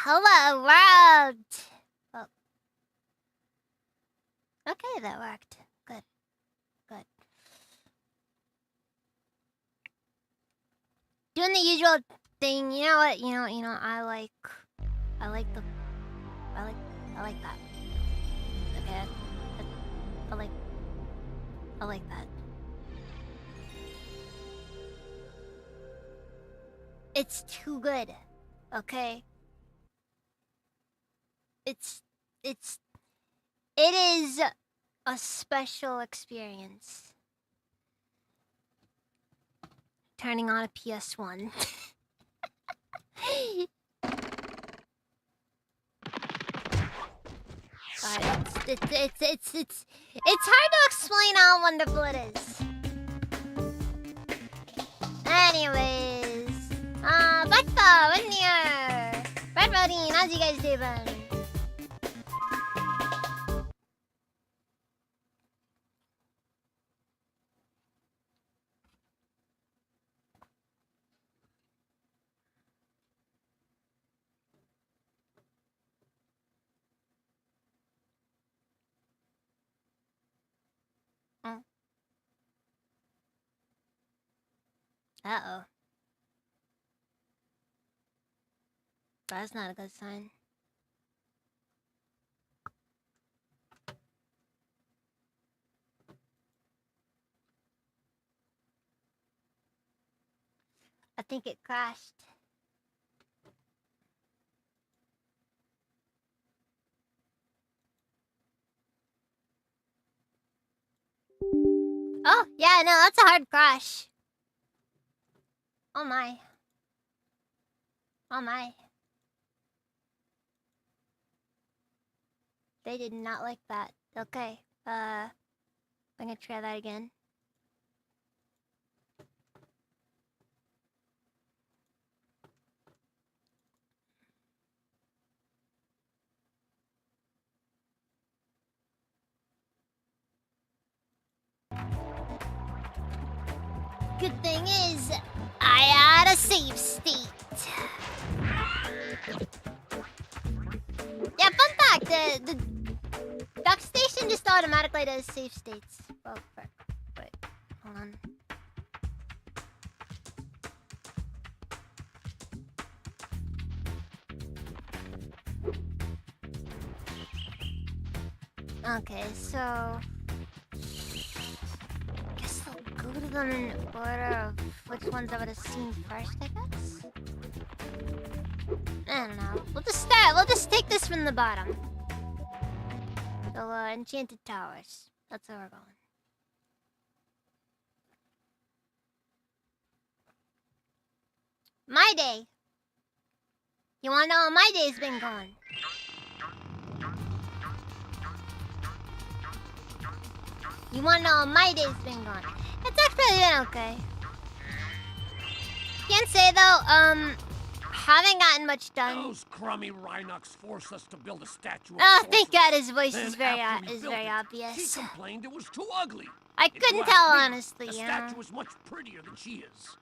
Hello, world! Oh. Okay, that worked. Good. Good. Doing the usual thing, you know what? I like that. Okay, I like that. It's too good, okay? It is a special experience. Turning on a PS1. It's hard to explain how wonderful it is. Anyways, Buckball, in here. Red Rodine, how's you guys doing? Uh-oh. That's not a good sign. I think it crashed. Oh, yeah, no, that's a hard crash. Oh my. Oh my. They did not like that. Okay, I'm gonna try that again. Good thing is, I had a save state. Yeah, fun fact, the Duck Station just automatically does save states. Oh, frick. Wait, hold on. Okay, so guess I'll go to them in order of which ones I would have seen first, I guess? I don't know. We'll just take this from the bottom. So, Enchanted Towers. That's where we're going. My day. You wanna know how my day's been going? You wanna know how my day's been going? It's actually been okay. Can't say though, haven't gotten much done. Those crummy Rhinox forced us to build a statue of Oh, thank sorcery. God his voice Then is very after we built it, obvious. She complained it was too ugly. I If you couldn't ask tell, me, honestly, the yeah. statue is much prettier than she is.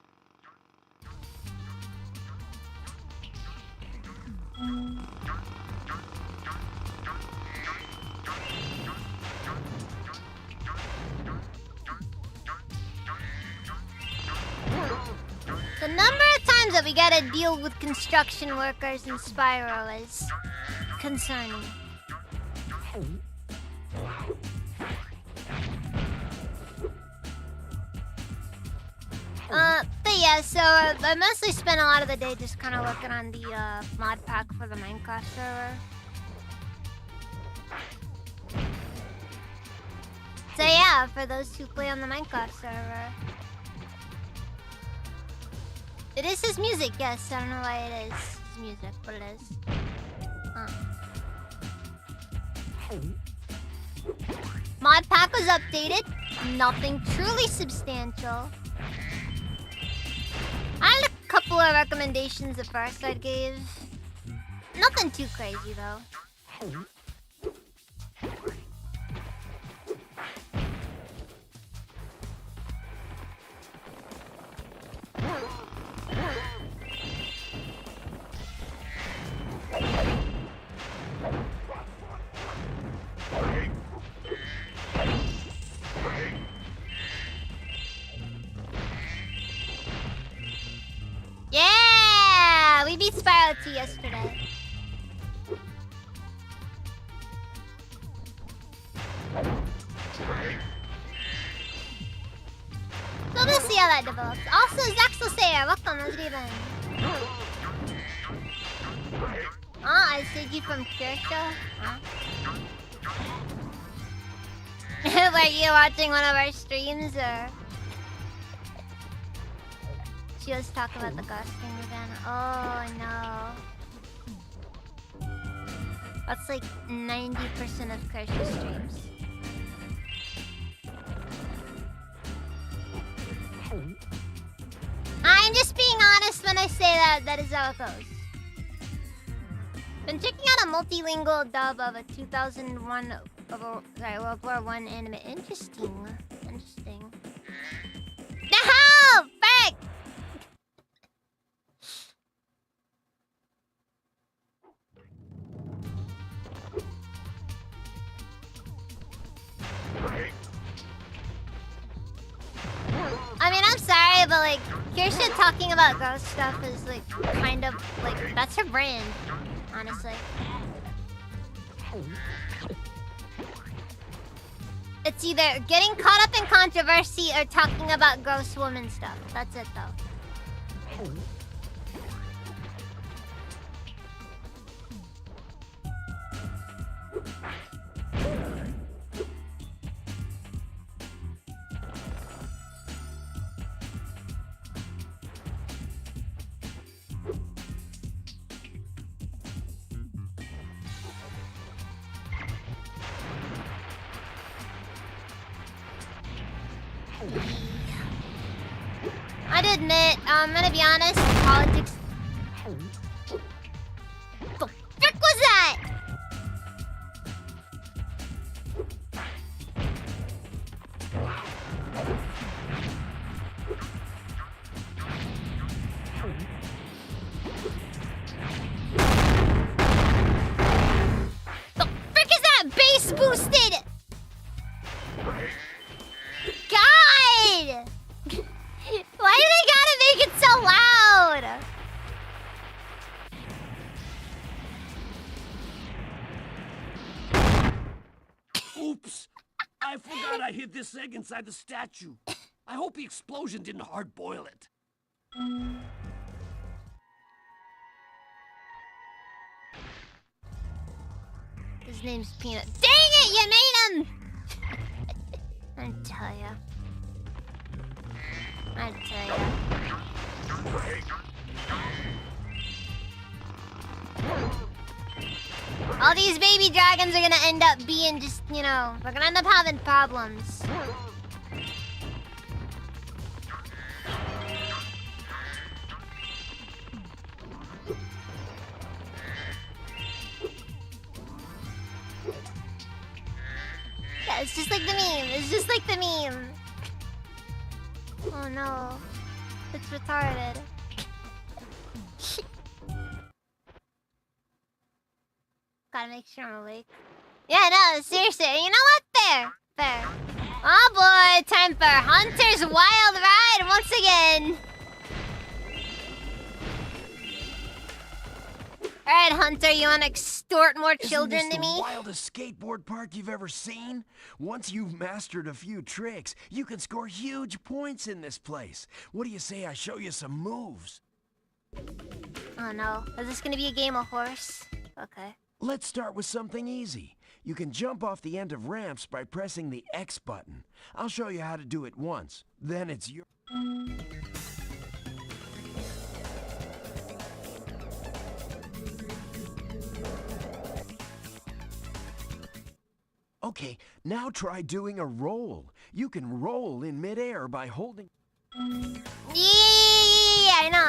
The number of times that we gotta deal with construction workers in Spyro is concerning. But yeah, so I mostly spent a lot of the day just kind of working on the mod pack for the Minecraft server. Yeah, for those who play on the Minecraft server. It is his music, yes. I don't know why it is his music, but it is. Mod pack was updated. Nothing truly substantial. I had a couple of recommendations at first I gave. Nothing too crazy though. Yeah! We beat Spyro 2 yesterday. So we'll see how that develops. Also, Zaxel Sayer, welcome, how's it even? I saved you from Cure Show? Were you watching one of our streams, or? She was talking about the ghosting again. Oh no. That's like 90% of Kirsch's streams. I'm just being honest when I say that. That is how it goes. Been checking out a multilingual dub of a 2001 World War I anime. Interesting. Interesting. No! Frick! I mean, I'm sorry, but like, Kirsha talking about ghost stuff is like, kind of, like, that's her brand, honestly. It's either getting caught up in controversy or talking about ghost woman stuff. That's it, though. I'd admit, I'm gonna be honest, politics. The frick was that? The frick is that bass boosted? God! Why do they gotta make it so loud? Oops! I forgot I hid this egg inside the statue. I hope the explosion didn't hard-boil it. His name's Peanut. Dang it, you made him! I tell ya. I tell ya. All these baby dragons are gonna end up being just, you know, we're gonna end up having problems. Yeah, it's just like the meme. It's just like the meme. Oh no. It's retarded. Gotta make sure I'm awake. Yeah, no, seriously. You know what? Fair. Fair. Oh boy, time for Hunter's Wild Ride once again. Alright, Hunter, you wanna extort more children Isn't this to me? the wildest skateboard park you've ever seen? Once you've mastered a few tricks, you can score huge points in this place. What do you say I show you some moves? Oh no. Is this gonna be a game of horse? Okay. Let's start with something easy. You can jump off the end of ramps by pressing the X button. I'll show you how to do it once. Then it's your... Okay, now try doing a roll. You can roll in midair by holding... Yeah, I know.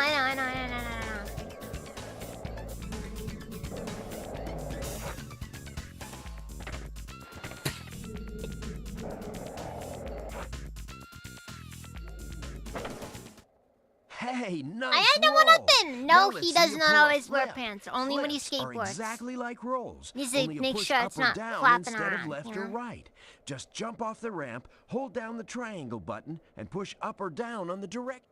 Hey, nice I don't want roll. nothing. Now No, let's he see does you not pull a always wear flip. pants. Only when he Flips are skateboards. exactly like rolls. Needs to only you make push sure up it's or not down flapping instead around, of left you or know? right. Just jump off the ramp, hold down the triangle button, and push up or down on the direct...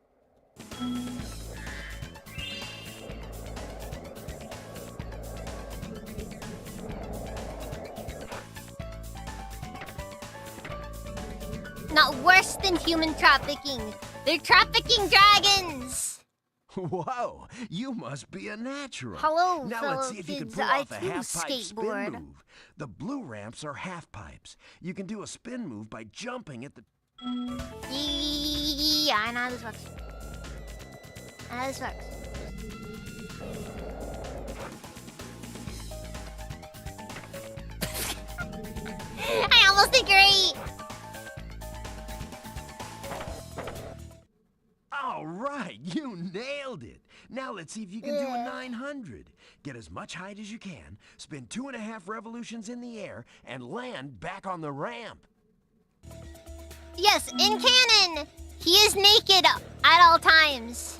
Not worse than human trafficking. They're trafficking dragons. Whoa, you must be a natural. Hello, now fellow let's see if you can kids. pull I off a too half-pipe skateboard. spin move. The blue ramps are half pipes. You can do a spin move by jumping at the... Yeah, I know how this works. I know how this works. I almost agree. All right, you nailed it. Now let's see if you can do a 900. Get as much height as you can, spin 2.5 revolutions in the air, and land back on the ramp. Yes, in canon, he is naked at all times.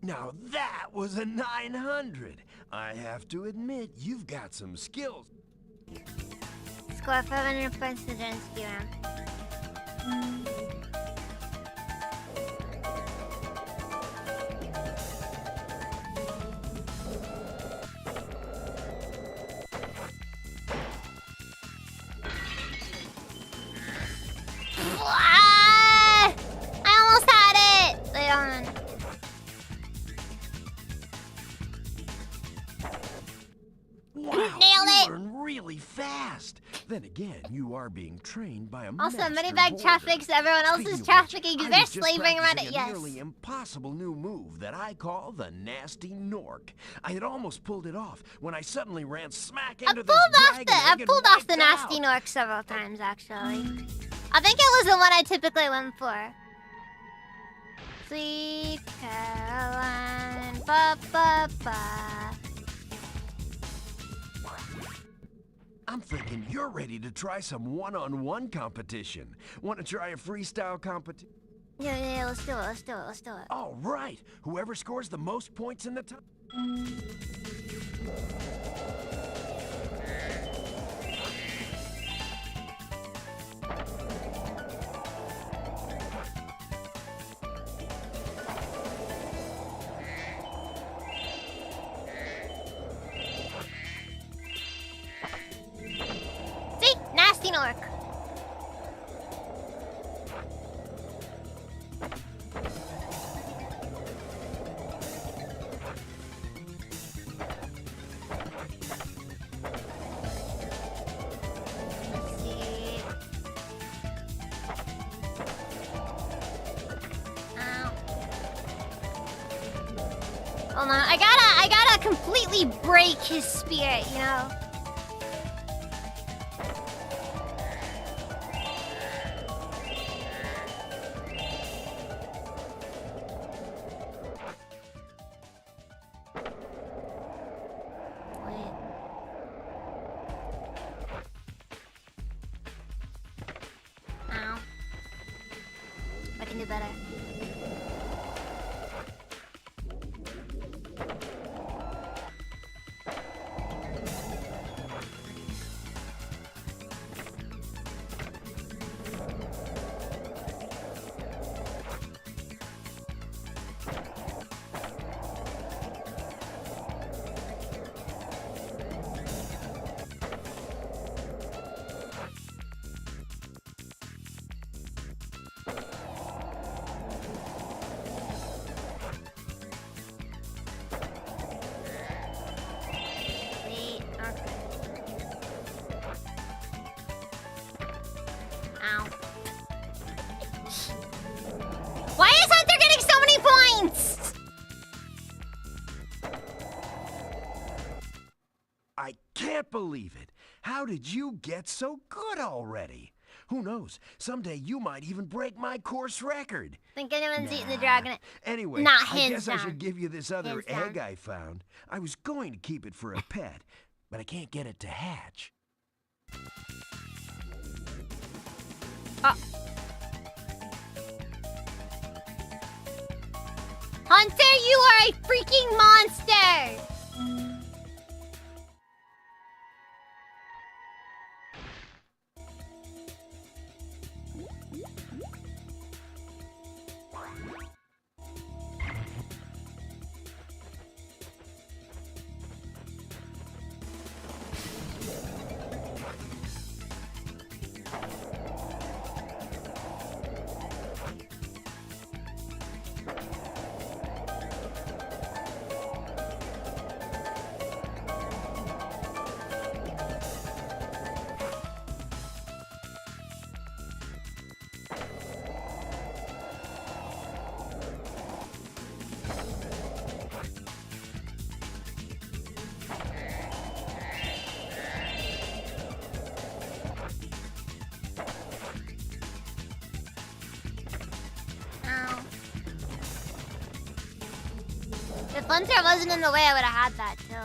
Now that was a 900. I have to admit, you've got some skills. Score 500 points to the ski round. Ah! I almost had it! Wait on. Wow, Nailed you it! learn really fast. Then again, you are being trained by a Also, master Moneybag boarder. traffics everyone Speaking else's of trafficking which, because I they're was just slavering around practicing it, a yes. nearly impossible new move that I call the Nasty Nork. I had almost pulled it off when I suddenly ran smack into this dragon I egg and pulled off the wiped nasty out. Nork several times, actually. I think it was the one I typically went for. Sweet Caroline, ba ba ba. I'm thinking you're ready to try some one-on-one competition. Want to try a freestyle competition? Yeah, let's do it. All right. Whoever scores the most points in the time. See? Nasty Nork. Let's see. Ow. Hold on, I gotta completely break his spirit, you know? Wait. Ow. I can do better. believe it. How did you get so good already? Who knows? Someday you might even break my course record. Think anyone's eaten the dragon? Anyway, Not I hands guess I down. should give you this other Hands down. egg I found. I was going to keep it for a pet, but I can't get it to hatch. Hunter, you are a freaking monster! Ow. If Hunter wasn't in the way, I would have had that too.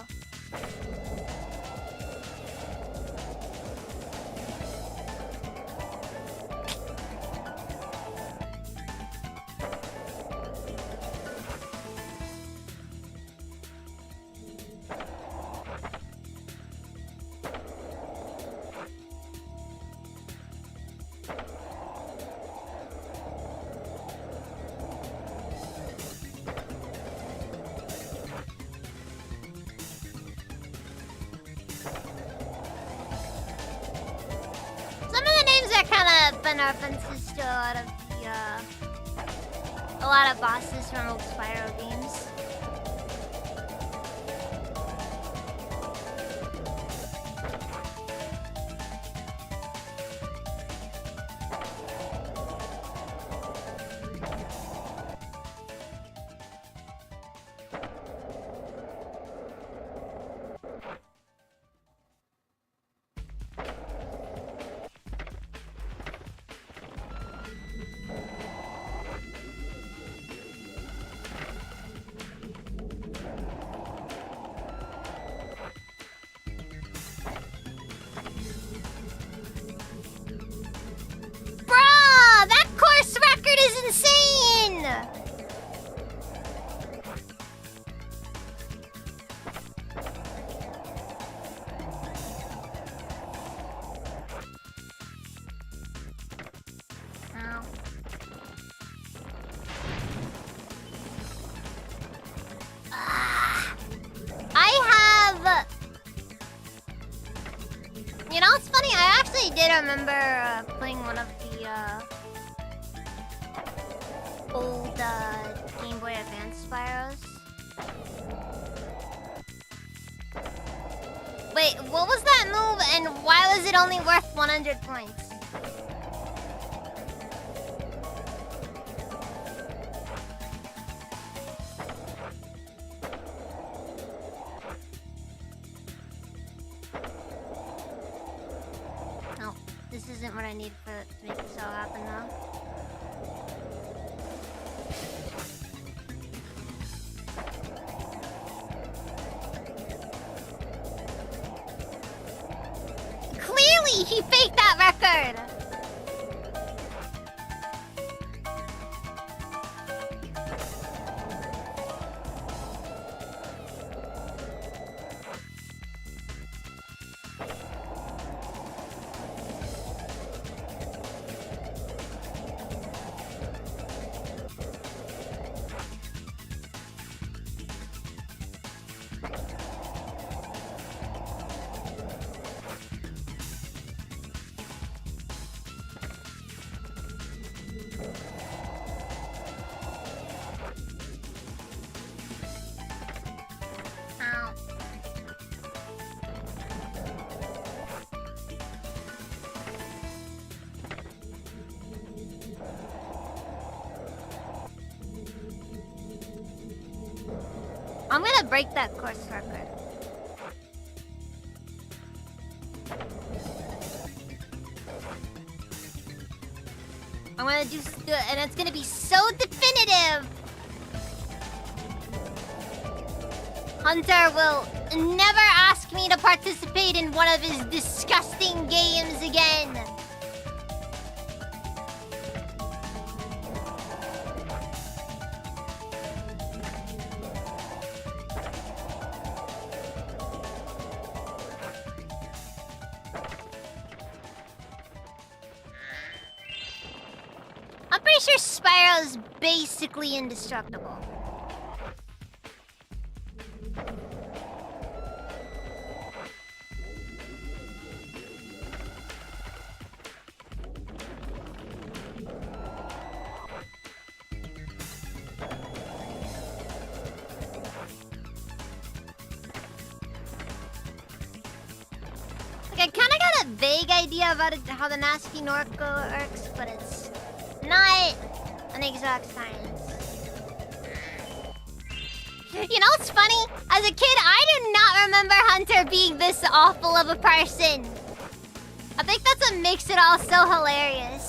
Some of the names are kind of been references to a lot of bosses from old Spyro games. Bruh, that course record is insane! Ow. I have... You know, it's funny, I actually did remember playing one of the old Game Boy Advance Spyros. Wait, what was that move and why was it only worth 100 points? Oh, this isn't what I need to make this all happen though. Clearly, he faked that record! Ow. I'm gonna break that course record. I'm gonna do, and it's gonna be so definitive. Hunter will never ask me to participate in one of his disgusting games again. I'm pretty sure Spyro's basically indestructible. Like, I kinda got a vague idea about how the nasty Norco works, but it's not an exact science. You know what's funny? As a kid, I do not remember Hunter being this awful of a person. I think that's what makes it all so hilarious.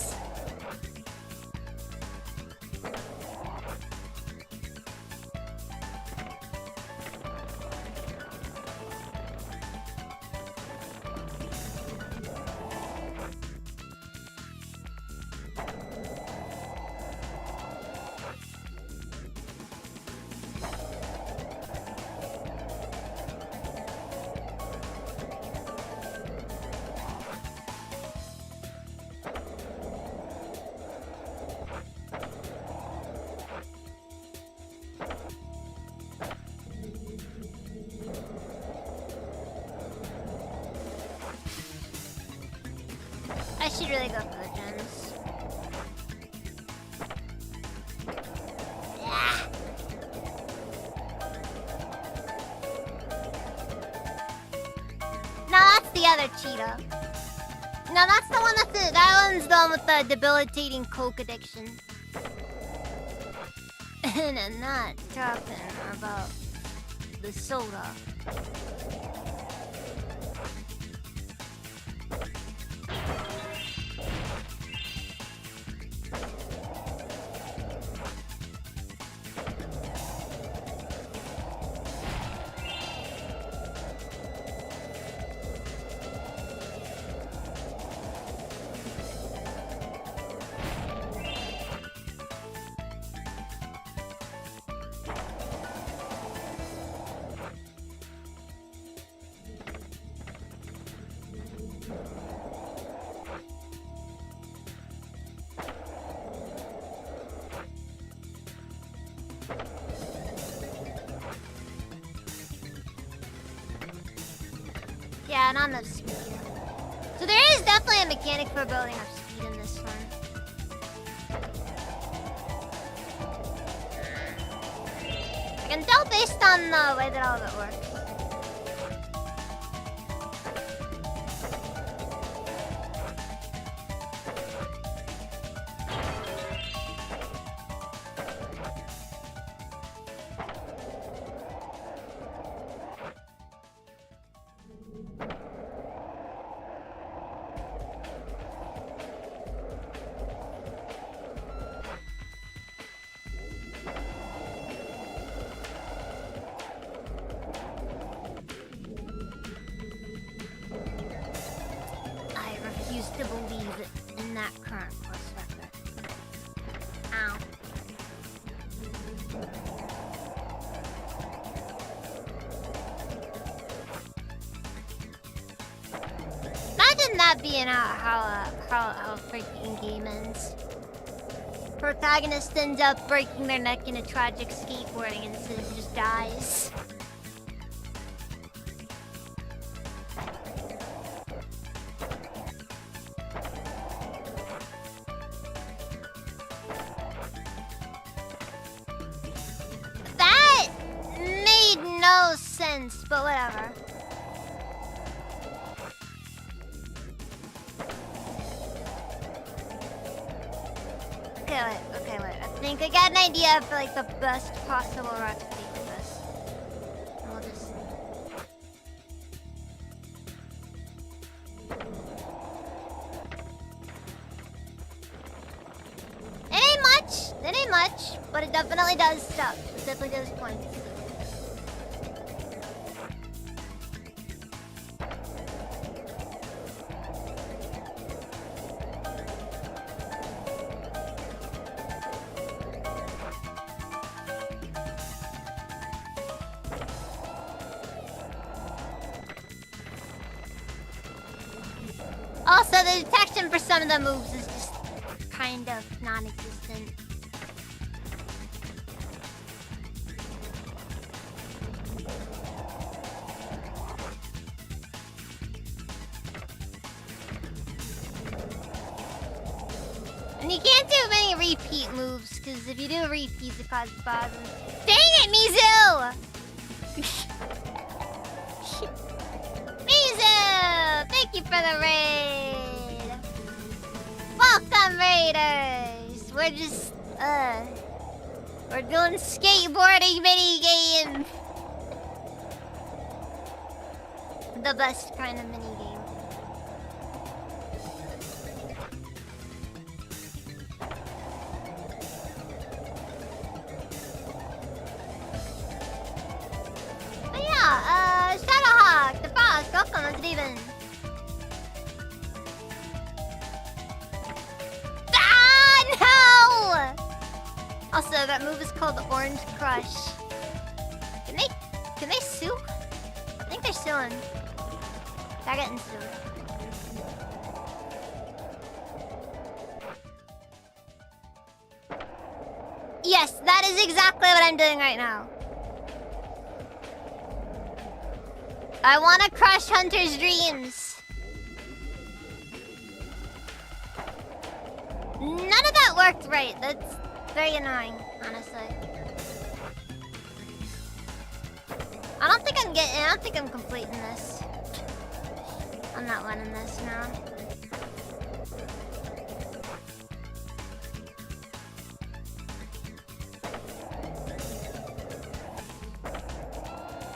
I should really go for the gems. Yeah. No, that's the other cheetah. No, that's the one that one's the one with the debilitating coke addiction. And I'm not talking about the soda. Yeah, not enough speed. So there is definitely a mechanic for building up speed in this one. I can tell based on the way that all of it works. To believe in that current course record. Ow. Imagine that being how a freaking game ends. Protagonist ends up breaking their neck in a tragic skateboarding incident and just dies. But whatever. Okay, wait. I think I got an idea for like the best possible route to take this. We'll just... much, but it definitely does stuff. It definitely does points. Also, the detection for some of the moves is just kind of non-existent. And you can't do many repeat moves, because if you do repeats, it causes spasms. Dang it, Mizu! Mizu! Thank you for the raid! Welcome, Raiders! We're just, we're doing skateboarding mini game. The best kind of mini game. But yeah, Shadowhawk, the boss, welcome, it's Steven. Ah, no! Also, that move is called Orange Crush. Can they sue? I think they're suing. They're getting sued. Yes, that is exactly what I'm doing right now. I want to crush Hunter's dreams. None of that worked right. That's very annoying, honestly. I don't think I'm completing this. I'm not winning this now.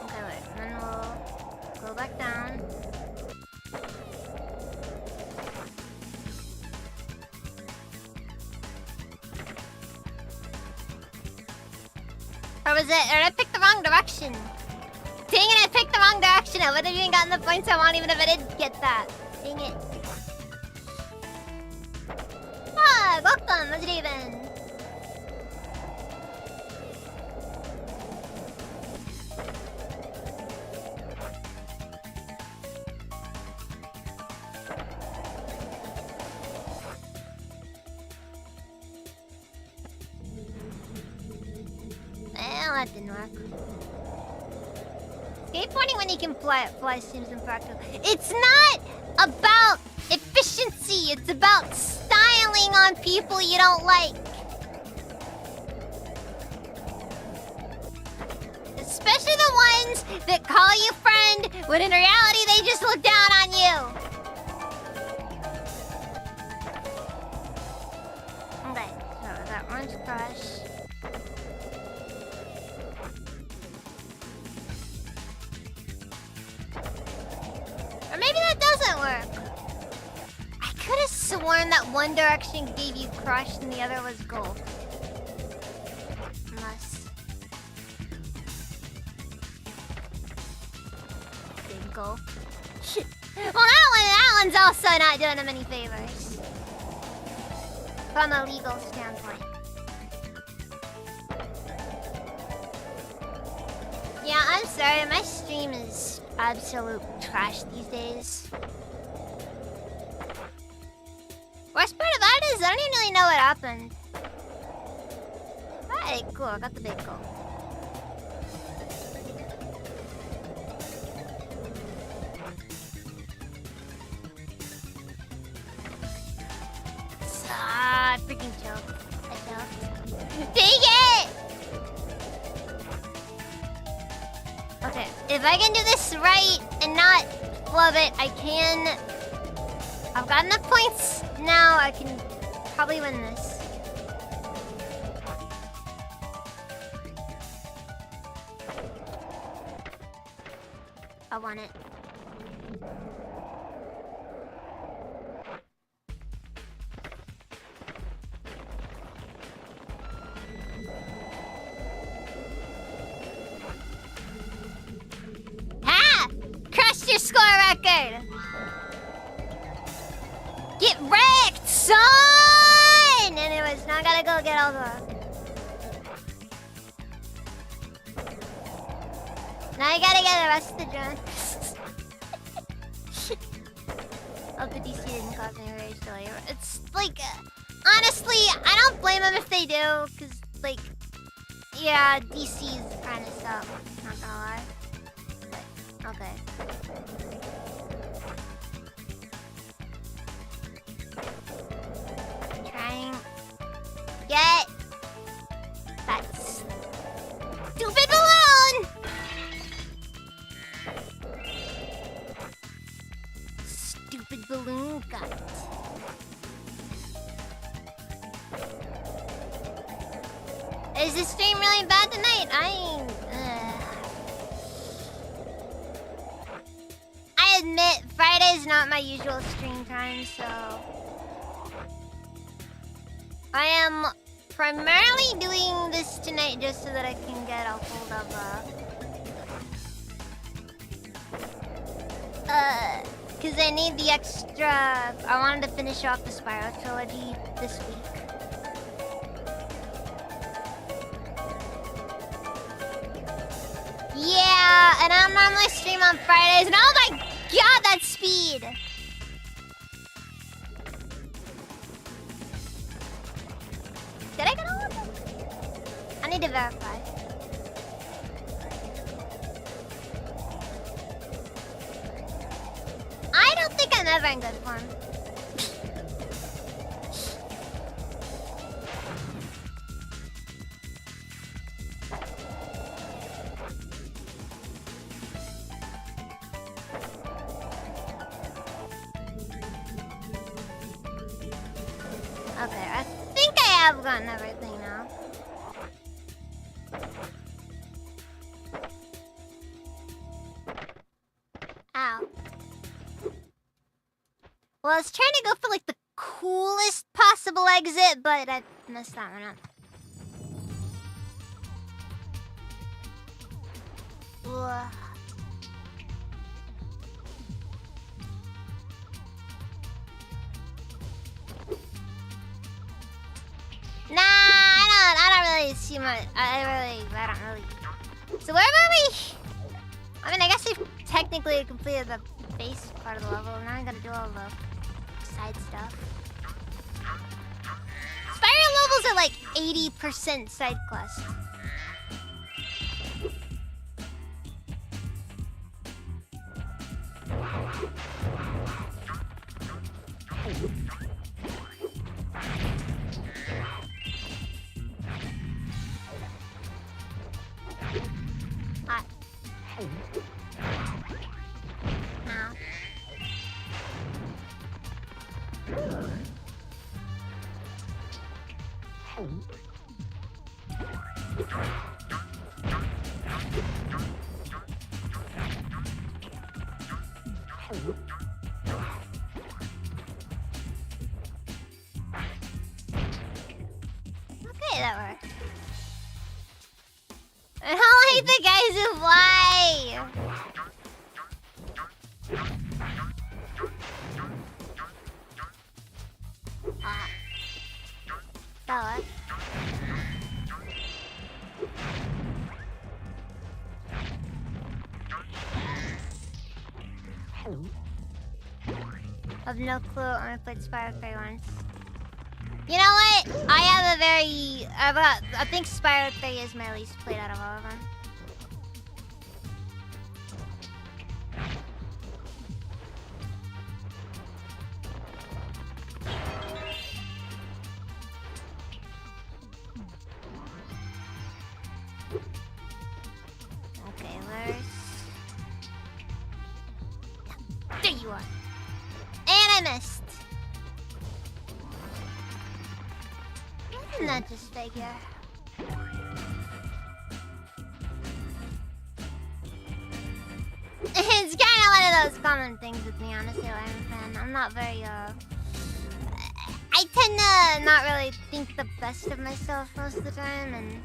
Okay, wait. And then we'll go back down. Or was it? Or I picked the wrong direction. Dang it, I picked the wrong direction. I would have even gotten the points I want even if I didn't get that. Dang it. Ah, welcome, let's even. Well, that didn't work. Skateboarding when you can fly seems impractical. It's not about efficiency. It's about styling on people you don't like. Especially the ones that call you friend, when in reality they just look down on you. Okay, so that Orange Crush. Or maybe that doesn't work. I could have sworn that one direction gave you Crush and the other was Gold. Unless... Big Gold. Well, that one's also not doing him any favors. From a legal standpoint. Yeah, I'm sorry, my stream is absolute trash these days. Worst part about it is I don't even really know what happened. Alright, cool, I got the big goal. I freaking choked. I choked. Dang it! Okay, if I can do this right and not flub it, I can... I've got enough points now, I can probably win this. I want it. scared. Get wrecked, son! Anyways, now I gotta go get all the... Now I gotta get the rest of the drones. Hope the DC didn't cause any rage delay. It's like, honestly, I don't blame them if they do, because, like, yeah, DC's kind of suck, not gonna lie. But, okay. Trying... Get... that stupid balloon! Stupid balloon got it. Is this stream really bad tonight? I admit, Friday's not my usual stream time, so... I am primarily doing this tonight just so that I can get a hold of, because I need the extra... I wanted to finish off the Spyro trilogy this week. Yeah, and I don't normally stream on Fridays, and oh my god, that speed! Did I get all of them? I need to verify. I don't think I'm ever in good form. Okay, I think I have gotten everything now. Ow. Well, I was trying to go for like the coolest possible exit, but I messed that one up. Ugh. Nah, I don't really see much. I don't really. So where were we? I mean, I guess we've technically completed the base part of the level. Now I gotta do all the side stuff. Spyro levels are like 80% side quest. Now. Okay, that worked. I don't like the guys who fly! That worked. I have no clue. I only played Spyro 3 once. You know what? I have a very... I think Spyro 3 is my least played out of all of them. Okay, where's... There you are. And I missed. Isn't that just figure? It's kind of one of those common things with me, honestly, Iron Fan. I'm not very, I tend to not really think the best of myself most of the time, and...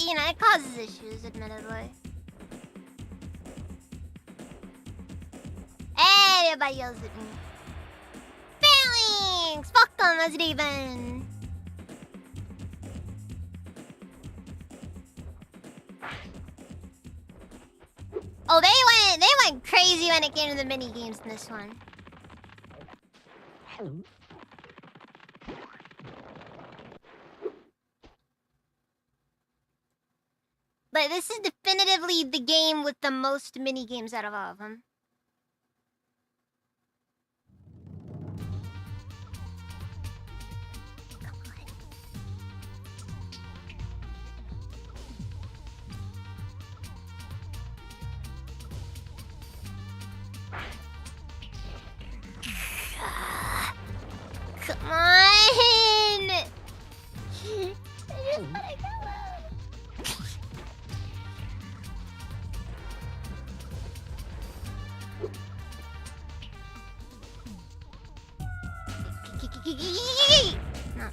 You know, it causes issues, admittedly. everybody yells at me. Phalanx! Fuck them, that's even. Oh, they went crazy when it came to the mini games in this one. But this is definitively the game with the most mini games out of all of them. Come on. Come on! I just wanna go. No.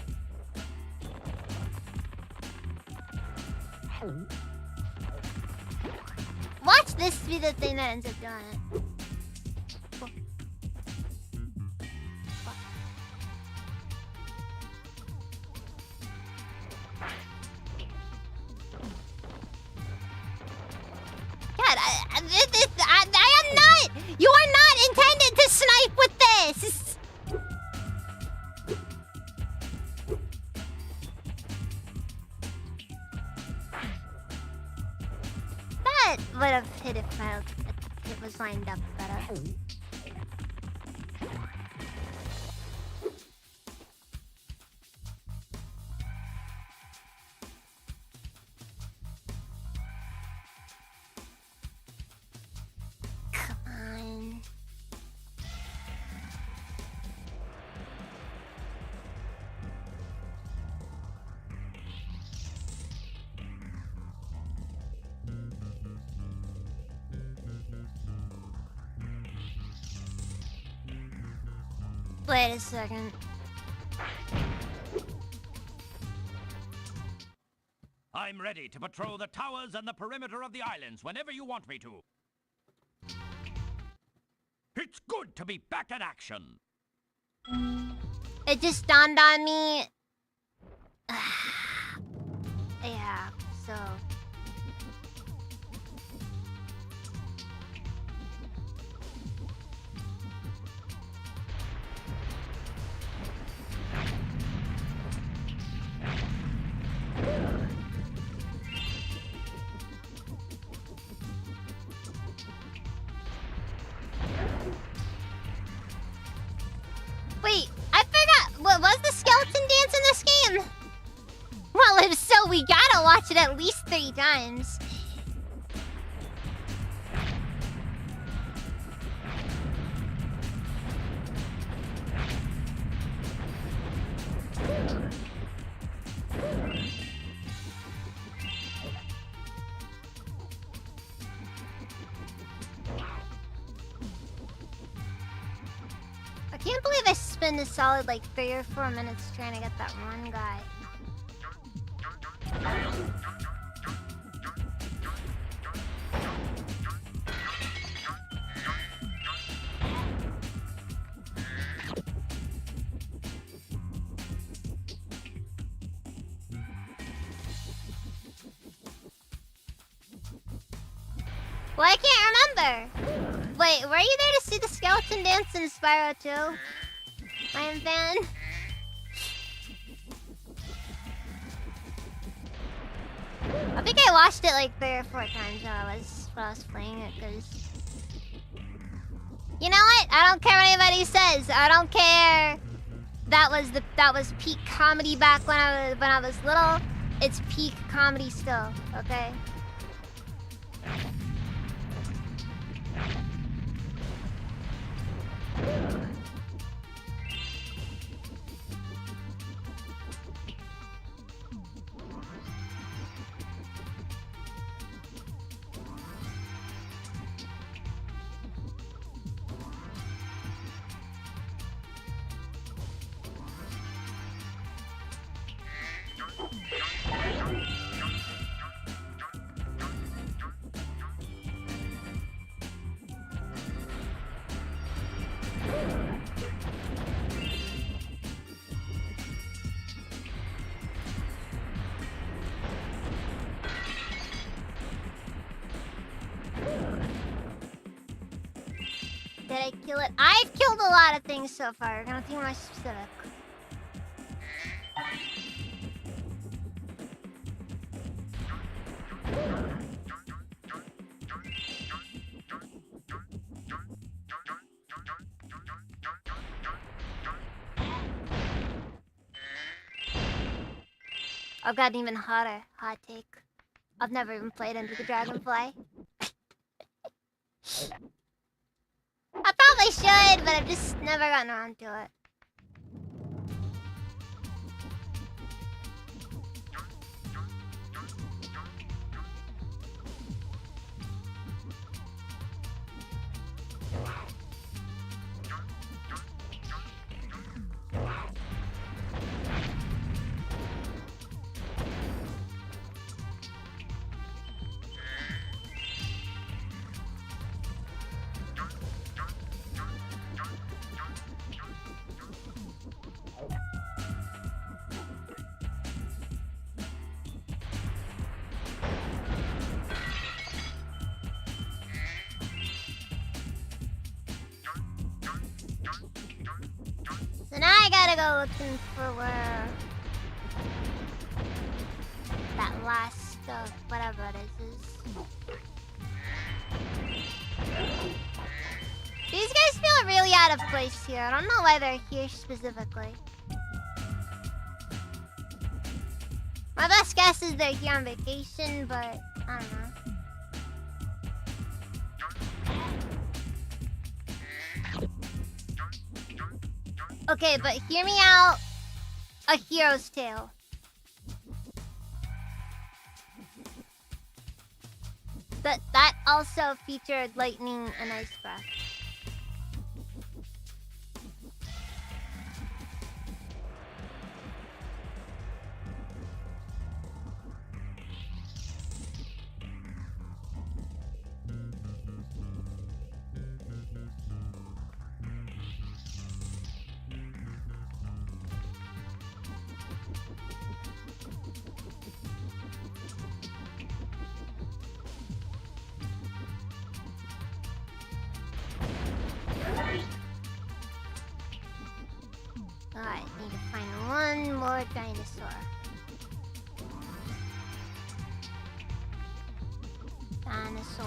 Watch this be the thing that ends up doing it. God, I am not. You are not intended to snipe with this. That would have hit if it was lined up better. Come on. Wait a second. I'm ready to patrol the towers and the perimeter of the islands whenever you want me to. It's good to be back in action. It just dawned on me. Yeah, so. Wait, I forgot. What was the skeleton dance in this game? Well, if so, we gotta watch it at least 3 times. I can't believe I spent a solid like 3 or 4 minutes trying to get that one guy. Well, I can't remember. Wait, were you there to see the skeleton dance in Spyro 2? I am fan. I think I watched it like 3 or 4 times while I was playing it, because you know what? I don't care what anybody says. I don't care. That was peak comedy back when I was little. It's peak comedy still, okay? I kill it? I've killed a lot of things so far. We're gonna be more specific. I've got even hotter hot take. I've never even played Enter the Dragonfly. I probably should, but I've just never gotten around to it. So now I gotta go looking for where that last whatever it is. These guys feel really out of place here. I don't know why they're here specifically. My best guess is they're here on vacation, but I don't know. Okay, but hear me out. A Hero's Tale. That also featured lightning and ice breath. Alright, need to find one more dinosaur. Dinosaur.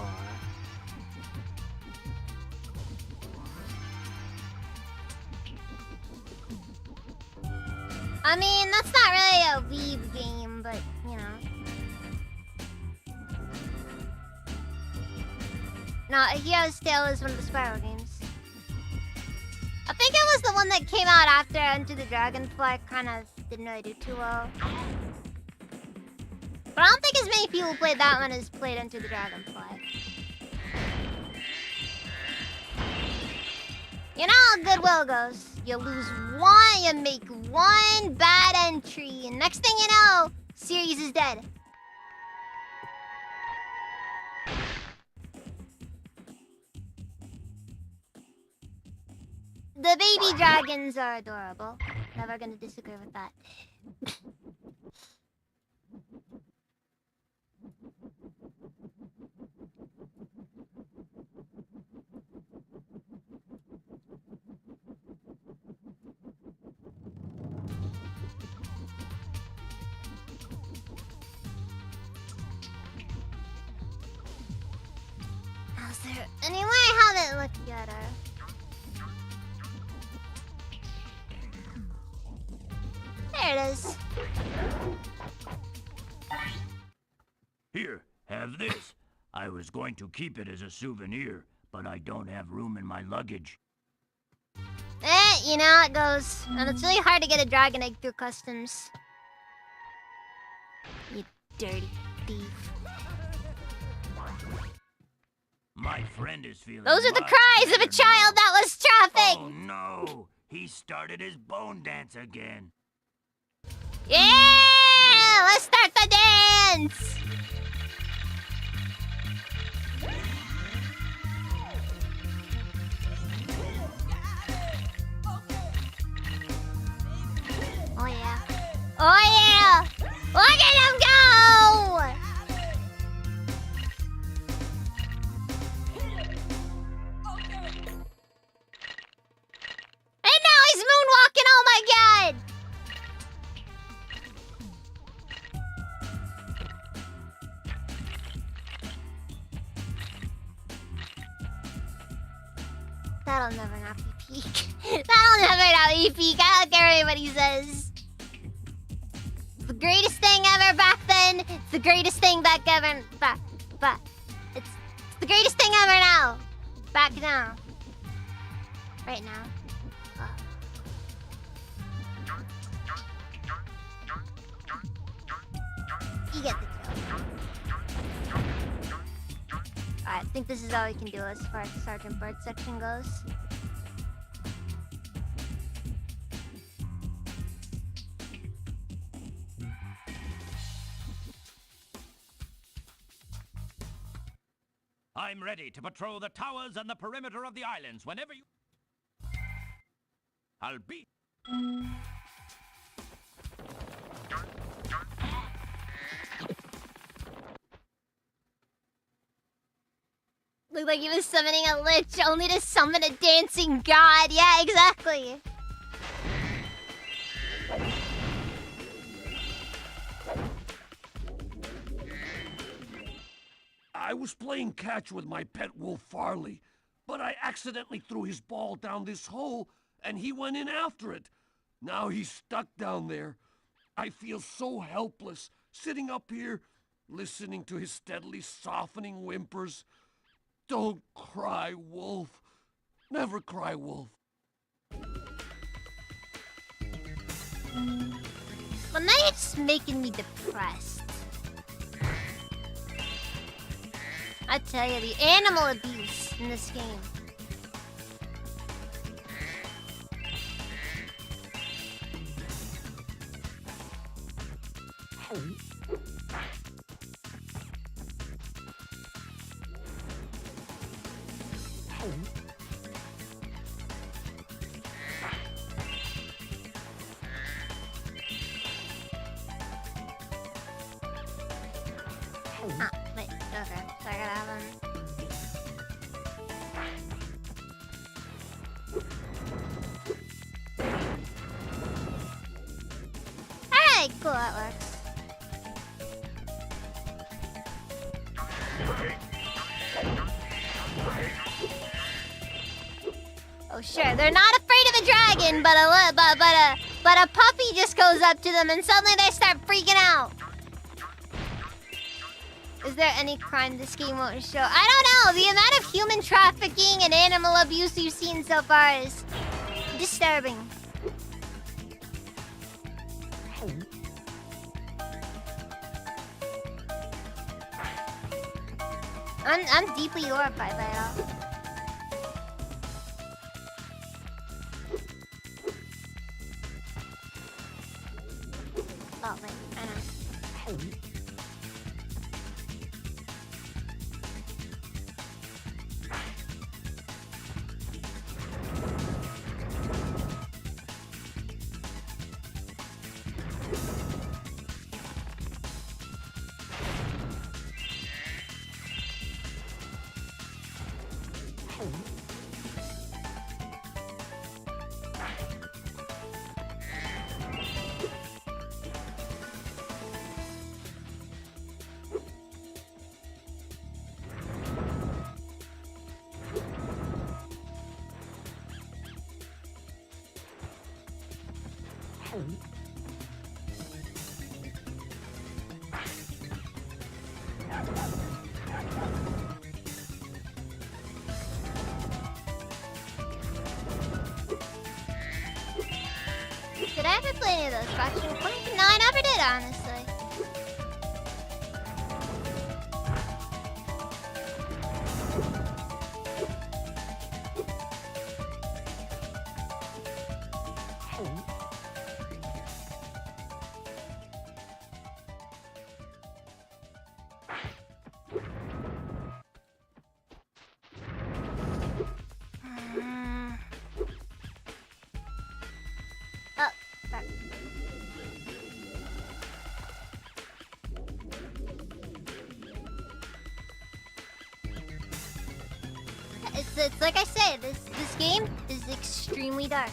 I mean, that's not really a weeb game, but, you know. No, A Hero's Tale is one of the Spiral games. I think it was the one that came out after Enter the Dragonfly kind of didn't really do too well. But I don't think as many people played that one as played Enter the Dragonfly. You know how Goodwill goes. You lose one, you make one bad entry, and next thing you know, series is dead. The baby dragons are adorable. Never gonna disagree with that. Is there any way I haven't looked at her? There it is. Here, have this. I was going to keep it as a souvenir, but I don't have room in my luggage. You know how it goes. And it's really hard to get a dragon egg through customs. You dirty thief. My friend is feeling Those are the much cries of a better child now. that was trafficked! Oh no! He started his bone dance again. Yeah! Let's start the dance! Oh yeah. Oh yeah! Look at him go! That'll never not be peak. That'll never not be peak. I don't care what anybody says. It's the greatest thing ever back then. It's the greatest thing back ever. But it's the greatest thing ever now. Back now. Right now. You get the drill. Alright, I think this is all we can do as far as the Sergeant Bird section goes. I'm ready to patrol the towers and the perimeter of the islands whenever you... I'll be... Looked like he was summoning a lich only to summon a dancing god. Yeah, exactly. I was playing catch with my pet wolf Farley, but I accidentally threw his ball down this hole, and he went in after it. Now he's stuck down there. I feel so helpless, sitting up here, listening to his steadily softening whimpers. Don't cry, Wolf. Never cry, Wolf. Well, now you're just making me depressed. I tell you, the animal abuse in this game. Ah, wait, okay. So I gotta have him. Alright, cool, that works. Oh sure, they're not afraid of a dragon, but a puppy just goes up to them and suddenly they start freaking out. Is there any crime this game won't show? I don't know. The amount of human trafficking and animal abuse you've seen so far is disturbing. I'm deeply horrified by it all. Oh, wait, I know. Did I ever play any of those Fraction Point? No, I never did, honestly. Oh, sorry. It's like I say, this game is extremely dark.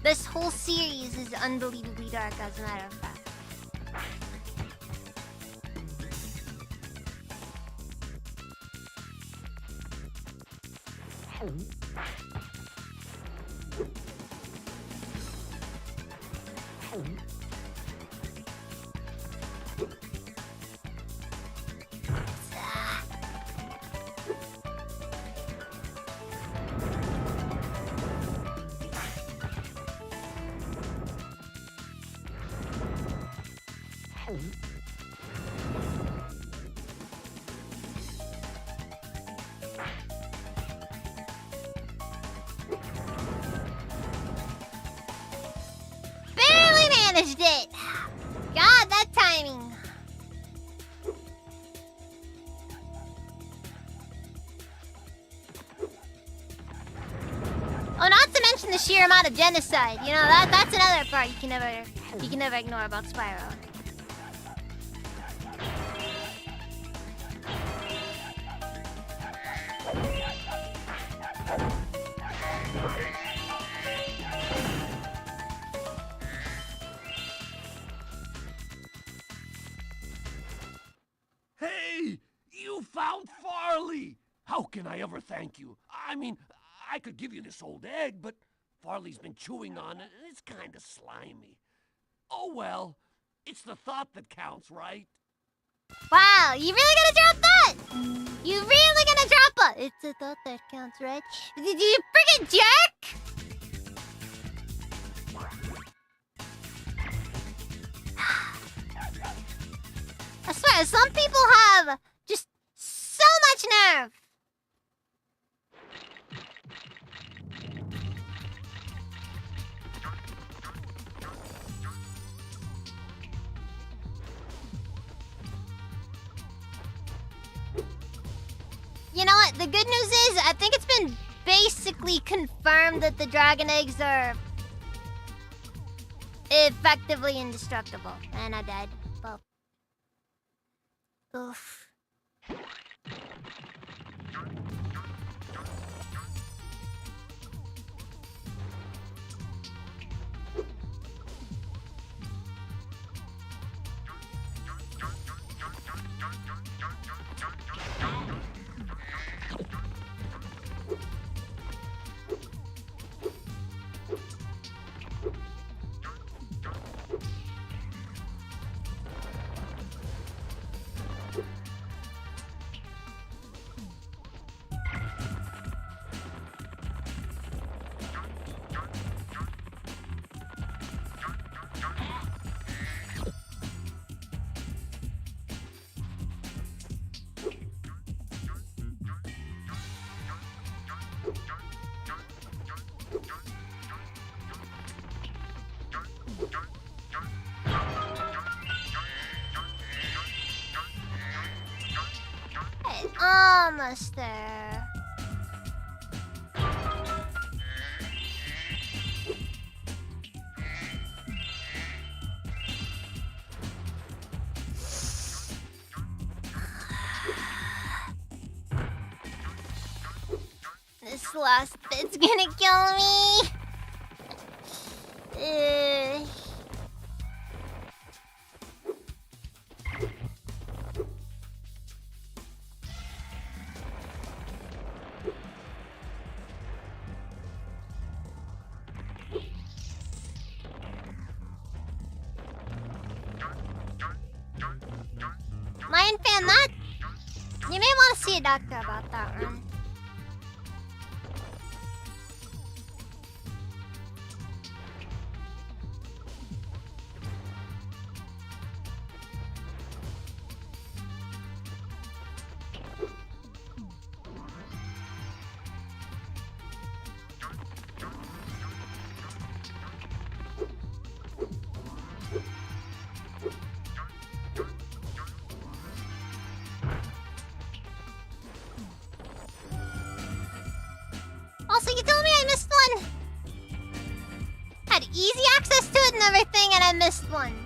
This whole series is unbelievably dark, as a matter of fact. Barely managed it. God, that timing. Oh, not to mention the sheer amount of genocide. You know, that's another part you can never ignore about Spyro. Hey, you found Farley! How can I ever thank you? I mean, I could give you this old egg, but Farley's been chewing on it, and it's kind of slimy. Oh well, it's the thought that counts, right? Wow, you really gonna drop that? You really gonna drop it? It's a thought that counts, right? Did you freaking jerk? I swear, some people have just so much nerve. You know what? The good news is, I think it's been basically confirmed that the dragon eggs are effectively indestructible. And I died. Well. Oof. Almost there. This last bit's gonna kill me. Lion fan, that you may want to see a doctor about that one. Also, you told me I missed one. Had easy access to it and everything, and I missed one.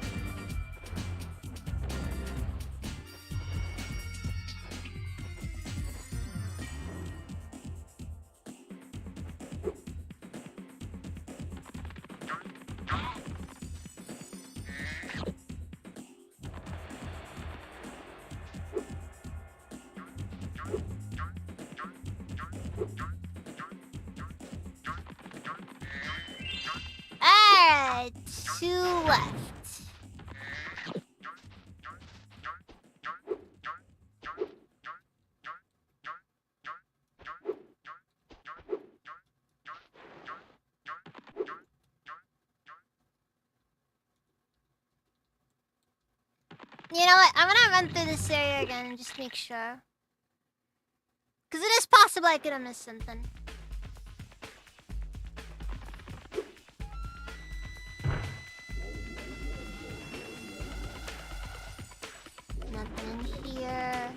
there. 2 left. You know what? I'm gonna run through this area again and just make sure. Because it is possible I could have missed something. Nothing in here.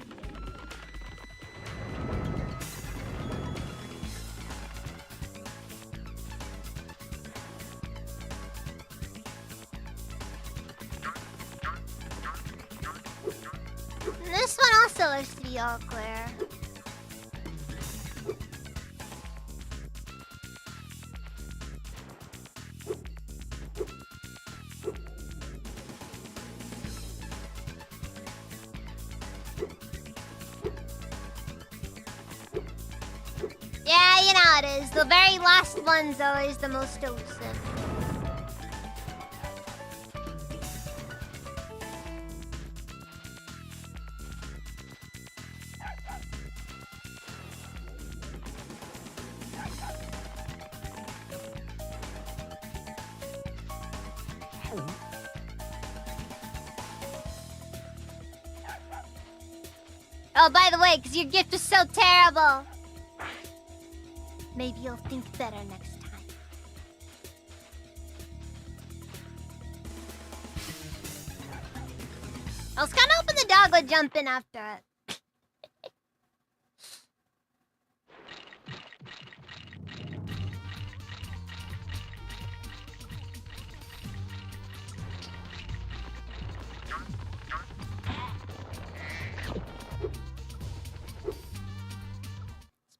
This one also looks to be all clear. Yeah, you know how it is. The very last one's always the most elusive. Oh, by the way, because your gift was so terrible. Maybe you'll think better next time. I was kind of hoping the dog would jump in after it.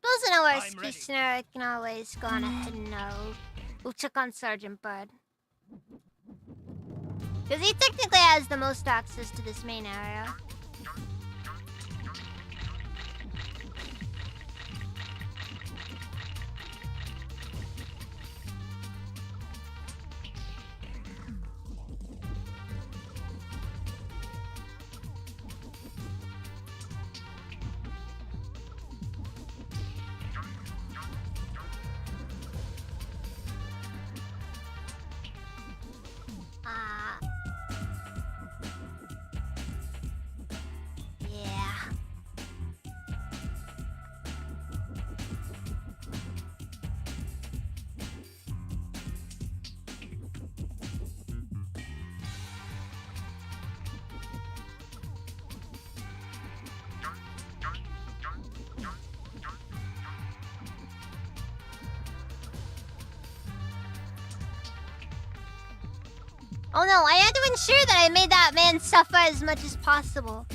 Suppose in a worst case scenario, I can always go on ahead and we'll check on Sergeant Bird. Because he technically has the most access to this main area. Yeah. Oh no, I had to ensure that I made that man suffer as much as possible.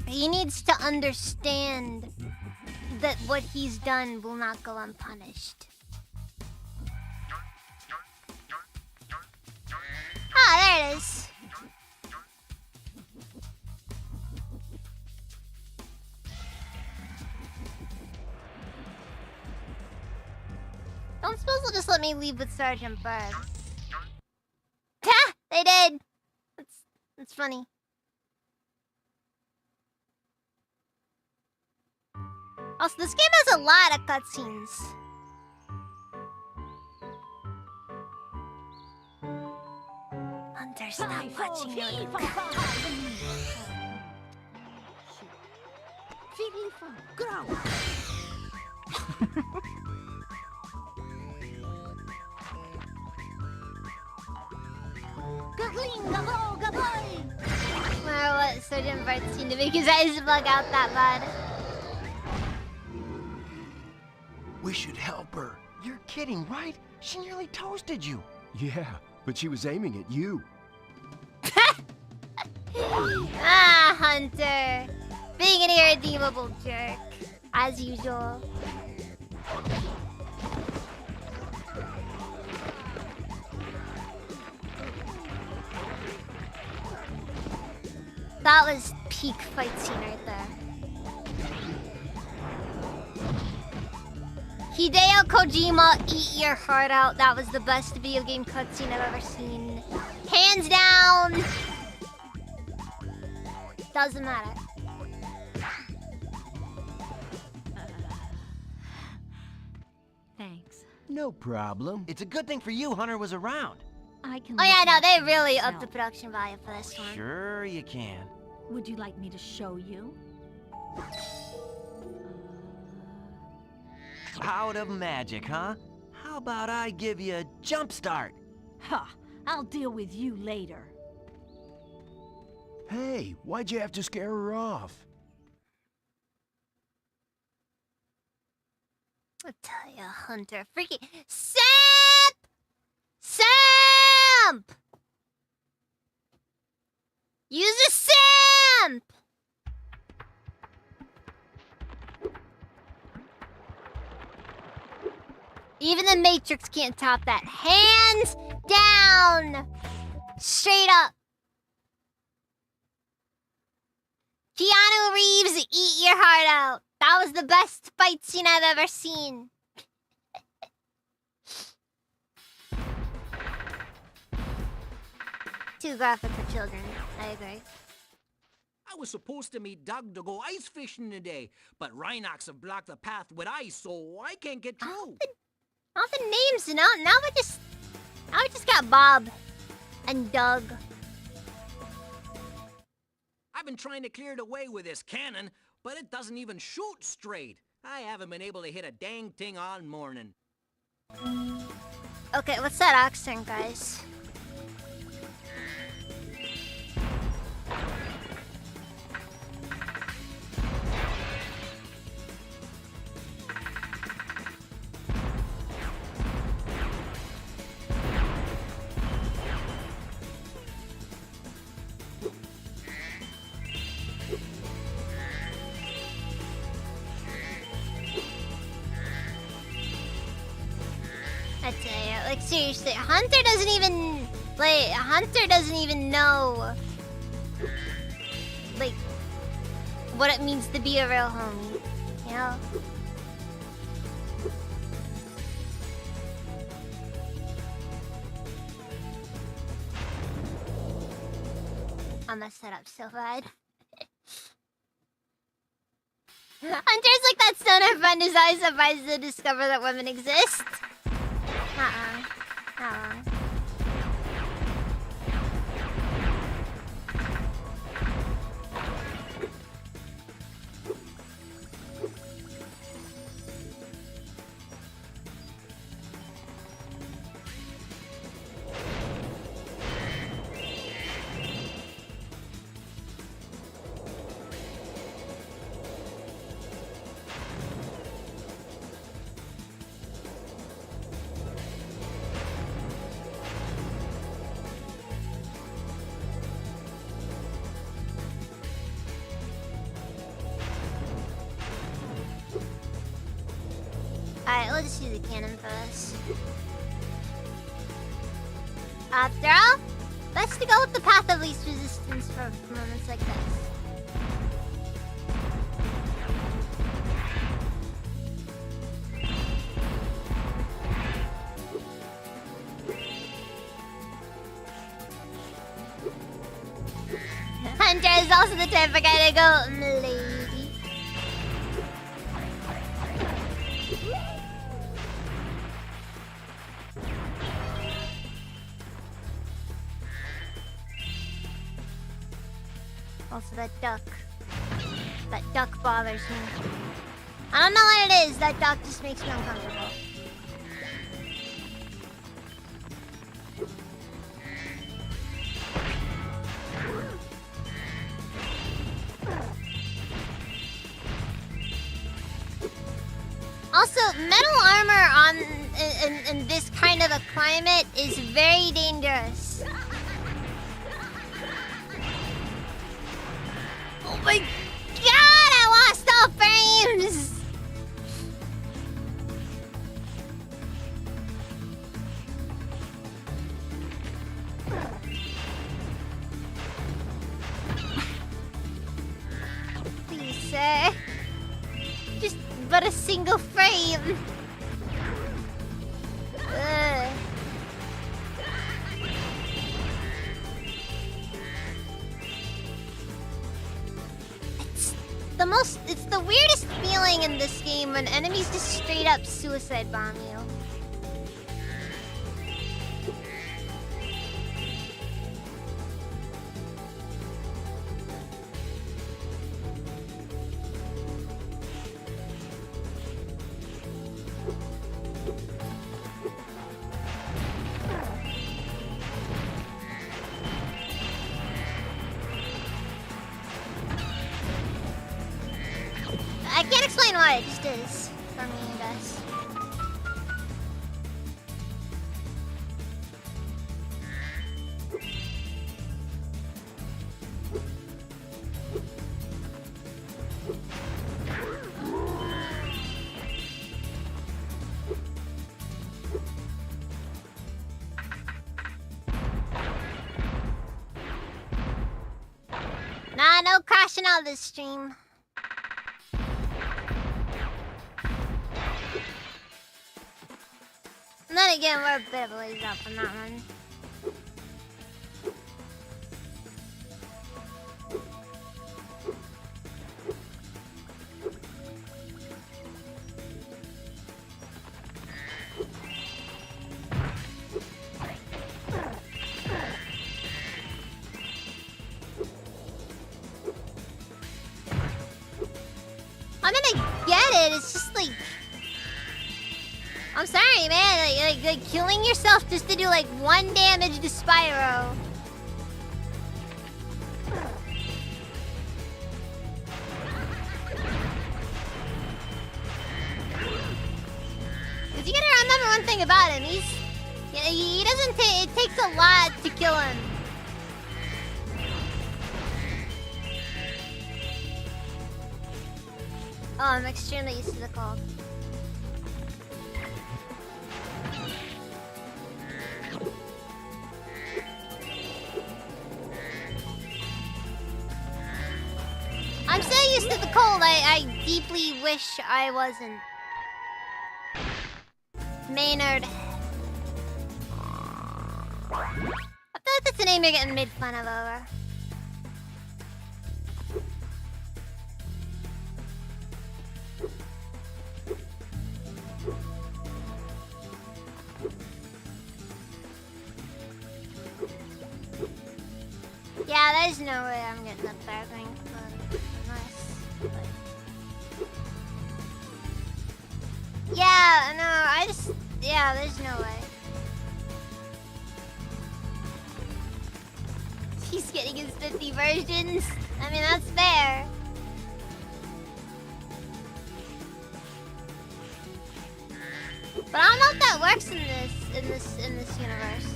He needs to understand that what he's done will not go unpunished. Ah, there it is. Don't suppose they'll just let me leave with Sergeant Bird. Ha! They did! That's funny. Also, this game has a lot of cutscenes. Hunter, stop watching your Well, what Sergeant Bart seemed to make his eyes bug out that bad. We should help her. You're kidding, right? She nearly toasted you. Yeah, but she was aiming at you. Ah, Hunter. Being an irredeemable jerk. As usual. That was peak fight scene right there. Hideo Kojima, eat your heart out. That was the best video game cutscene I've ever seen. Hands down. Doesn't matter. Thanks. No problem. It's a good thing for you Hunter was around. I can. Oh yeah, look no, after they really myself. upped the production value for this one. Sure you can. Would you like me to show you? Out of magic, huh? How about I give you a jump start? Ha! I'll deal with you later. Hey, why'd you have to scare her off? I tell ya, Hunter, freaking Samp! Samp! Use a Samp! Even the Matrix can't top that. Hands down! Straight up. Keanu Reeves, eat your heart out. That was the best fight scene I've ever seen. Too graphic for children. I agree. I was supposed to meet Doug to go ice fishing today, but Rhinox have blocked the path with ice, so I can't get through. All the names, now we just got Bob and Doug. I've been trying to clear the way with this cannon, but it doesn't even shoot straight. I haven't been able to hit a dang thing all morning. Okay, what's that accent, guys? I tell you, like seriously, Hunter doesn't even know, like, what it means to be a real homie, you know? I messed that up so bad. Hunter's like that stoner friend who's always surprised to discover that women exist. Alright, let's use the cannon for this. After all, best to go with the path of least resistance for moments like this. Hunter is also the type of guy to go, lady. Also, that duck. That duck bothers me. I don't know what it is. That duck just makes me uncomfortable. Also, metal armor in this kind of a climate is very dangerous. Oh my god, I lost all frames! Please, sir. Just but a single frame. it's the weirdest feeling in this game when enemies just straight up suicide bomb you. I can't explain why, it just is. For me, I guess. Nah, no crashing out this stream. And then again, we're a bit of a ways up on that one. I mean, I get it. It's just like, I'm sorry, man. Like killing yourself just to do like 1 damage to Spyro. Cause you gotta remember one thing about him. He doesn't take. It takes a lot to kill him. Oh, I'm extremely used to the cold. I'm so used to the cold, I deeply wish I wasn't. Maynard. I thought that's a name you're getting made fun of over. Yeah, there's no way I'm getting up there, I think. But nice. But... yeah, no, yeah, there's no way. He's getting his 50 versions. I mean, that's fair. But I don't know if that works in this universe.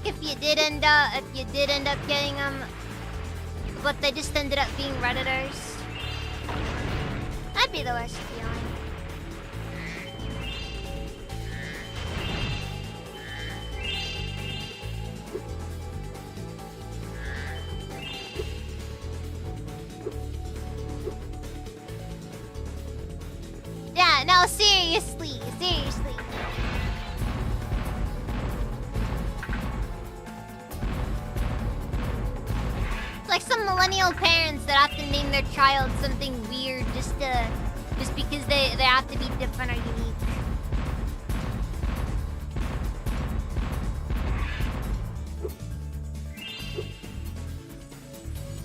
If you did end up getting them, but they just ended up being Redditors. That'd be the worst feeling. Yeah, no, seriously. Like some millennial parents that have to name their child something weird just because they have to be different or unique.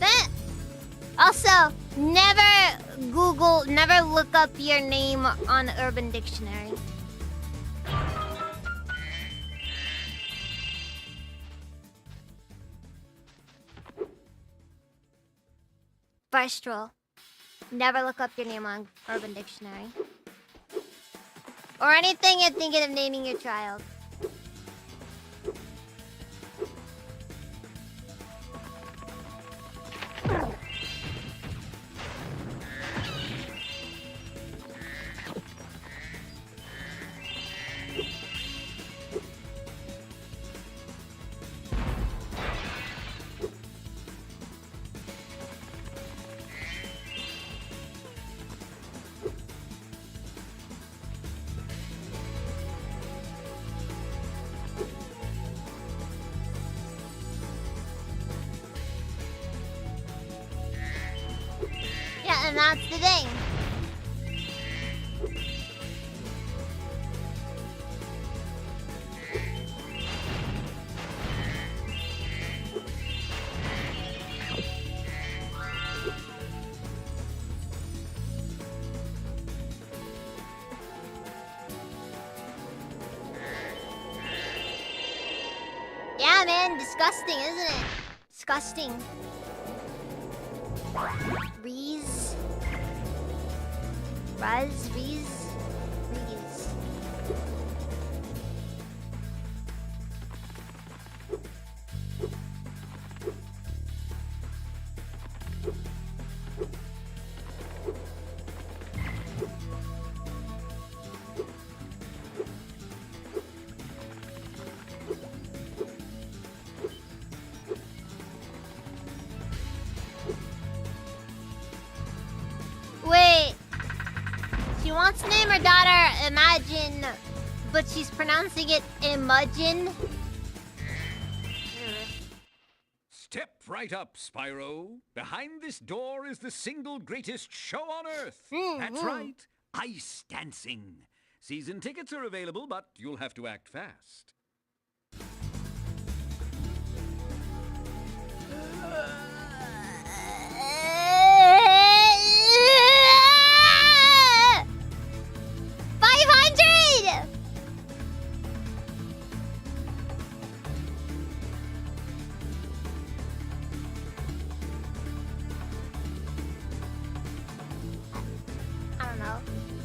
Then also never look up your name on Urban Dictionary. First rule, never look up your name on Urban Dictionary. Or anything you're thinking of naming your child. that's the thing. Yeah, man, disgusting, isn't it? Disgusting. Reese. Reese. Reese. Wait. She wants to name her daughter Imagine, but she's pronouncing it Imagine. Step right up, Spyro. Behind this door is the single greatest show on Earth. That's right, ice dancing. Season tickets are available, but you'll have to act fast.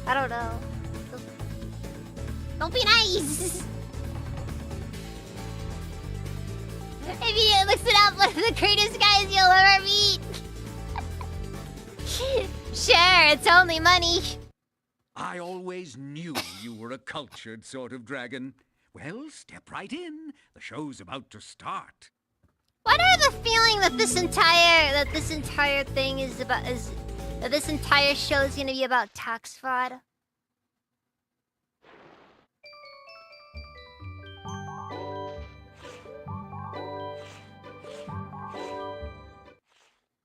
I don't know. Don't be nice. If you looks it up, one of the greatest guys you'll ever meet. Sure, it's only money. I always knew you were a cultured sort of dragon. Well, step right in. The show's about to start. Why do I have a feeling that this entire thing is about that this entire show is gonna be about tax fraud?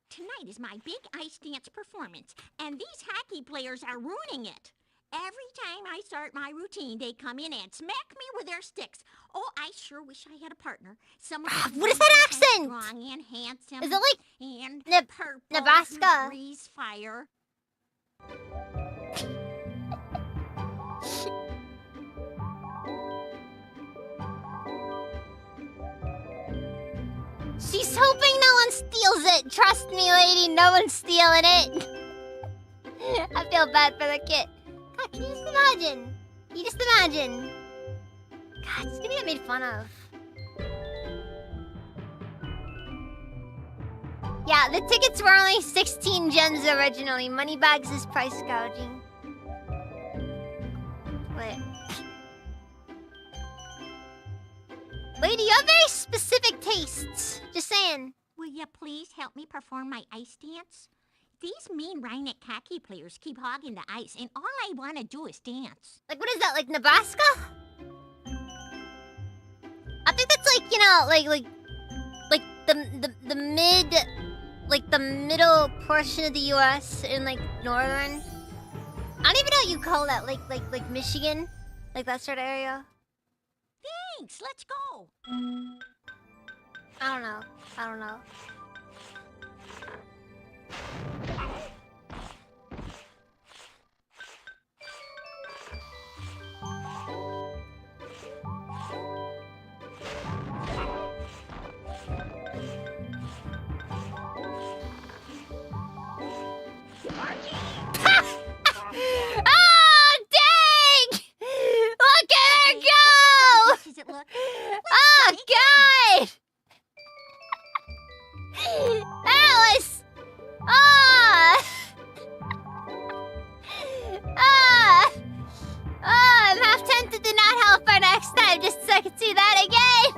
Tonight is my big ice dance performance, and these hacky players are ruining it. Every time I start my routine, they come in and smack me with their sticks. Oh, I sure wish I had a partner. Someone what is that accent? Strong and handsome. Is it like and purple Nebraska? And breeze fire. She's hoping no one steals it. Trust me, lady, no one's stealing it. I feel bad for the kid. God, can you just imagine? Can you just imagine? God, it's gonna get made fun of. Yeah, the tickets were only 16 gems originally. Moneybags is price gouging. Wait. Lady, you have very specific tastes. Just saying. Will you please help me perform my ice dance? These mean Rhineck khaki players keep hogging the ice, and all I want to do is dance. Like, what is that, like Nebraska? I think that's like, you know, like the mid, like the middle portion of the U.S. in like northern. I don't even know what you call that, like Michigan, like that sort of area. Thanks, let's go. I don't know. Oh, dang! Look at her go! Does it look? Oh, God! Alice! I'm half tempted to not help her next time just so I can see that again.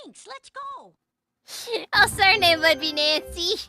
Thanks, let's go. Her surname would be Nancy.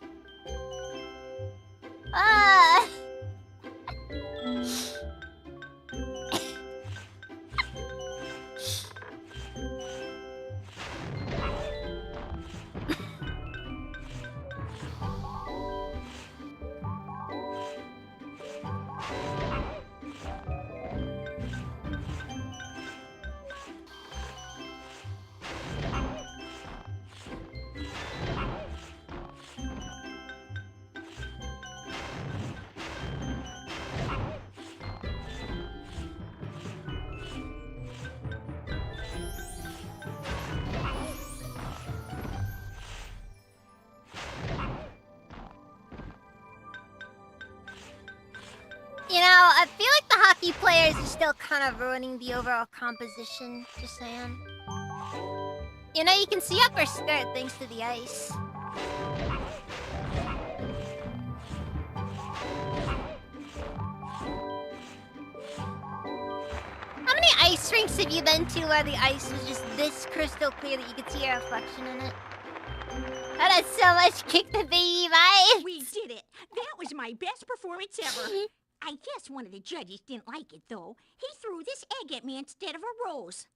players are still kind of ruining the overall composition. Just saying. You know, you can see upper skirt thanks to the ice. How many ice rinks have you been to where the ice was just this crystal clear that you could see your reflection in it? That has so much kick the baby vibes. We did it. That was my best performance ever. I guess one of the judges didn't like it, though. He threw this egg at me instead of a rose.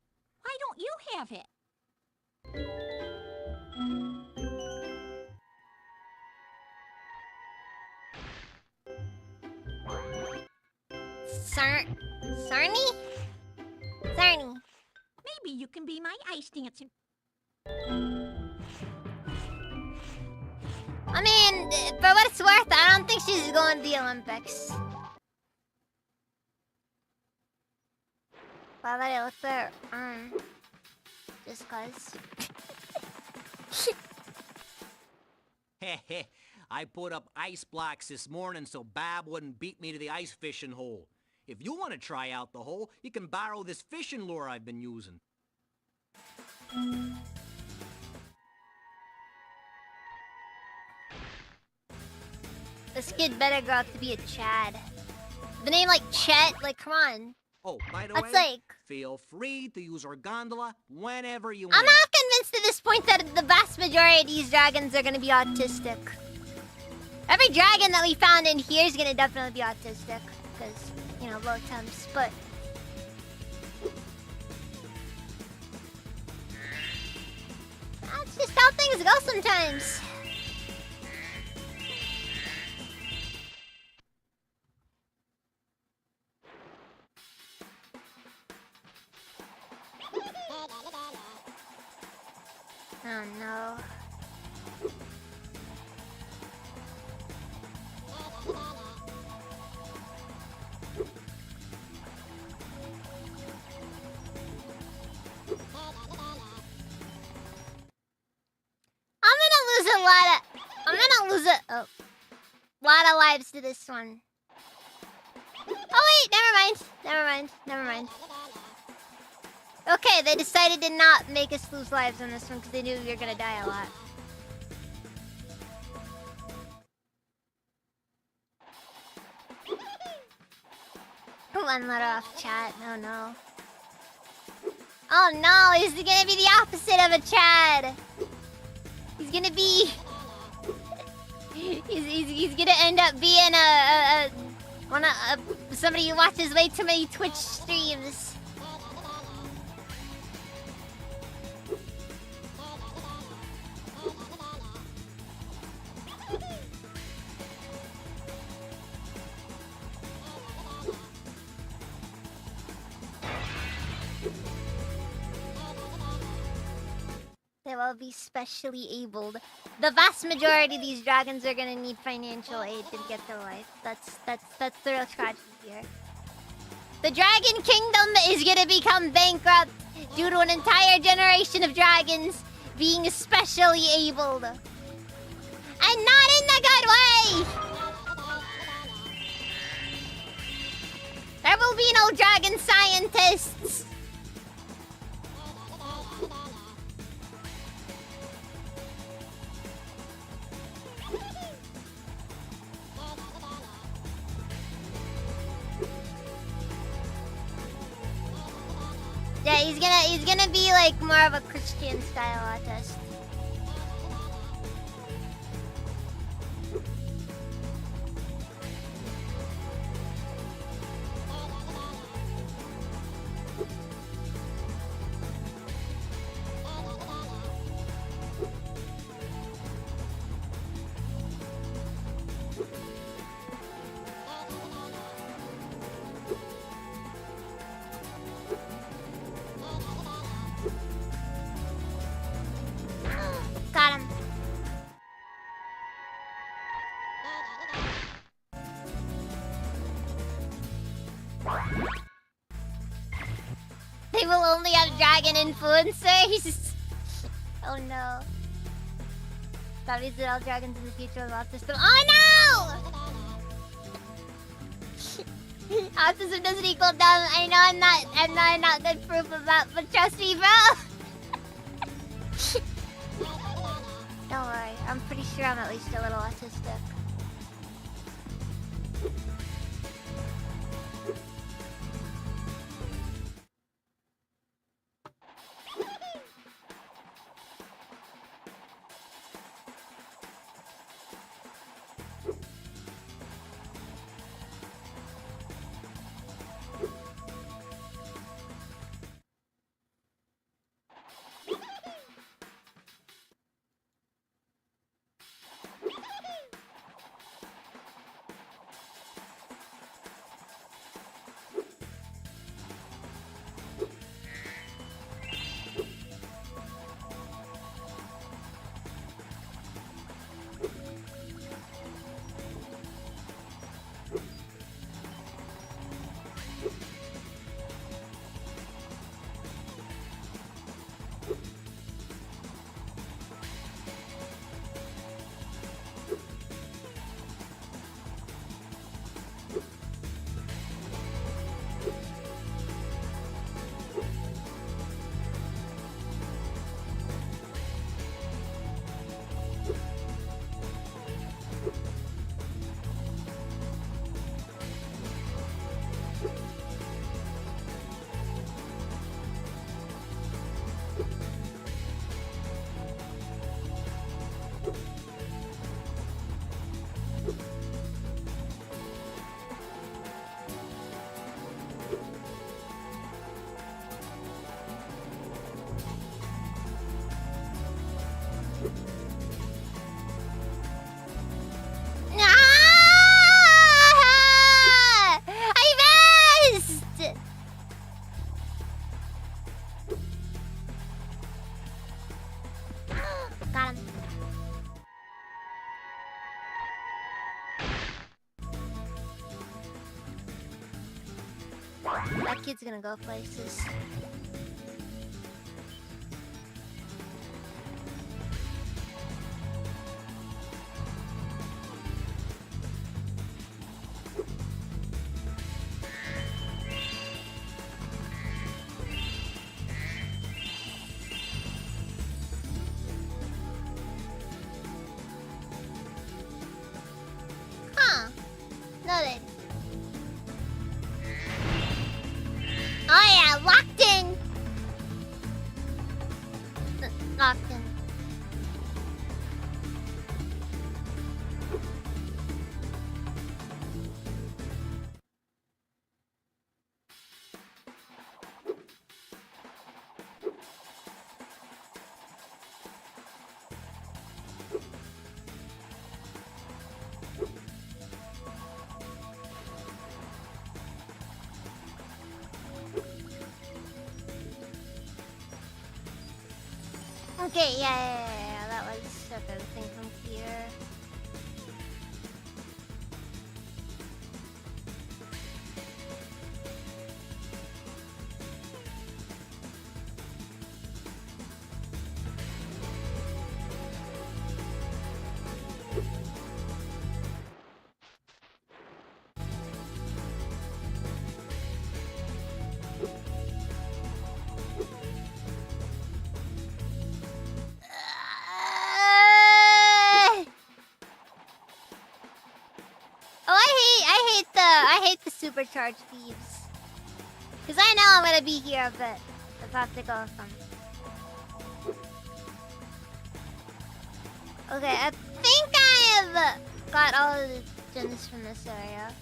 Why don't you have it? Cerny? Cerny. Maybe you can be my ice dancer. I mean, for what it's worth, I don't think she's going to the Olympics. Why would I look for her arm? Just cause. Heh. I put up ice blocks this morning so Bob wouldn't beat me to the ice fishing hole. If you want to try out the hole, you can borrow this fishing lure I've been using. This kid better grow up to be a Chad. The name like Chet, like come on. Oh, by the That's way, like... feel free to use our gondola whenever you I'm want. not convinced at this point that the vast majority of these dragons are gonna be autistic. Every dragon that we found in here is gonna definitely be autistic. Because, you know, low temps, but... That's just how things go sometimes. Oh no. I'm gonna lose a lot of lives to this one. Oh wait, never mind. Okay, they decided to not make us lose lives on this one because they knew we were gonna die a lot. One letter off chat. Oh no. Oh no, he's gonna be the opposite of a Chad. He's gonna be... He's gonna end up being somebody who watches way too many Twitch streams. They will be specially abled. The vast majority of these dragons are gonna need financial aid to get their life. That's the real tragedy here. The Dragon Kingdom is gonna become bankrupt due to an entire generation of dragons being specially abled. And not in the good way! There will be no dragon scientists! Yeah, he's gonna be like more of a Christian style autist. Got him. They will only have dragon influencers. Oh no. That means that all dragons in the future will have system. Oh no! Autism doesn't equal dumb. I know I'm not good proof of that, but trust me, bro. Don't worry, I'm pretty sure I'm at least a little autistic. Got him. That kid's gonna go places. Huh. Noted. Oh yeah, locked in. Locked in. Okay, yeah, that was a good thing from here. I hate the supercharged thieves. Cause I know I'm gonna be here a bit. Let's have to go with them. Okay, I think I have got all of the gems from this area.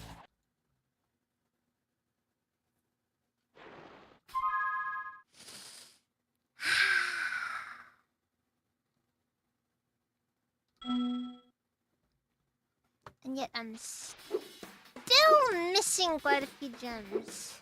And yet I'm still missing quite a few gems.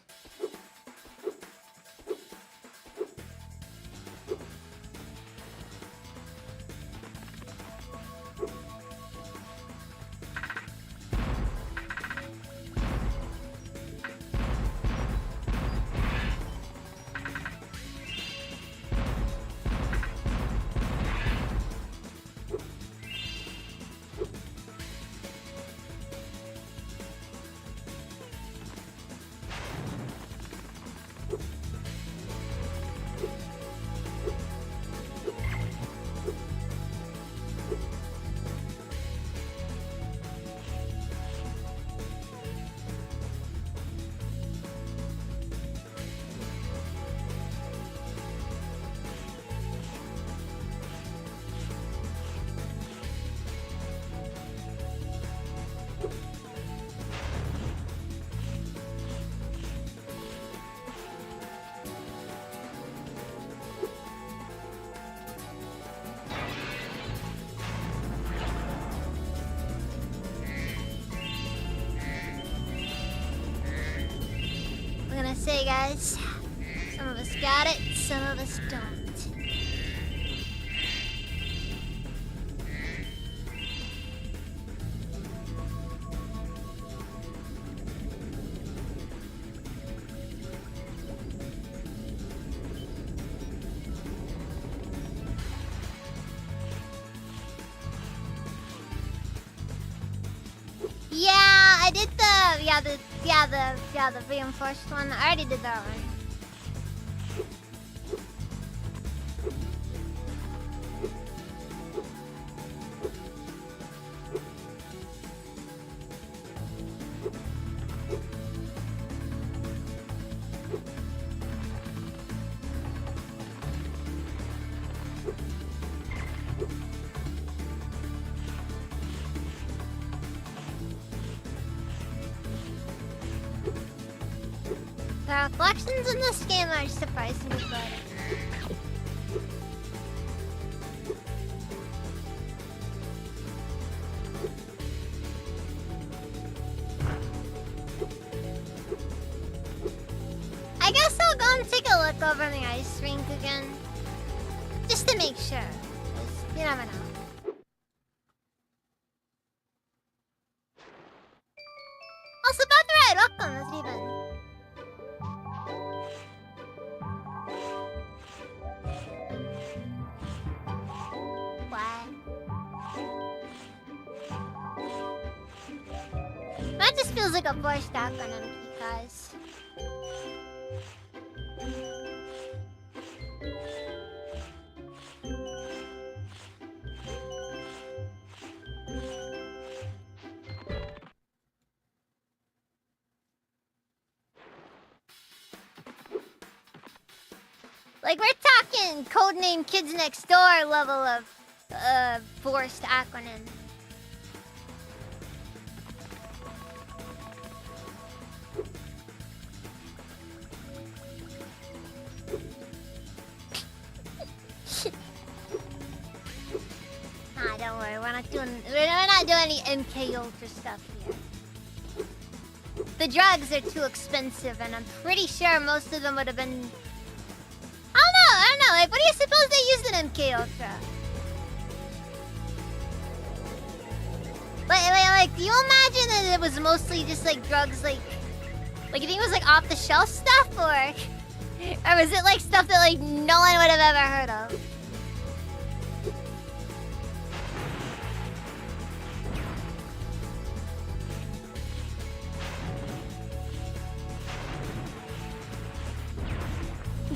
guys. Some of us got it, some of us don't. Yeah, I did the reinforced one. I already did that one. The reflections in this game are surprisingly good. I guess I'll go and take a look over the ice rink again. Just to make sure. 'Cause you never know. Also, about the right, welcome, Steven. That just feels like a forced acronym, guys. Like, we're talking codename Kids Next Door level of forced acronym. Nah, don't worry. We're not doing any MK Ultra stuff here. The drugs are too expensive, and I'm pretty sure most of them would have been. I don't know. Like, what do you suppose they used in MK Ultra? Like, do you imagine that it was mostly just like drugs, like you think it was like off the shelf stuff, or was it like stuff that like no one would have ever heard of?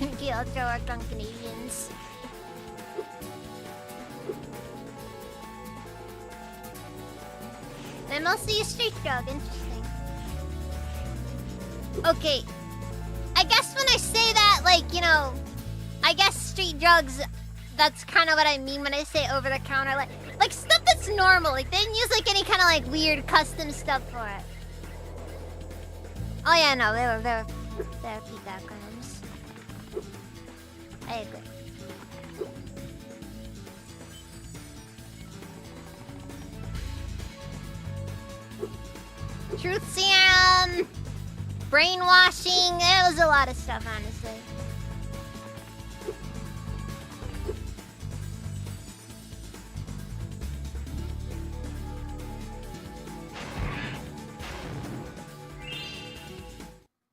MK Ultra worked on Canadians. They mostly use street drug. Interesting. Okay. I guess when I say that, like, you know, I guess street drugs, that's kind of what I mean when I say over the counter. Like stuff that's normal. Like, they didn't use, like, any kind of, like, weird custom stuff for it. Oh, yeah, no. They were peak acronyms. I agree. Truth serum, brainwashing, it was a lot of stuff, honestly.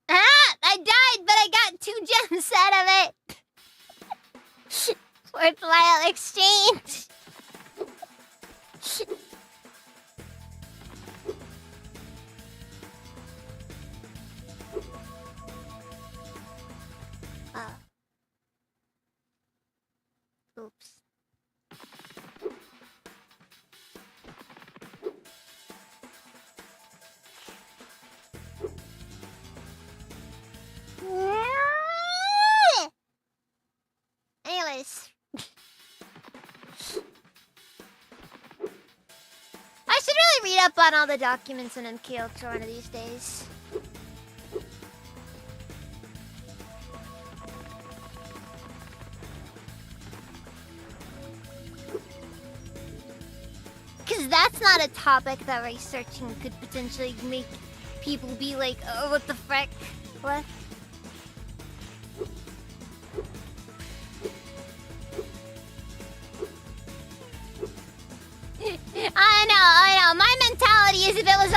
I died, but I got 2 gems out of it. Worthwhile exchange. Oops. Anyways. I should really read up on all the documents in MK Ultra one of these days. Because that's not a topic that researching could potentially make people be like, oh, what the frick? What?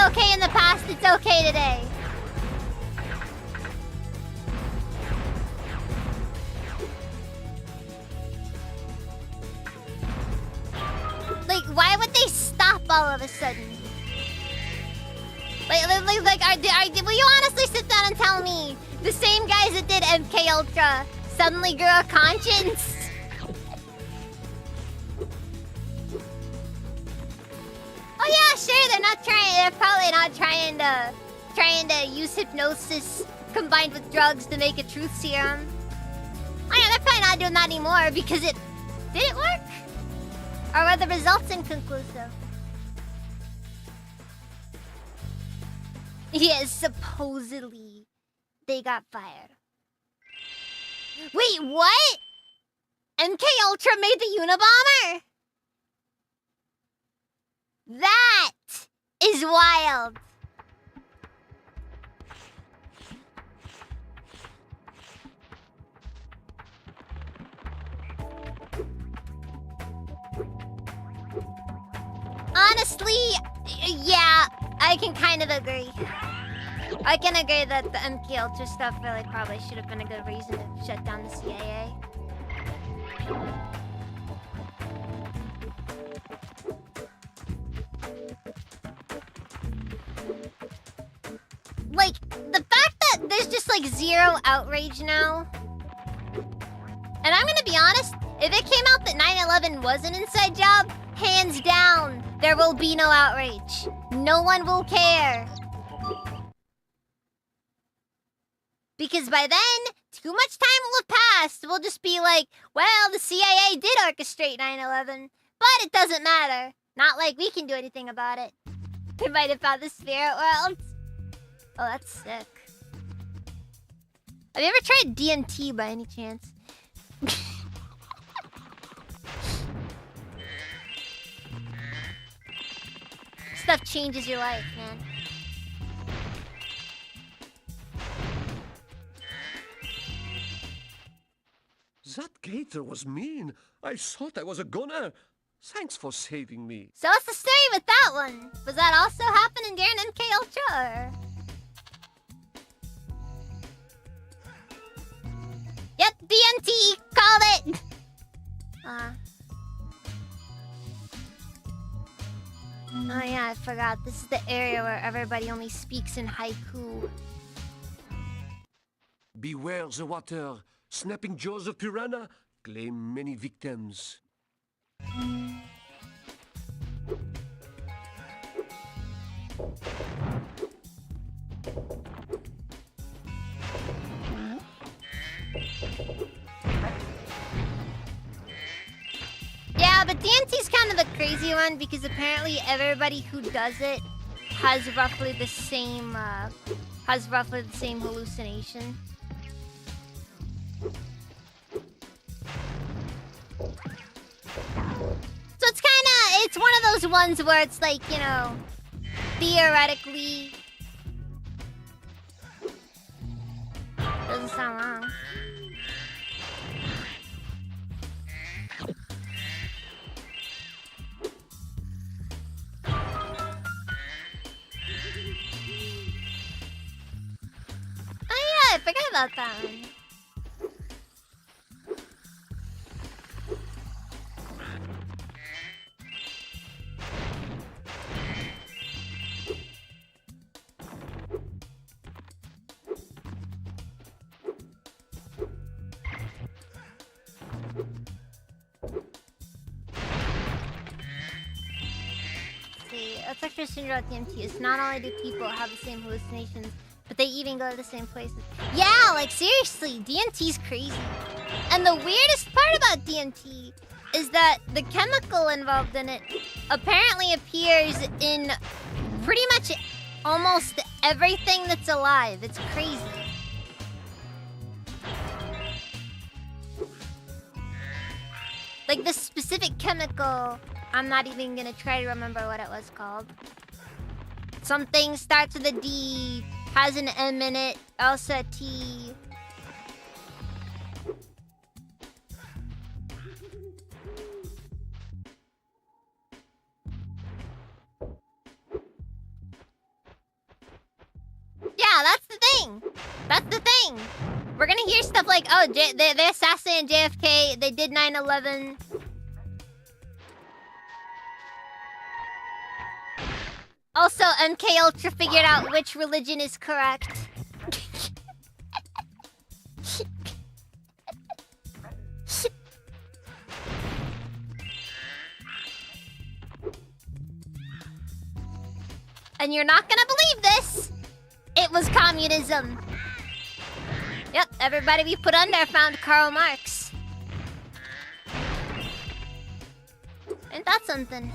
okay in the past, it's okay today. Like, why would they stop all of a sudden? Will you honestly sit down and tell me the same guys that did MK Ultra suddenly grew a conscience? Oh yeah, sure. They're probably not trying to use hypnosis combined with drugs to make a truth serum. Oh yeah, they're probably not doing that anymore because did it work? Or were the results inconclusive? Yes, supposedly they got fired. Wait, what? MK Ultra made the Unabomber? That is wild. Honestly, yeah, I can kind of agree. I can agree that the MK Ultra stuff really probably should have been a good reason to shut down the CIA. Like, the fact that there's just like zero outrage now. And I'm gonna be honest, if it came out that 9/11 was an inside job, hands down, there will be no outrage. No one will care. Because by then, too much time will have passed. We'll just be like, well, the CIA did orchestrate 9/11, but it doesn't matter. Not like we can do anything about it. They might have found the spirit world. Oh, that's sick. Have you ever tried DMT by any chance? Stuff changes your life, man. That gator was mean. I thought I was a goner. Thanks for saving me. So what's the story with that one? Was that also happening during MK Ultra, or? Yep, DMT! Called it! Oh yeah, I forgot. This is the area where everybody only speaks in haiku. Beware the water. Snapping jaws of piranha claim many victims. Yeah, but DMT's kind of a crazy one because apparently everybody who does it has roughly the same hallucination. So it's one of those ones where it's like, you know, theoretically doesn't sound wrong. Oh yeah, I forgot about that one. That's actually syndrome at DMT. It's not only do people have the same hallucinations, but they even go to the same places. Yeah, like seriously, DMT's crazy. And the weirdest part about DMT is that the chemical involved in it apparently appears in pretty much almost everything that's alive. It's crazy. Like the specific chemical, I'm not even gonna try to remember what it was called. Something starts with a D, has an M in it, also a T. That's the thing. We're gonna hear stuff like, oh, they assassinated JFK, they did 9/11. Also, MK Ultra figured out which religion is correct. And you're not gonna believe this. It was communism. Yep, everybody we put on there found Karl Marx. Ain't that something?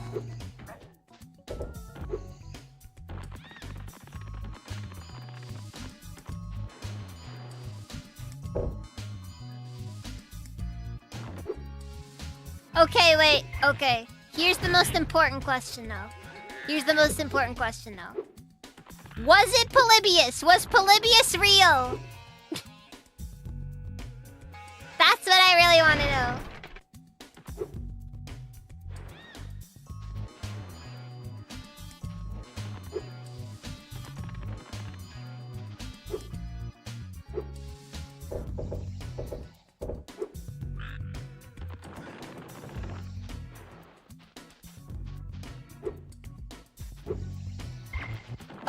Okay, wait, okay. Here's the most important question, though. Was it Polybius? Was Polybius real? That's what I really want to know.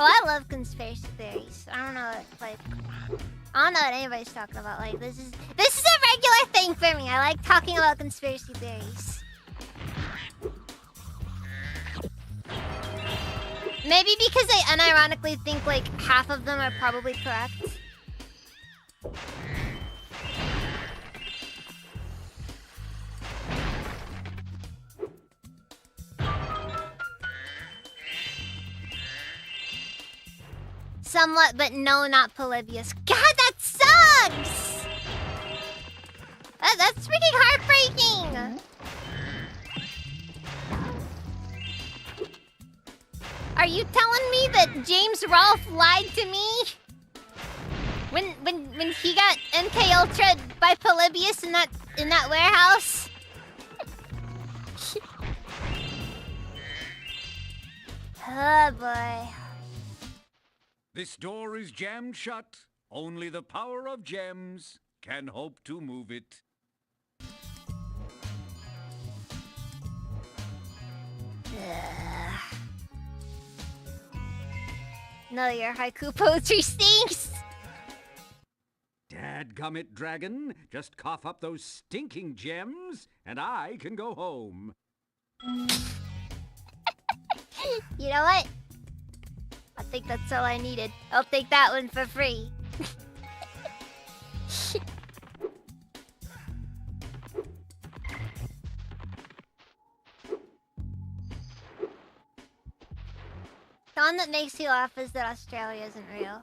Oh, I love conspiracy theories. I don't know what anybody's talking about. Like, this is a regular thing for me. I like talking about conspiracy theories. Maybe because I unironically think like half of them are probably correct. Somewhat, but no, not Polybius. God, that sucks! That's freaking heartbreaking! Are you telling me that James Rolfe lied to me? When he got MK Ultra'd by Polybius in that warehouse? Oh boy. This door is jammed shut. Only the power of gems can hope to move it. No, your haiku poetry stinks! Dadgummit, dragon. Just cough up those stinking gems, and I can go home. You know what? I think that's all I needed. I'll take that one for free. The one that makes you laugh is that Australia isn't real.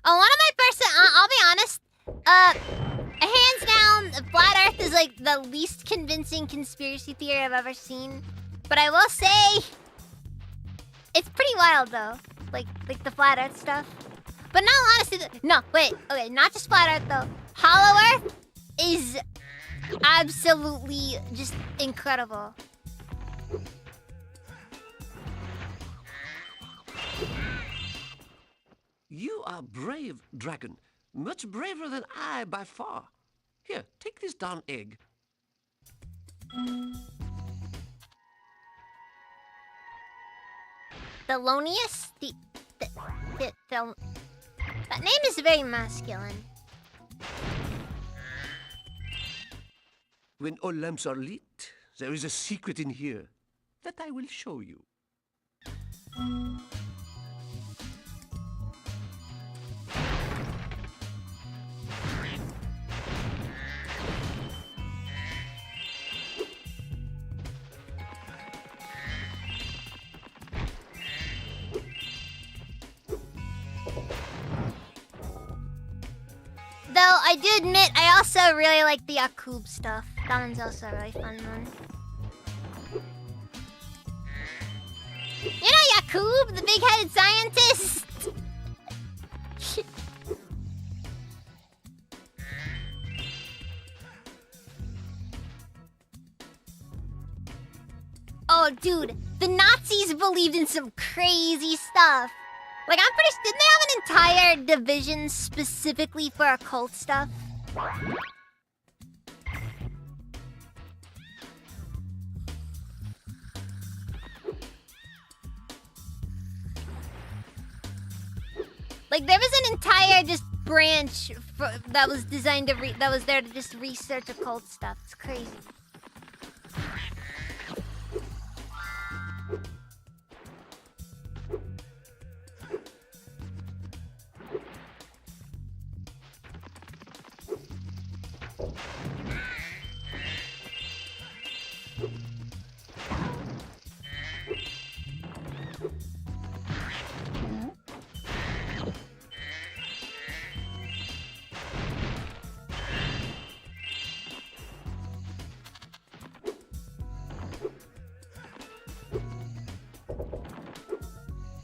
Oh, one of my I'll be honest. Hands down, Flat Earth is like the least convincing conspiracy theory I've ever seen. But I will say, it's pretty wild though. Like the Flat Earth stuff. But no, honestly, no, wait, okay, not just Flat Earth though. Hollow Earth is absolutely just incredible. You are brave, dragon. Much braver than I by far. Here, take this darn egg. Thelonious? That name is very masculine. When all lamps are lit, there is a secret in here that I will show you. Though I do admit, I also really like the Yakub stuff. That one's also a really fun one. You know Yakub, the big-headed scientist? Oh, dude, the Nazis believed in some crazy stuff. Like, I'm pretty... Didn't they have an entire division specifically for occult stuff? Like, there was an entire just branch that was designed to that was there to just research occult stuff. It's crazy.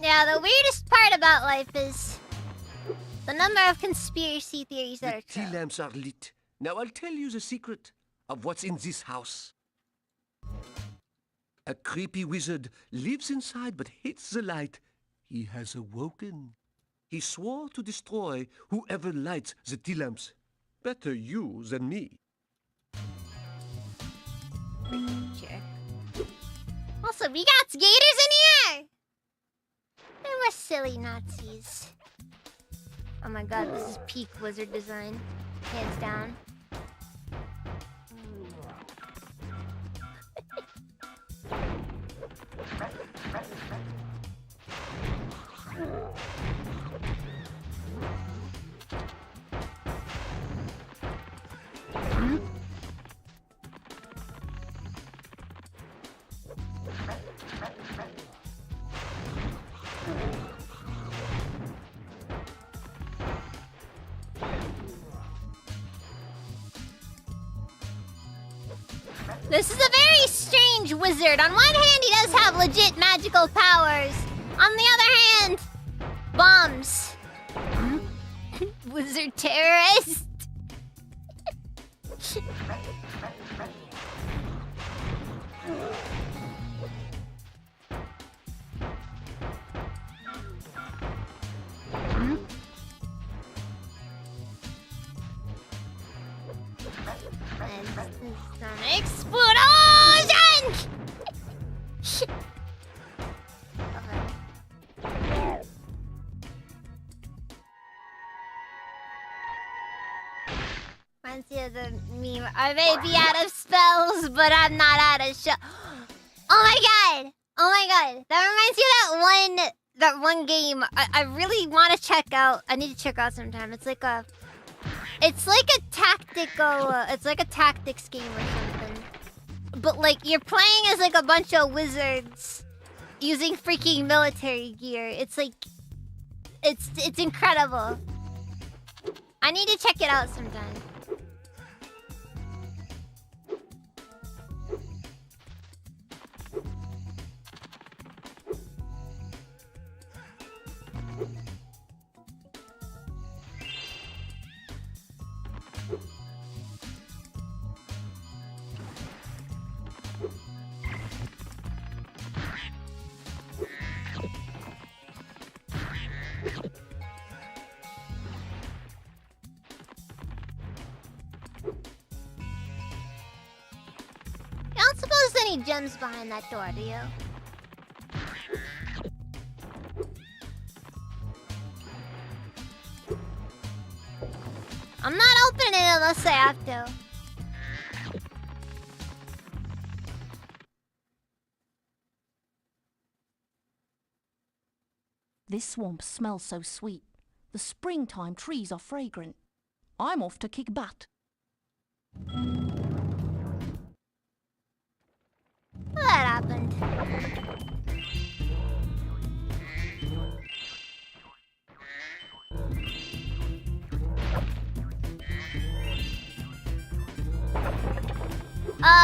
Yeah, the weirdest part about life is the number of conspiracy theories that are The tea true. lamps are lit. Now I'll tell you the secret of what's in this house. A creepy wizard lives inside but hates the light. He has awoken. He swore to destroy whoever lights the tea lamps. Better you than me. Sure. Also, we got skaters in here! They were silly Nazis. Oh my god, this is peak wizard design. Hands down. This is a very strange wizard. On one hand, he does have legit magical powers. On the other hand, bombs. Wizard terrorist. An explosion! Reminds me of the meme. I may be out of spells, but I'm not out of shell. Oh my god! Oh my god! That reminds me of that one game I really want to check out. I need to check out sometime. It's like a tactical. It's like a tactics game or something. But like you're playing as like a bunch of wizards using freaking military gear. It's like it's incredible. I need to check it out sometime. You don't suppose there's any gems behind that door, do you? I'm not opening it unless I have to. This swamp smells so sweet. The springtime trees are fragrant. I'm off to kick butt. Well, that happened.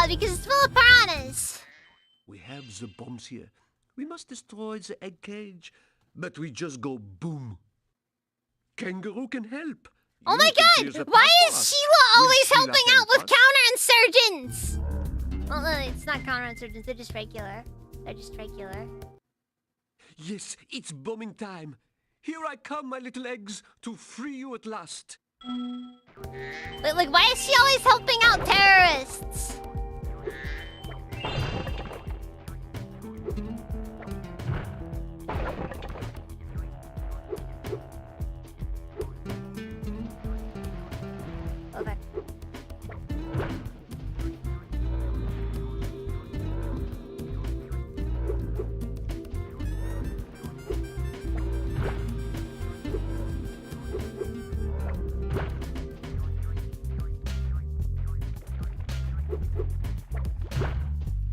Because it's full of piranhas. We have the bombs here. We must destroy the egg cage. But we just go boom. Kangaroo can help. Oh You my can clear god! the Why path for is us. Sheila Will always Sheila helping help out with us? counterinsurgents? Well, no, it's not counterinsurgents. They're just regular. They're just regular. Yes, it's bombing time. Here I come, my little eggs, to free you at last. But, like, why is she always helping out terrorists? Okay.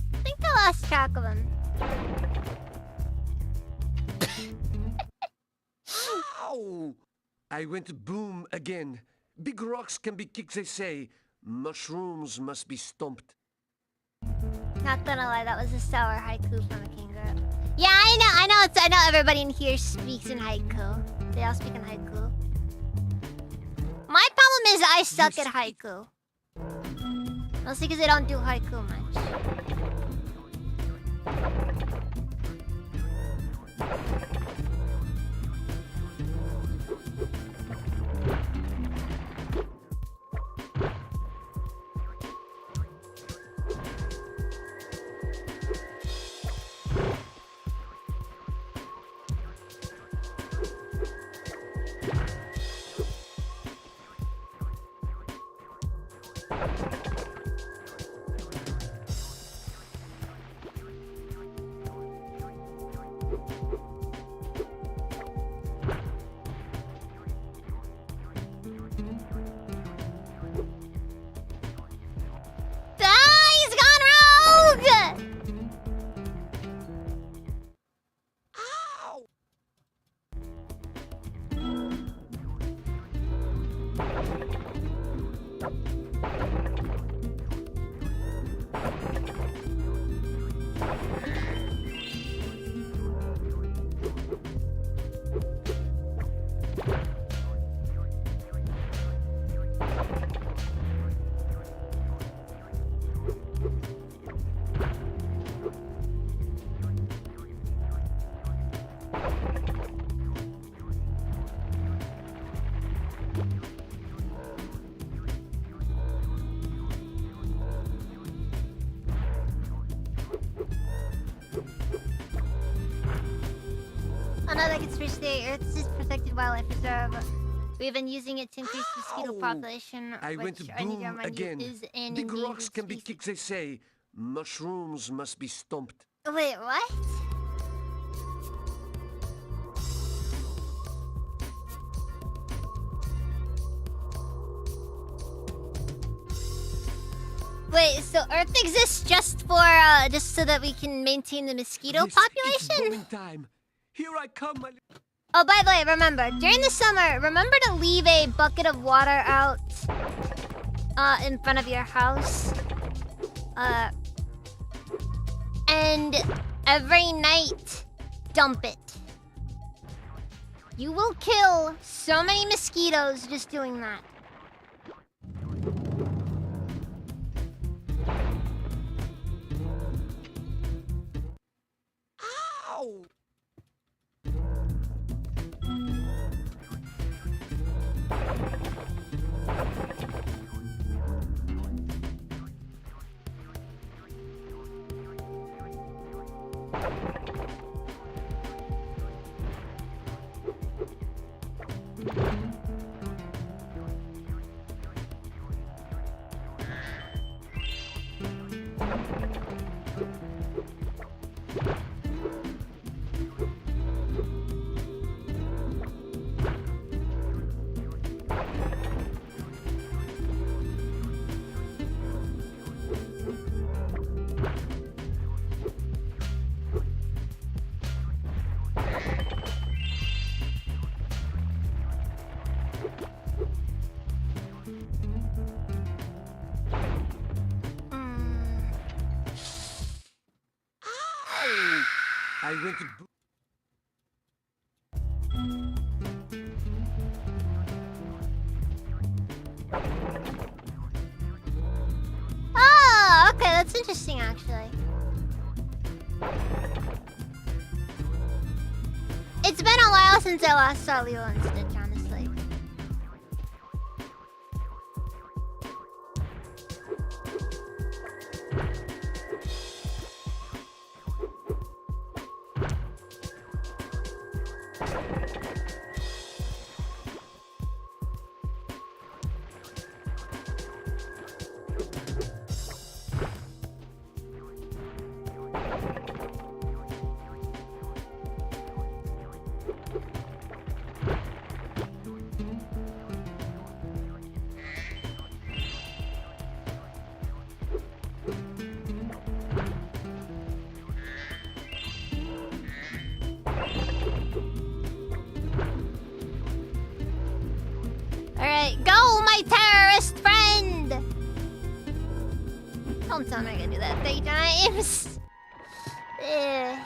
I think I lost track of him. Ow! I went boom again. Big rocks can be kicked, they say. Mushrooms must be stomped. Not gonna lie, that was a sour haiku from a king group. Yeah, I know everybody in here speaks in haiku. They all speak in haiku. My problem is I suck at haiku. Mostly because I don't do haiku much. Ah, he's gone rogue! Ow! Another conspiracy theory, Earth is protected wildlife reserve. We've been using it to increase mosquito Ow! population, I which went I need to boom remind again. you is an Big endangered rocks can be species. kicked, they say. Mushrooms must be stomped. Wait, what? Wait, so Earth exists just for, just so that we can maintain the mosquito It's population? booming time. Here I come, my... Oh, by the way, remember, during the summer, remember to leave a bucket of water out, in front of your house. And every night, dump it. You will kill so many mosquitoes just doing that. Ow! I went to... Oh, okay, that's interesting, actually. It's been a while since I last saw Lilo and Stitch, honestly. Alright, go, my terrorist friend! Don't tell me I gotta do that 3 times. Eh.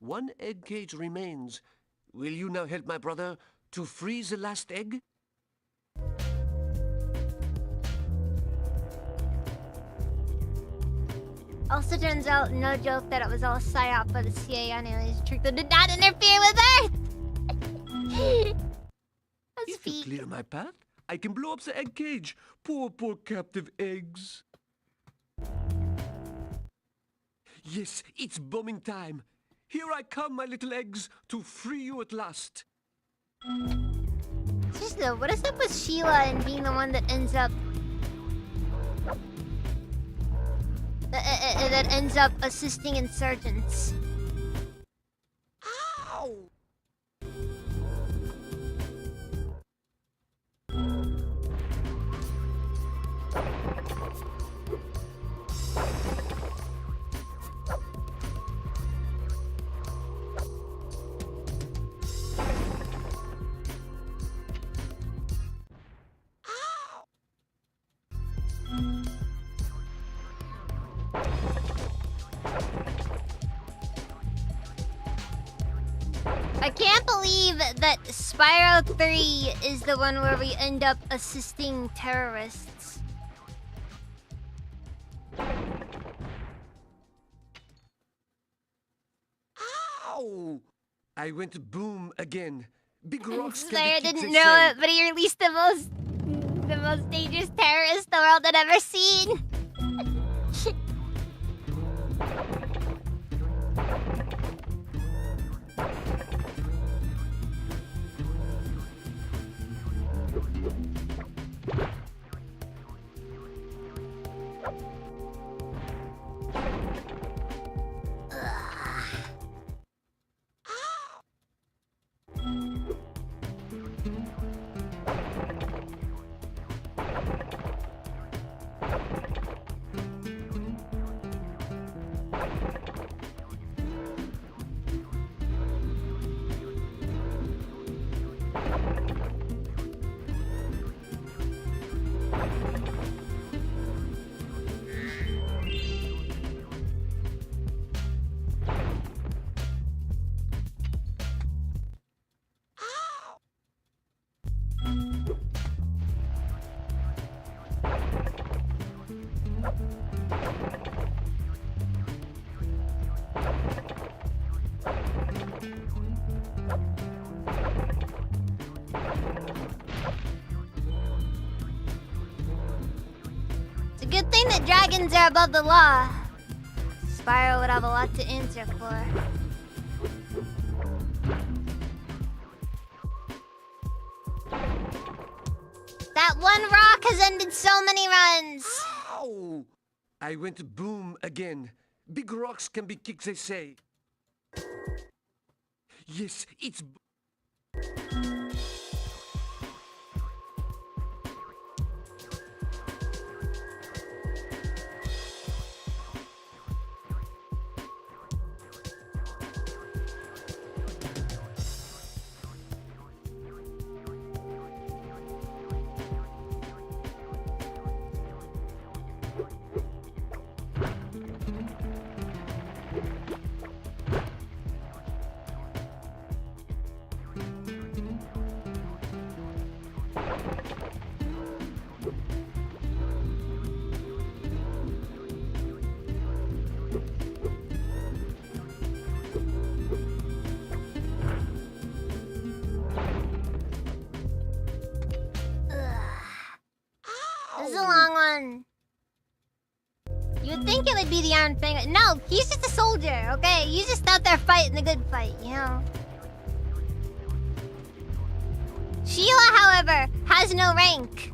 One egg cage remains. Will you now help my brother to freeze the last egg? Also turns out, no joke, that it was all a psyop by the CIA on aliens to trick them to not interfere with Earth! That's If you feet. clear my path, I can blow up the egg cage. Poor captive eggs. Yes, it's bombing time. Here I come, my little eggs, to free you at last. Seriously though, what is up with Sheila and being the one that ends up... that ends up assisting insurgents? Ow! I can't believe that Spyro 3 is the one where we end up assisting terrorists. Ow! I went boom again. Big rocks can Slayer be kicked didn't and know saved. it, but he released the most dangerous terrorist the world had ever seen. It's a good thing that dragons are above the law. Spyro would have a lot to answer for. That one rock has ended so many runs. Ow! I went boom again. Big rocks can be kicked, they say. Yes, it's... on. You'd think it would be the Iron Fang. No, he's just a soldier, okay? He's just out there fighting the good fight, you know? Sheila, however, has no rank.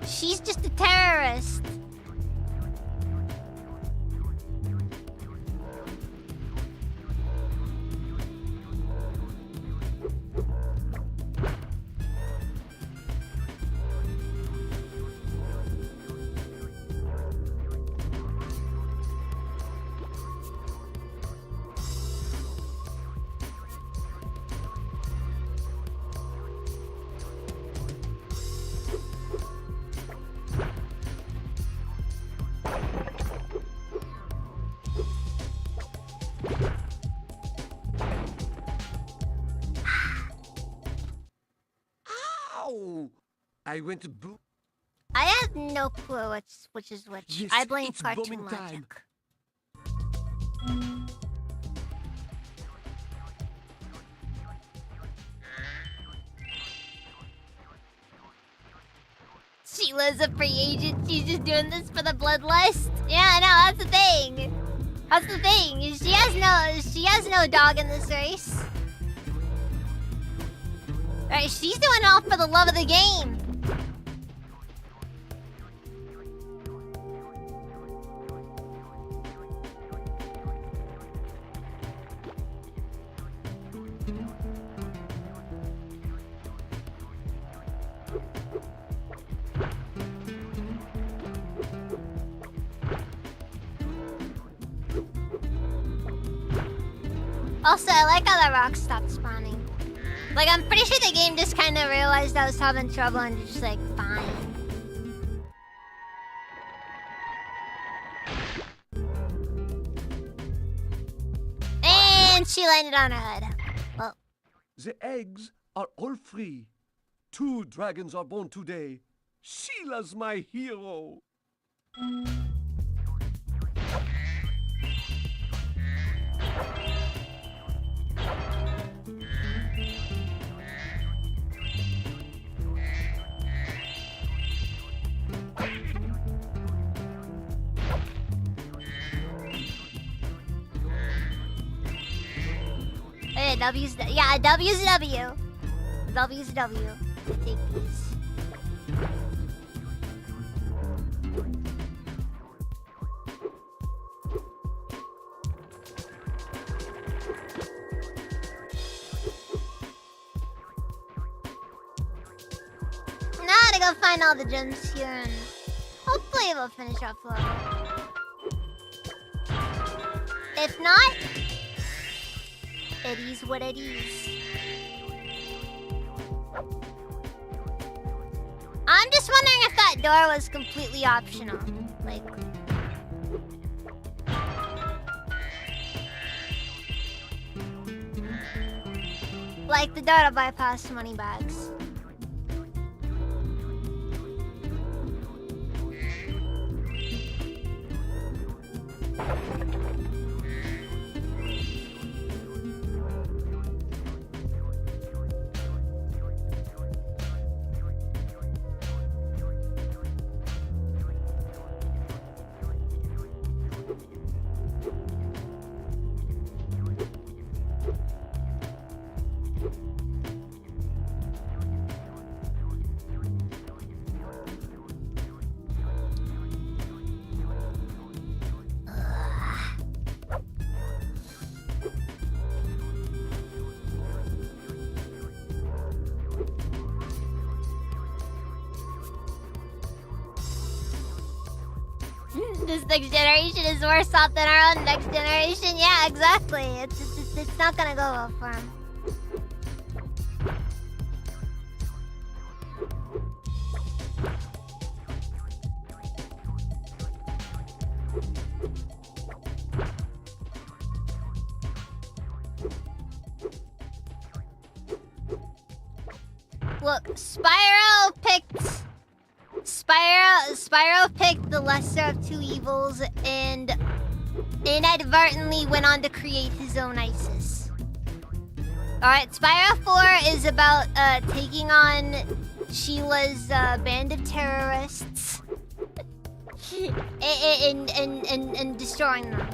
She's just a terrorist. I went to boo. I have no clue which is which. Yes, I blame it's cartoon bombing logic. time. Sheila's a free agent. She's just doing this for the bloodlust. Yeah, no, that's the thing. That's the thing. She has no dog in this race. Right, she's doing it all for the love of the game. Also, I like how that rock stopped spawning. Like, I'm pretty sure the game just kind of realized I was having trouble and just like, fine. And she landed on her head. Well, The eggs are all free. 2 dragons are born today. Sheila's my hero. hey, W's, yeah, W's W. W's W. Take these. Now to go find all the gems here and hopefully we'll finish off level. If not, it is what it is. I'm just wondering if that door was completely optional. Like the door to bypass money bags. This next generation is worse off than our own next generation. Yeah, exactly. It's not gonna go well for him. Look, Spyro picked the lesser of 2 evils and inadvertently went on to create his own ISIS. Alright, Spyro 4 is about taking on Sheila's band of terrorists. and destroying them.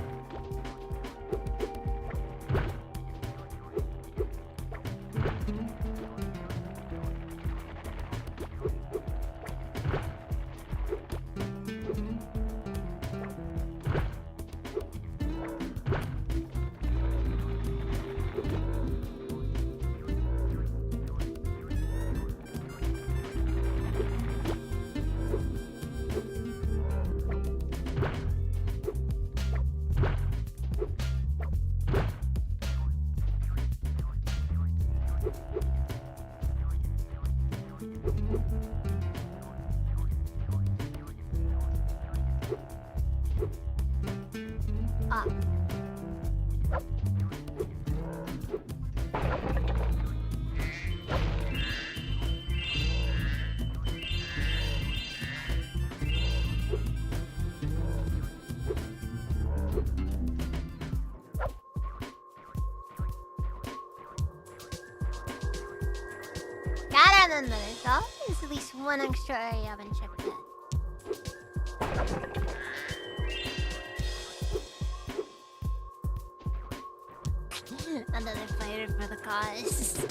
Up. Gotta remember, there's always at least one extra area I haven't checked yet. Another fighter for the cause.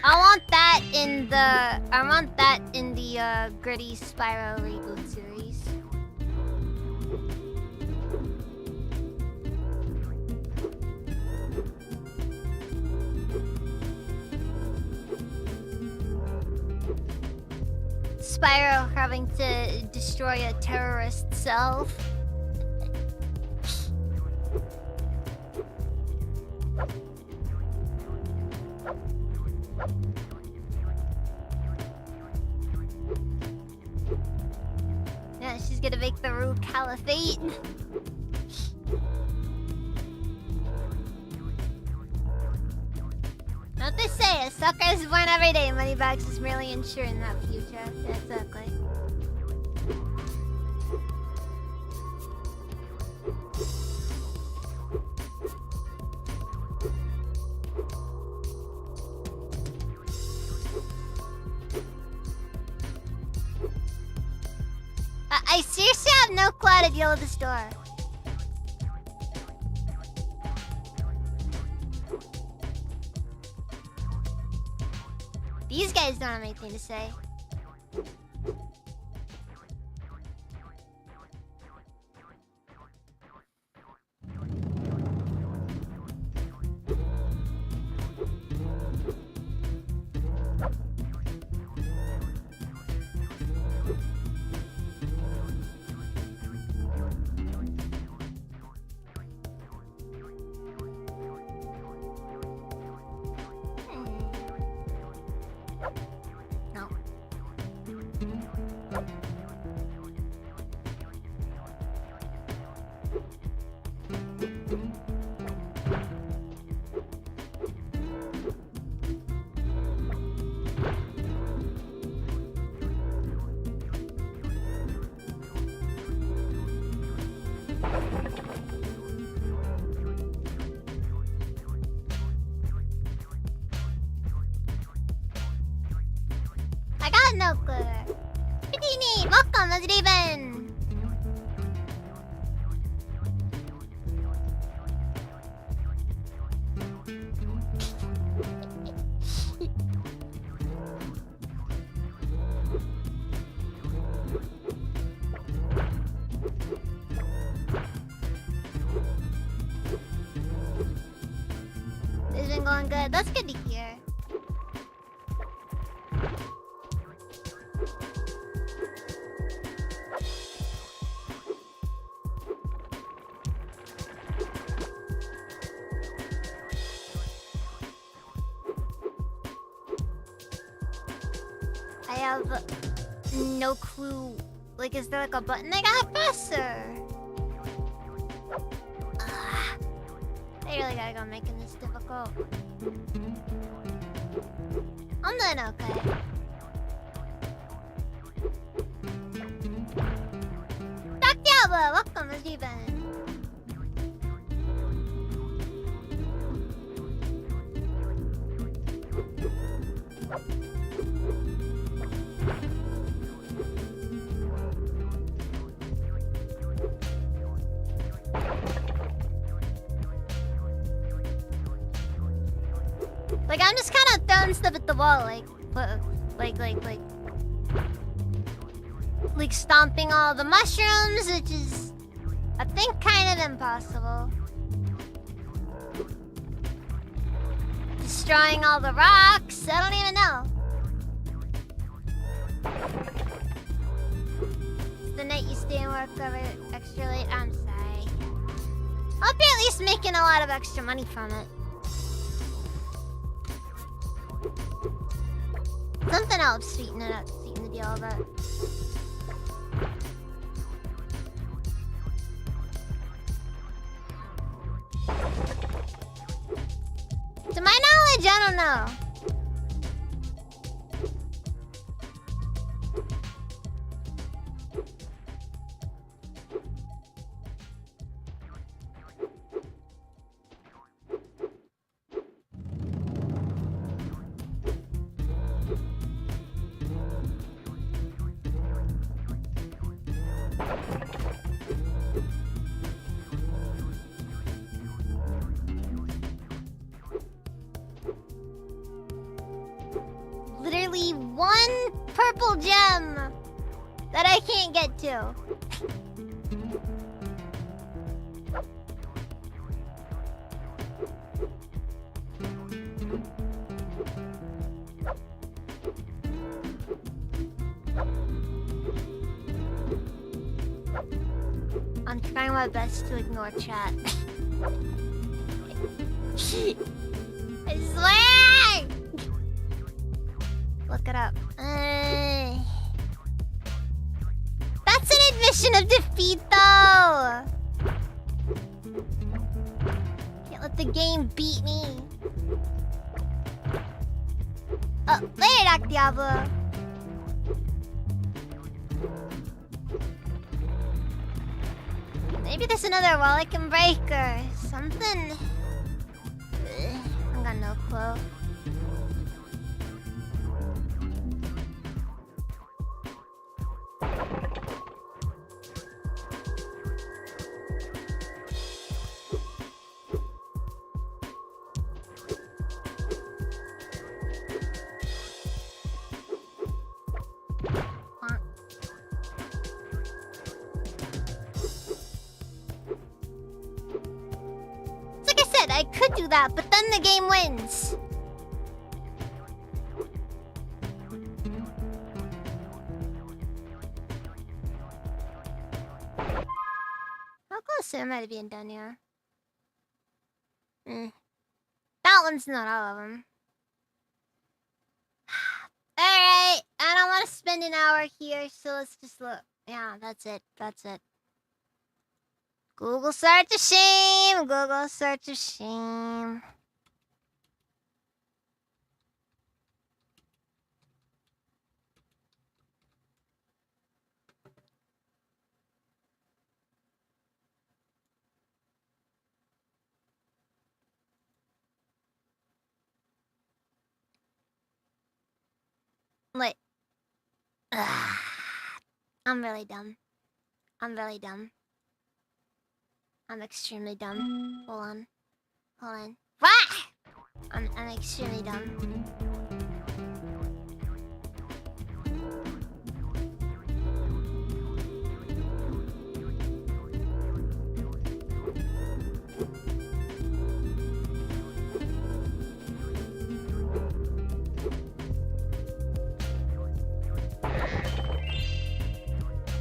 I want that in the Gritty Spyro reboot series. Spyro having to destroy a terrorist self. Yeah, she's gonna make the Rook Caliphate. What they say, a sucker is born every day. Moneybags is merely ensuring that future. Yeah, exactly. I seriously have no clue how to deal with this door. These guys don't have anything to say. No. I got no clue. Houdini, welcome, how's it even? This has been going good. That's good to hear. I have no clue. Like, is there like a button I got faster? Ugh. I really gotta go making this difficult. I'm doing okay. Duck welcome, Steven. Like, I'm just kind of throwing stuff at the wall, like stomping all the mushrooms, which is, I think, kind of impossible. Destroying all the rocks, I don't even know. It's the night you stay and work over extra late, I'm sorry. I'll be at least making a lot of extra money from it. Something else sweeten it up, sweeten the deal, but... To my knowledge, I don't know. Literally one purple gem that I can't get to. I'm trying my best to ignore chat. I swear! Look it up. That's an admission of defeat, though! Can't let the game beat me. Oh, later, Doc Diablo. Maybe there's another wall I can break or something. I got no clue. I could do that, but then the game wins. How close am I to being done here? That one's not all of them. Alright, I don't want to spend an hour here, so let's just look. Yeah, that's it. That's it. Google search of shame. Google search of shame. Wait. I'm really dumb. I'm really dumb. I'm extremely dumb. Hold on. Hold on. Ah! I'm extremely dumb.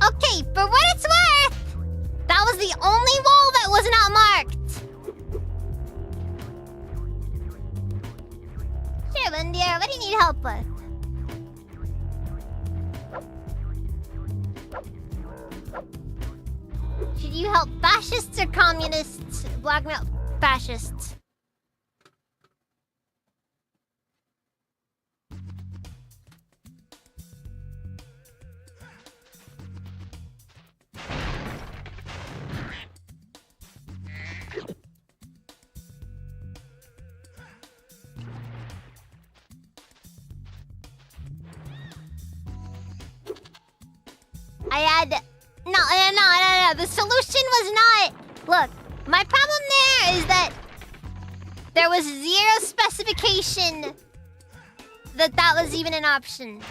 Okay, for what it's worth, that was the only wall that was not marked. Sure, Bundier, what do you need help with? Should you help fascists or communists blackmail fascists? I had... No. The solution was not... Look, my problem there is that there was zero specification that was even an option.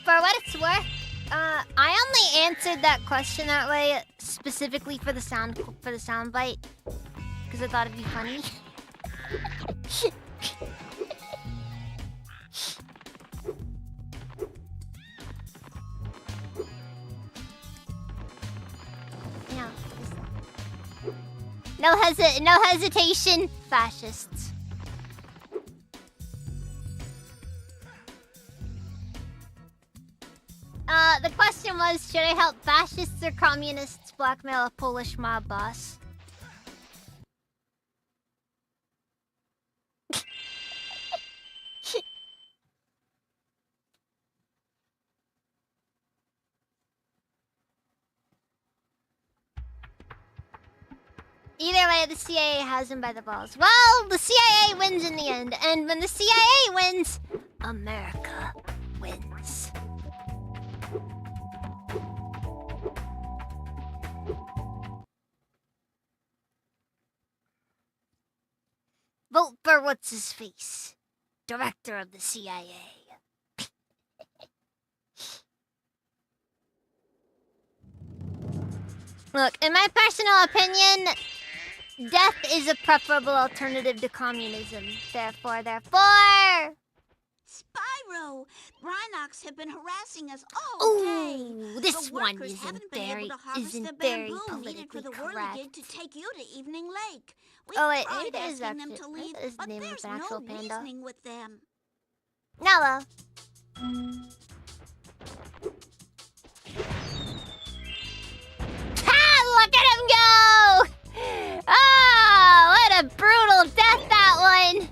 For what it's worth, I only answered that question that way specifically for the sound bite, because I thought it'd be funny. No hesitation, fascists. The question was, should I help fascists or communists blackmail a Polish mob boss? Either way, the CIA has him by the balls. Well, the CIA wins in the end, and when the CIA wins, America wins. Vote for what's-his-face, director of the CIA. Look, in my personal opinion, death is a preferable alternative to communism. Therefore... Spyro! Rhinox have been harassing us all day. Ooh, this The one workers isn't haven't been very, able to harvest isn't the very bamboo needed for politically the correct. whirligig to take you to Evening Lake. We Oh wait, tried maybe it is asking them actually. to Maybe leave, it is the but name of there's an actual no panda. reasoning with them. Nala. Ha! Look at him go! Oh, what a brutal death that one!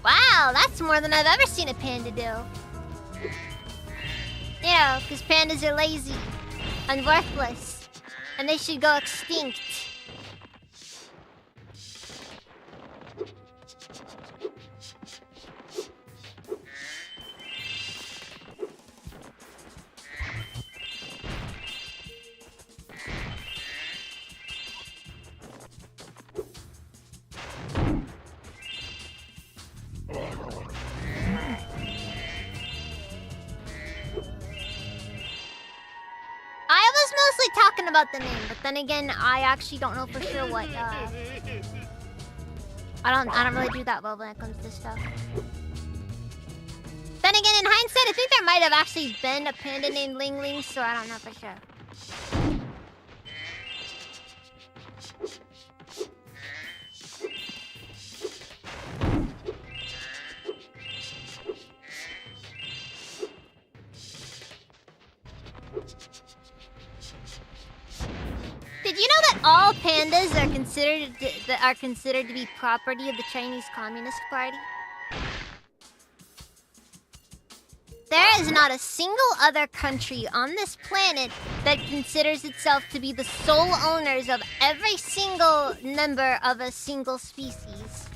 Wow, that's more than I've ever seen a panda do. You know, because pandas are lazy and worthless, and they should go extinct. I was mostly talking about the name, but then again, I actually don't know for sure what, I don't really do that well when it comes to stuff. Then again, in hindsight, I think there might have actually been a panda named Ling Ling, so I don't know for sure. Did you know that all pandas are considered to be property of the Chinese Communist Party? There is not a single other country on this planet that considers itself to be the sole owners of every single member of a single species.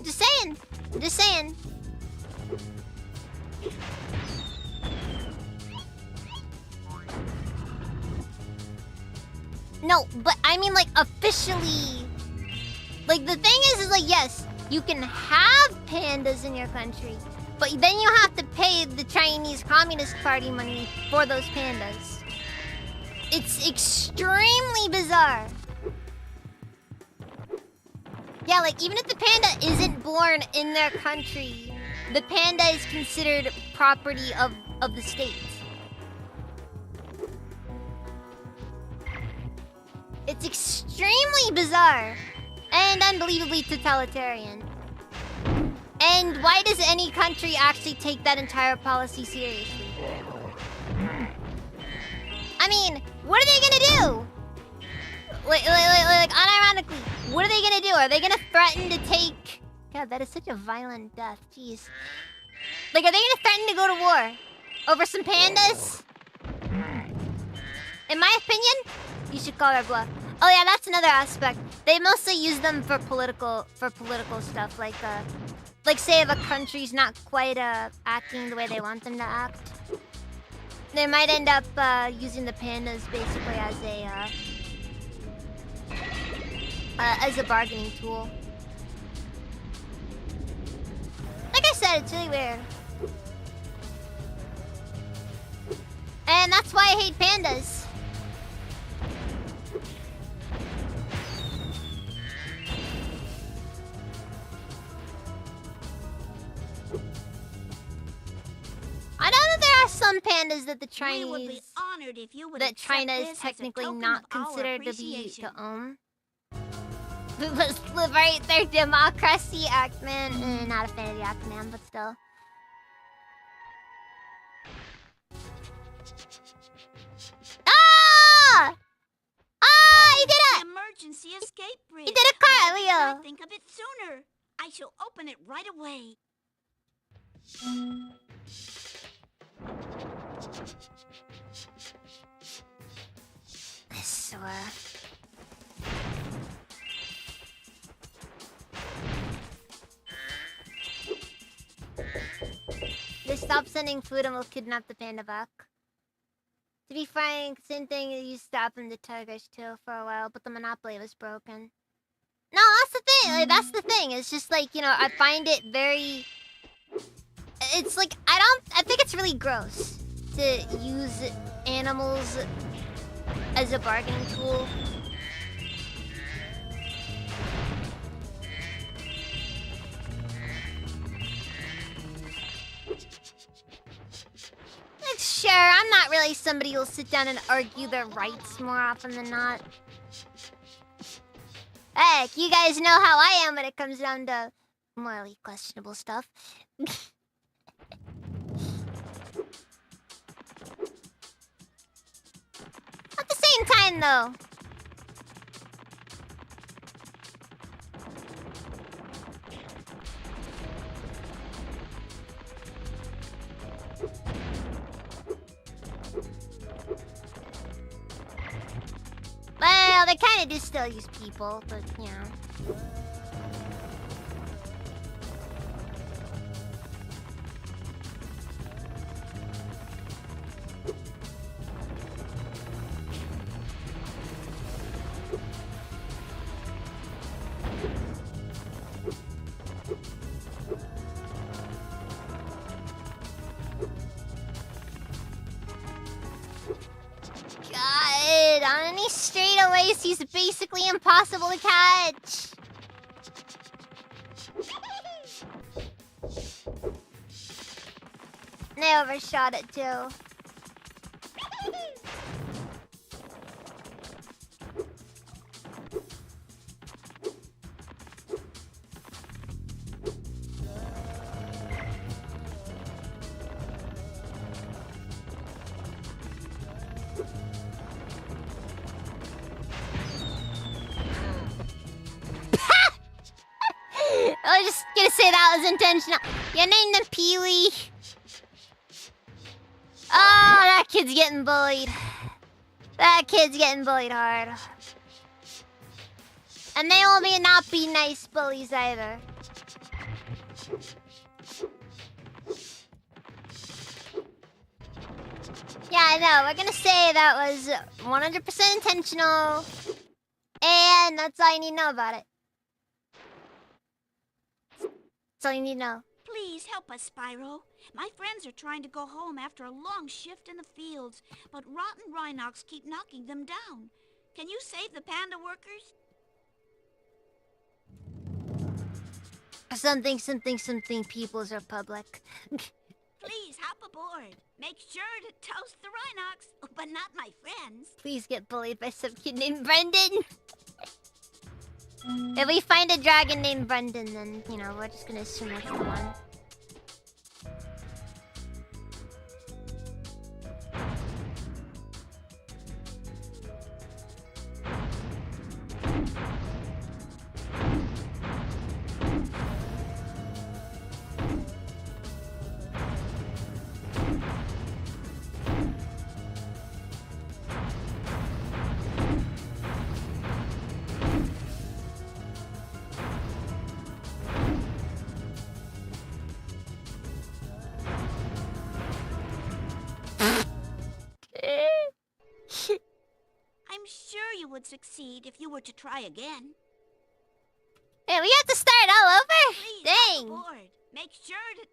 Just saying. Just saying. No, but I mean like officially. Like the thing is like yes, you can have pandas in your country, but then you have to pay the Chinese Communist Party money for those pandas. It's extremely bizarre. Yeah, like even if the panda isn't born in their country, the panda is considered property of the state. It's extremely bizarre and unbelievably totalitarian. And why does any country actually take that entire policy seriously? I mean, what are they gonna do? Like unironically, what are they gonna do? Are they gonna threaten to take... God, that is such a violent death. Jeez. Like, are they gonna threaten to go to war over some pandas? In my opinion, you should call their bluff. Oh yeah, that's another aspect. They mostly use them for political stuff, like say if a country's not quite acting the way they want them to act, they might end up using the pandas basically as a bargaining tool. Like I said, it's really weird. And that's why I hate pandas. I know that there are some pandas that the Chinese... We would be honored if you would that accept China this is as a technically token not of our considered to appreciation. own. Let's liberate their democracy, Ackman. Not a fan of the Ackman, but still. Ah! Ah! He did it! The emergency escape bridge. He did a Why car, didn't Leo. I think of it sooner. I shall open it right away. I swear. They stop sending food and will kidnap the panda back. To be frank, same thing you stopping the tigers too for a while, but the monopoly was broken. No, that's the thing. Like, that's the thing. It's just like, you know, I find it very... It's like, I think it's really gross to use animals as a bargaining tool. Like, sure, I'm not really somebody who'll sit down and argue their rights more often than not. Heck, you guys know how I am when it comes down to morally questionable stuff. At the same time, though. Well, they kind of do still use people, but, you know. God, on any straightaways, he's basically impossible to catch. They overshot it too. I was just gonna say that was intentional. You named him Pee-wee. Oh, that kid's getting bullied. That kid's getting bullied hard. And they will not be nice bullies either. Yeah, I know. We're gonna say that was 100% intentional. And that's all you need to know about it. That's all you need to know. Please help us, Spyro. My friends are trying to go home after a long shift in the fields, but rotten Rhinox keep knocking them down. Can you save the panda workers? Something People's Republic. Please hop aboard. Make sure to toast the Rhinox, but not my friends. Please get bullied by some kid named Brendan. If we find a dragon named Brendan, then, you know, we're just gonna assume it's the one. I'm sure you would succeed if you were to try again. Hey, we have to start all over? Please hop Dang. aboard. Make sure to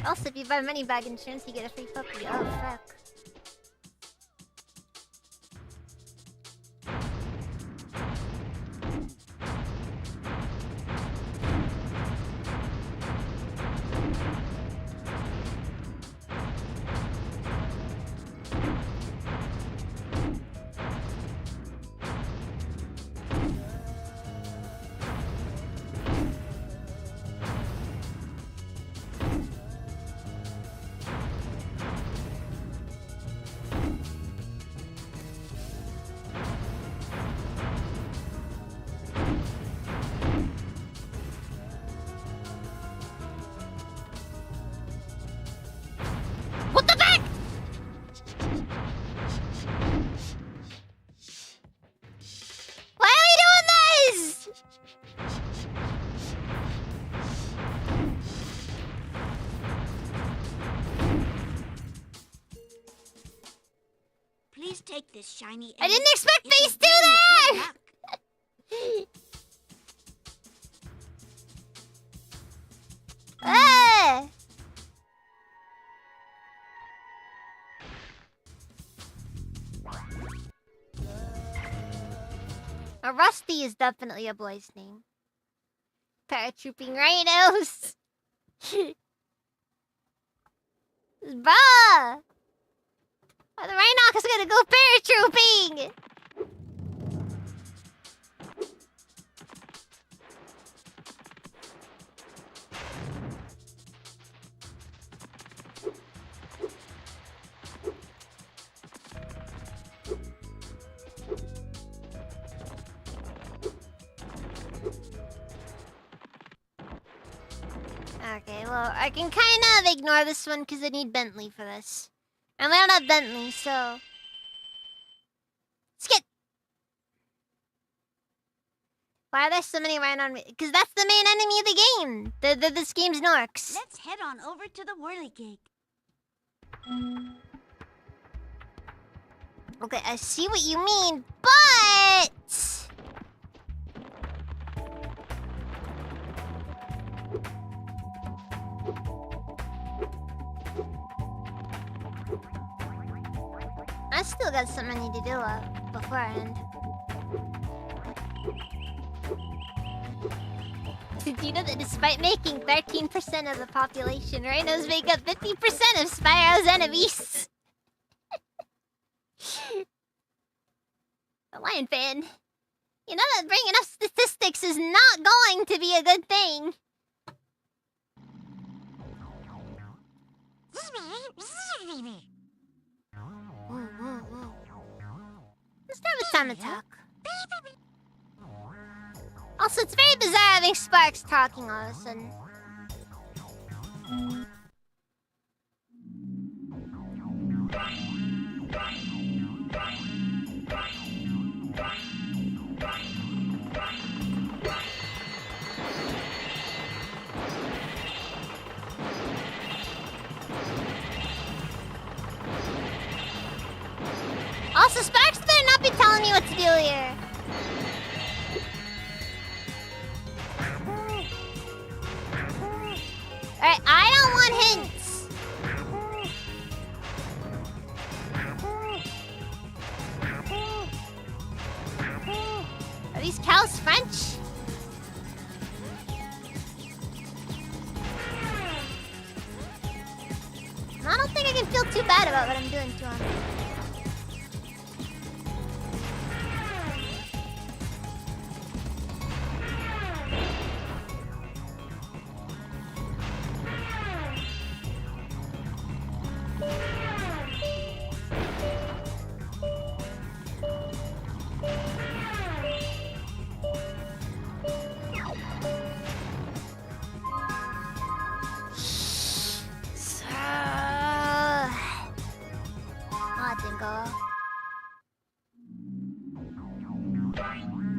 Also, if you buy money bag insurance, you get a free puppy. Oh, fuck. What the fuck? Why are we doing this? please take this shiny. I didn't expect It will these two bring you good there! luck. Ah! A Rusty is definitely a boy's name. Paratrooping rhinos! Bruh! The Rhinox is gonna go paratrooping! Okay, well, I can kind of ignore this one because I need Bentley for this. And we don't have Bentley, so... Skip! Why are there so many rhino... Because that's the main enemy of the game! This game's Norks. Let's head on over to the whirligig. Okay, I see what you mean, but... I still got something I need to do beforehand. Did you know that despite making 13% of the population, rhinos make up 50% of Spyro's enemies? A Lion fan. You know that bringing up statistics is not going to be a good thing. Let's start with Time Attack. Also, it's very bizarre having Sparks talking all of a sudden. Also, Sparks better not be telling me what to do here. Alright, I don't want hints. Are these cows French?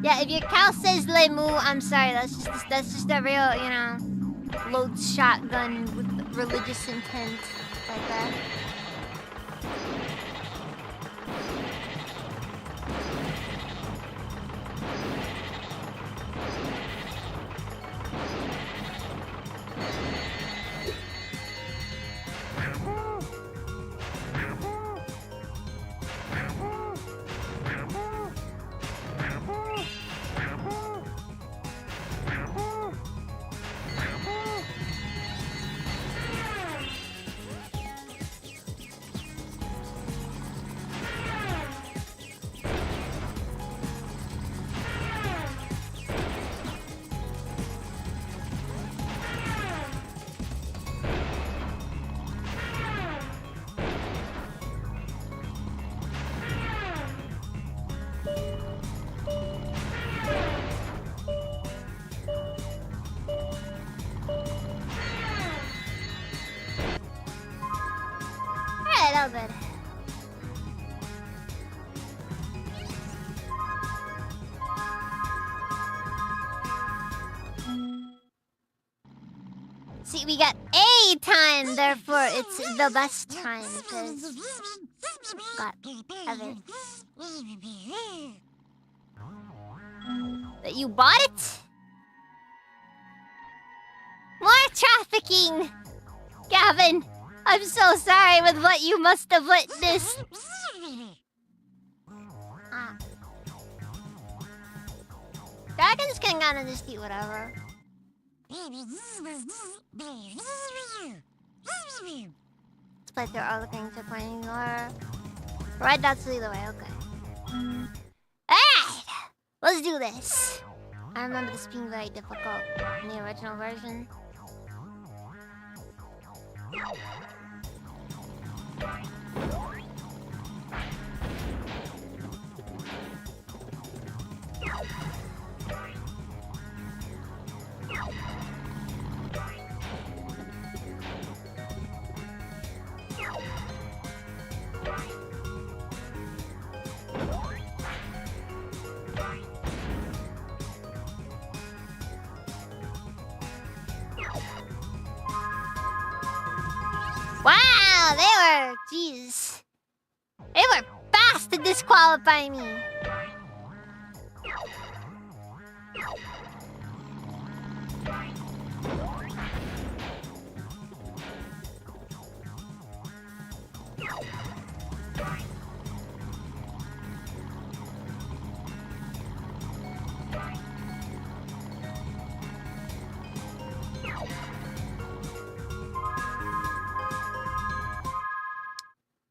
Yeah, if your cow says "le moo," I'm sorry. That's just a real, you know, load shotgun with religious intent like that. Alright, all good. See, we got A time, therefore it's the best time, because got evidence. That you bought it? More trafficking! Gavin, I'm so sorry with what you must have witnessed. Dragons can kind of just eat whatever. Let's play through all the things you're pointing or right, that's either way, okay. Alright! Let's do this. I remember this being very difficult in the original version. Wow, they were, jeez. They were fast to disqualify me.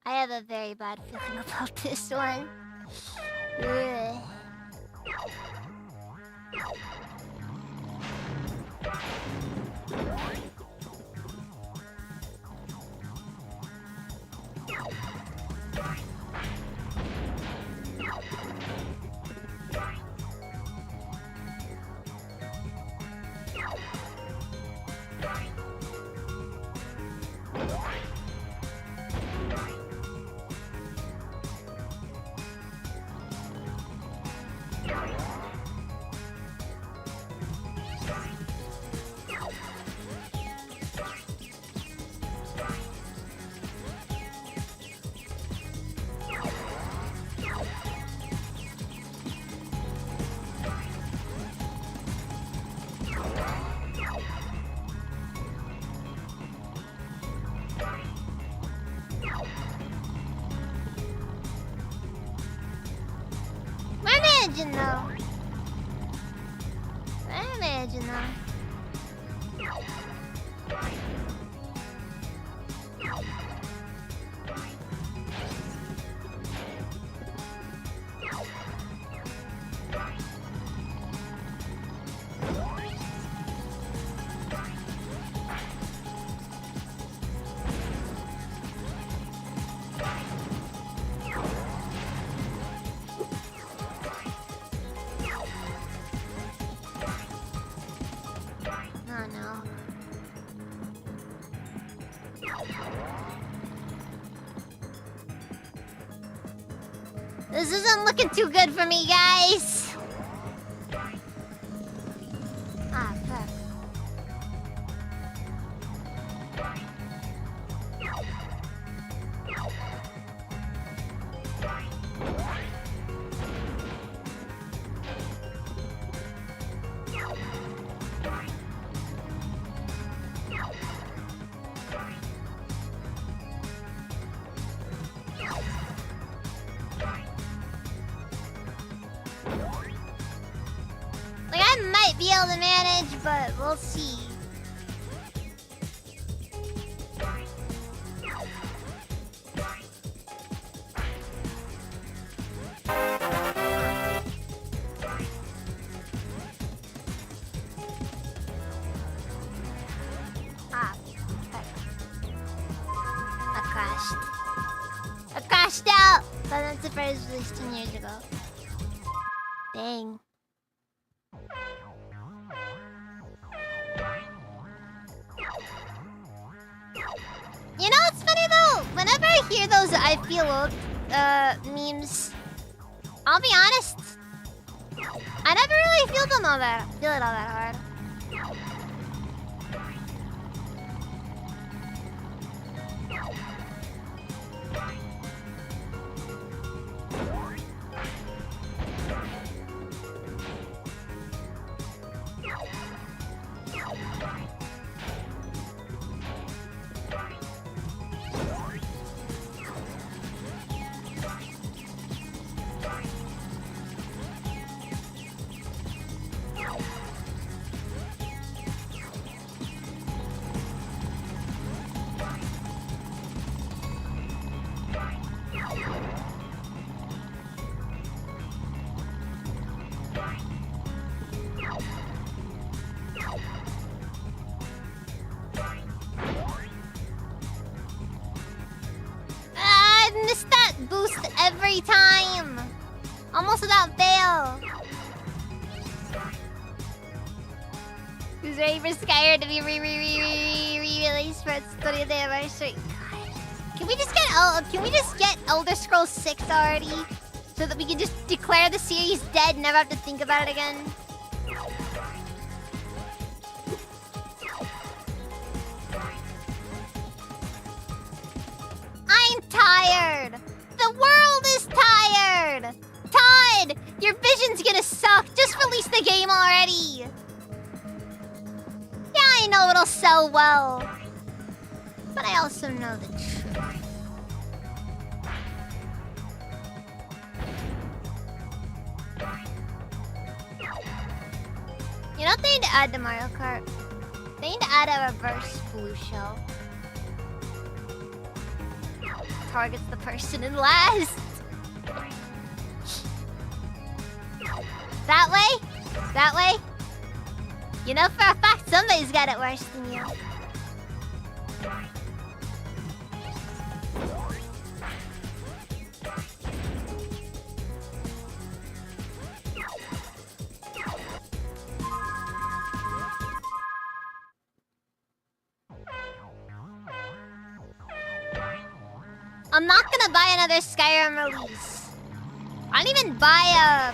I have a very bad feeling about this one. Ugh. Imagine though. Imagine though. This isn't looking too good for me, guys. might be able to manage, but we'll see. Ah, okay. I crashed. I crashed out! Silent Surprise was released 10 years ago. Dang. You know what's funny though? Whenever I hear those I feel old memes, I'll be honest, I never really feel it all that hard. I missed that boost every time. Almost without fail. Who's ready for Skyrim to be re-released for its 20th anniversary? God. Can we just get Elder Scrolls 6 already? So that we can just declare the series dead and never have to think about it again? I'm tired! The world is tired! Todd! Your vision's gonna suck! Just release the game already! Yeah, I know it'll sell well. But I also know the truth. You know what they need to add to Mario Kart? They need to add a reverse blue shell. Targets the person in last. That way? That way? You know for a fact somebody's got it worse than you. I'm not gonna buy another Skyrim release. I don't even buy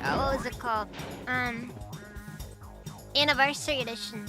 a... what was it called? Anniversary edition.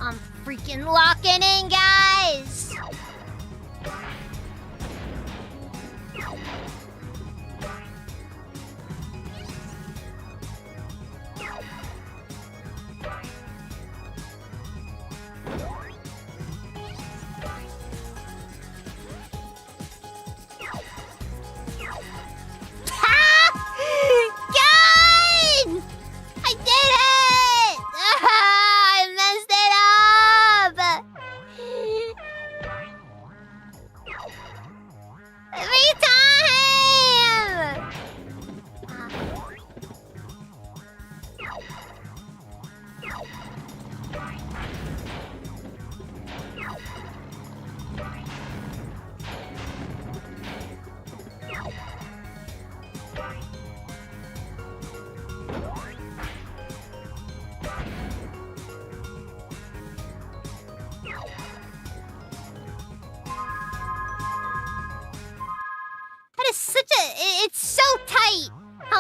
I'm freaking locking in, guys! God! I did it! I messed it up!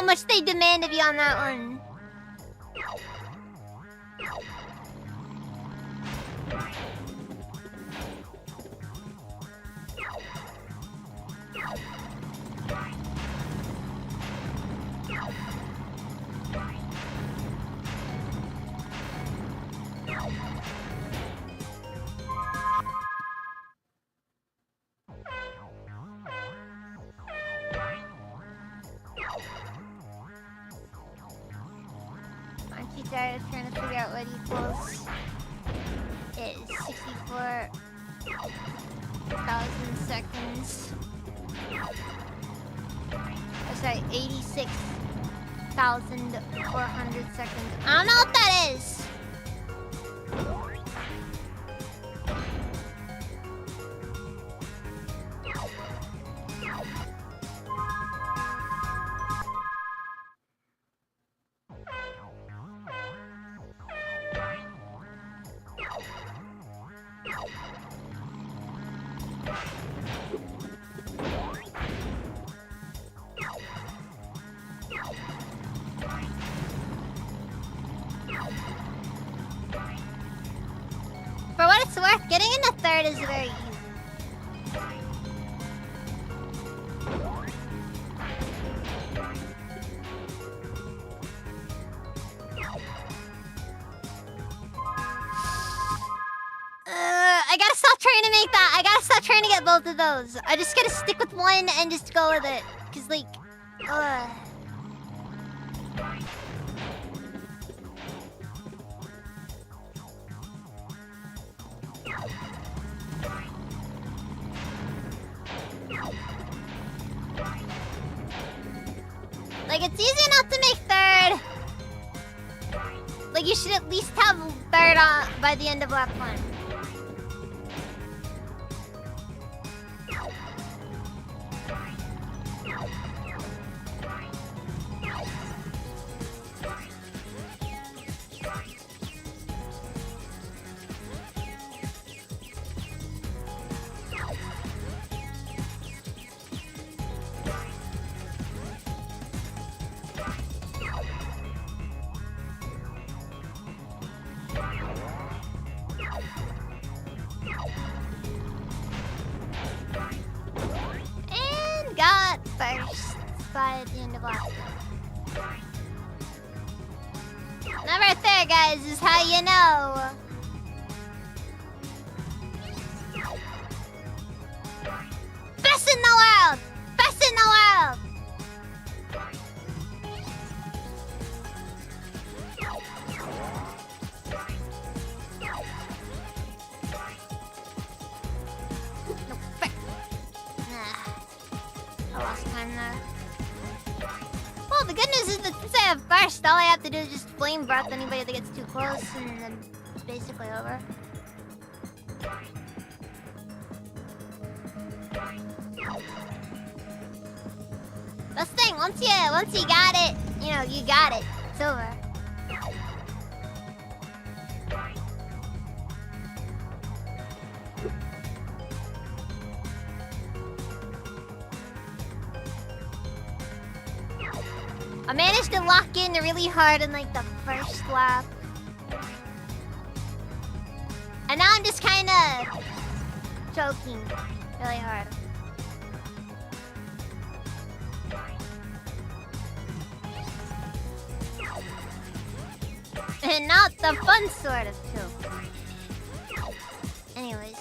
how much they demand of you on that one. I was trying to figure out what equals is 64,000 seconds. Oh, sorry, 86,400 seconds. I don't know what that is. For what it's worth, getting in the third is very easy. I gotta stop trying to make that. I gotta stop trying to get both of those. I just gotta stick with one and just go with it. Cause like, like, it's easy enough to make third. Like, you should at least have third on by the end of lap 1. And got first by the end of lap 2. That right there, guys, is how you know. Best in the world! Best in the world! No, frick. I lost time there. Well, the good news is that since I have burst, all I have to do is just flame breath anybody that gets too close, and then it's basically over. Best thing, once you got it, you know, you got it. It's over. I managed to lock in really hard in like the first lap. And now I'm just kind of choking really hard. And not the fun sort of choke. Anyways.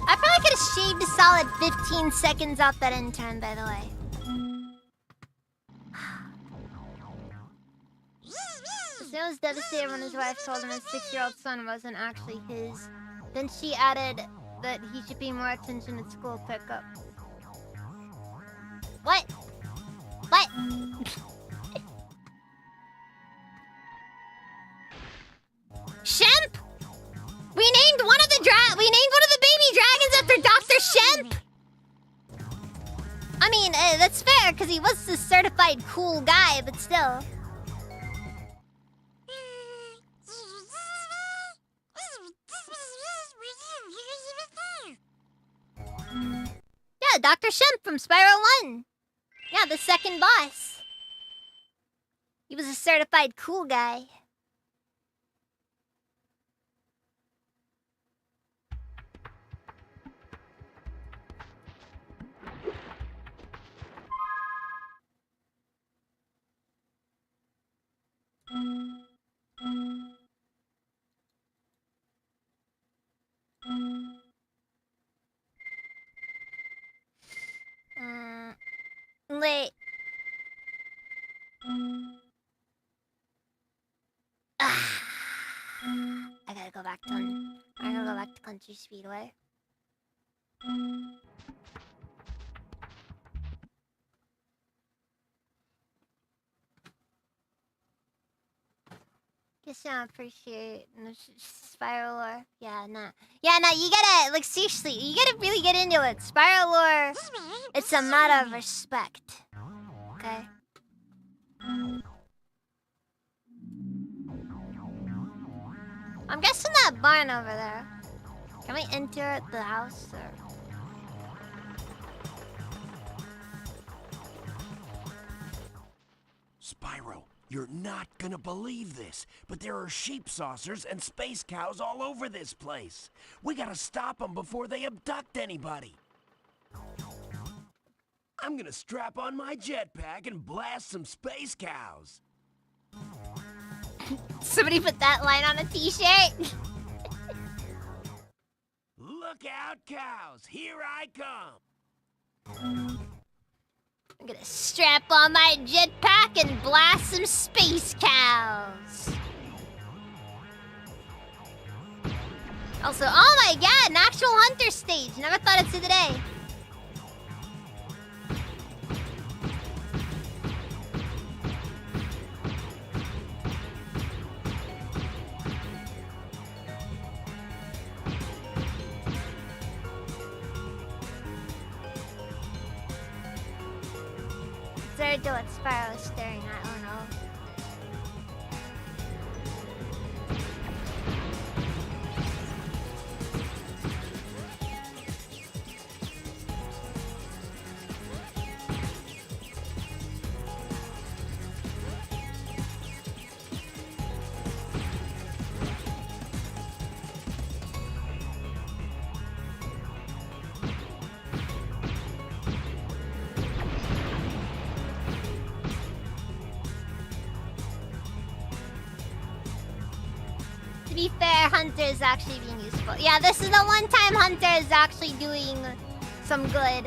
I probably could have shaved a solid 15 seconds off that end turn, by the way. Sam was devastated when his wife told him his 6-year-old son wasn't actually his. Then she added that he should pay more attention at school pickup. What? What? Shemp? We named one of the baby dragons after Dr. Shemp. Shemp? I mean, that's fair, because he was a certified cool guy, but still. Yeah, Dr. Shemp from Spyro 1. Yeah, the second boss. He was a certified cool guy. Wait. I gotta go back to Country Speedway. Guess I don't appreciate Spyro lore. Yeah, nah. Yeah, nah, you gotta, like, seriously, you gotta really get into it. Spyro lore, it's a matter of respect. Okay? I'm guessing that barn over there. Can we enter the house, or...? Spyro, you're not gonna believe this, but there are sheep saucers and space cows all over this place. We gotta stop them before they abduct anybody. I'm gonna strap on my jetpack and blast some space cows. Somebody put that line on a t-shirt. Look out, cows! Here I come! I'm gonna strap on my jetpack and blast some space cows. Also, oh my god, an actual hunter stage. Never thought I'd see the day. What's there to what Spyro is staring at? Oh no. To be fair, Hunter is actually being useful. Yeah, this is the one time Hunter is actually doing some good.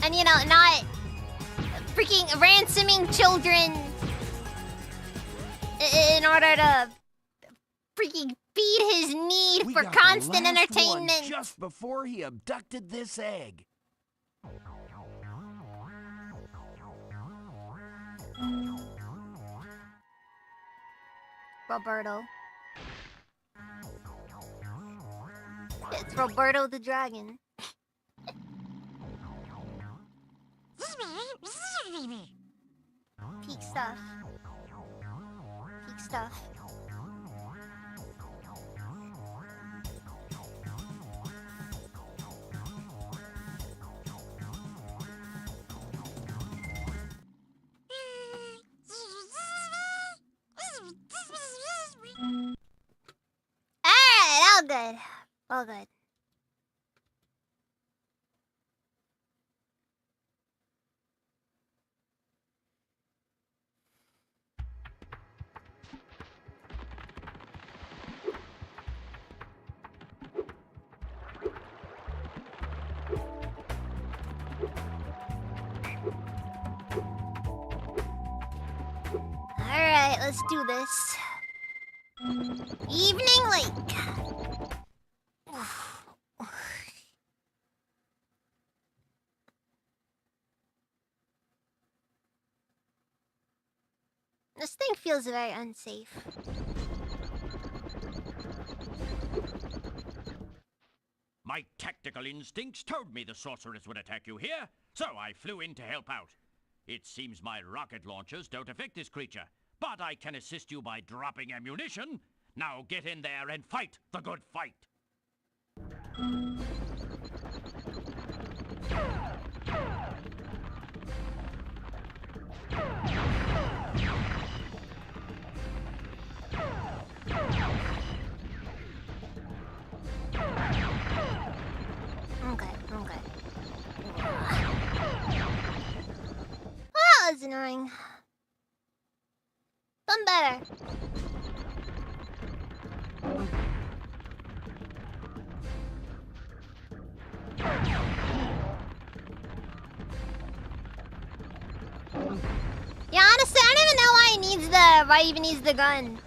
And you know, not freaking ransoming children in order to freaking feed his need We for got the constant last entertainment. one just before he abducted this egg. Roberto. It's Roberto the Dragon. Peak stuff. Peak stuff. Alright, all good. All good. Alright, let's do this. Evening Lake. This thing feels very unsafe. My tactical instincts told me the sorceress would attack you here, so I flew in to help out. It seems my rocket launchers don't affect this creature, but I can assist you by dropping ammunition. Now get in there and fight the good fight. Okay. Well, that was annoying. Done better. Yeah, honestly, I don't even know why he even needs the gun.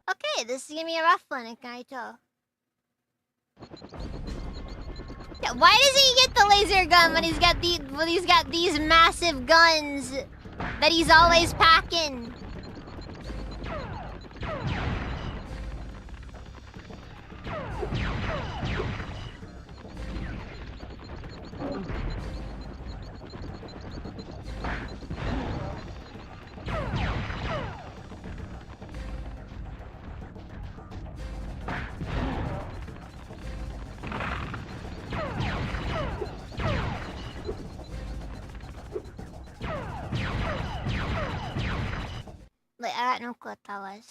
Okay, this is gonna be a rough one, can I tell? Yeah, why doesn't he get the laser gun when he's got these massive guns that he's always packing? Like, I don't know what that was.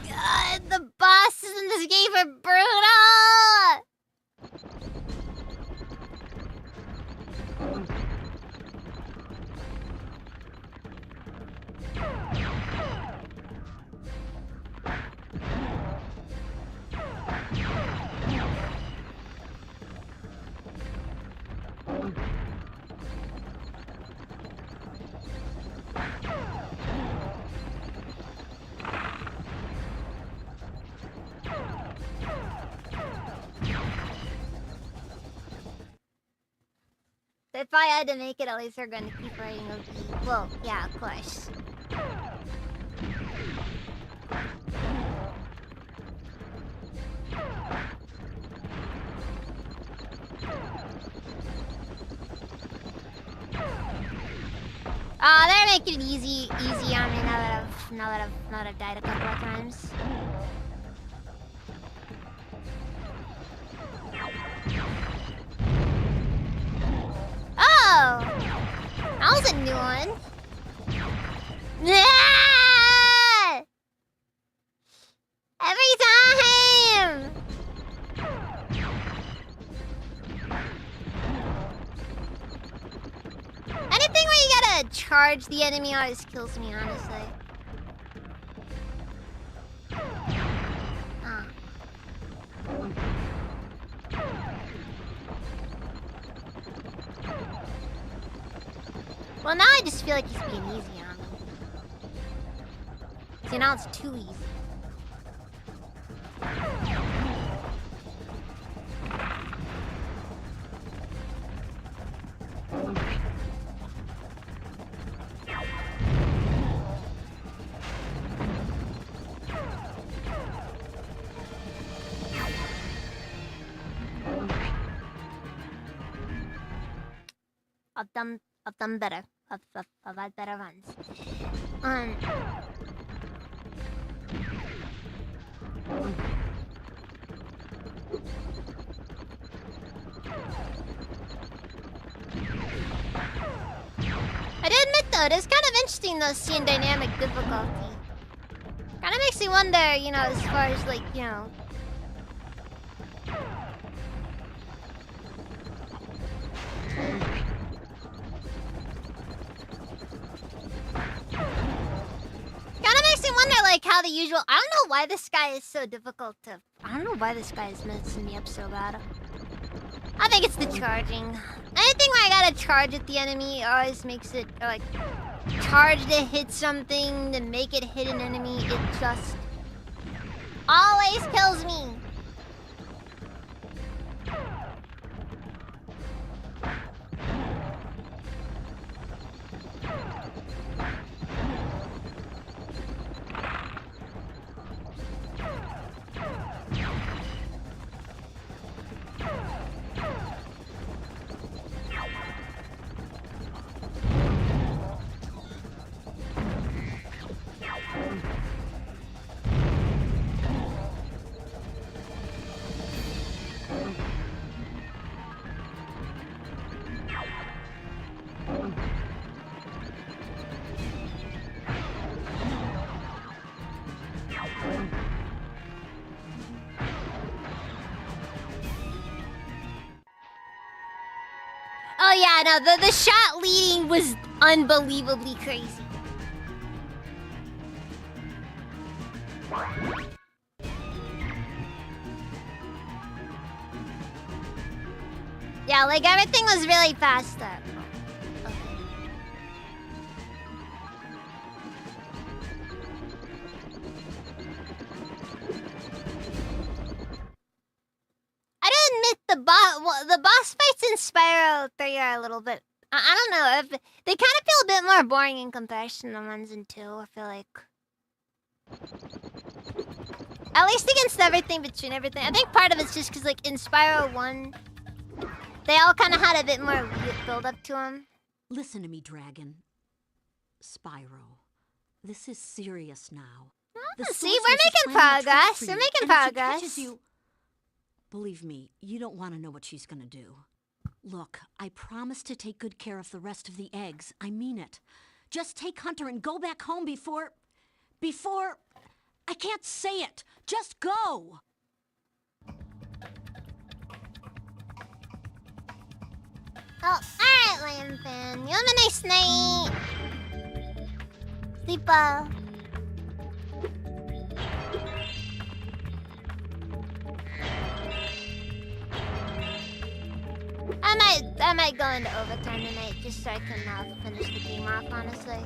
God, the bosses in this game are brutal! If I had to make it, at least they're gonna keep writing OP. Well, yeah, of course. They're making it easy on me now that I've died a couple of times. Oh! That was a new one. Yeah! Every time! Anything where you gotta charge the enemy always kills me, honestly. Well, now I just feel like he's being easy on me. See, now it's too easy. I've done better. I've had better runs. I did admit though, it is kind of interesting though seeing dynamic difficulty. Kinda makes me wonder, you know, as far as like, you know. Kinda makes me wonder like how the usual. I don't know why this guy is so difficult to. I don't know why this guy is messing me up so bad. I think it's the charging. Anything where I gotta charge at the enemy always makes it like charge to hit something to make it hit an enemy. It just always kills me. Oh yeah, no, the shot leading was unbelievably crazy. Yeah, like everything was really fast there. The boss fights in Spyro 3 are a little bit. I don't know if they kind of feel a bit more boring in comparison to ones and 2. I feel like, at least against everything between everything. I think part of it's just because like in Spyro 1, they all kind of had a bit more build up to them. Listen to me, Dragon. Spyro, this is serious now. See, we're making progress. We're making progress. Believe me, you don't want to know what she's gonna do. Look, I promise to take good care of the rest of the eggs. I mean it. Just take Hunter and go back home before... I can't say it. Just go! Oh, alright, Lion Fan. You have a nice night. Sleep well. I might go into overtime tonight just so I can finish the game off, honestly.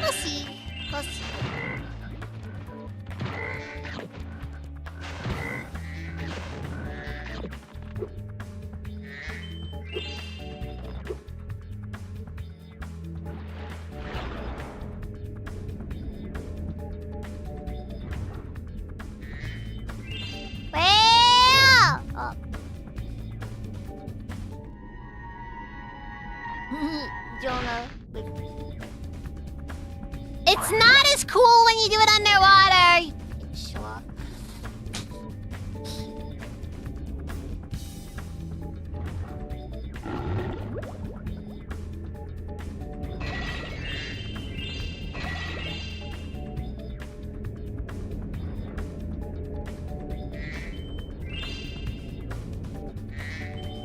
We'll see. We'll see. Jonah. It's not as cool when you do it underwater. Sure.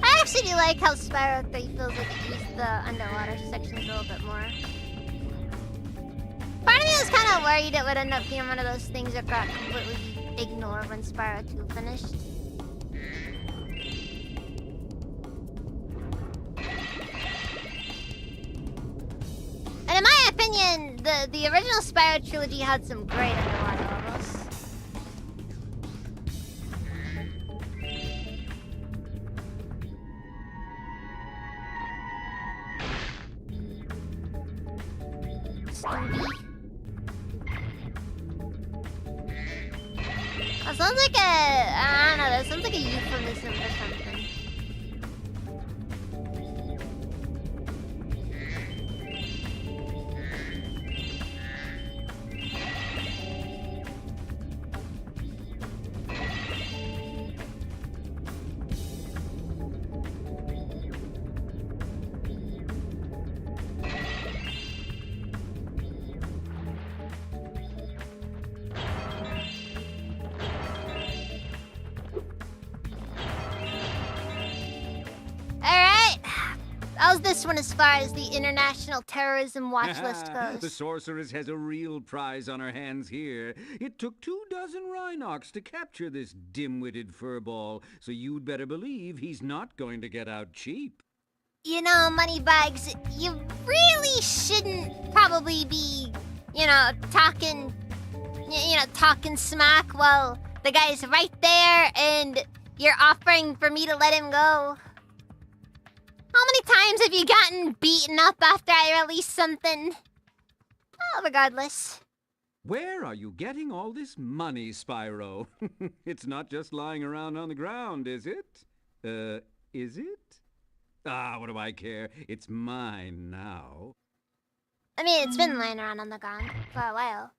I actually do like how Spyro 3 feels like it used the underwater sections a little bit more. Part of me was kind of worried it would end up being one of those things that got completely ignored when Spyro 2 finished. And in my opinion, the original Spyro trilogy had some great underwater levels. That sounds like I don't know, that sounds like a euphemism for something. last one as far as the International Terrorism Watch List goes. The sorceress has a real prize on her hands here. It took 24 Rhinox to capture this dim-witted furball, so you'd better believe he's not going to get out cheap. You know, Moneybags, you really shouldn't probably be, talking smack while the guy's right there and you're offering for me to let him go. How many times have you gotten beaten up after I release something? Oh, regardless. Where are you getting all this money, Spyro? It's not just lying around on the ground, is it? Is it? Ah, what do I care? It's mine now. I mean, it's been lying around on the ground for a while.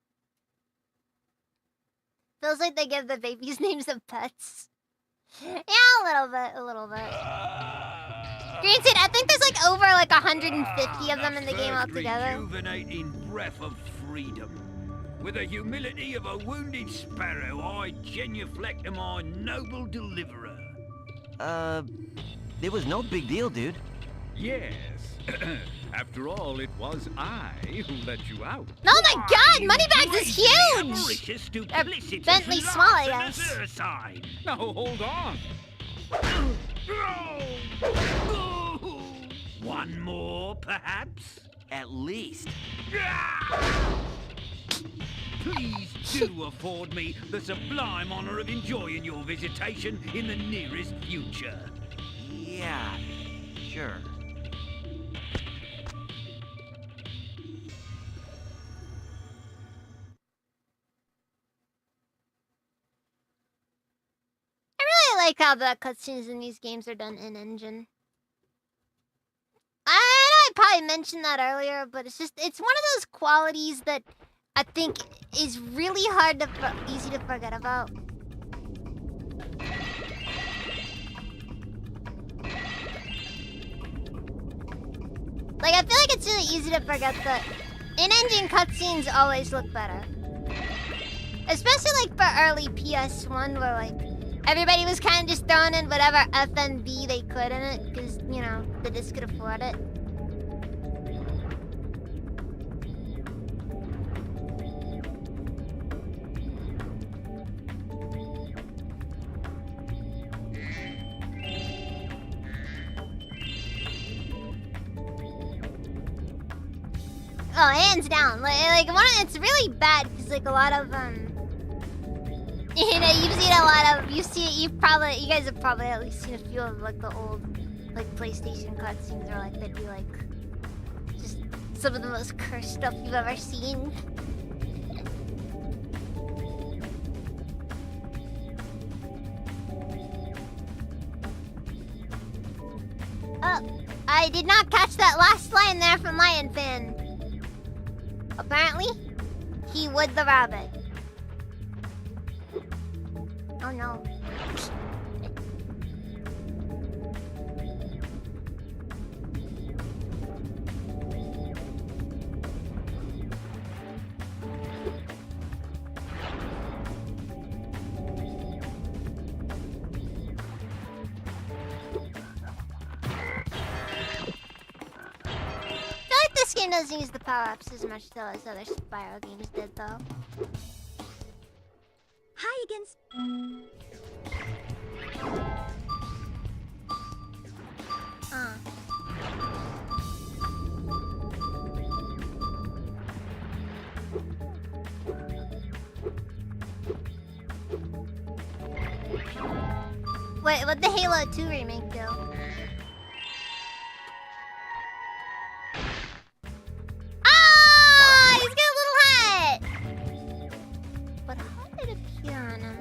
Feels like they give the babies names of pets. Yeah, a little bit. Green Seed, I think there's over 150 of them in the game altogether. Rejuvenating breath of freedom. With the humility of a wounded sparrow, I genuflect to my noble deliverer. It was no big deal, dude. Yes. After all, it was I who let you out. Oh my god, Moneybags is huge! Bentley small, I guess. Now, hold on. One more, perhaps? At least. Please do afford me the sublime honor of enjoying your visitation in the nearest future. Yeah, sure. I really like how the cutscenes in these games are done in engine. I know I probably mentioned that earlier, but it's one of those qualities that I think is really easy to forget about. I feel like it's really easy to forget that in-engine cutscenes always look better. Especially for early PS1 where everybody was kind of just throwing in whatever FMV they could in it because, the disc could afford it. Oh, hands down. It's really bad because a lot of you guys have probably at least seen a few of the old PlayStation cutscenes where they'd be just some of the most cursed stuff you've ever seen. Oh, I did not catch that last line there from Lion Fan. Apparently, he would the rabbit. Oh no. This game doesn't use the power-ups as much though as other Spyro games did though. Hi, against... Wait, what'd the Halo 2 remake do? Ah! He's got a little hat! But how did it appear on him?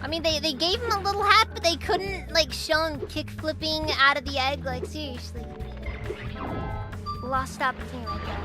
I mean, they gave him a little hat, but they couldn't, show him kick-flipping out of the egg. Seriously. Lost opportunity right there.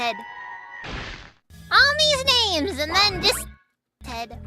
Ted. All these names, and then just Ted.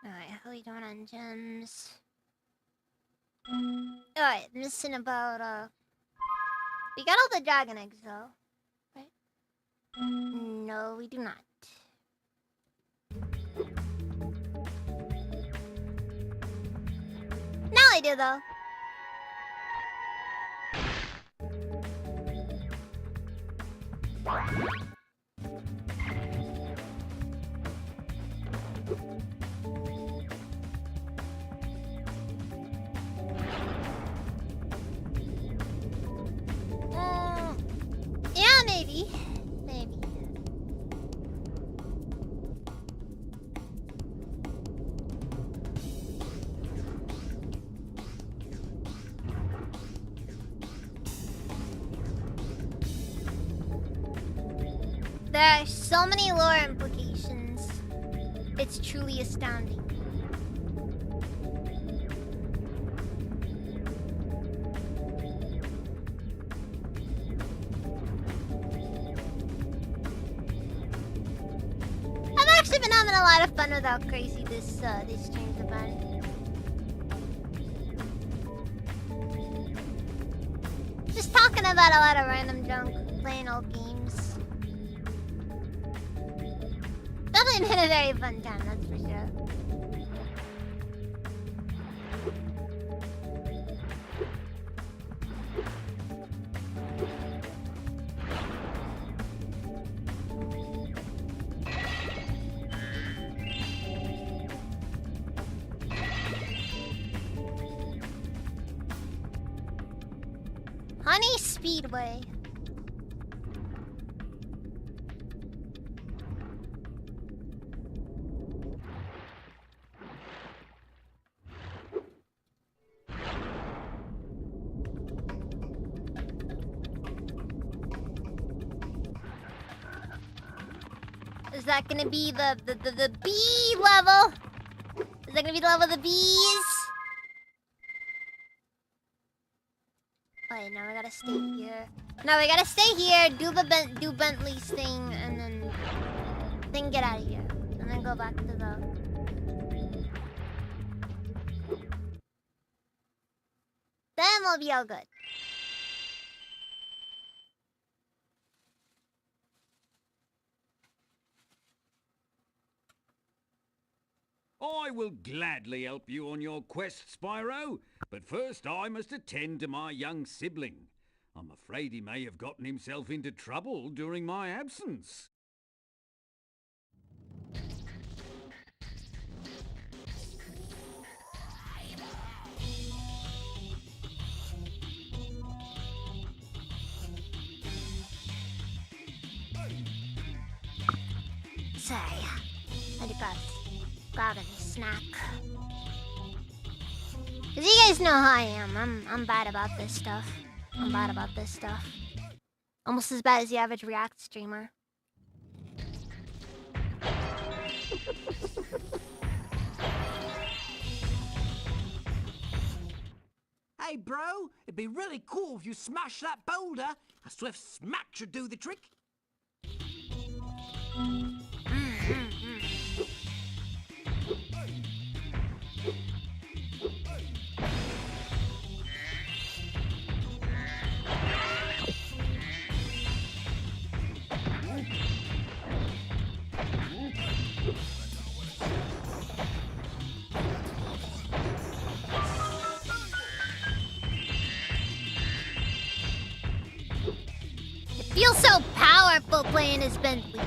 Alright, how are we doing on gems? Alright, missing about, we got all the dragon eggs, though. Right? No, we do not. Now I do, though. Yeah, maybe. Maybe. There are so many lore implications. It's truly astounding. I've actually been having a lot of fun with how crazy these streams have been. Just talking about a lot of random junk, playing old games. Definitely been a very fun time, that's for sure. Honey Speedway. Is that gonna be the bee level? Is that gonna be the level of the bees? Wait, no, we gotta stay here. No, we gotta stay here, do Bentley's thing, and then get out of here. And then go back to the... Then we'll be all good. I will gladly help you on your quest, Spyro, but first I must attend to my young sibling. I'm afraid he may have gotten himself into trouble during my absence. Sorry, I had to grab a snack. Cause you guys know how I am. I'm bad about this stuff. I'm bad about this stuff. Almost as bad as the average React streamer. Hey, bro, it'd be really cool if you smashed that boulder. A swift smack should do the trick. feels so powerful playing as Bentley.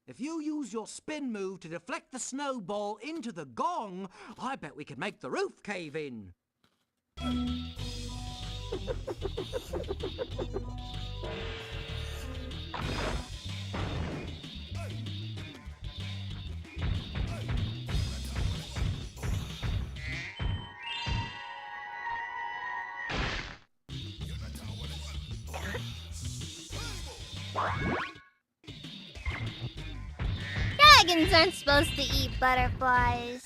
If you use your spin move to deflect the snowball into the gong, I bet we could make the roof cave in. Dragons aren't supposed to eat butterflies.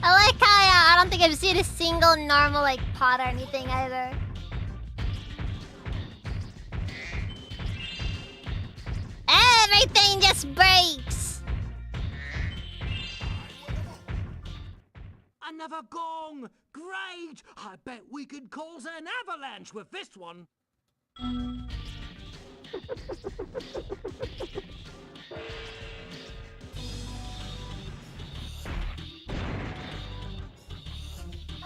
I like how I don't think I've seen a single normal like pot or anything either. Everything just breaks. Another gong! Great! I bet we could cause an avalanche with this one.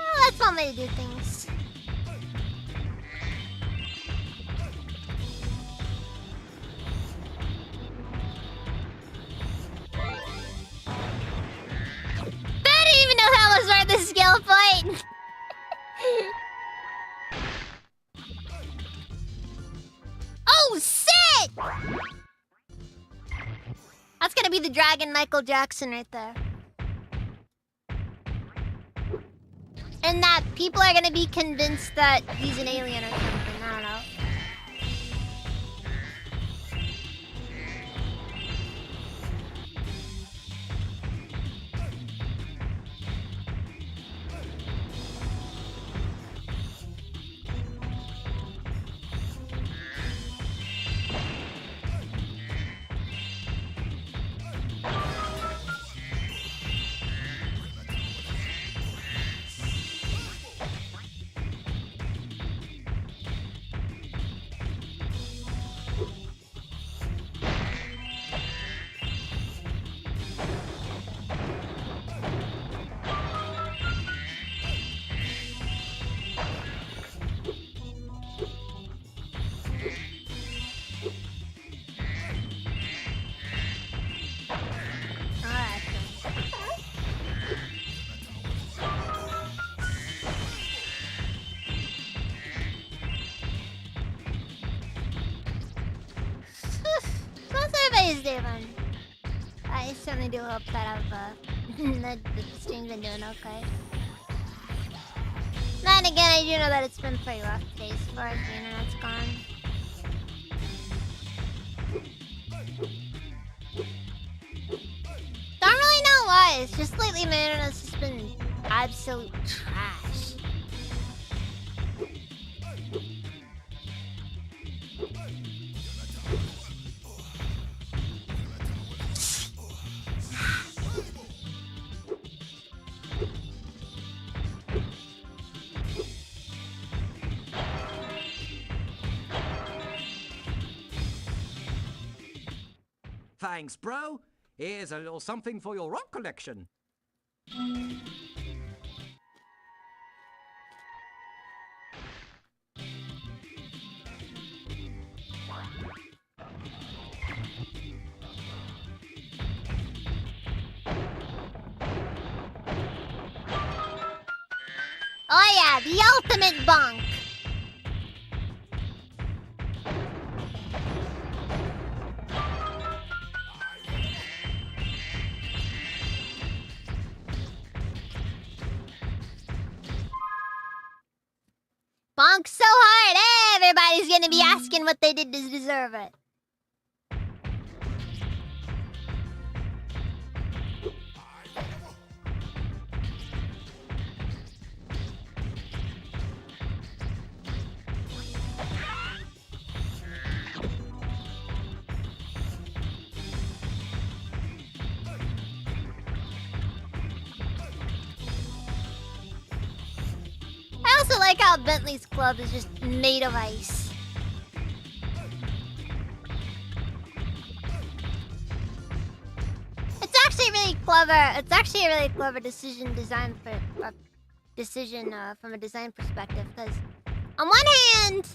Oh, that's one way to do things. I didn't even know that was worth the skill point. Oh, shit! That's gonna be the Dragon Michael Jackson right there. And that people are gonna be convinced that he's an alien or something. I don't know. How's everybody's doing? I certainly do hope that the stream's been doing okay. Then again, I do know that it's been pretty rough days as far as the internet's gone. Don't really know why. It's just lately my internet's just been absolute trash. Thanks, bro. Here's a little something for your rock collection. Yeah, the ultimate bunk. Bonk so hard, everybody's gonna be asking what they did to deserve it. I also like how Bentley's club is just made of ice. It's actually really clever. It's actually a really clever decision from a design perspective, because on one hand,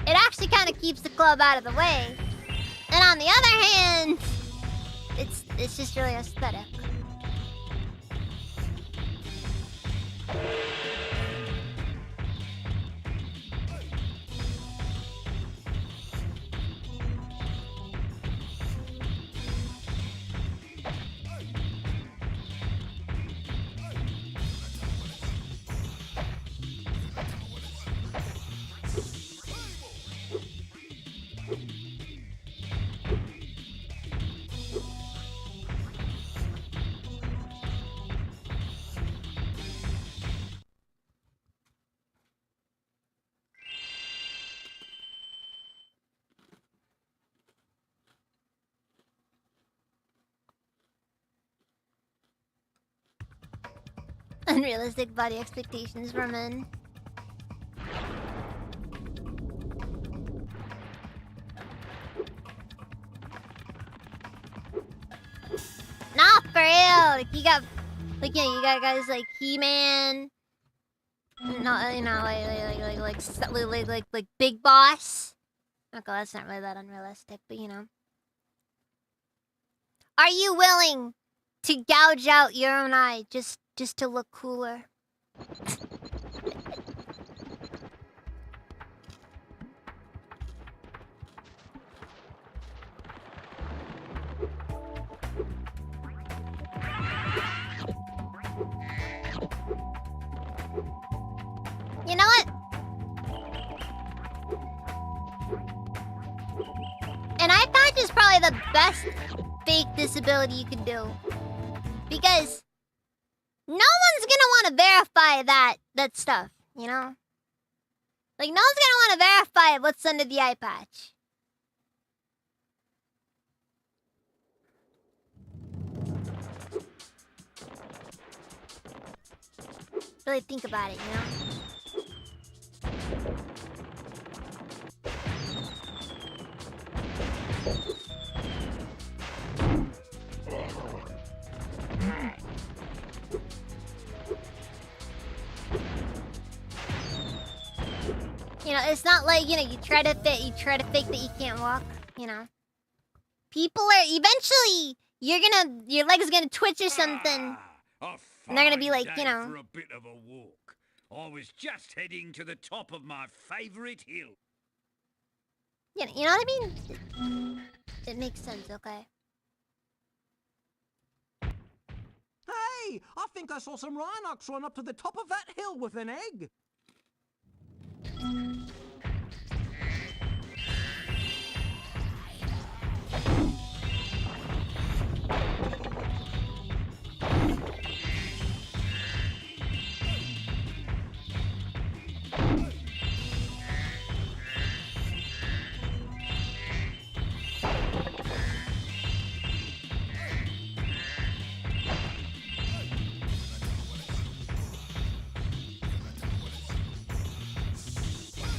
it actually kind of keeps the club out of the way, and on the other hand, it's just really aesthetic. Unrealistic body expectations for men. Nah, for real. Like you got guys like He-Man. No, you know, like Big Boss. Okay, that's not really that unrealistic, but you know. Are you willing to gouge out your own eye just to look cooler? You know what? An eye patch is probably the best fake disability you can do. Because no one's gonna want to verify that stuff, you know? Like, no one's gonna want to verify what's under the eye patch. Really think about it, you know? You know, it's not like, you know, you try to fake that you can't walk, you know. People are eventually your leg's gonna twitch or something. And they're gonna be like, you know. For a bit of a walk. I was just heading to the top of my favorite hill. You know what I mean? It makes sense, okay? Hey, I think I saw some Rhinox run up to the top of that hill with an egg.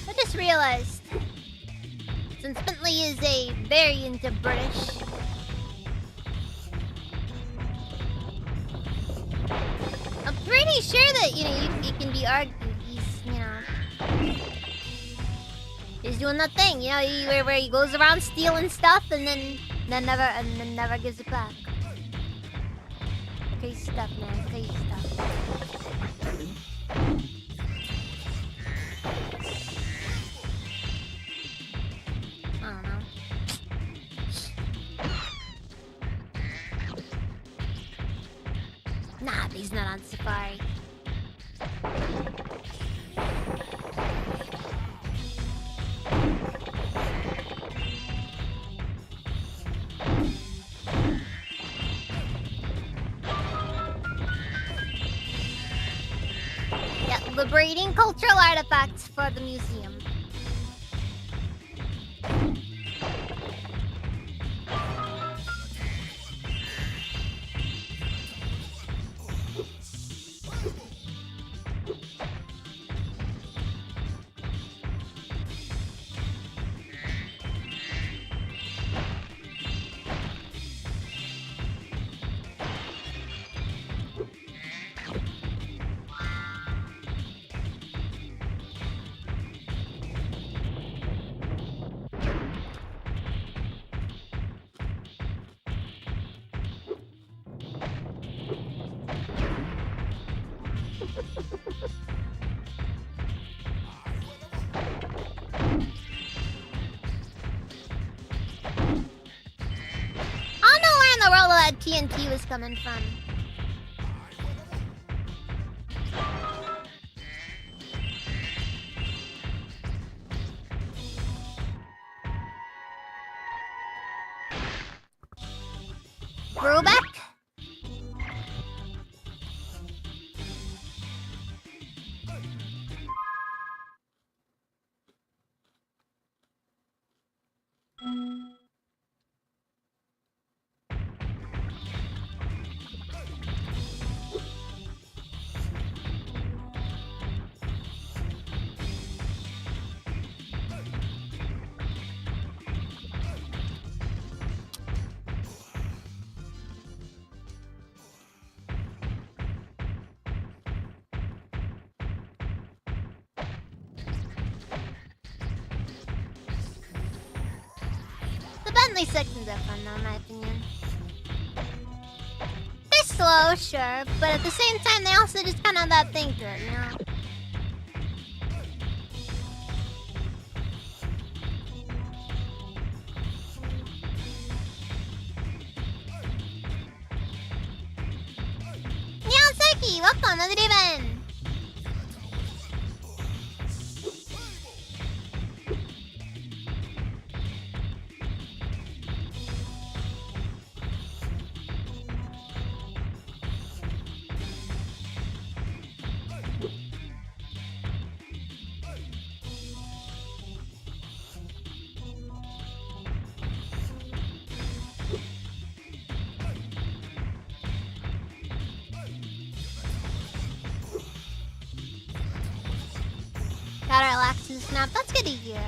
I just realized, since Bentley is a variant of British, I'm pretty sure that, you know, it can be argued he's doing that thing, you know, where he goes around stealing stuff and then never gives it back. Crazy stuff, man. Crazy stuff. Nah, but he's not on safari. Yeah, liberating cultural artifacts for the museum. TNT was coming from. Brubeck? Bentley sections are fun though, in my opinion. They're slow, sure, but at the same time, they also just kind of have that thing to it, you know? Nyanseki, welcome, how's it even? Gotta relax and snap. That's good to hear.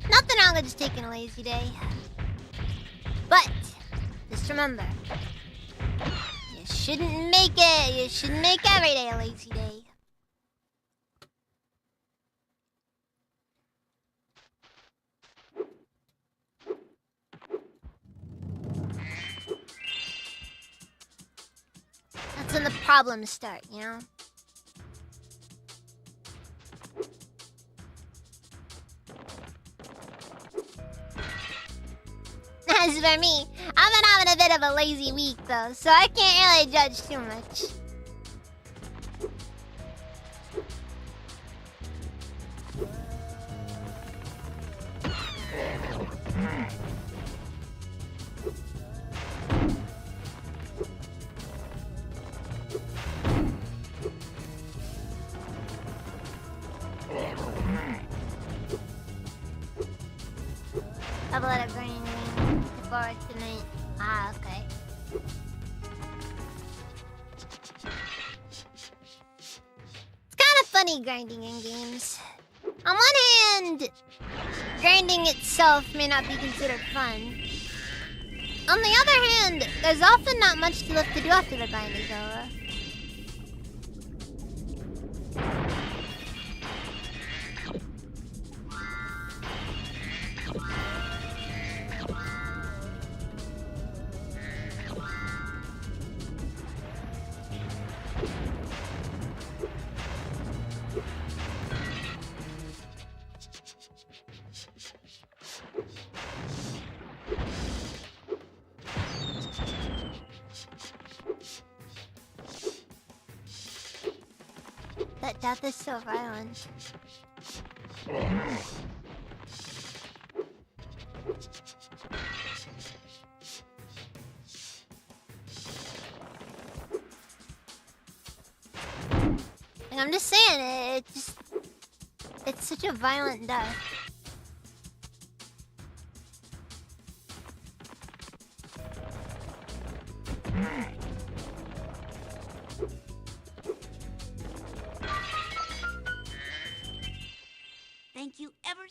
Nothing wrong with just taking a lazy day. But, just remember, you shouldn't make it. You shouldn't make every day a lazy day. That's when the problems start, you know? As for me, I've been having a bit of a lazy week though, so I can't really judge too much. I've let it burn before tonight. Ah, okay. It's kind of funny grinding in games. On one hand, grinding itself may not be considered fun. On the other hand, there's often not much left to do after the grind is over. That death is so violent. Like, I'm just saying, it's such a violent death. Thank you ever.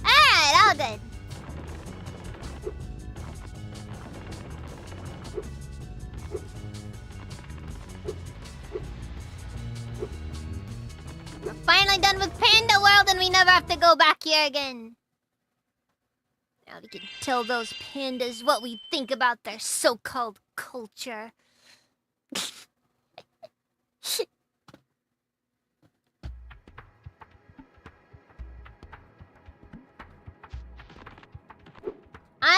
Alright, all good. We're finally done with Panda World and we never have to go back here again. Now we can tell those pandas what we think about their so-called culture.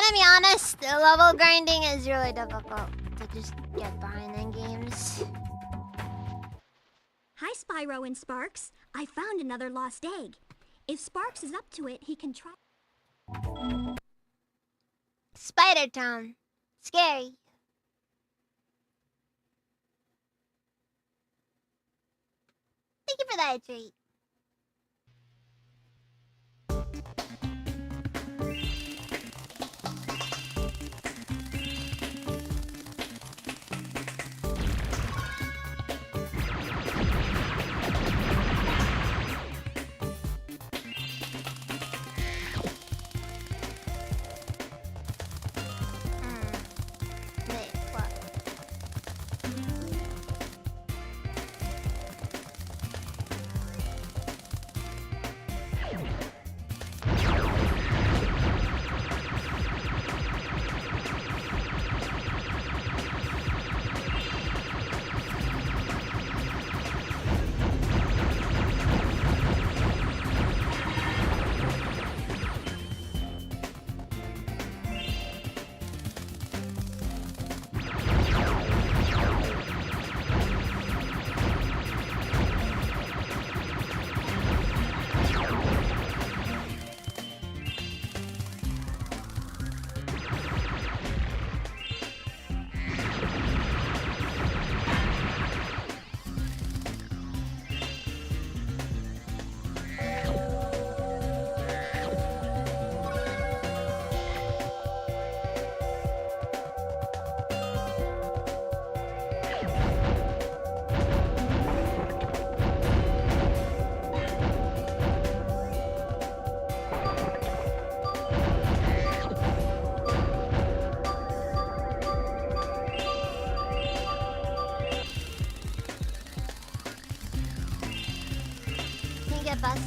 To be honest, level grinding is really difficult to just get behind in games. Hi, Spyro and Sparks. I found another lost egg. If Sparks is up to it, he can try. Spider Town. Scary. Thank you for that treat. Wait, what?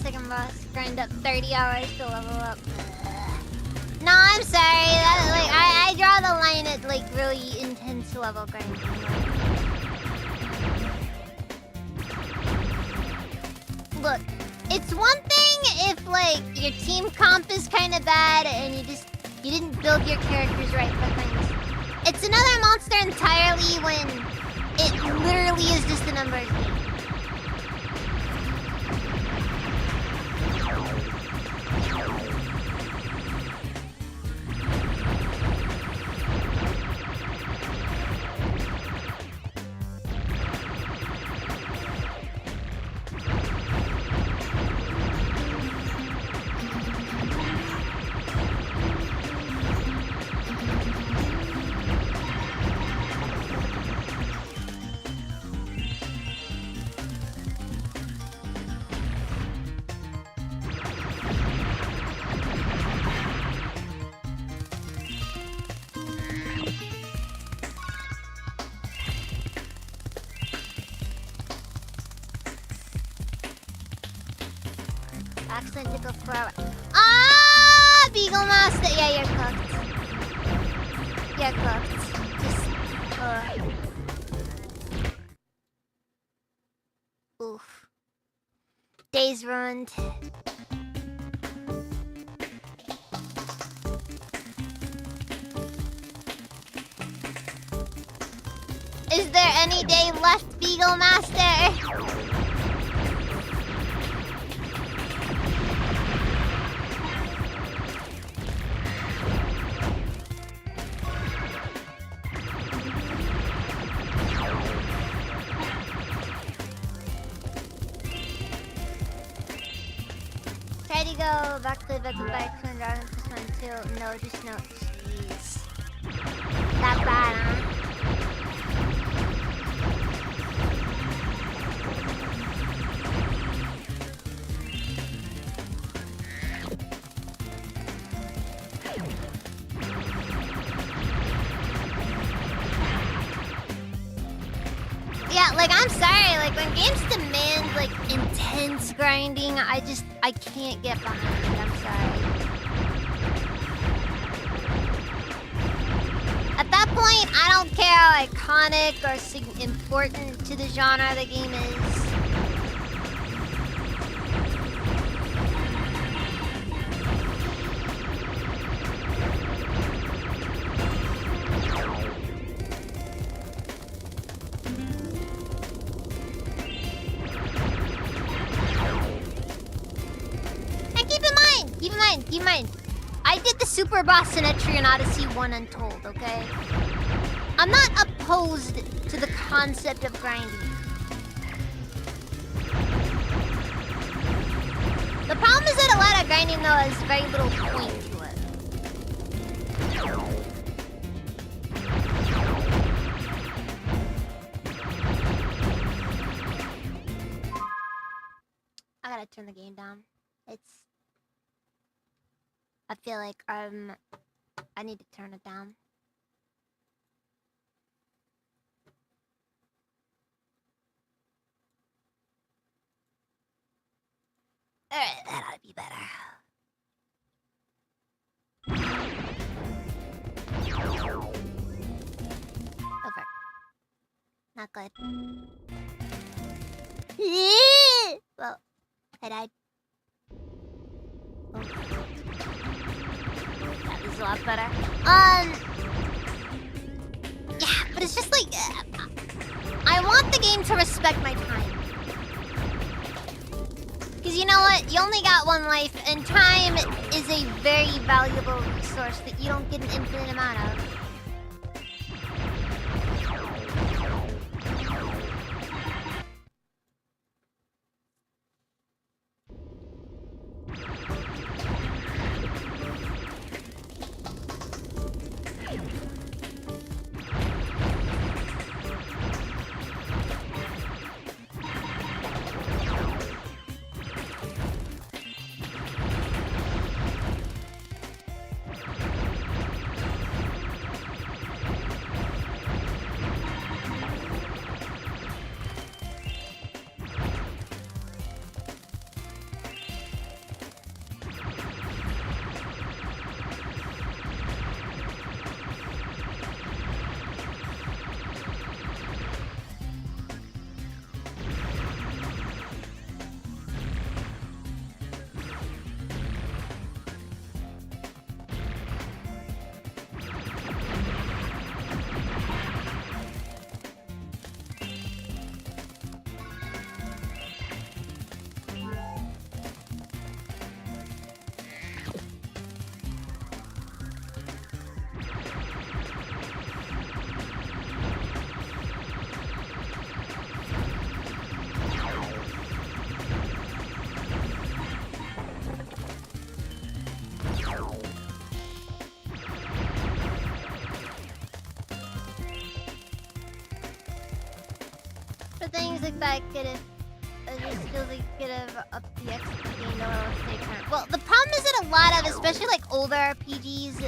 Second boss, grind up 30 hours to level up. No, I'm sorry. I draw the line at like really intense level grinding. Look, it's one thing if like your team comp is kind of bad and you didn't build your characters right for things. It's another monster entirely when it literally is just a numbers game. Accident to go forever. Ah, Beagle Master. Yeah, you're cooked. You're cooked. Just. Oof. Day's ruined. Is there any day left, Beagle Master? Try to go back to the back to Dragon plus 1 too. No, just no. Jeez. That bad, huh? Yeah, like, I'm sorry, like, when games demand, like, intense grinding, I can't get behind it, I'm sorry. At that point, I don't care how iconic or important to the genre the game is. Keep in mind, I did the super boss in Etrian Odyssey 1 Untold, okay? I'm not opposed to the concept of grinding. The problem is that a lot of grinding, though, has very little point to it. I gotta turn the game down. I feel like I need to turn it down. Alright, that ought to be better. Over. Not good. Well, I died. Oh. That is a lot better. Yeah, but it's just like, I want the game to respect my time. Because you know what? You only got one life, and time is a very valuable resource that you don't get an infinite amount of. That could have, just feels like could have upped the XP gain a little. Well, the problem is that a lot of, especially like older RPGs,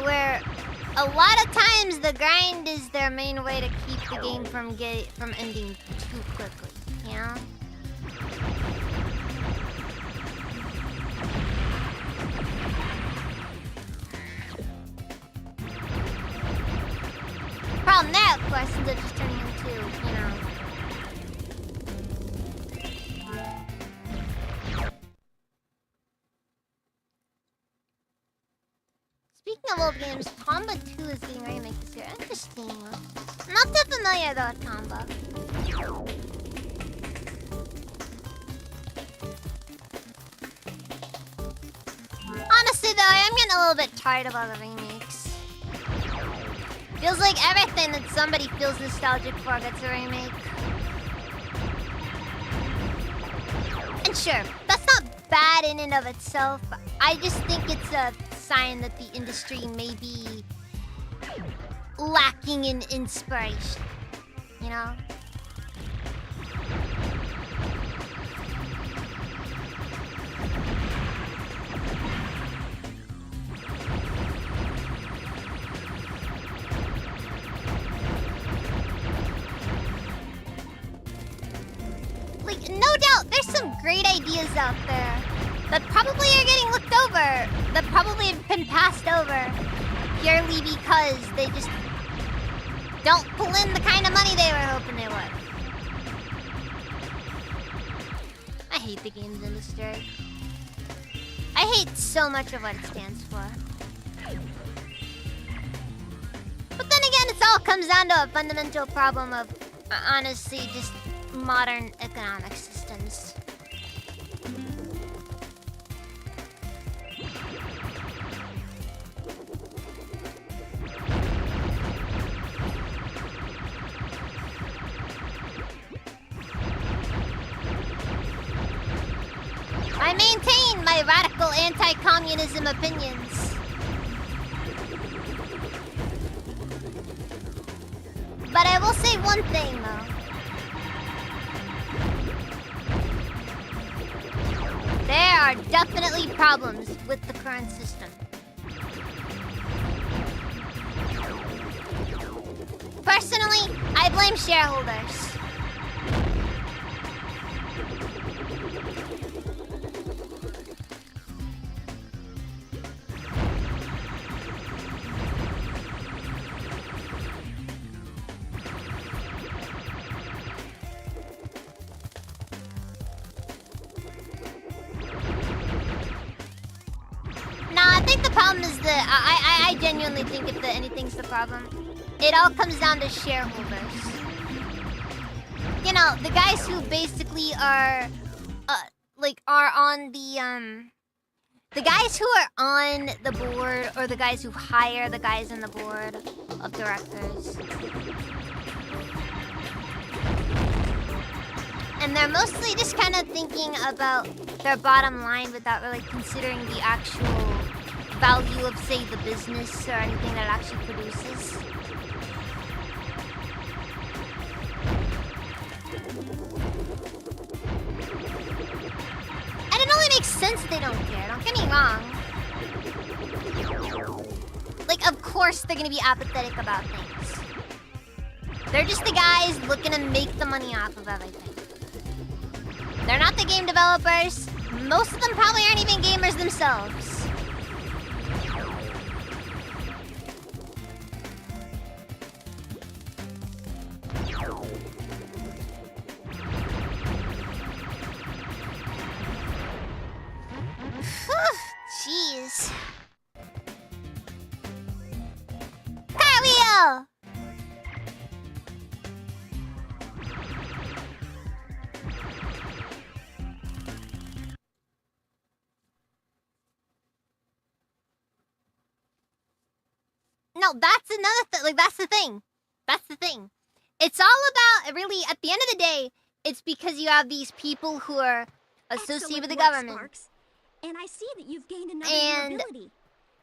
where a lot of times the grind is their main way to keep the game from ending too quickly, you know? Problem there, of course, ends up just turning into, you know. Speaking of old games, Tomba 2 is getting ready to make this year. Interesting. I'm not too familiar though with Tomba. Honestly though, I am getting a little bit tired of all the remakes. Feels like everything that somebody feels nostalgic for gets a remake. And sure, that's not bad in and of itself. I just think it's a sign that the industry may be lacking in inspiration. You know? Like, no doubt, there's some great ideas out there that probably are getting looked over, that probably have been passed over purely because they just don't pull in the kind of money they were hoping they would. I hate the games industry. I hate so much of what it stands for. But then again, it all comes down to a fundamental problem of, honestly, just modern economic systems. I maintain my radical anti-communism opinions. But I will say one thing, though. There are definitely problems with the current system. Personally, I blame shareholders. I genuinely think if anything's the problem, it all comes down to shareholders. You know, the guys who basically are on the guys who are on the board, or the guys who hire the guys on the board of directors. And they're mostly just kind of thinking about their bottom line without really considering the actual value of, say, the business or anything that it actually produces. And it only makes sense they don't care, don't get me wrong. Like, of course they're gonna be apathetic about things. They're just the guys looking to make the money off of everything. They're not the game developers. Most of them probably aren't even gamers themselves. Jeez. Carwheel! No, that's another thing. Like, that's the thing. That's the thing. It's all about, really, at the end of the day, it's because you have these people who are associated with the government. Sparks. And I see that you've gained another and ability.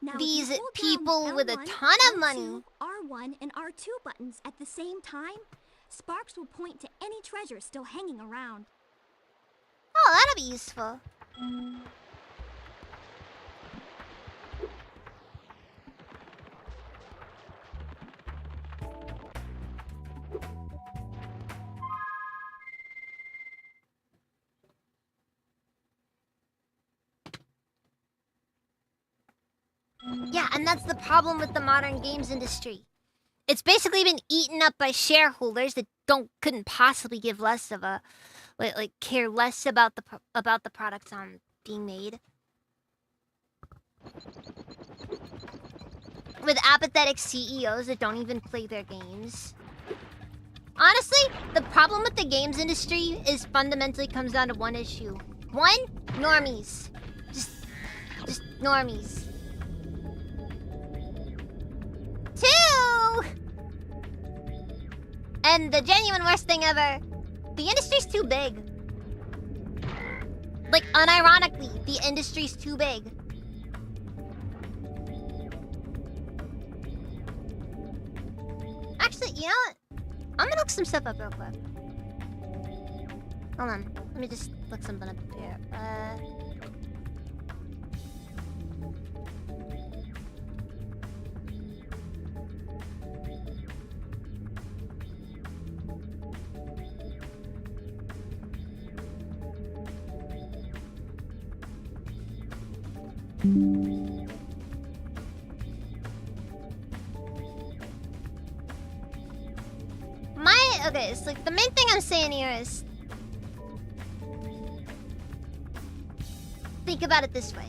Now, these if you hold people down with a L1, ton of L2, money. R1 and R2 buttons at the same time, Sparks will point to any treasure still hanging around. Oh, that'll be useful. Yeah, and that's the problem with the modern games industry. It's basically been eaten up by shareholders that couldn't possibly give less of a, like care less about the products being made. with apathetic CEOs that don't even play their games. Honestly, the problem with the games industry is fundamentally comes down to one issue. One, normies. Just normies. Two! And the genuine worst thing ever, the industry's too big. Like, unironically, the industry's too big. Actually, you know what? I'm gonna look some stuff up real quick. Hold on. Let me just look something up here. Okay, it's like the main thing I'm saying here is think about it this way.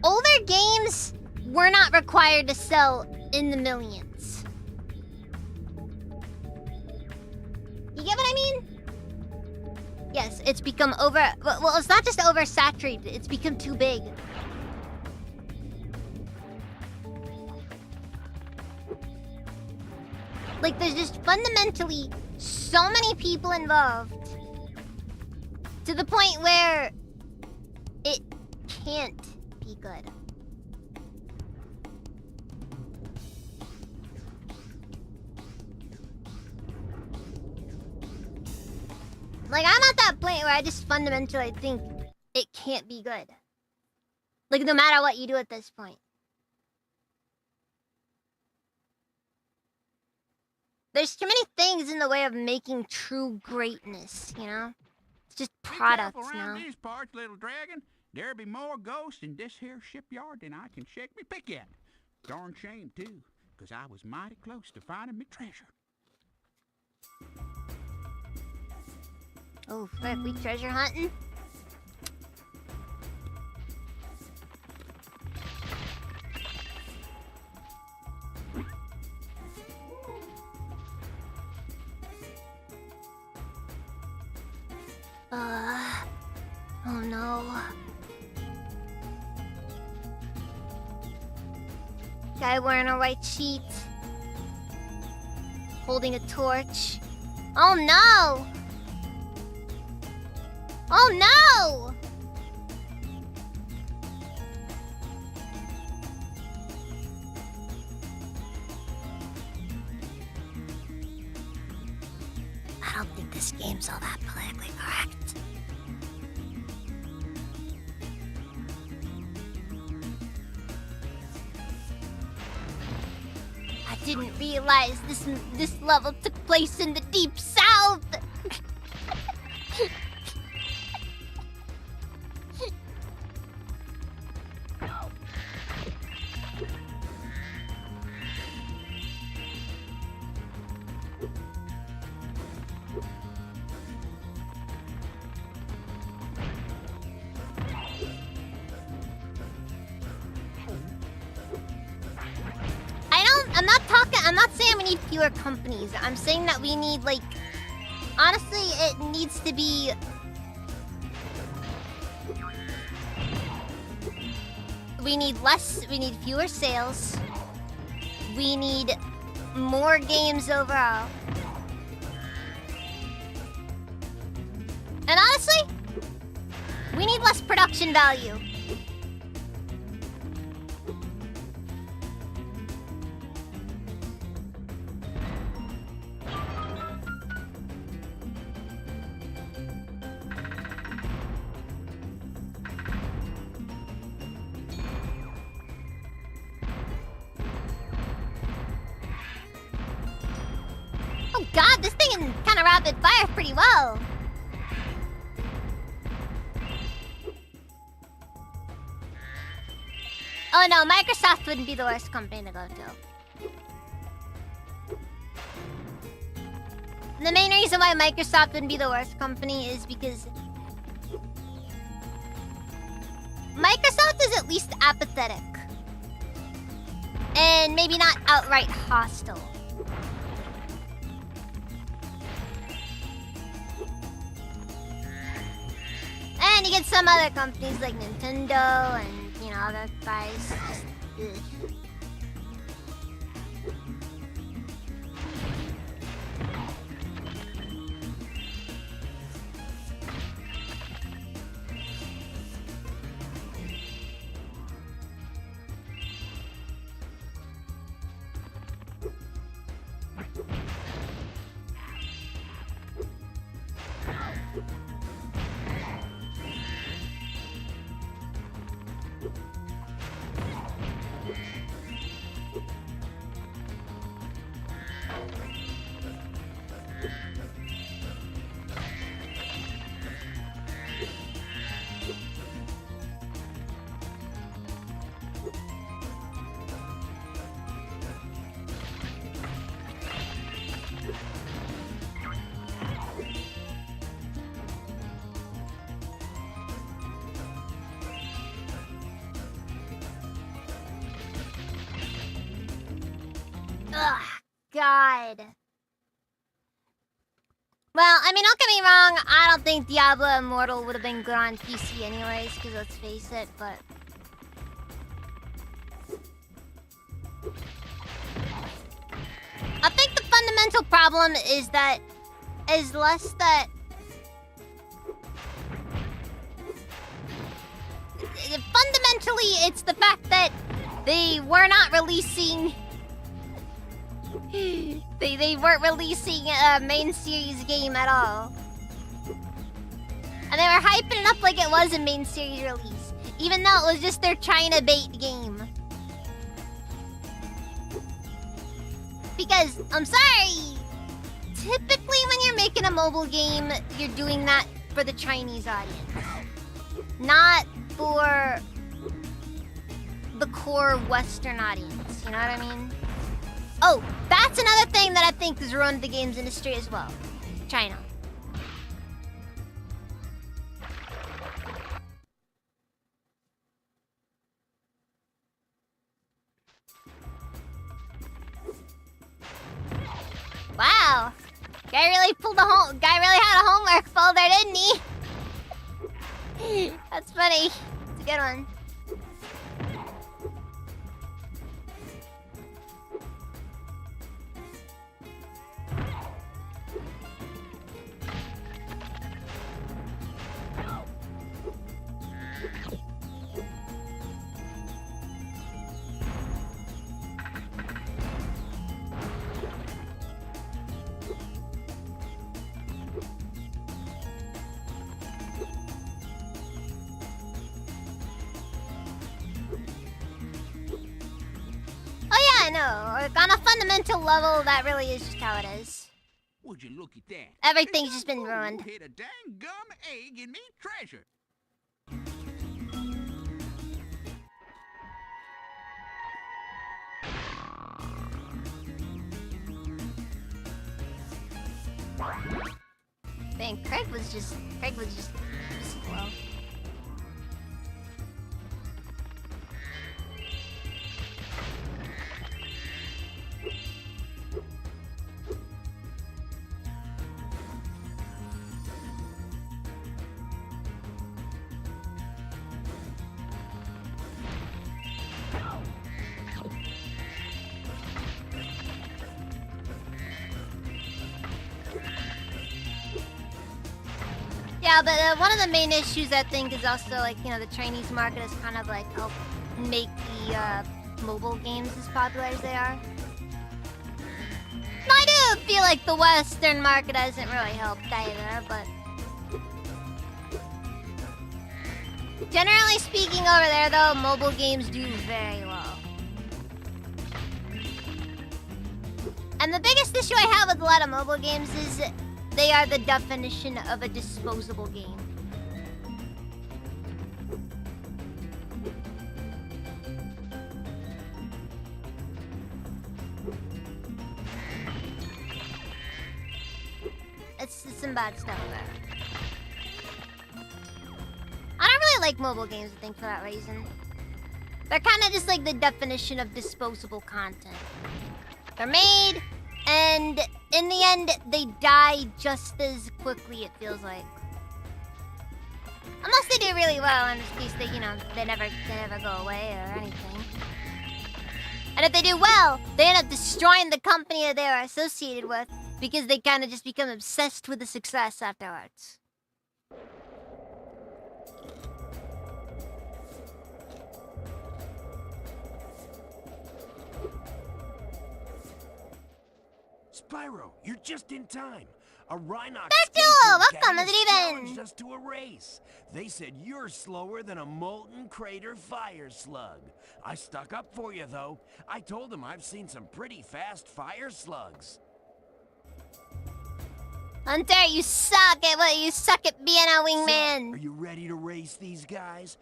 Older games were not required to sell in the millions. You get what I mean? Yes, it's become well, it's not just oversaturated, it's become too big. Like, there's just fundamentally so many people involved to the point where it can't be good. Like, I'm at that point where I just fundamentally think it can't be good. Like, no matter what you do at this point. There's too many things in the way of making true greatness, you know? It's just products now. Around these parts, little dragon. There be more ghosts in this here shipyard than I can shake me pick at. Darn shame, too, 'cause I was mighty close to finding me treasure. Oh, frick, we treasure hunting? Oh no. Guy wearing a white sheet. Holding a torch. Oh no! Oh no! I don't think this game's all that politically correct. I didn't realize this level took place in the Deep South. I'm not saying we need fewer companies. I'm saying that we need, like, honestly, it needs to be we need fewer sales. We need more games overall. And honestly, we need less production value. Oh god, this thing can kind of rapid fire pretty well. Oh no, Microsoft wouldn't be the worst company to go to. The main reason why Microsoft wouldn't be the worst company is because Microsoft is at least apathetic. And and maybe not outright hostile. And you get some other companies like Nintendo and, you know, other guys. Just, ugh. Ugh, God. Well, I mean, don't get me wrong, I don't think Diablo Immortal would have been good on PC anyways, because let's face it, but... I think the fundamental problem is that... is less that... Fundamentally, it's the fact that they were not releasing... They weren't releasing a main series game at all. And they were hyping it up like it was a main series release, even though it was just their China bait game. Because, I'm sorry, typically when you're making a mobile game, you're doing that for the Chinese audience. Not for the core Western audience, you know what I mean? Oh, that's another thing that I think has ruined the games industry as well. China. Wow. Guy really had a homework folder, didn't he? That's funny. It's a good one. No, on a fundamental level, that really is just how it is. Would you look at that? Everything's just been ruined. Hit a dang gum egg in me treasure. Man, Craig was just slow. Yeah, but one of the main issues I think is also like, you know, the Chinese market has kind of like helped make the mobile games as popular as they are. I do feel like the Western market hasn't really helped either, but generally speaking over there though, mobile games do very well. And the biggest issue I have with a lot of mobile games is they are the definition of a disposable game. It's some bad stuff there. I don't really like mobile games, I think, for that reason. They're kind of just like the definition of disposable content. They're made, and in the end, they die just as quickly, it feels like. Unless they do really well, in this case, they never go away or anything. And if they do well, they end up destroying the company that they are associated with because they kind of just become obsessed with the success afterwards. Spyro, you're just in time. A Rhinox Duel! Welcome, has is it even? challenged us to a race. They said you're slower than a molten crater fire slug. I stuck up for you, though. I told them I've seen some pretty fast fire slugs. Hunter, you suck at what you suck at being a wingman. So, are you ready to race these guys?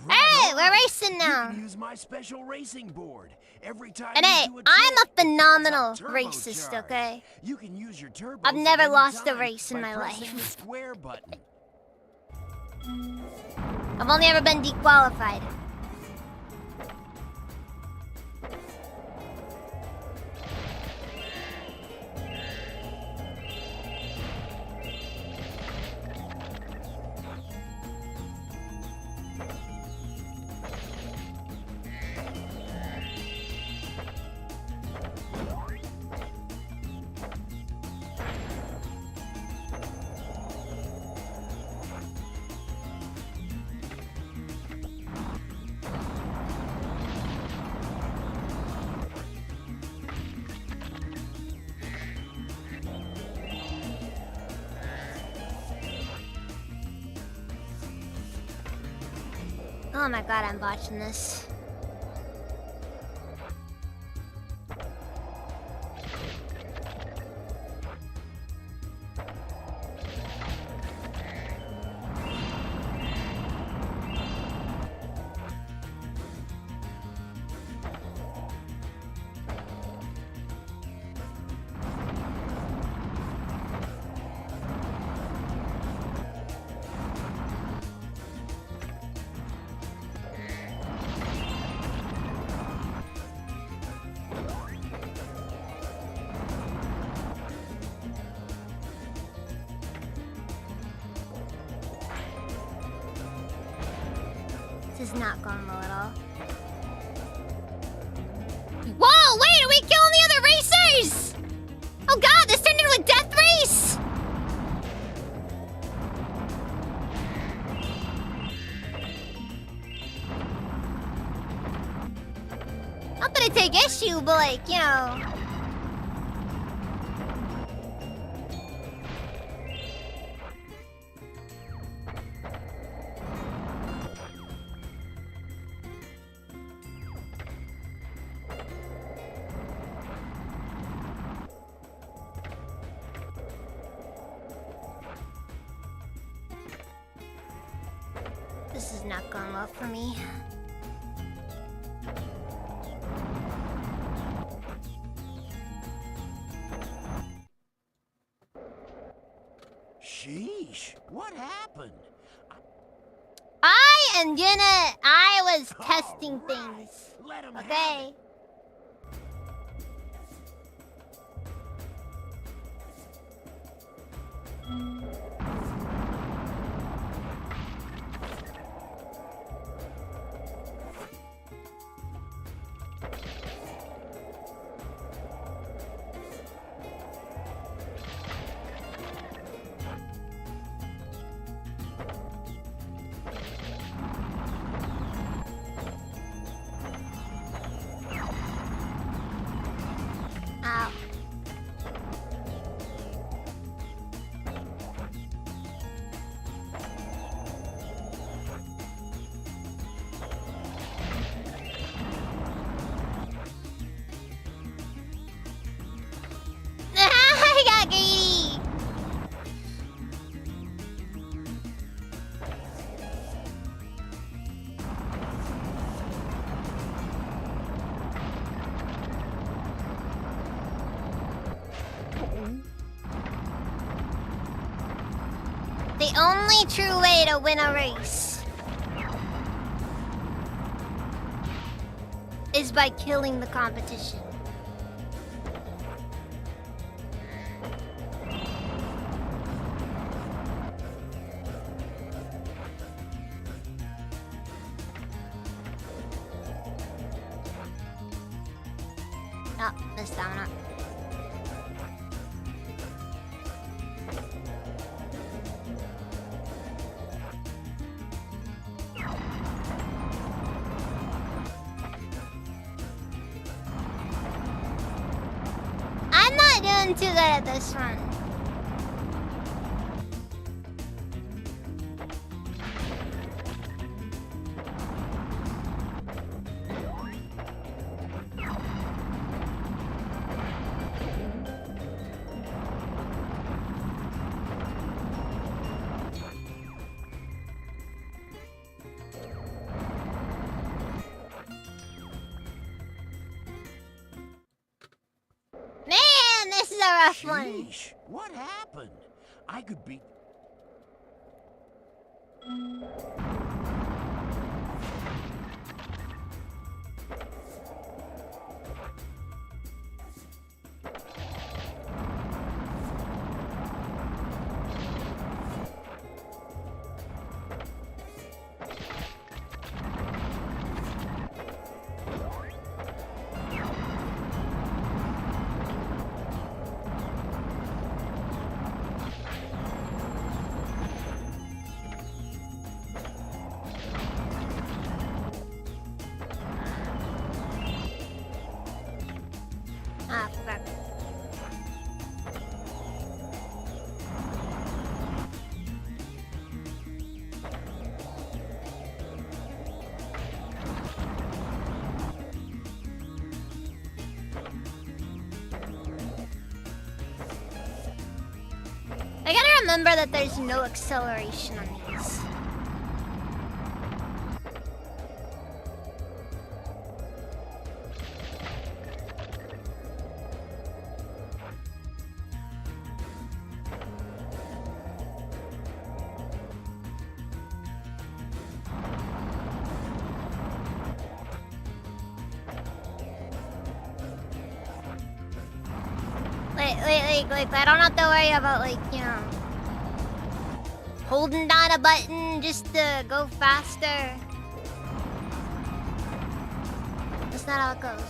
Hey, we're racing now. You can use my special racing board. Every time And you hey, do a I'm trick, a phenomenal it builds up racist, turbocharge. okay? You can use your turbos I've never at any lost a time race in by my pressing the life. square button. I've only ever been dequalified. Oh my god, I'm watching this. This is not going well at all. Whoa, wait, are we killing the other racers? Oh god, this turned into a death race! Not that I take issue, but like, you know... This is not going well for me. Sheesh, what happened? I was testing things. Let 'em have Okay? Ow. I got greedy. The only true way to win a race is by killing the competition. Oh, missed that one up. I'm not doing too good at this one. Man, this is a rough one. Sheesh, what happened? I could be... Ah, fuck. I gotta remember that there's no acceleration on these. Like, I don't have to worry about, like, you know, holding down a button just to go faster. That's not how it goes.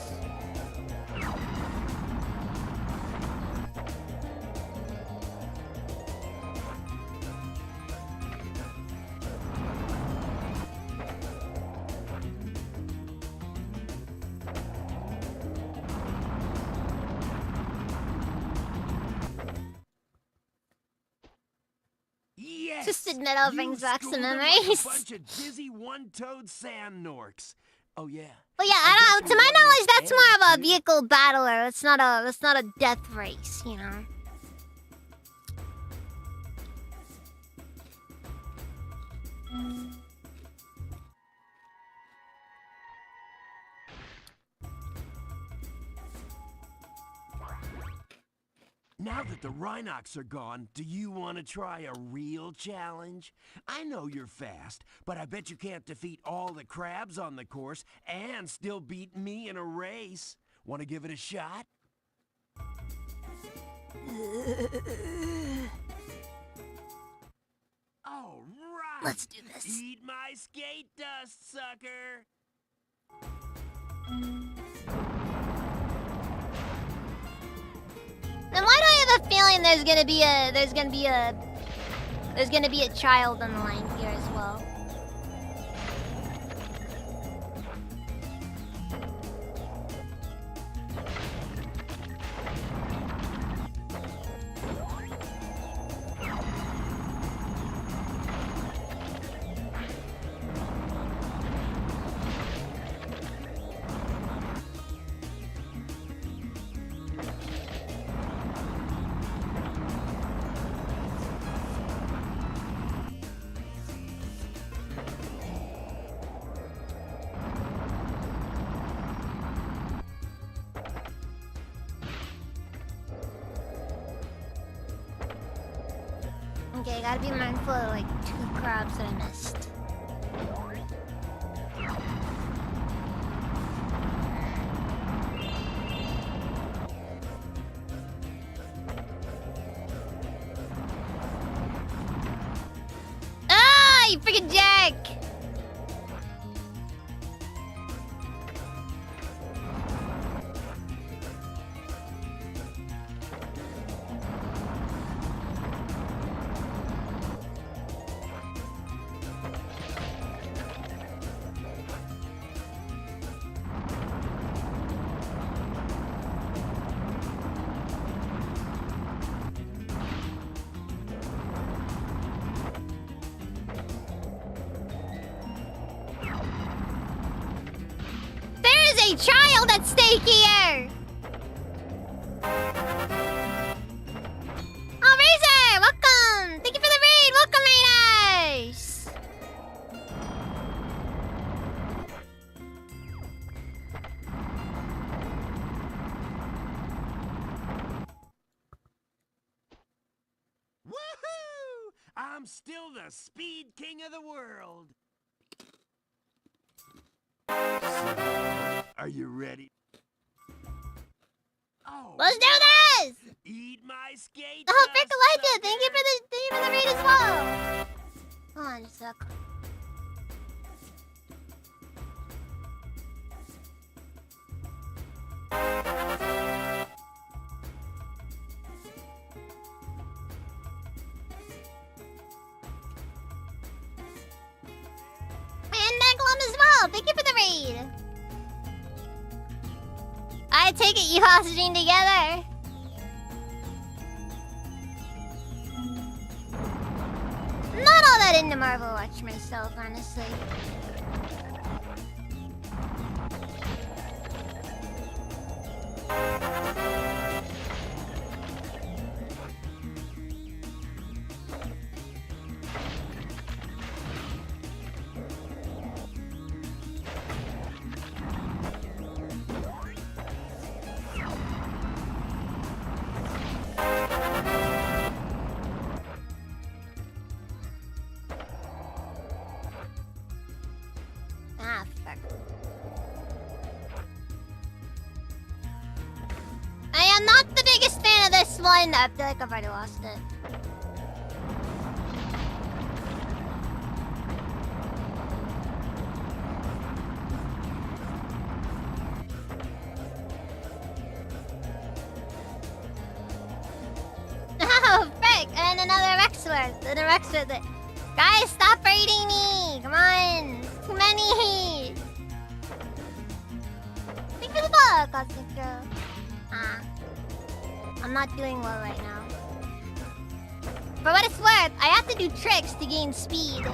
Yes! Just admit all brings back some memories. Like a bunch of dizzy one-toed sand norks. Oh yeah. Well, yeah, I don't. To my knowledge, that's more of a vehicle battler. It's not a death race, you know. Now that the Rhinox are gone, do you want to try a real challenge? I know you're fast, but I bet you can't defeat all the crabs on the course and still beat me in a race. Want to give it a shot? All right. Let's do this. Eat my skate dust, sucker. Then why do I have a feeling there's gonna be a child on the line here as well? Okay, gotta be mindful of like 2 crabs that I missed. you freaking jerk! A child at stake here! Oh, Razor! Welcome! Thank you for the raid! Welcome, Raiders! Woohoo! I'm still the speed king of the world. Are you ready? Oh, let's do this! Eat my skate. Oh, Frick Elijah! Thank you for the raid as well! Hold on a sec. And Megalum as well! Thank you for the raid! I take it you all stream together. Not all that into Marvel Watch myself, honestly. Ah, fuck. I am not the biggest fan of this one. I feel like I've already lost it. Oh, frick! And another Rexworth. And a Rexworth. Guys, stop raiding me! Come on! Too many! Thank you for the bug, Cosmic Girl. Ah. I'm not doing well right now. For what it's worth, I have to do tricks to gain speed.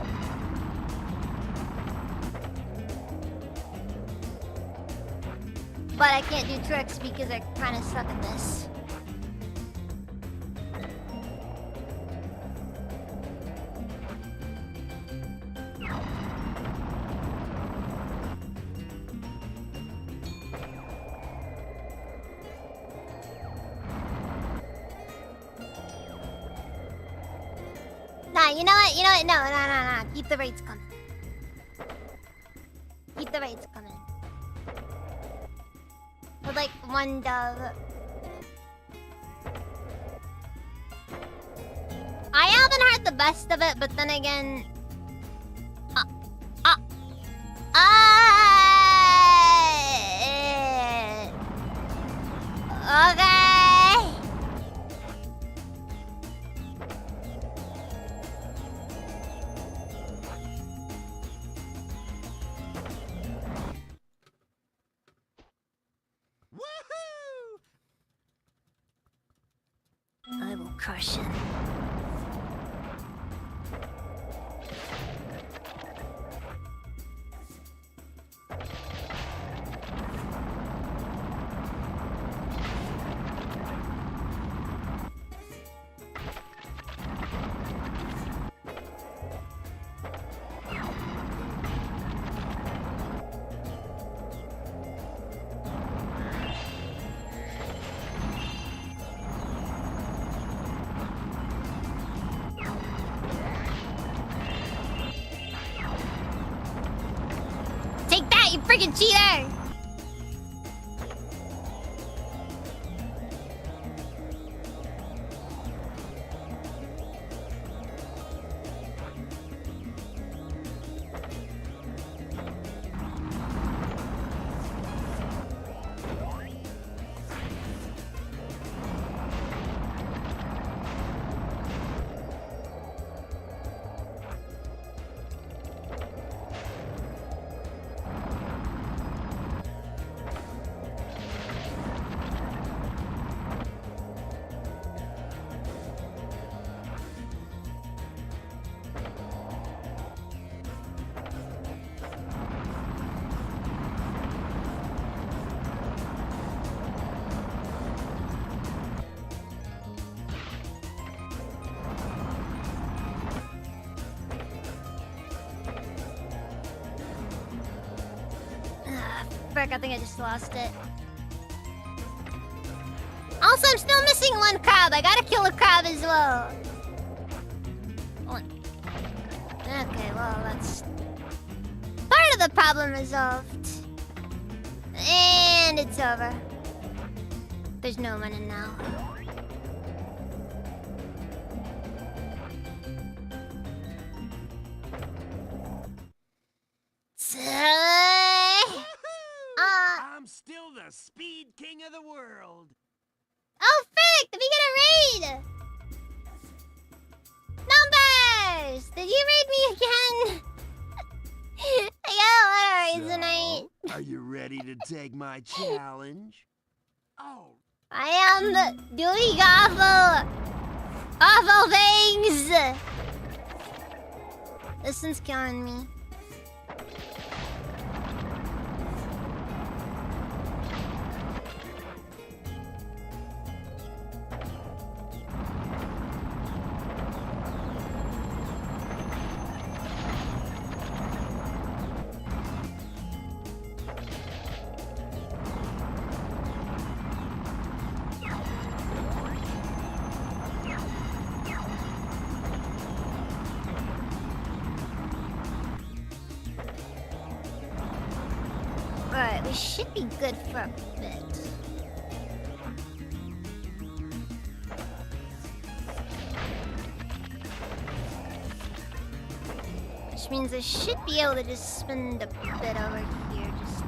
But I can't do tricks because I kind of suck at this. Nah, you know what? You know what? No. Keep the raids coming. Keep the raids coming. With like one dove. I haven't heard the best of it, but then again... Okay. Woohoo! I will crush him. Take that, you freaking cheater! work. I think I just lost it. Also, I'm still missing one crab. I gotta kill a crab as well. One. Okay, well, that's part of the problem resolved. And it's over. There's no running now. I'm still the speed king of the world. Oh, frick! Did we get a raid? Numbers! Did you raid me again? I got a lot of raids tonight. Are you ready to take my challenge? Oh. I am doing awful things. This one's killing me. Alright, we should be good for a bit. Which means I should be able to just spend a bit over here, just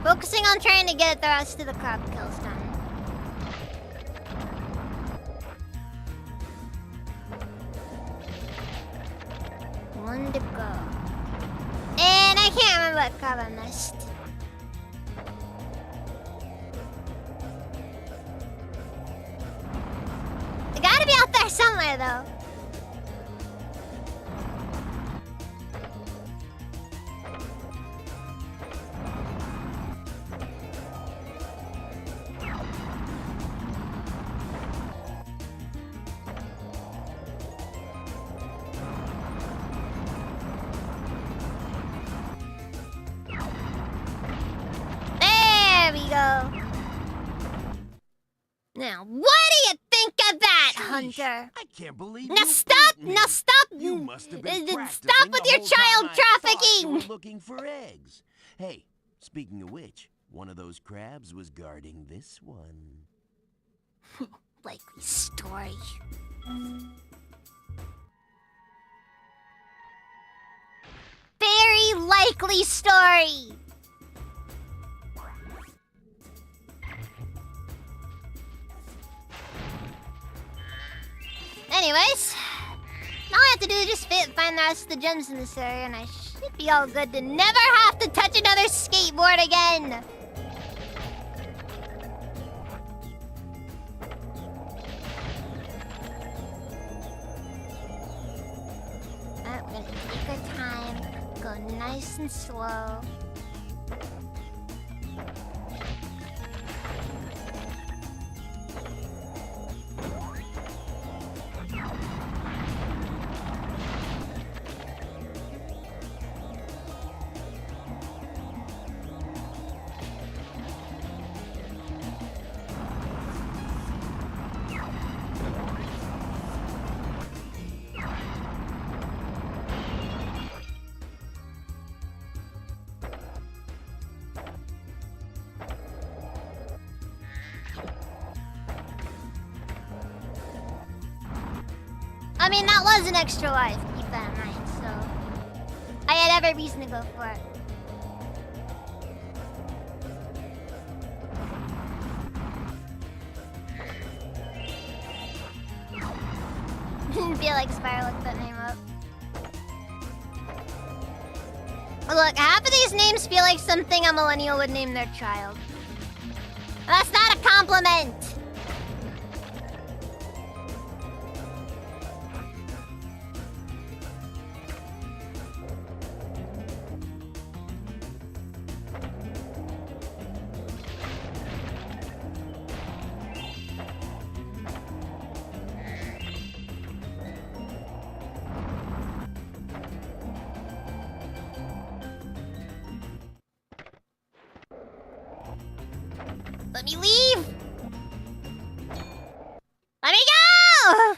focusing on trying to get the rest of the crab kills done. One to go. And I can't remember what crab I missed. They gotta be out there somewhere, though. There we go. Now, what do you think of that, Hunter? I can't believe Now you stop! beat me. Now stop! You must have been Stop practicing with the your whole child time I thought you trafficking! were looking for eggs. Hey, speaking of which, one of those crabs was guarding this one. Likely story. Very likely story. Anyways, all I have to do is just find the rest of the gems in this area, and I should be all good to never have to touch another skateboard again. Alright, we're gonna take our time, go nice and slow. I mean, that was an extra life, keep that in mind, so I had every reason to go for it. Didn't feel like Spyro looked that name up. Look, half of these names feel like something a millennial would name their child. That's not a compliment! Let me leave! Let me go!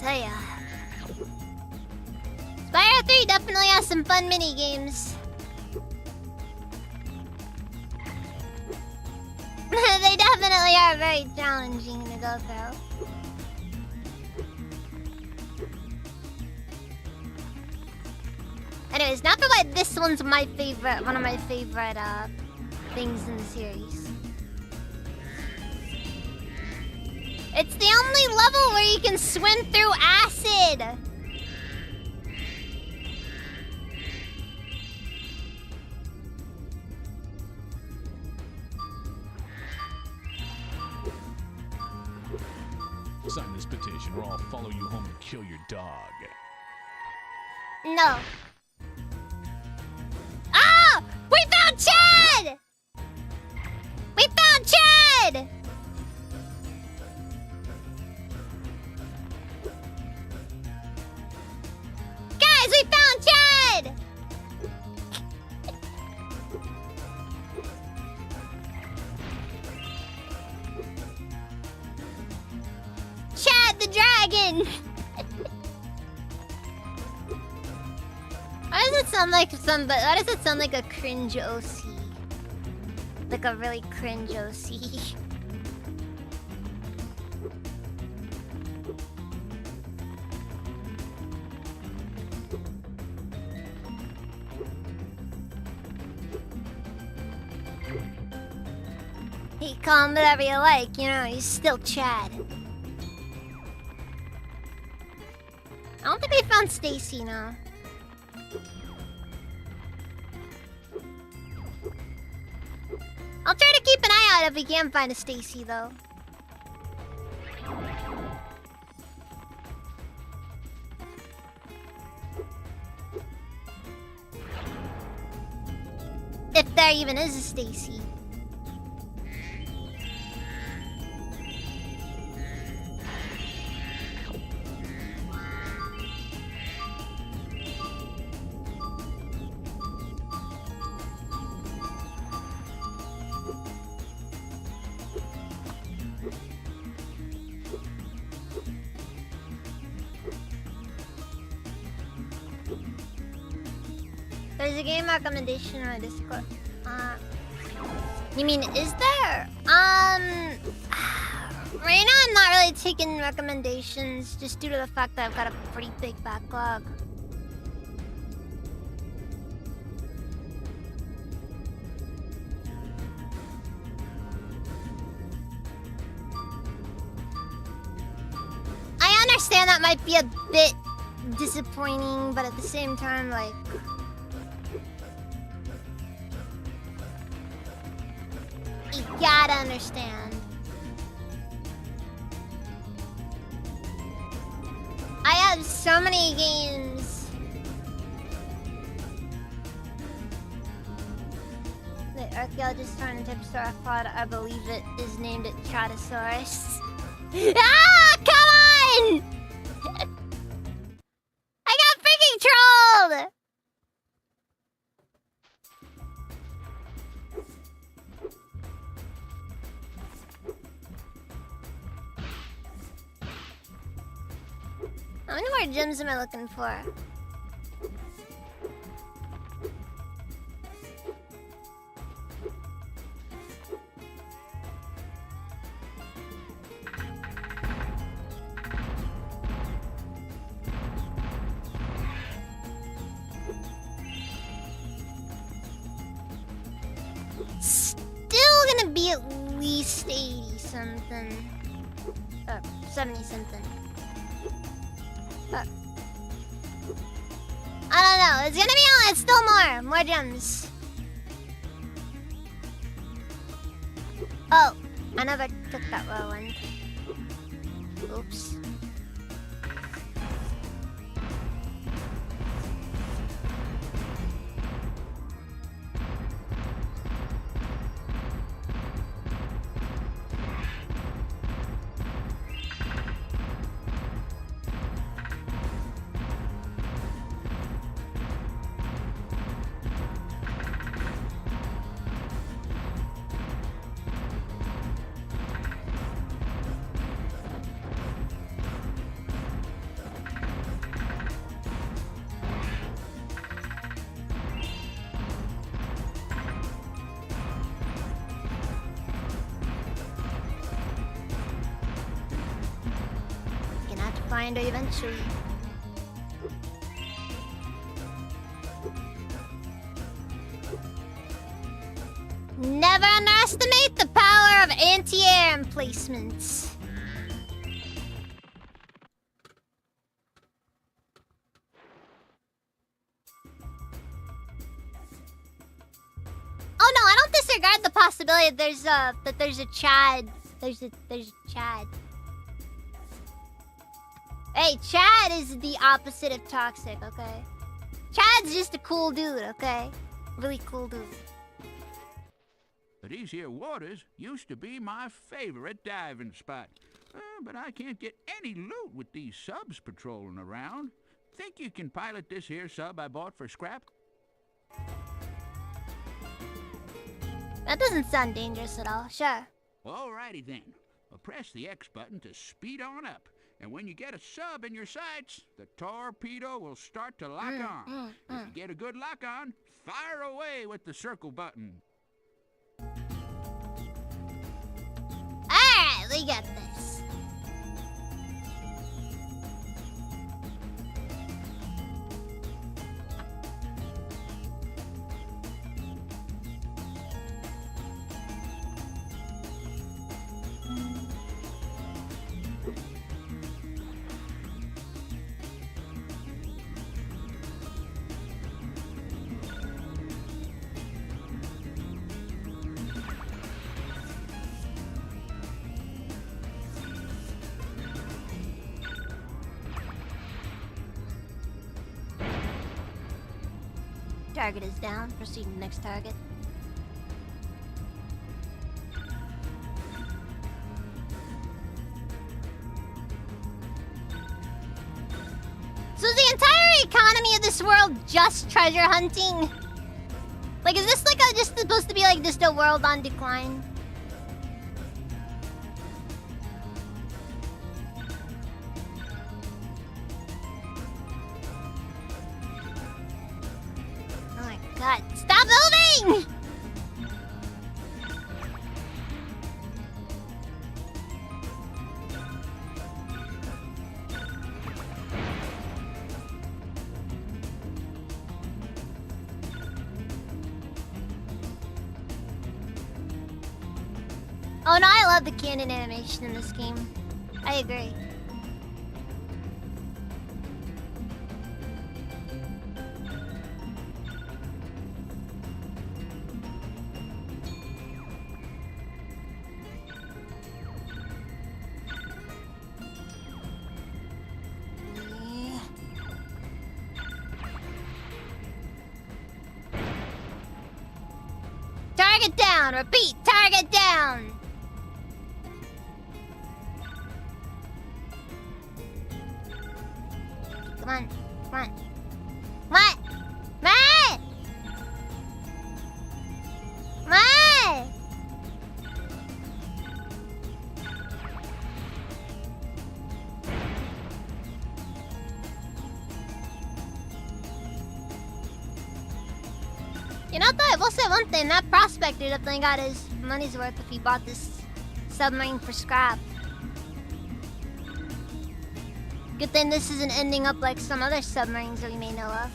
Tell ya. Spyro 3 definitely has some fun mini games. They definitely are very challenging to go through. Anyways, not for why this one's my favorite, one of my favorite things in the series. It's the only level where you can swim through acid! Sign this petition or I'll follow you home and kill your dog. No. Ah! We found Chad! We found Chad! Guys, we found Chad! Chad the dragon! Why does it sound like why does it sound like a cringe OC? Like a really cringe OC. He call him whatever you like, you know, he's still Chad. I don't think we found Stacy now. I'll try to keep an eye out if we can find a Stacy, though. If there even is a Stacy. There's a game recommendation on Discord. You mean, is there? Right now I'm not really taking recommendations just due to the fact that I've got a pretty big backlog. I understand that might be a bit disappointing, but at the same time, like... you gotta understand. I have so many games. The archaeologist found a Tipsaurus, I believe it is named Chadosaurus. Ah, come on! I got freaking trolled! How many more gems am I looking for? Still gonna be at least 80 something. 70 something. But I don't know. It's gonna be on. It's still more gems. Oh, I never took that whirlwind. Oops. Gonna have to find her eventually. Never underestimate the power of anti-air emplacements. Oh no, I don't disregard the possibility that there's a Chad. There's a Chad. Hey, Chad is the opposite of toxic, okay? Chad's just a cool dude, okay? Really cool dude. These here waters used to be my favorite diving spot. But I can't get any loot with these subs patrolling around. Think you can pilot this here sub I bought for scrap? That doesn't sound dangerous at all, sure. Alrighty then. I'll press the X button to speed on up. And when you get a sub in your sights, the torpedo will start to lock on. If you get a good lock on, fire away with the circle button. Alright, we got this. Target is down. Proceed to next target. So is the entire economy of this world just treasure hunting? Like, is this like just supposed to be like just a world on decline? God, stop moving! Oh no, I love the cannon animation in this game. I agree. Target down! Repeat! Target down! Come on. Come on. Come on! Come on! Come on! You know, I will say one thing, that prospector definitely got his money's worth if he bought this submarine for scrap. Good thing this isn't ending up like some other submarines that we may know of.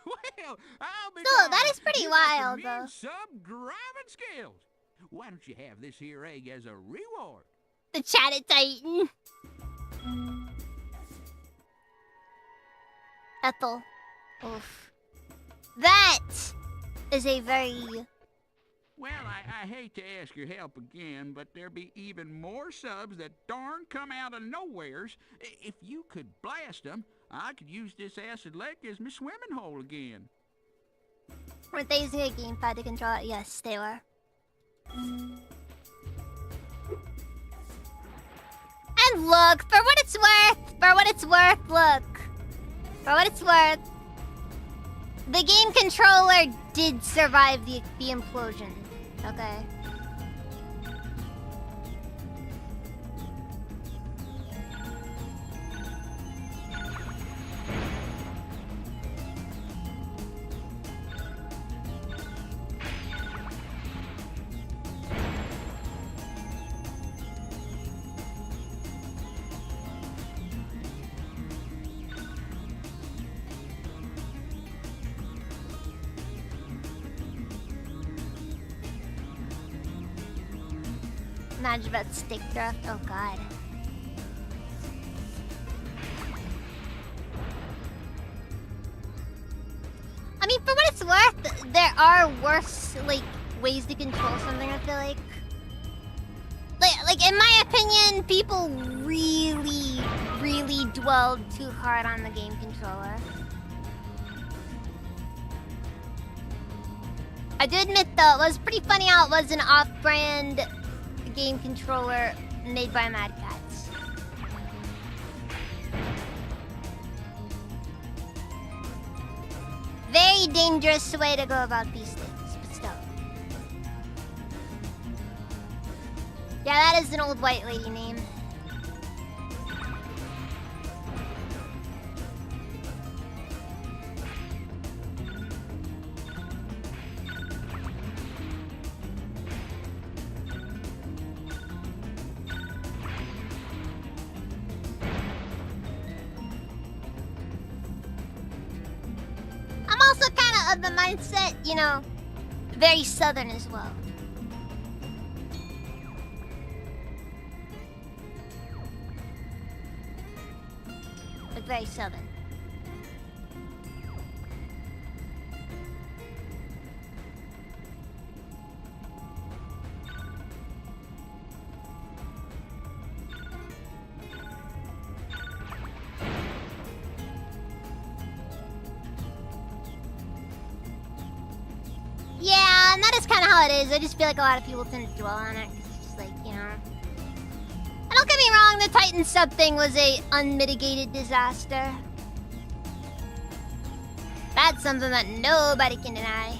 Well, I'll be Still, that darned. is pretty You got the wild, mean though. sub driving skills. Why don't you have this here egg as a reward? The Chatted Titan. Ethel. Oof. That is a very... Well, I hate to ask your help again, but there be even more subs that darn come out of nowheres. If you could blast them, I could use this acid lake as my swimming hole again. Were they using a gamepad to control it? Yes, they were. And look, for what it's worth, look. For what it's worth, the game controller did survive the implosion. Okay. Imagine about stick drift. Oh god. I mean, for what it's worth, there are worse, like, ways to control something, I feel like. Like, in my opinion, people really, really dwelled too hard on the game controller. I do admit, though, it was pretty funny how it was an off-brand game controller made by Mad Catz. Very dangerous way to go about these things, but still. Yeah, that is an old white lady name. Of the mindset, you know, very southern as well. Like very southern. Yeah, and that is kind of how it is. I just feel like a lot of people tend to dwell on it. 'Cause it's just like, you know. And don't get me wrong, the Titan sub thing was a unmitigated disaster. That's something that nobody can deny.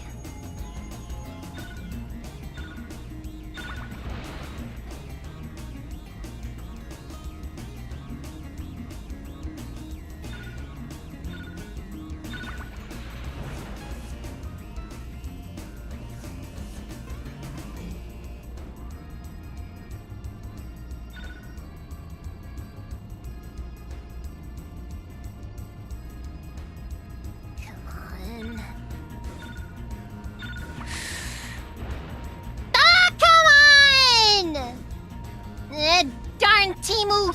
Darn Temu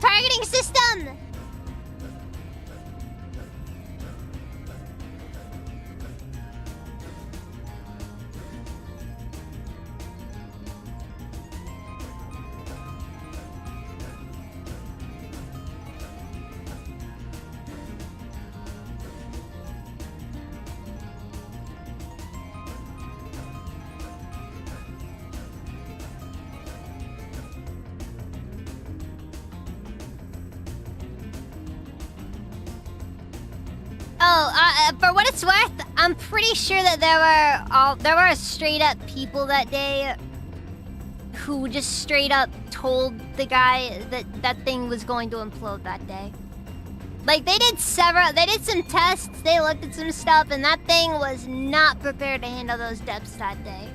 targeting system! For what it's worth, I'm pretty sure that there were straight up people that day who just straight up told the guy that that thing was going to implode that day. Like they did some tests, they looked at some stuff, and that thing was not prepared to handle those depths that day.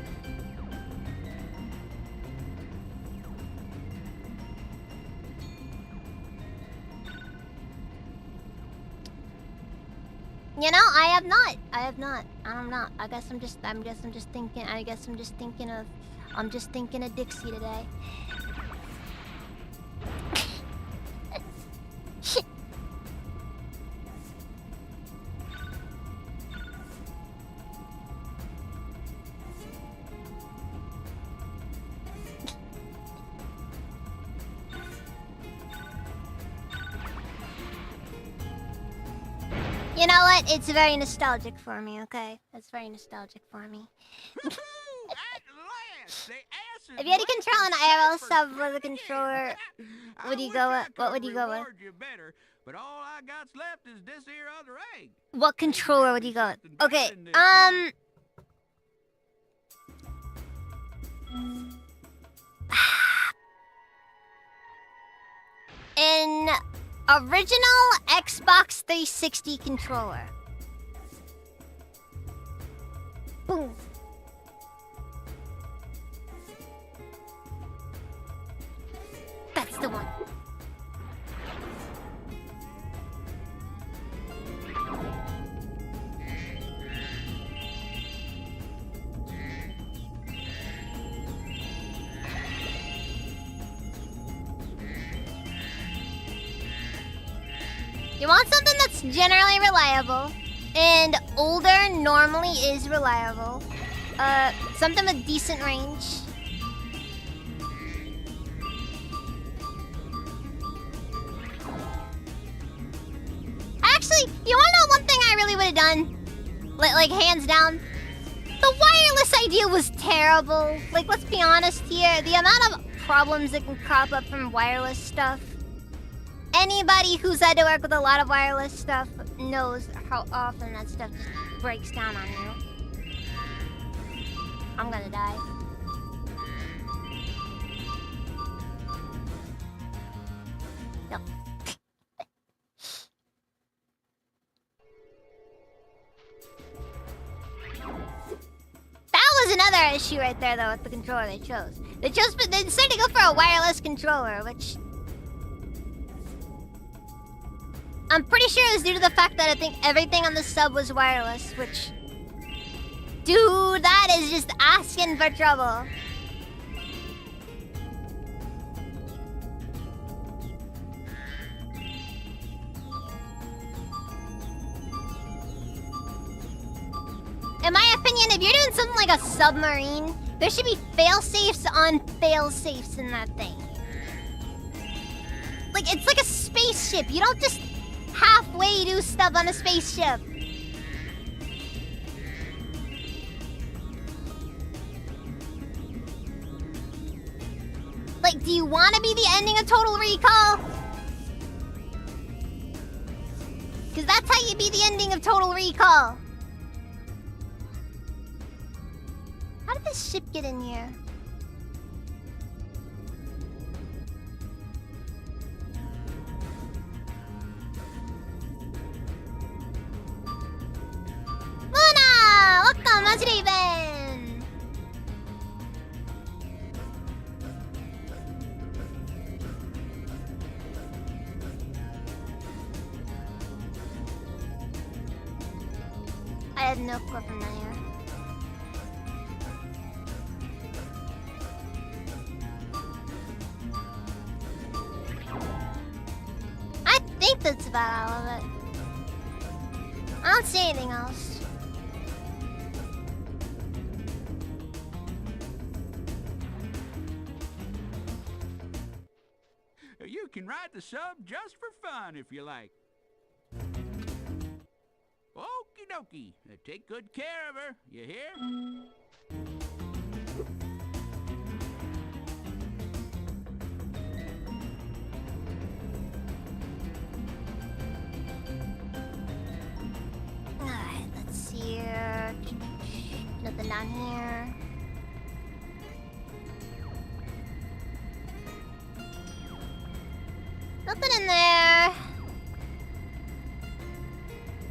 You know, I have not. I'm not. I guess I'm just thinking of Dixie today. You know what? It's very nostalgic for me, okay? It's very nostalgic for me. If you had to control an IRL sub with a controller, would you go with? What would you go with? But all I got's left is this here other egg. What controller would you go with? Okay, an original Xbox 360 controller. Boom. That's the one. You want something that's generally reliable, and older normally is reliable. Something with decent range. Actually, you wanna know one thing I really would have done? Like, hands down? The wireless idea was terrible. Like, let's be honest here. The amount of problems that can crop up from wireless stuff. Anybody who's had to work with a lot of wireless stuff knows how often that stuff just breaks down on you. I'm gonna die. Nope. That was another issue right there, though, with the controller they chose. They decided to go for a wireless controller, which I'm pretty sure it was due to the fact that I think everything on the sub was wireless, which... Dude, that is just asking for trouble. In my opinion, if you're doing something like a submarine, there should be fail-safes on fail-safes in that thing. Like, it's like a spaceship. You don't just halfway do stuff on a spaceship. Like, do you want to be the ending of Total Recall? Because that's how you be the ending of Total Recall. How did this ship get in here? Luna! Welcome, how's your day been? I had no clue from there. I think that's about all of it. I don't see anything else. You can ride the sub just for fun if you like. Okie dokie. Take good care of her. You hear? Alright, let's see here. Nothing down here. Nothing in there.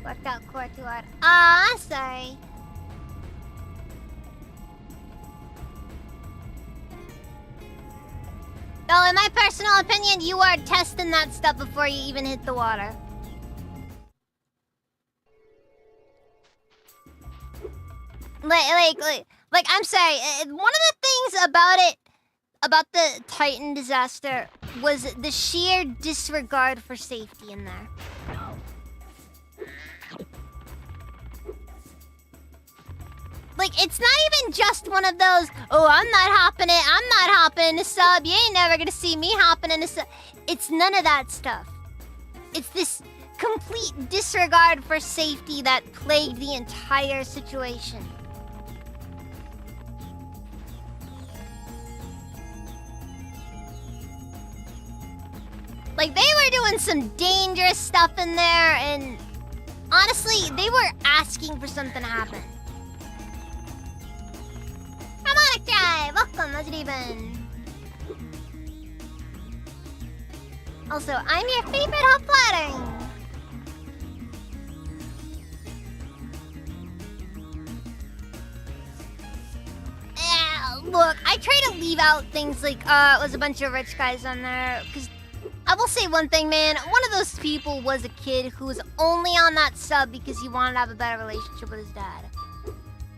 Workout core too hard. Ah, sorry. Though, in my personal opinion, you are testing that stuff before you even hit the water. Like, I'm sorry. One of the things about the Titan disaster was the sheer disregard for safety in there. Like, it's not even just one of those, oh, I'm not hopping in a sub, you ain't never gonna see me hopping in a sub. It's none of that stuff. It's this complete disregard for safety that plagued the entire situation. Like, they were doing some dangerous stuff in there, and honestly, they were asking for something to happen. Harmonic Drive! Welcome, how's it even? Also, I'm your favorite hot flattering! Look, I try to leave out things like, was a bunch of rich guys on there, because I will say one thing, man. One of those people was a kid who was only on that sub because he wanted to have a better relationship with his dad.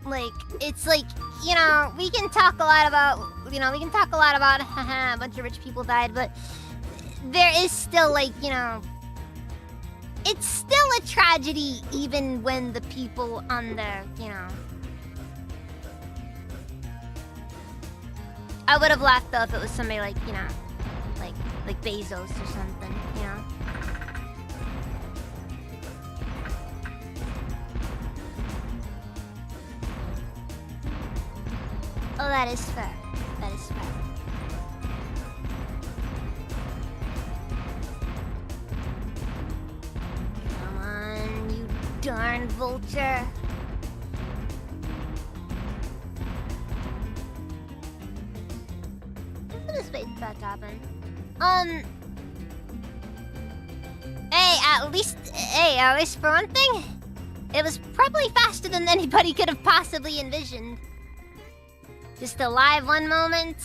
Like, it's like, you know, we can talk a lot about, a bunch of rich people died, but there is still, like, you know, it's still a tragedy even when the people on there, you know. I would have laughed though if it was somebody like, you know, like Bezos or something, you know? Oh, that is fair. That is fair. Come on, you darn vulture. I'm just waiting for that to happen. Hey, at least for one thing, it was probably faster than anybody could have possibly envisioned. Just alive one moment,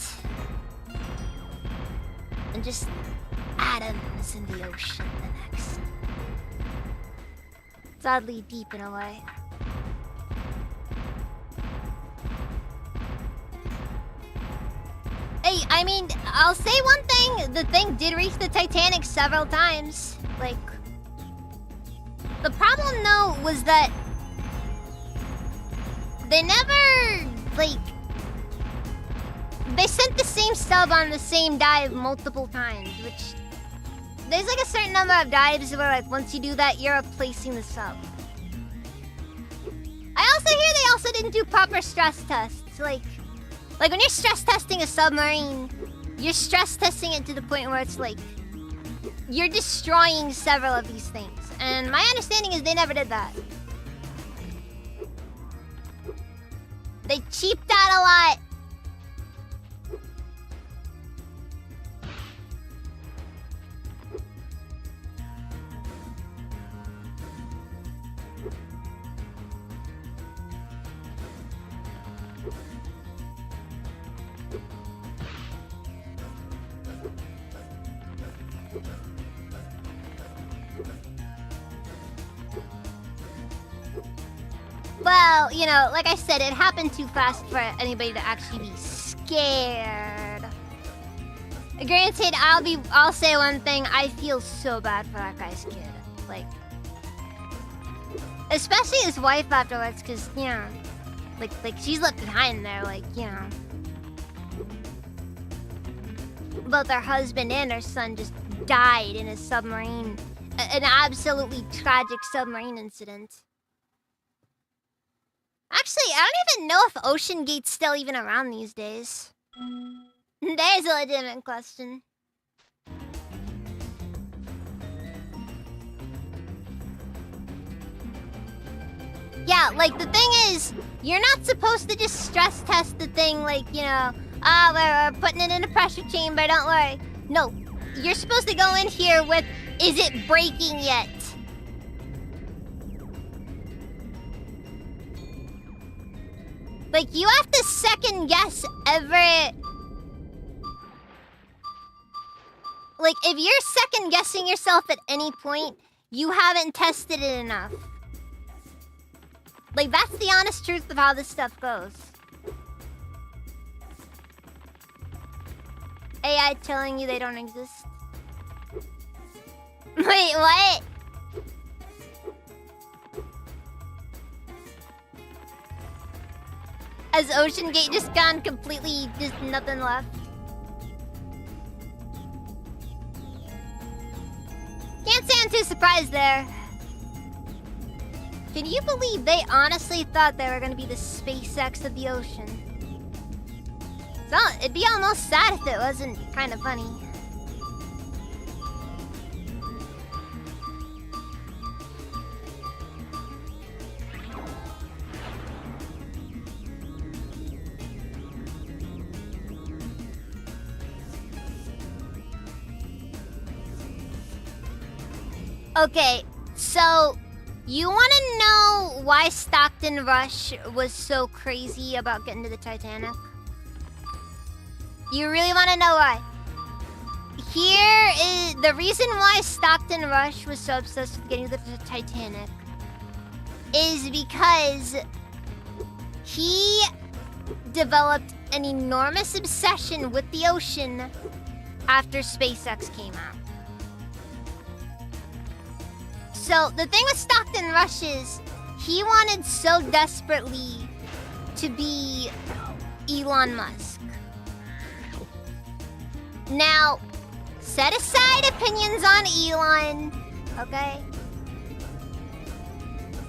and just atoms in the ocean the next. It's oddly deep in a way. Hey, I mean, I'll say one thing. The thing did reach the Titanic several times. Like, the problem, though, was that they never, like, they sent the same sub on the same dive multiple times, which, there's, like, a certain number of dives where, like, once you do that, you're replacing the sub. I also hear they also didn't do proper stress tests, like when you're stress testing a submarine, you're stress testing it to the point where it's like, you're destroying several of these things. And my understanding is they never did that. They cheaped out a lot. Well, you know, like I said, it happened too fast for anybody to actually be scared. Granted, I'll say one thing, I feel so bad for that guy's kid. Like, especially his wife afterwards, because, you know, like she's left behind there, like, you know. Both her husband and her son just died in a submarine, an absolutely tragic submarine incident. Actually, I don't even know if Ocean Gate's still even around these days. There's a legitimate question. Yeah, like, the thing is, you're not supposed to just stress test the thing like, you know, we're putting it in a pressure chamber, don't worry. No, you're supposed to go in here with, is it breaking yet? Like, you have to second guess every... Like, if you're second guessing yourself at any point, you haven't tested it enough. Like, that's the honest truth of how this stuff goes. AI telling you they don't exist. Wait, what? Has Ocean Gate just gone completely, just nothing left? Can't say I'm too surprised there. Can you believe they honestly thought they were gonna be the SpaceX of the ocean? So, it'd be almost sad if it wasn't kind of funny. Okay, so you want to know why Stockton Rush was so crazy about getting to the Titanic? You really want to know why? Here is the reason why Stockton Rush was so obsessed with getting to the Titanic is because he developed an enormous obsession with the ocean after SpaceX came out. So the thing with Stockton Rush is he wanted so desperately to be Elon Musk. Now, set aside opinions on Elon, okay?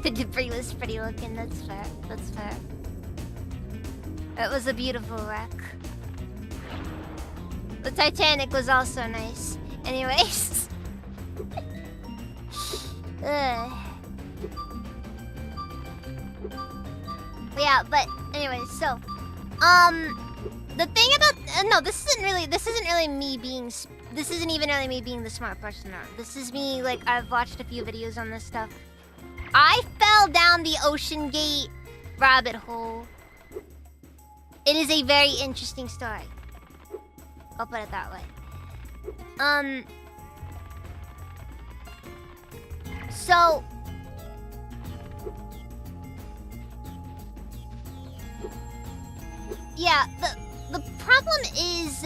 The debris was pretty looking, that's fair, that's fair. It was a beautiful wreck. The Titanic was also nice. Anyways. Yeah, but anyways, so the thing about no, this isn't really me being this isn't even really me being the smart person. This is me, like, I've watched a few videos on this stuff. I fell down the Ocean Gate rabbit hole. It is a very interesting story. I'll put it that way. So yeah, the problem is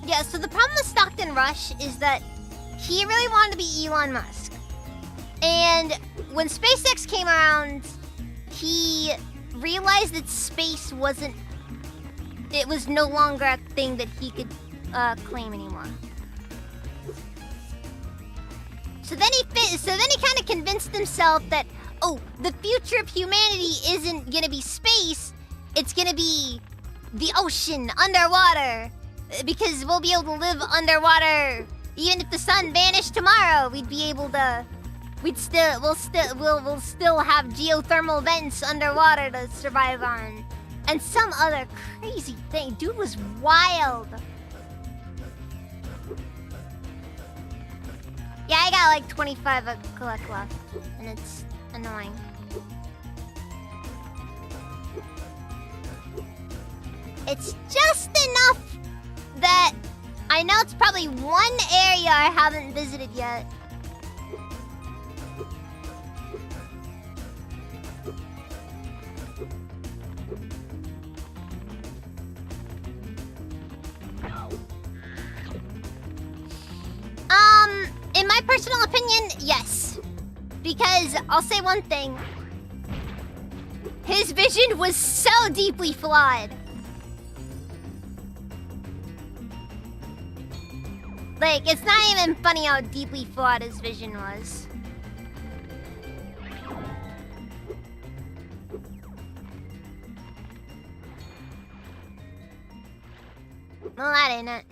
yeah, so the problem with Stockton Rush is that he really wanted to be Elon Musk. And when SpaceX came around, he realized that space wasn't it was no longer a thing that he could claim anymore. So then he kind of convinced himself that, oh, the future of humanity isn't gonna be space, it's gonna be the ocean, underwater, because we'll be able to live underwater. Even if the sun vanished tomorrow, we'd be able to. We'll still have geothermal vents underwater to survive on. And some other crazy thing. Dude was wild. Yeah, I got like 25 to collect left. And it's annoying. It's just enough that I know it's probably one area I haven't visited yet. In my personal opinion, yes. Because I'll say one thing. His vision was so deeply flawed. Like, it's not even funny how deeply flawed his vision was. Well, that ain't it.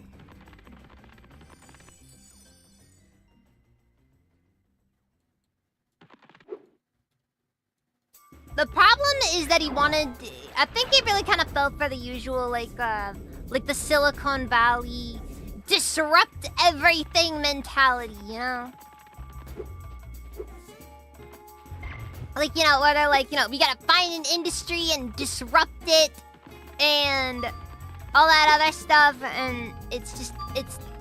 The problem is that he wanted... I think he really kind of fell for the usual, like the Silicon Valley disrupt everything mentality, you know? Like, you know, where they're like, you know, we gotta find an industry and disrupt it and all that other stuff, and it's just,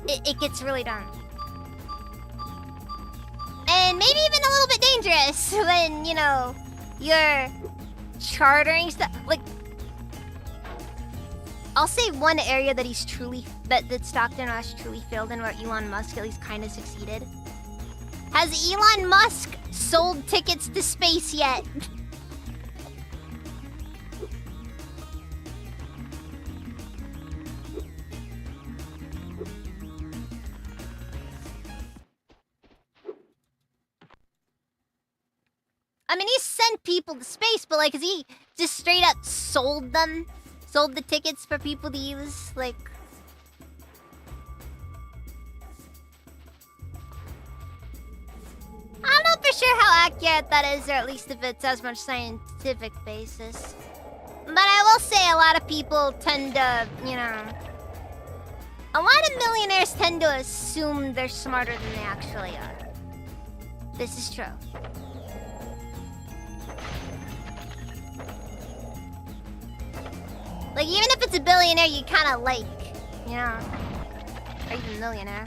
it gets really dumb. and maybe even a little bit dangerous when, you know, you're chartering stuff. Like, I'll say one area that he's truly, that Stockton Rush truly failed in, where Elon Musk at least kind of succeeded. Has Elon Musk sold tickets to space yet? I mean, he sent people to space, but like, has he just straight up sold them? Sold the tickets for people to use? Like... I don't know for sure how accurate that is, or at least if it has much scientific basis. But I will say a lot of people tend to, you know... A lot of millionaires tend to assume they're smarter than they actually are. This is true. Like, even if it's a billionaire you kind of like, you know, or even a millionaire.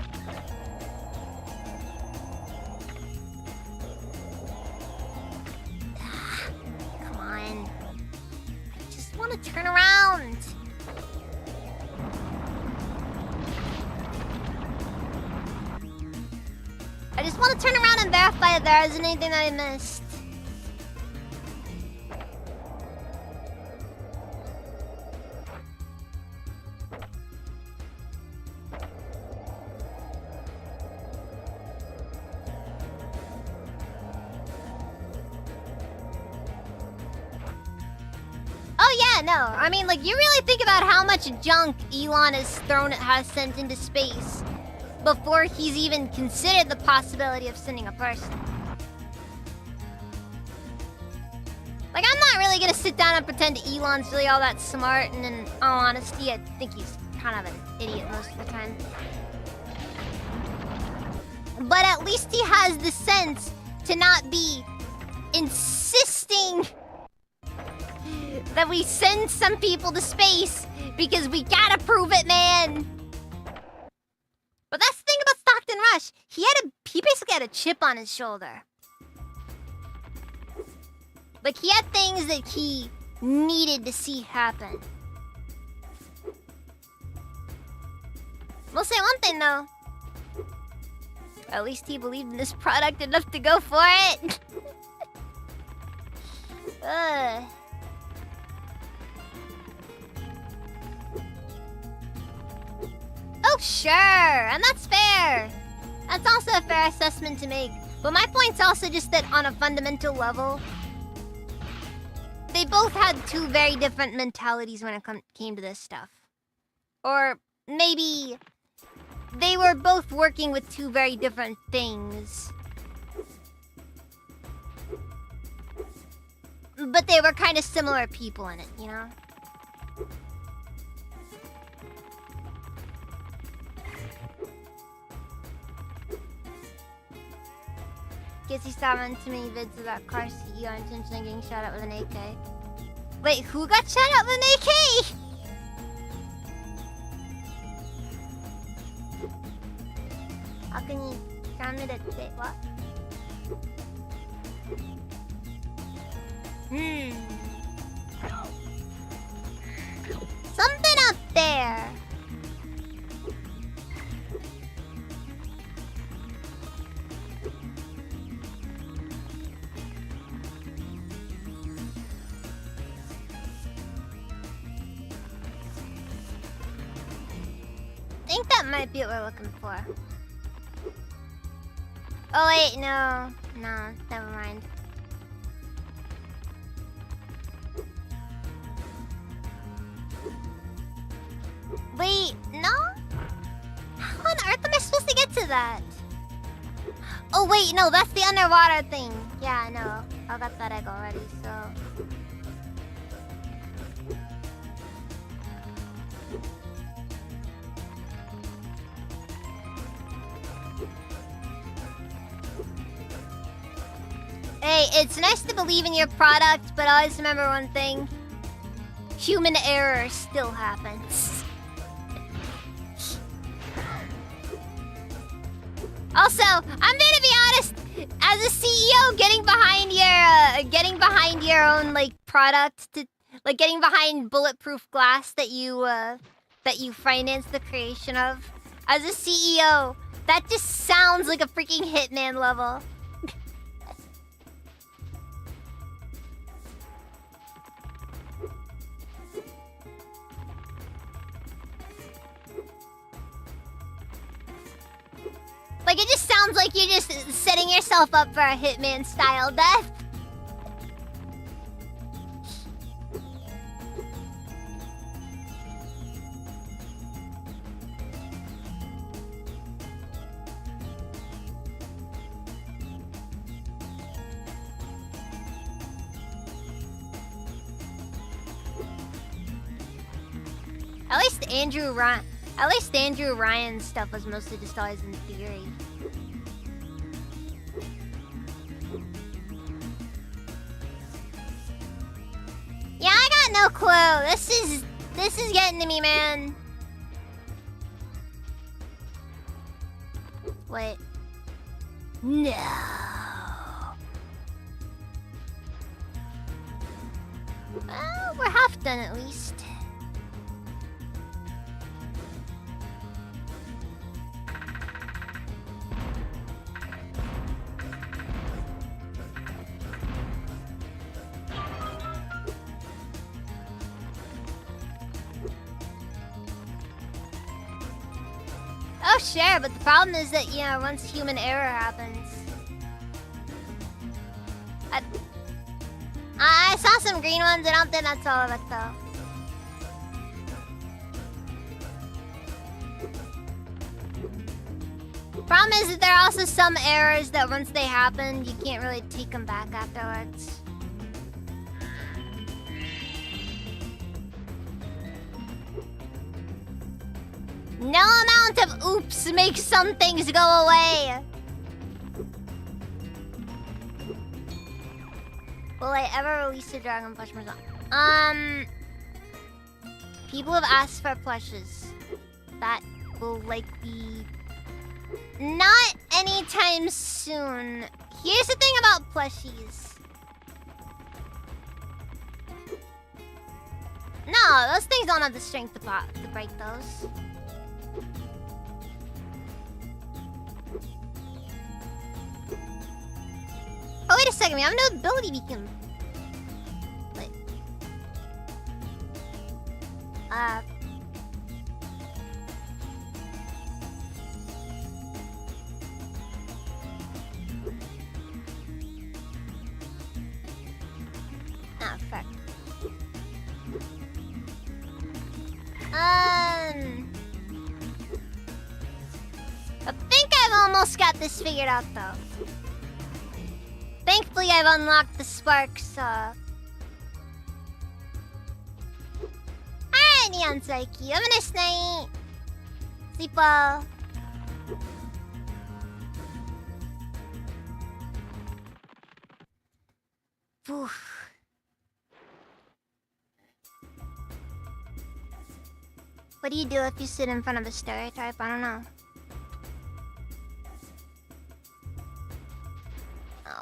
Come on. I just want to turn around. I just want to turn around and verify if there isn't anything that I missed. No, I mean, like, you really think about how much junk Elon has sent into space before he's even considered the possibility of sending a person. Like, I'm not really gonna sit down and pretend Elon's really all that smart, and in all honesty, I think he's kind of an idiot most of the time. But at least he has the sense to not be insisting that we send some people to space because we gotta prove it, man. But that's the thing about Stockton Rush. He basically had a chip on his shoulder. Like, he had things that he needed to see happen. We'll say one thing, though. At least he believed in this product enough to go for it. Oh, sure, and that's fair. That's also a fair assessment to make. But my point's also just that on a fundamental level, they both had two very different mentalities when it came to this stuff. Or maybe they were both working with two very different things. But they were kind of similar people in it, you know? Guess he saw on too many vids about car CEO intentionally getting shot at with an AK. Wait, who got shot at with an AK? How can you tell me that they what? Something up there. I think that might be what we're looking for. Oh wait, no, never mind. Wait, no? How on earth am I supposed to get to that? Oh wait, no, that's the underwater thing. Yeah, I know. I got that egg already, so... Hey, it's nice to believe in your product, but always remember one thing. Human error still happens. Also, I'm gonna be honest, As a CEO, getting behind your own like product to like getting behind bulletproof glass that you finance the creation of. As a CEO, that just sounds like a freaking Hitman level. Like, it just sounds like you're just setting yourself up for a Hitman-style death. At least Andrew Ryan's stuff was mostly just always in theory. Yeah, I got no clue. This is getting to me, man. Wait. No. Well, we're half done at least. Oh, sure, but the problem is that, you know, once human error happens... I saw some green ones, I don't think that's all of it, though. Problem is that there are also some errors that once they happen, you can't really take them back afterwards. No amount of oops makes some things go away. Will I ever release a Dragon Plush Marzon? People have asked for plushes. That will likely not anytime soon. Here's the thing about plushies. No, those things don't have the strength to break those. Oh, wait a second, we have no ability beacon. Wait. Ah, fuck. I think I've almost got this figured out, though. Thankfully, I've unlocked the sparks, Alright, Neon Psyche. Have a nice night. Sleep well. Oof. What do you do if you sit in front of a stereotype? I don't know.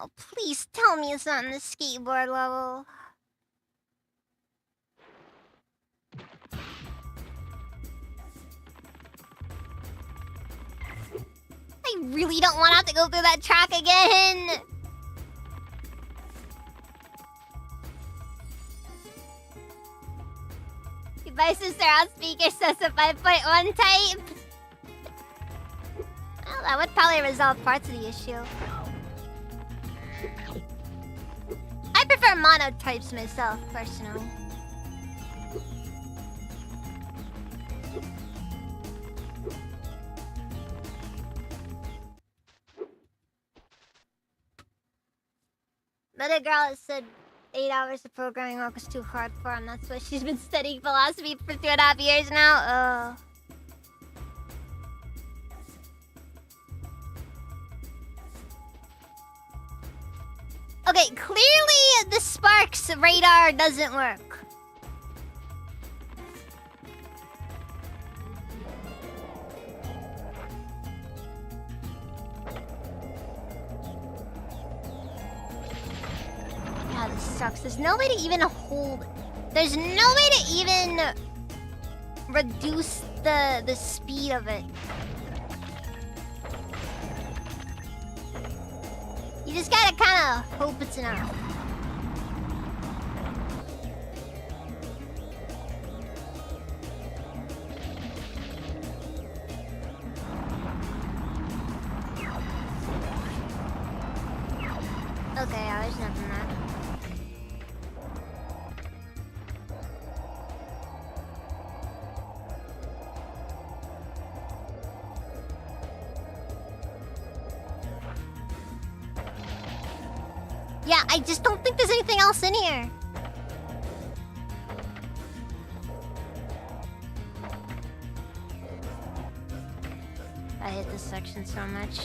Oh, please tell me it's not in the skateboard level. I really don't want to have to go through that track again. Devices surround speaker says a 5.1 type. Well, that would probably resolve parts of the issue. I prefer monotypes myself, personally. But a girl has said 8 hours of programming work was too hard for him. That's why she's been studying philosophy for 2.5 years now. Okay, clearly the Sparks radar doesn't work. sucks. There's no way to even hold. There's no way to even reduce the speed of it. You just gotta kind of hope it's enough. Okay, yeah, there's nothing there. Yeah, I just don't think there's anything else in here. I hate this section so much.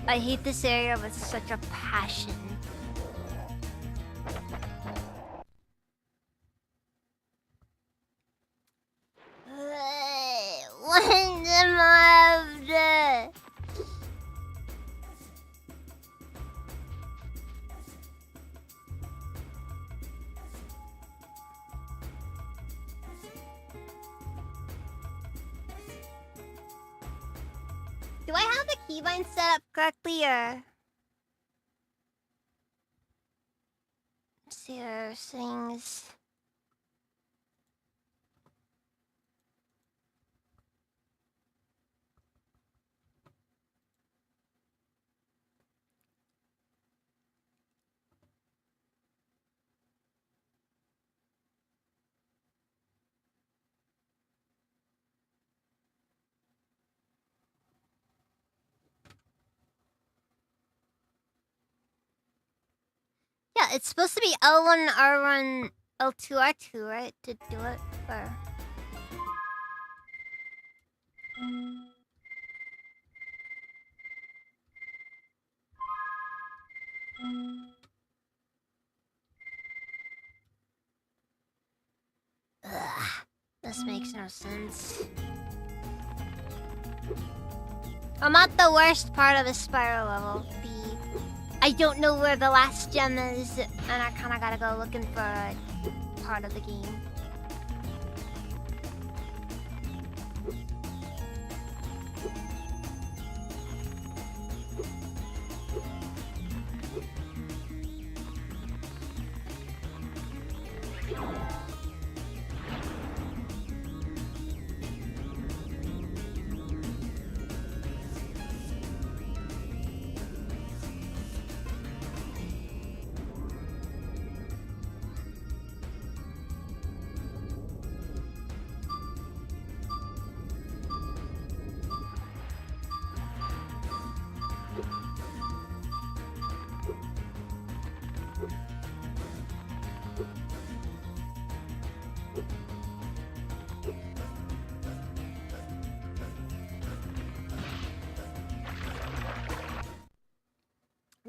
I hate this area with such a passion. When's after? Do I have the keybind set up correctly, or... Let's see, things... Yeah, it's supposed to be L1, R1, L2, R2, right? To do it, or... Ugh, this makes no sense. I'm at the worst part of the spiral level. I don't know where the last gem is, and I kinda gotta go looking for a part of the game.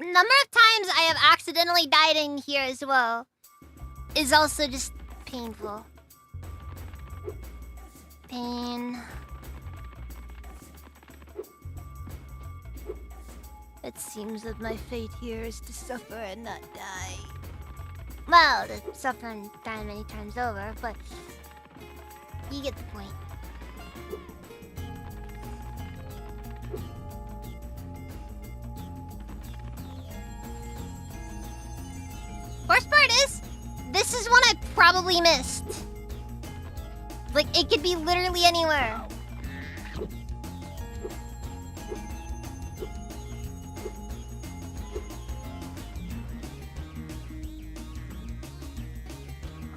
Number of times I have accidentally died in here as well is also just painful. Pain. It seems that my fate here is to suffer and not die. Well, to suffer and die many times over, but you get the point. Worst part is, this is one I probably missed. Like, it could be literally anywhere.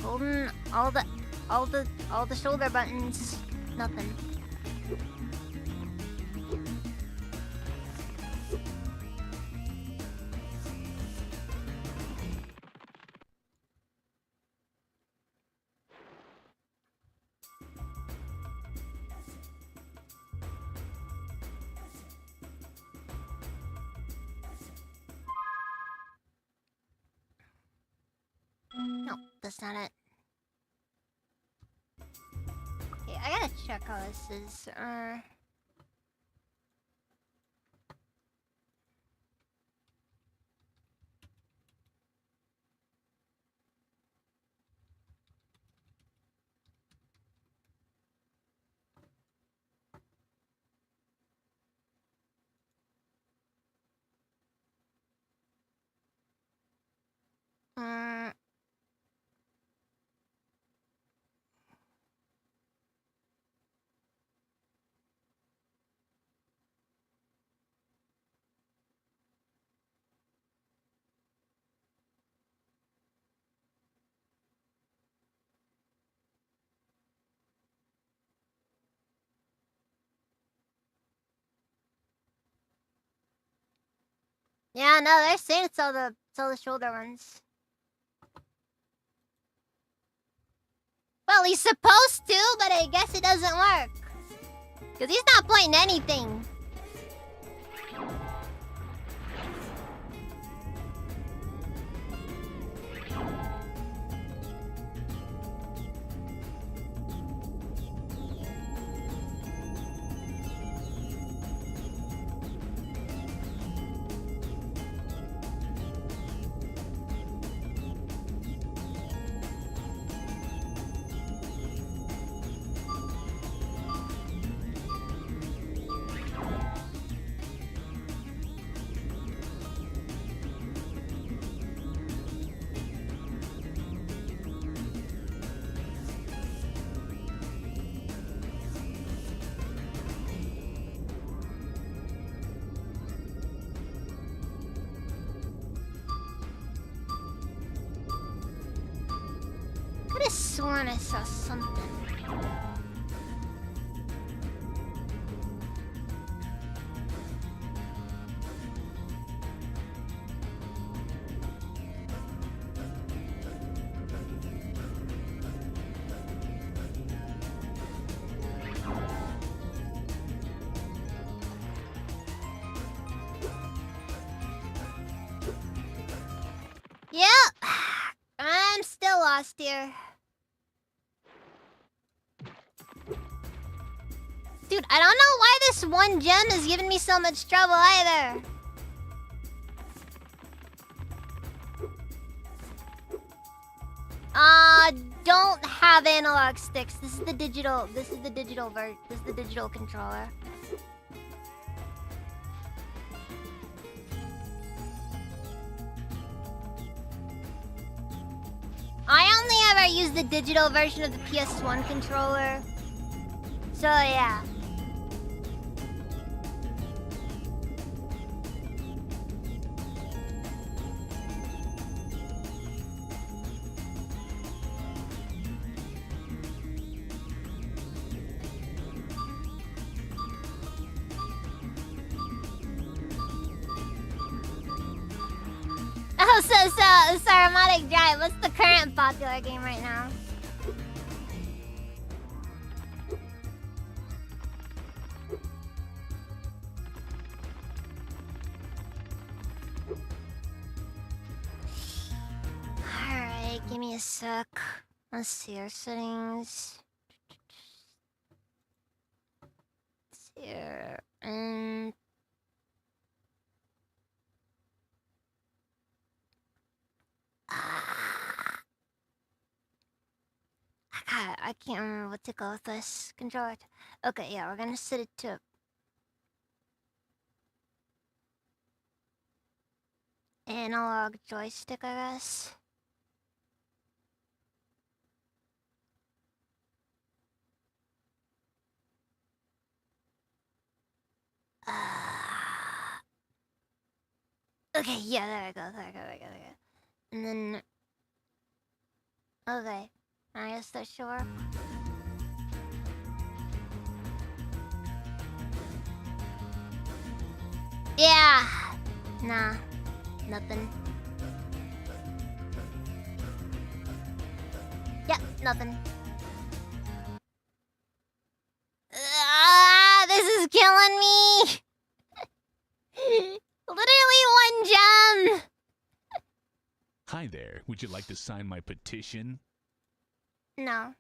Holding all the shoulder buttons, nothing. No, that's not it. Okay, I gotta check how this is. Yeah, no, they're saying it's all the shoulder ones. Well, he's supposed to, but I guess it doesn't work. Because he's not pointing anything. Could have sworn I saw something. Yep. I'm still lost here. Dude, I don't know why this one gem is giving me so much trouble either. Don't have analog sticks. This is the digital controller. I only ever use the digital version of the PS1 controller. So yeah. Oh, so Aromatic Drive. What's the current popular game right now? Alright, give me a sec. Let's see our settings. It's here and I can't remember what to go with this controller. Okay, yeah, we're gonna set it to analog joystick, I guess. Okay, yeah, there we go. And then, okay, I guess that should work. Yeah, nah, nothing. Yep, nothing. This is killing me. Literally one gem. Hi there. Would you like to sign my petition? No.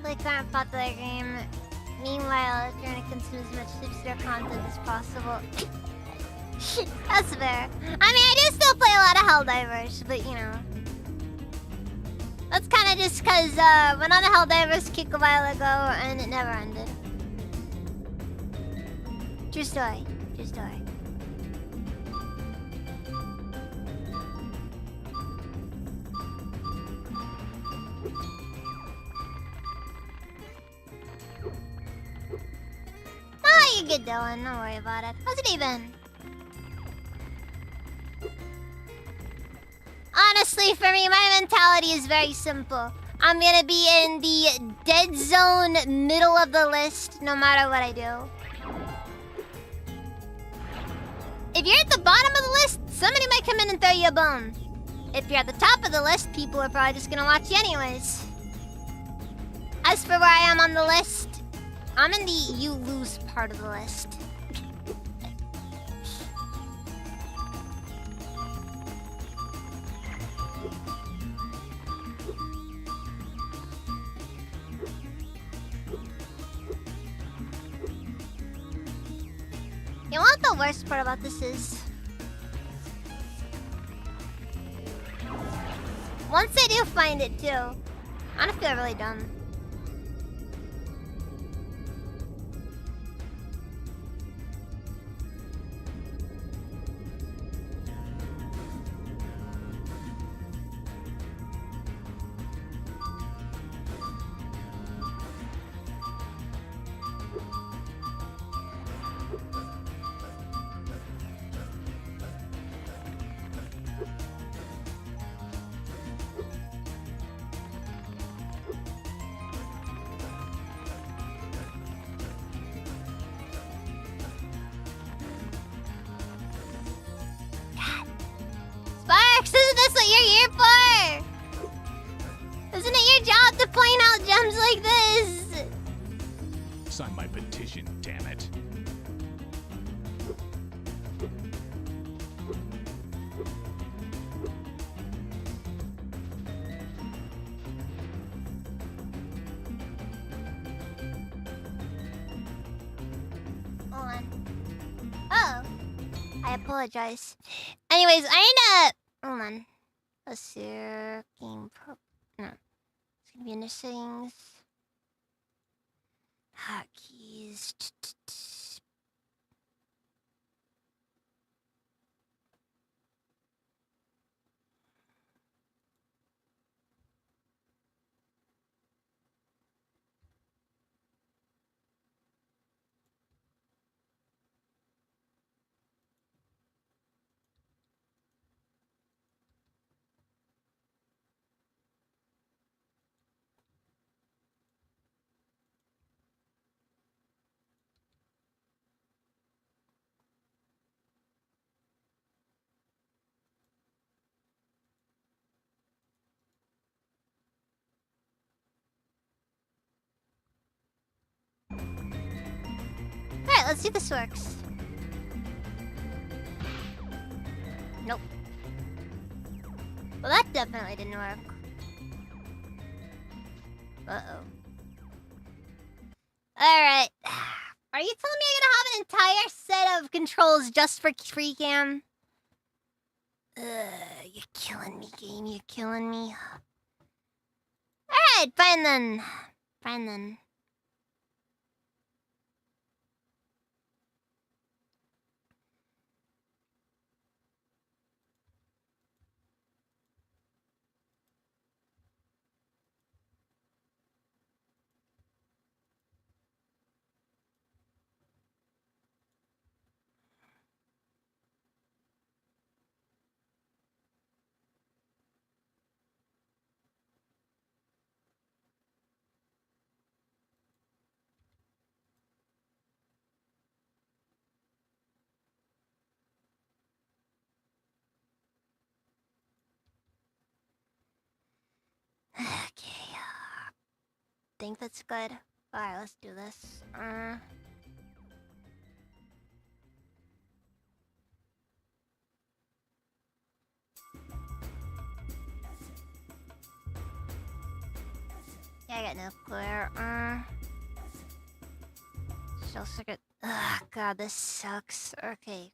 Play current popular game. Meanwhile, trying to consume as much hipster content as possible. That's fair. I mean, I do still play a lot of Helldivers, but you know. That's kind of just because went on a Helldivers kick a while ago and it never ended. True story. True story. Oh, you're good, Dylan. Don't worry about it. How's it even? Honestly, for me, my mentality is very simple. I'm gonna be in the dead zone middle of the list no matter what I do. If you're at the bottom of the list, somebody might come in and throw you a bone. If you're at the top of the list, people are probably just gonna watch you anyways. As for where I am on the list, I'm in the you lose part of the list. You know what the worst part about this is? Once I do find it too, I'm gonna feel really dumb. Sparks, isn't this what you're here for? Isn't it your job to point out gems like this? Sign my petition, damn it. Hold on. Oh. I apologize. Anyways, I need to... Hold on. Let's see. Game pro... No. It's gonna be in the settings. Hotkeys. Alright, let's see if this works. Nope. Well, that definitely didn't work. Uh-oh. Alright. Are you telling me I'm gonna have an entire set of controls just for free cam? You're killing me, game. You're killing me. Alright, fine then. Fine then. Okay. Think that's good. Alright, let's do this. Yeah, I got nuclear. Shell circuit. Ugh, God, this sucks. Okay.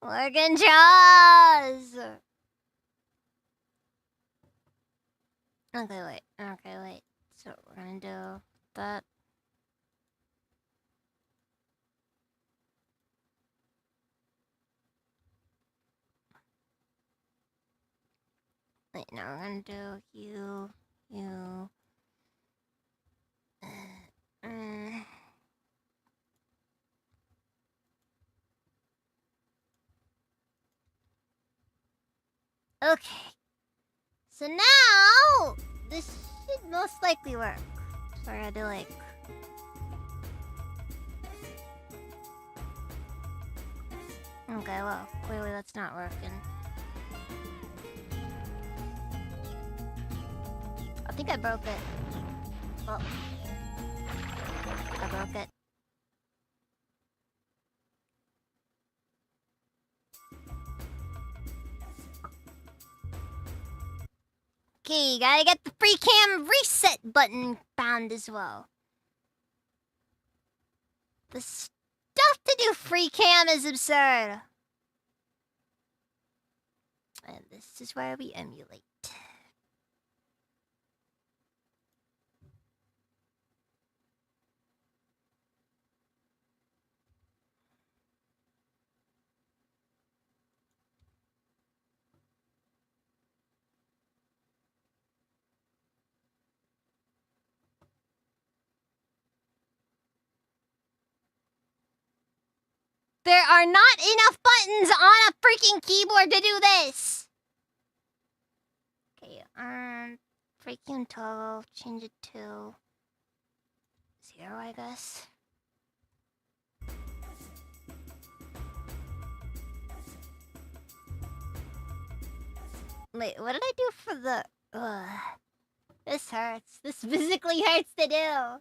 Organ jaws! Okay, wait. Okay, wait. So we're gonna do that. Wait, now we're gonna do you. Okay. So now, this should most likely work. So I had to like... Okay, well, clearly that's not working. I think I broke it. Oh. I broke it. Okay, gotta get the free cam reset button found as well. The stuff to do free cam is absurd. And this is where we emulate. There are not enough buttons on a freaking keyboard to do this! Okay, freaking toggle, change it to 0, I guess. Wait, what did I do for the... Ugh. This hurts. This physically hurts to do.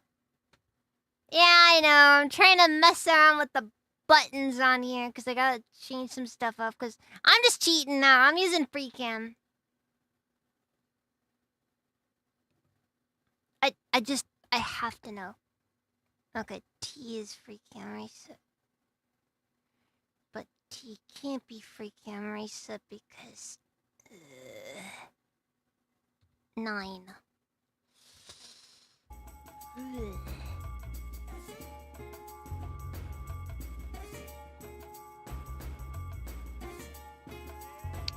Yeah, I know. I'm trying to mess around with the buttons on here because I gotta change some stuff up because I'm just cheating now. I'm using FreeCam. I have to know. Okay, T is FreeCam reset. But T can't be FreeCam reset because... 9.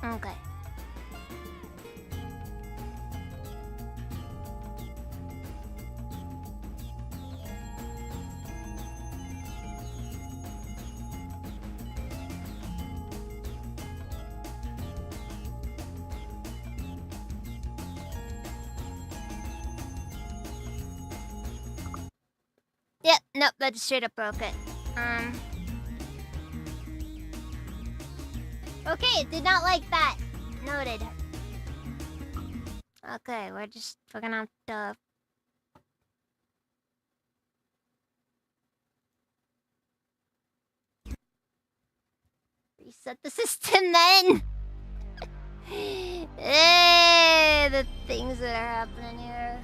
Okay. Yep, nope, that just straight up broke it. Okay, it did not like that. Noted. Okay, we're gonna have to... reset the system then! The things that are happening here.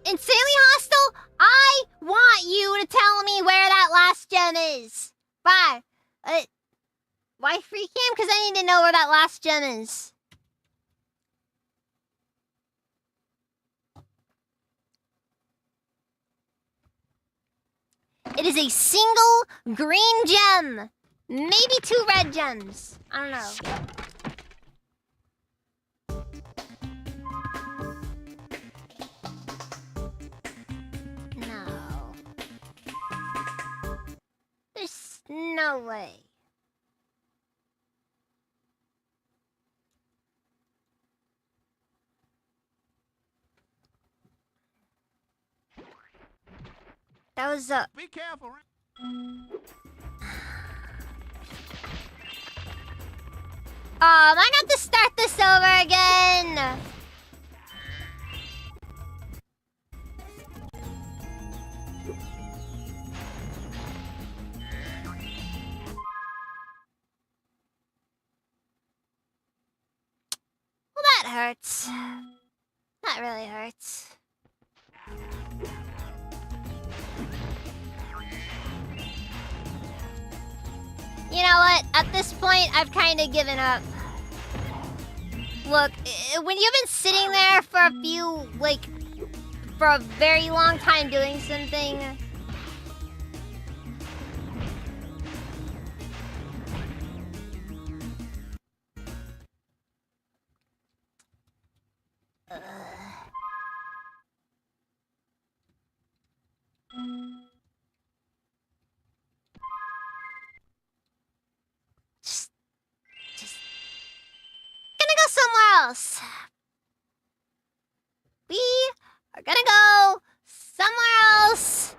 Insanely Hostile, I want you to tell me where that last gem is. Why? Why free cam? Because I need to know where that last gem is. It is a single green gem. Maybe 2 red gems. I don't know. There's no way. That was Be careful. I got to start this over again. Well, that hurts. That really hurts. You know what? At this point, I've kind of given up. Look, when you've been sitting there for a very long time doing something... else. We are gonna go somewhere else.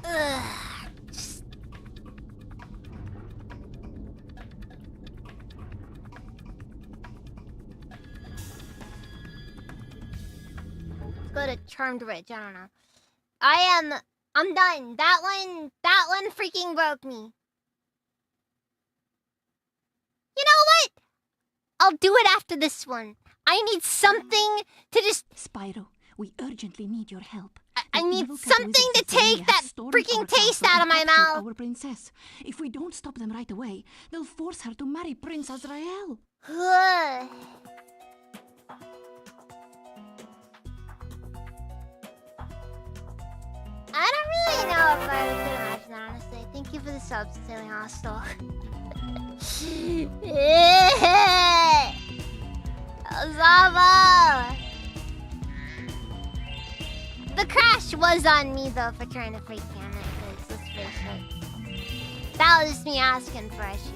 Ugh. Let's go to Charmed Ridge. I don't know. I'm done. That one freaking broke me. You know what? I'll do it after this one. I need something to just... Spyro, we urgently need your help. I need something to take that freaking taste out of my mouth. Our princess. If we don't stop them right away, they'll force her to marry Prince Azrael. I don't really know if I could imagine that, honestly. Thank you for the subs, Sailing Hostel. Zava! The crash was on me, though, for trying to freak cam it, because let's face it. That was just me asking for issues.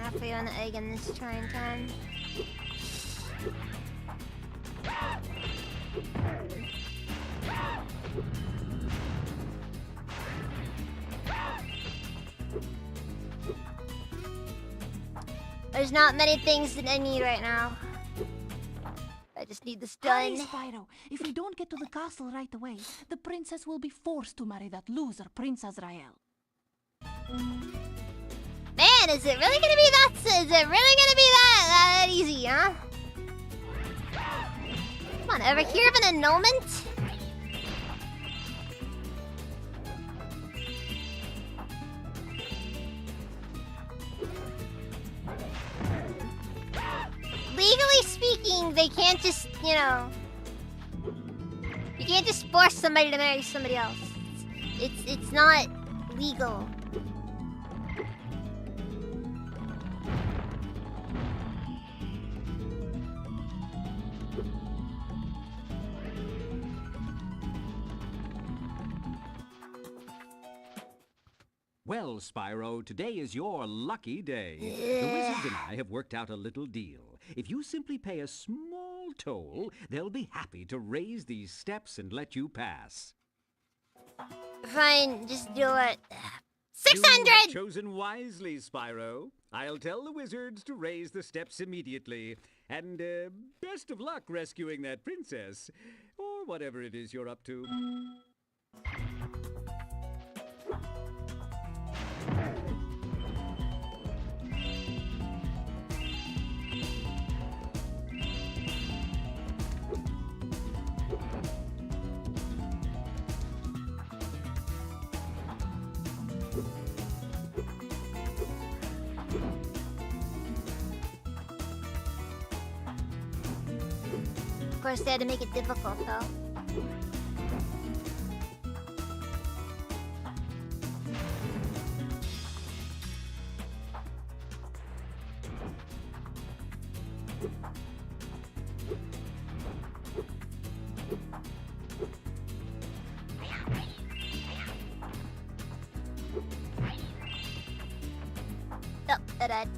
I put you on the egg in this trying time. There's not many things that I need right now. I just need this done. Hurry, Spyro. If we don't get to the castle right away, the princess will be forced to marry that loser, Prince Azrael. Man, is it really gonna be that? Is it really gonna be that easy, huh? Come on, ever hear of an annulment? Legally speaking, they can't just, you know... You can't just force somebody to marry somebody else. It's not legal. Well, Spyro, today is your lucky day. The wizards and I have worked out a little deal. If you simply pay a small toll, they'll be happy to raise these steps and let you pass. Fine, just do it. You have 600! chosen wisely, Spyro. I'll tell the wizards to raise the steps immediately. And, best of luck rescuing that princess. Or whatever it is you're up to. Of course, they had to make it difficult, though. Oh, that.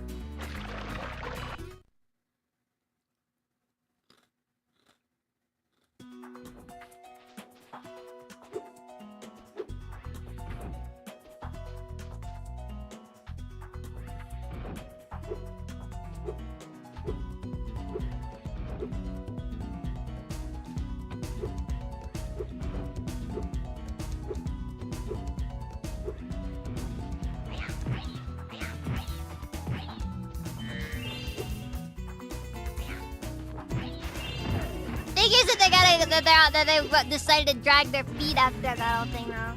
That they decided to drag their feet after that whole thing, though.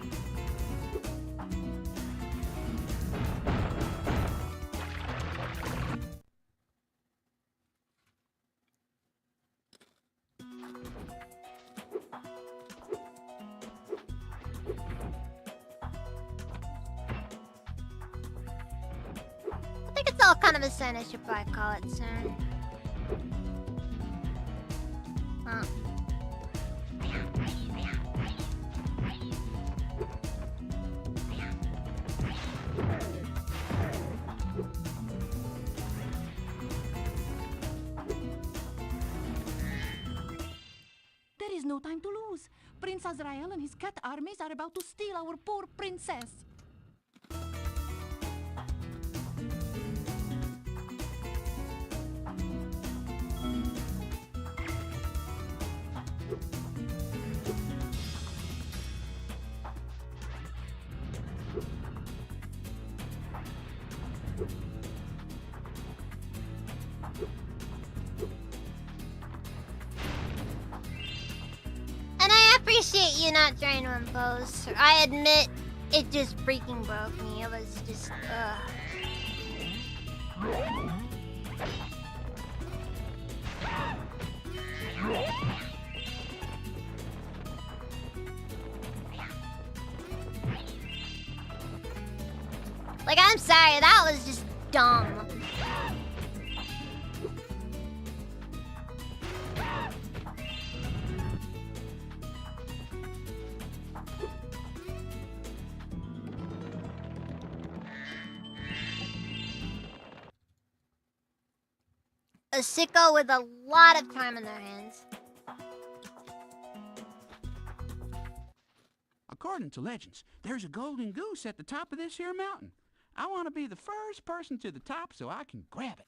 kind of a sign I should probably call it soon. Huh. There is no time to lose. Prince Azrael and his cat armies are about to steal our poor princess. And I appreciate you not trying to impose. I admit, it just freaking broke me. It was just, Like, I'm sorry, that was just dumb. A sicko with a lot of time in their hands. According to legends, there's a golden goose at the top of this here mountain. I want to be the first person to the top so I can grab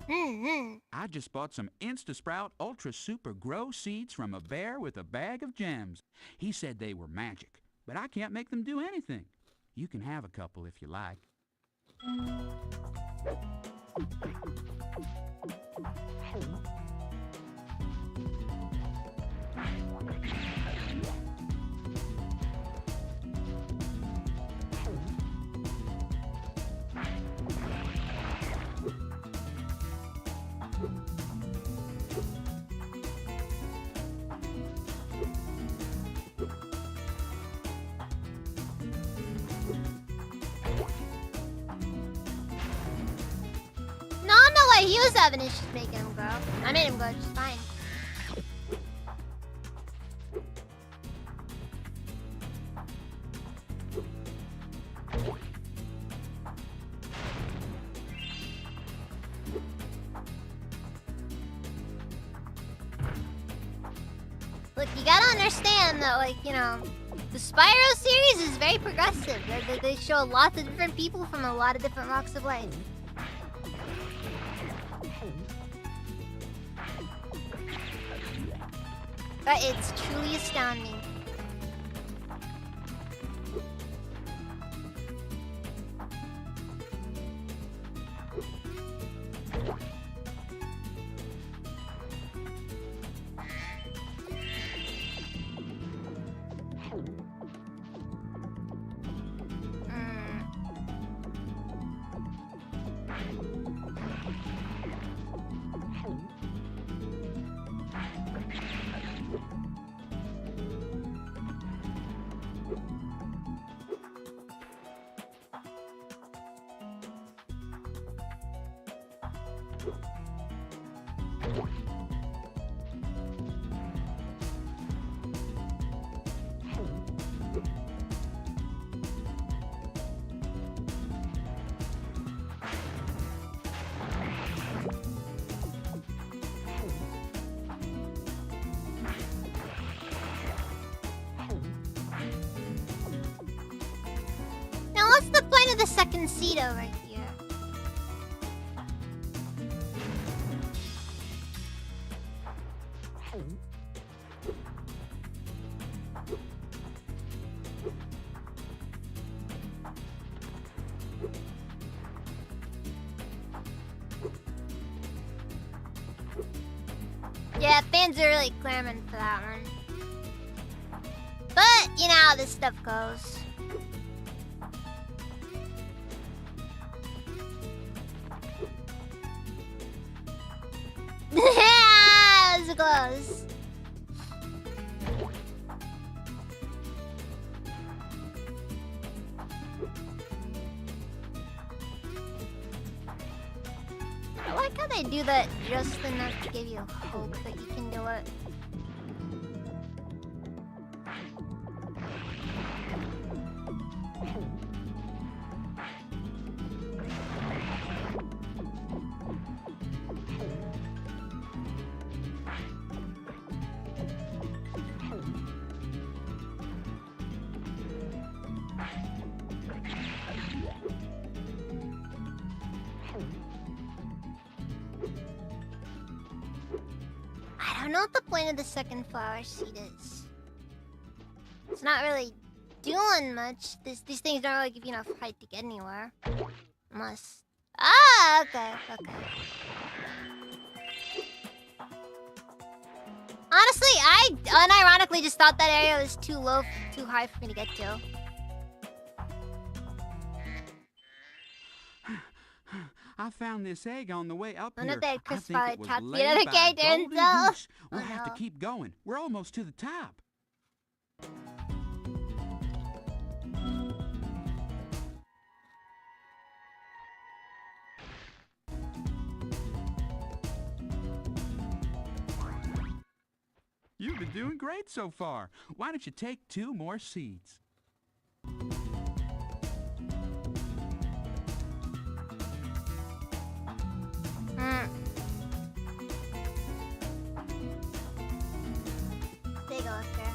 it. I just bought some InstaSprout Ultra Super Grow seeds from a bear with a bag of gems. He said they were magic, but I can't make them do anything. You can have a couple if you like. No, I know why he was having issues making him grow. I made him grow just fine. Look, you gotta understand that, like, you know, the Spyro series is very progressive. They show lots of different people from a lot of different walks of life. But it's truly astounding. Now, what's the point of the second seat over here? Yeah, fans are really clamoring for that one. But, you know how this stuff goes. Yeah, it was close. like how they do that just enough to give you hope that you can do it. I don't know what the point of the second flower seed is. It's not really doing much. These things don't really give you enough height to get anywhere. Unless... Ah, okay. Honestly, I unironically just thought that area was too low, too high for me to get to. I found this egg on the way up None here. of that Chris I think probably it was tapped the laid other by a character golden himself. goose. We'll have to keep going. We're almost to the top. You've been doing great so far. Why don't you take 2 more seeds? There you go, Oscar.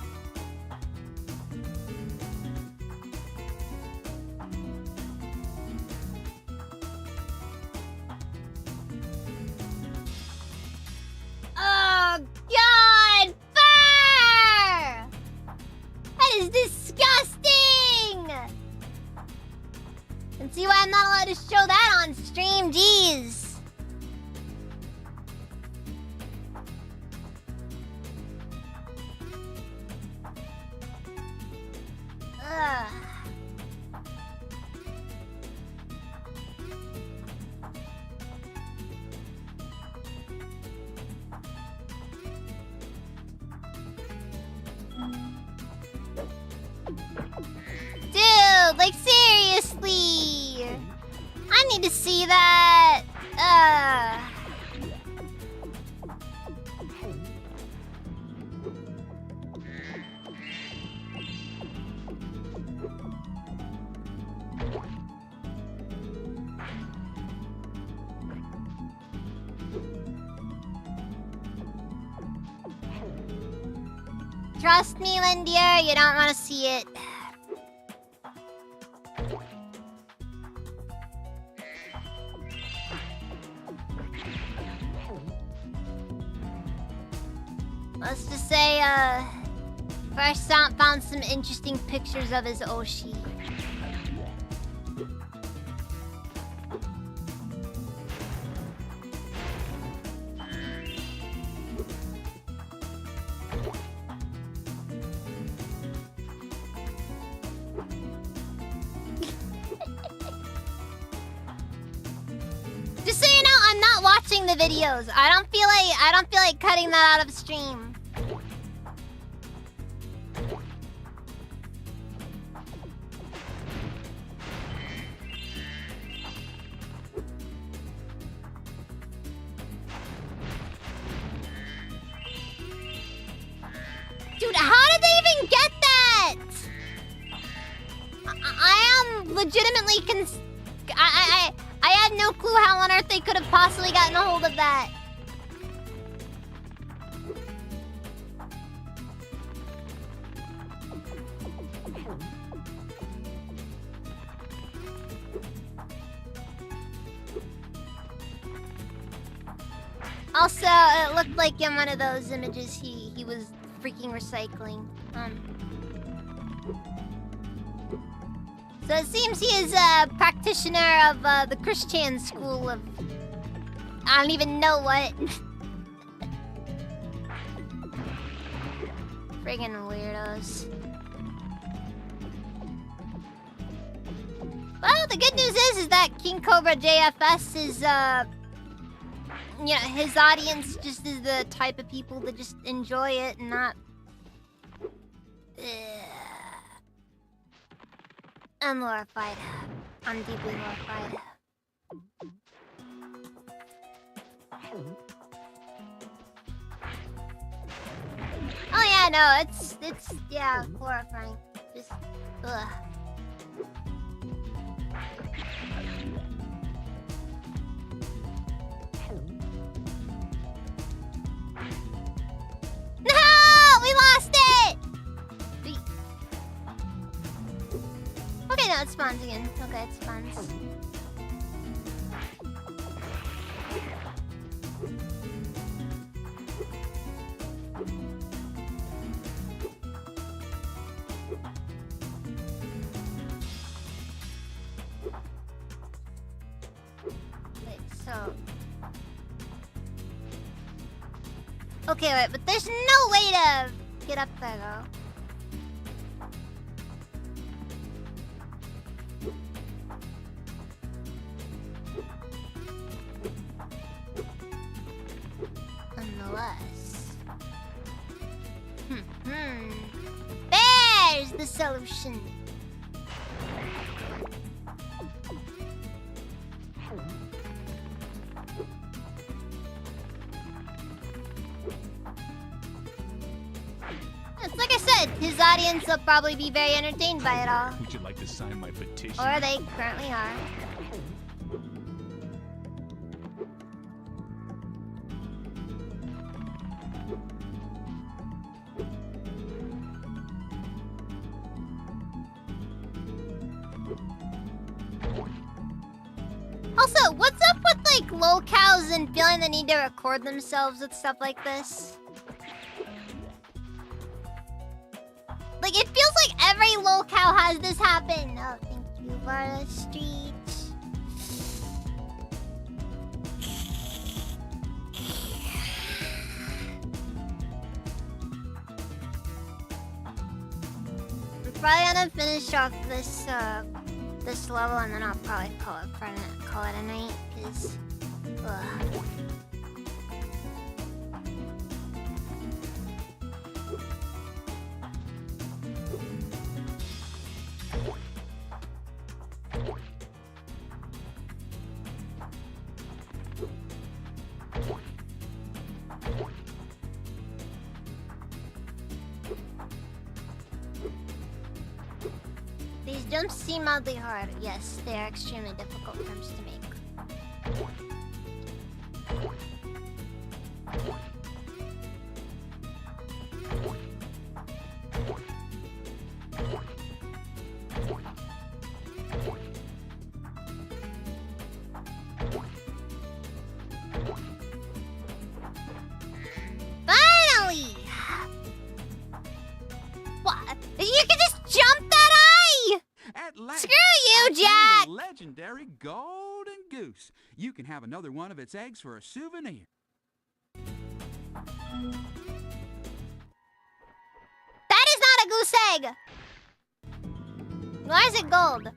Oh, God! Fur! That is disgusting! And see why I'm not allowed to show that on stream, jeez. Ugh. Dude, like seriously. I need to see that. Trust me, Lindier, you don't want to see it. Let's just say, first found some interesting pictures of his Oshi. Just so you know, I'm not watching the videos. I don't feel like cutting that out of stream. Dude, how did they even get that? I am legitimately I had no clue how on earth they could have possibly gotten a hold of that. Also, it looked like in one of those images he was freaking recycling. So it seems he is a practitioner of the Christian school of... I don't even know what. Friggin' weirdos. Well, the good news is that King Cobra JFS is, you know, his audience just is the type of people that just enjoy it and not... I'm horrified. I'm deeply horrified. Yeah, no, it's yeah, horrifying. Just ugh. No, we lost it. Okay, no, it spawns again. Okay, it spawns. So, okay, wait, but there's no way to get up there, though. Unless... There's the solution. It's like I said, his audience will probably be very entertained by it all. Would you like to sign my petition? Or they currently are. Also, what's up with like locals and feeling the need to record themselves with stuff like this? Like, it feels like every locale has this happen. Oh, thank you for the street. We're probably gonna finish off this this level, and then I'll probably call it a night. Cause, ugh. These jumps seem oddly hard. Yes, they are extremely difficult jumps to make. Finally! What? You can just jump that high! At last, Screw you, I found Jack! the legendary golden goose. You can have another one of its eggs for a souvenir. That is not a goose egg! Why is it gold?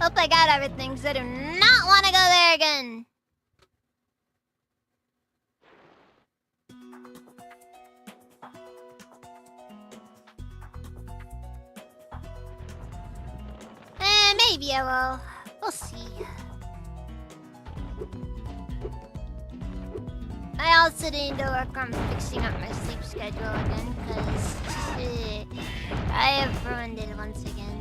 Hope I got everything, because I do not want to go there again. Maybe I will. We'll see. I also need to work on fixing up my sleep schedule again, because I have ruined it once again.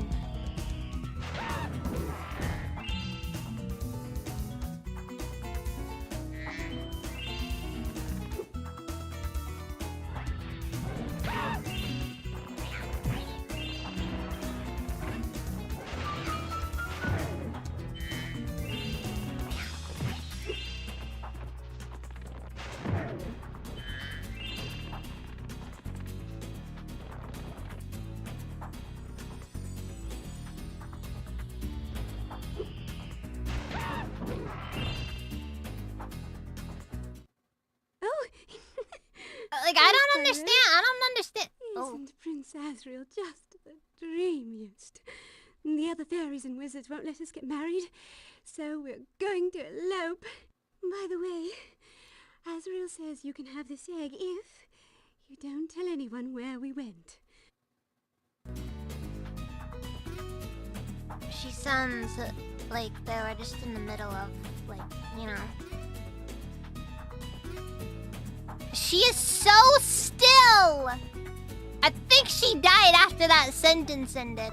Like, I don't understand. I don't understand. Isn't Prince Asriel just the dreamiest? The other fairies and wizards won't let us get married, so we're going to elope. By the way, Asriel says you can have this egg if you don't tell anyone where we went. She sounds like they were just in the middle of, like, you know. She is so still! I think she died after that sentence ended.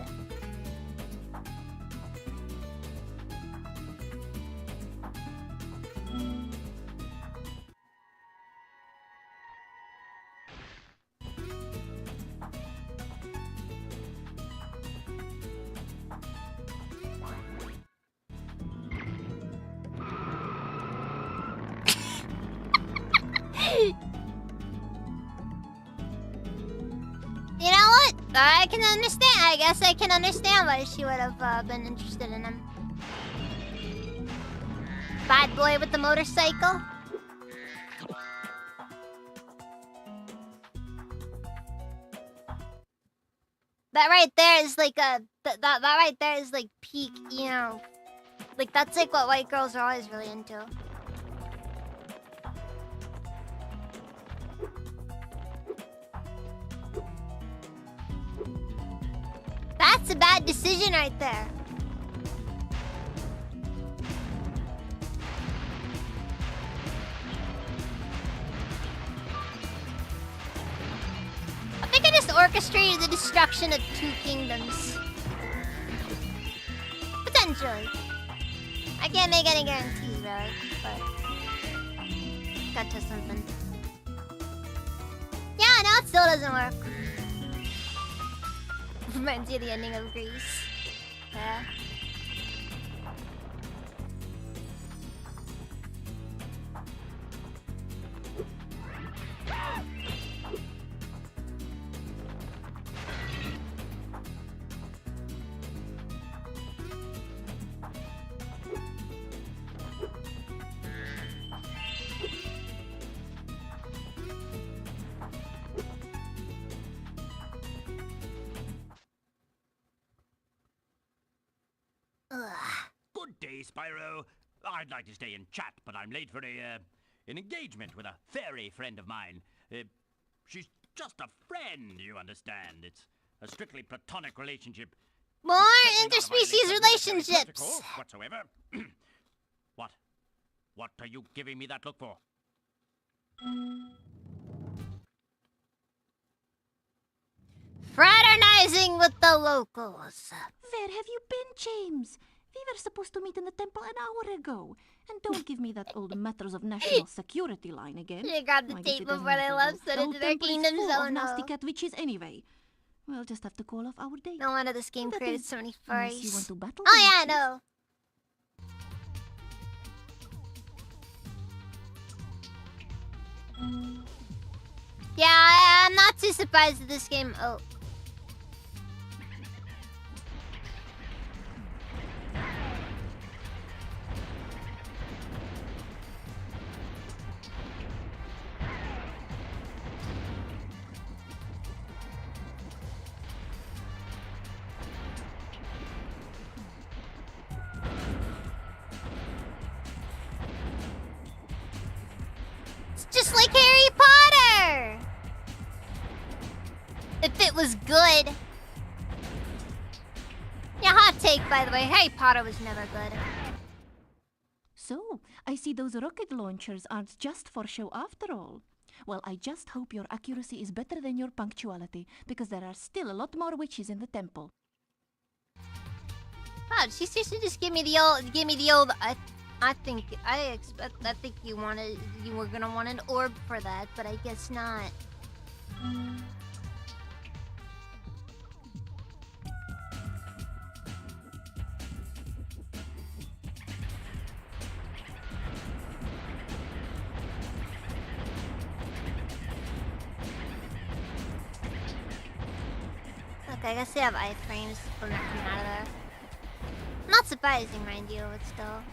You know what? I can understand. I guess I can understand why she would have been interested in him. Bad boy with the motorcycle. That right there is like a that right there is like peak, you know. Like that's like what white girls are always really into. That's a bad decision right there. I think I just orchestrated the destruction of 2 kingdoms. Potentially. I can't make any guarantees, really, but got to something. Yeah, no, it still doesn't work. Reminds you of the ending of Grease. Yeah. Good day, Spyro. I'd like to stay and chat, but I'm late for an engagement with a fairy friend of mine. She's just a friend, you understand. It's a strictly platonic relationship. More interspecies relationships. Whatsoever. What? What are you giving me that look for? Fraternizing with the locals. Where have you been, James? We were supposed to meet in the temple an hour ago. And don't give me that old Matters of National Security line again. They grabbed the tape before they left, set it to their kingdom zone. Nasty cat witches anyway. We'll just have to call off our date. No wonder this game created so many furries. You want to battle? Oh yeah, I know. Yeah, I'm not too surprised at this game. Oh. It's just like Harry Potter! If it was good. Yeah, hot take, by the way. Harry Potter was never good. So, I see those rocket launchers aren't just for show after all. Well, I just hope your accuracy is better than your punctuality, because there are still a lot more witches in the temple. God, she seriously just give me the old. I think you were gonna want an orb for that, but I guess not. Okay, I guess they have iframes from that coming out of there. Not surprising, mind you, but still.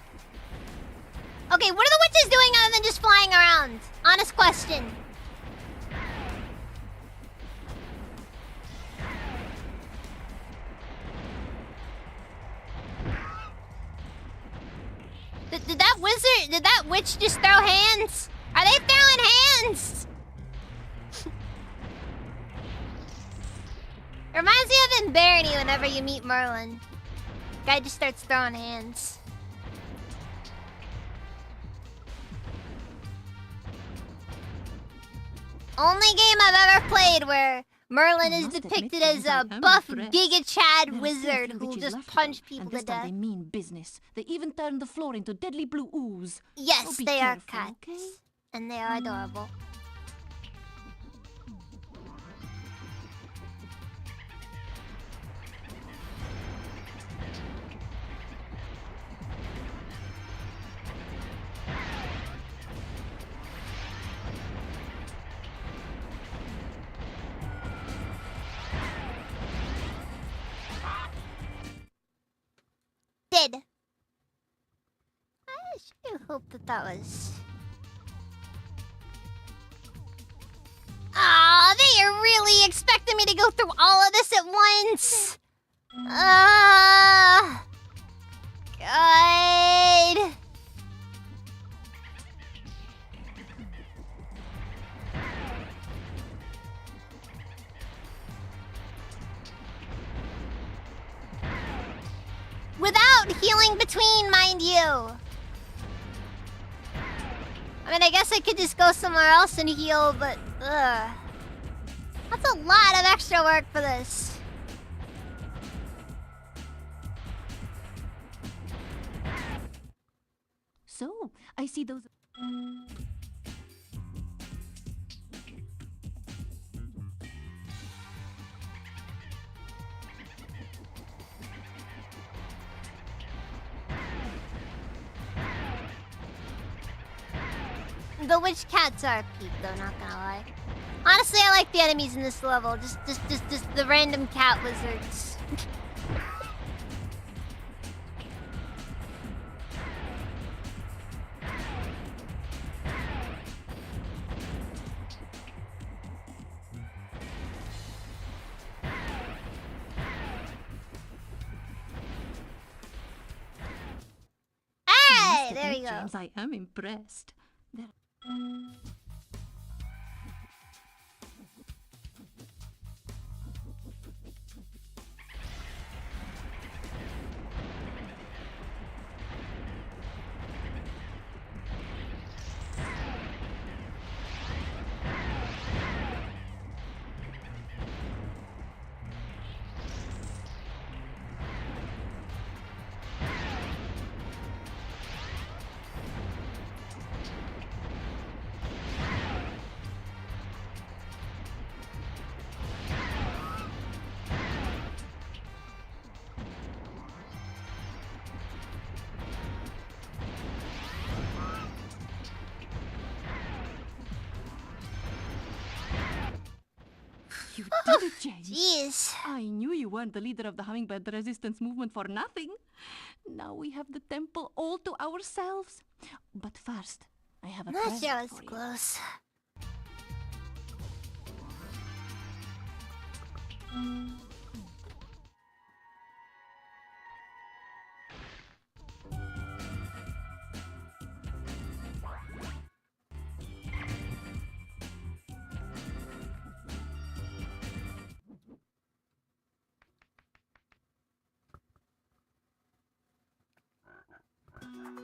Okay, what are the witches doing other than just flying around? Honest question. Did that witch just throw hands? Are they throwing hands? Reminds me of in Barony whenever you meet Merlin. Guy just starts throwing hands. Only game I've ever played where Merlin is depicted as a buff Giga Chad wizard who'll just punch people to death. They mean business. They even turn the floor into deadly blue ooze. Yes, So be they are careful, cats. okay? And they are adorable. Did. I should hope that was... Aw, they are really expecting me to go through all of this at once! God... Without healing between, mind you. I mean, I guess I could just go somewhere else and heal, but ugh. That's a lot of extra work for this. So, I see those... The witch cats are peak though, not gonna lie. Honestly, I like the enemies in this level. Just the random cat wizards. Hey, there you go. James, I am impressed. There... You did it, James. Jeez. I knew you weren't the leader of the Hummingbird Resistance Movement for nothing. Now we have the temple all to ourselves. But first, I have a That present show was for you. close.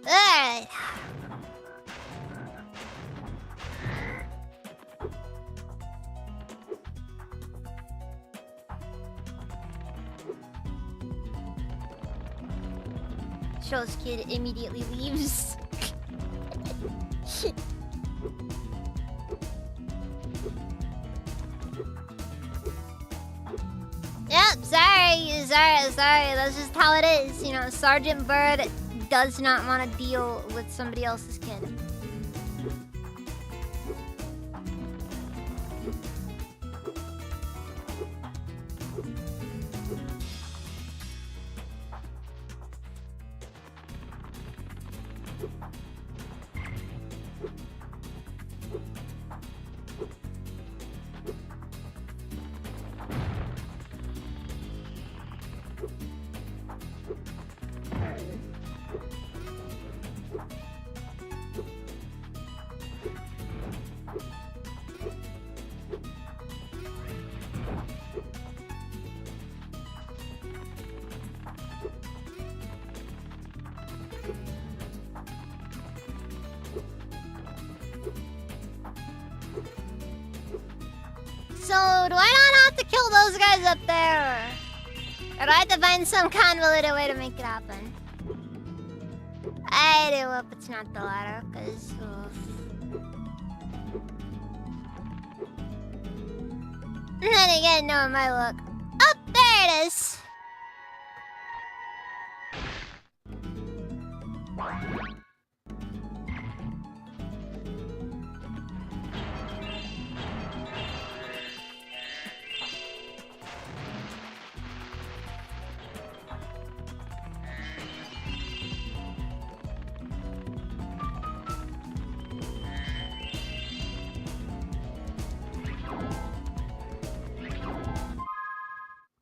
Alright. Show's kid immediately leaves. Yep, sorry. That's just how it is. You know, Sergeant Bird does not want to deal with somebody else's kid. So, do I not have to kill those guys up there? Or do I have to find some convoluted way to make it happen? I do hope it's not the latter, because... And then again, knowing my luck. Oh, there it is!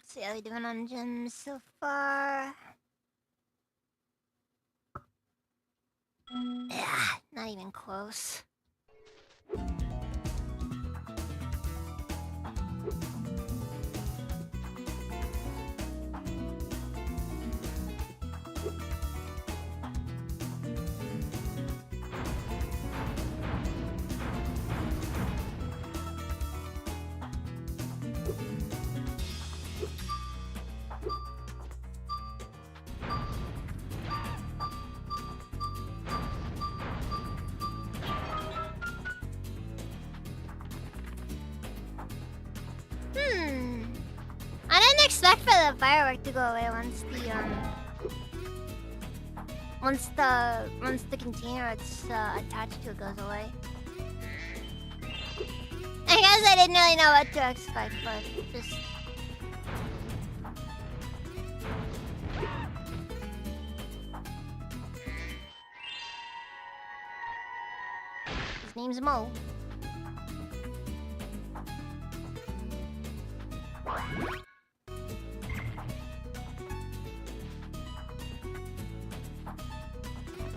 See how we doing on gems so far. Yeah, not even close. I didn't expect for the firework to go away once the container it's attached to it goes away. I guess I didn't really know what to expect, but just his name's Mo.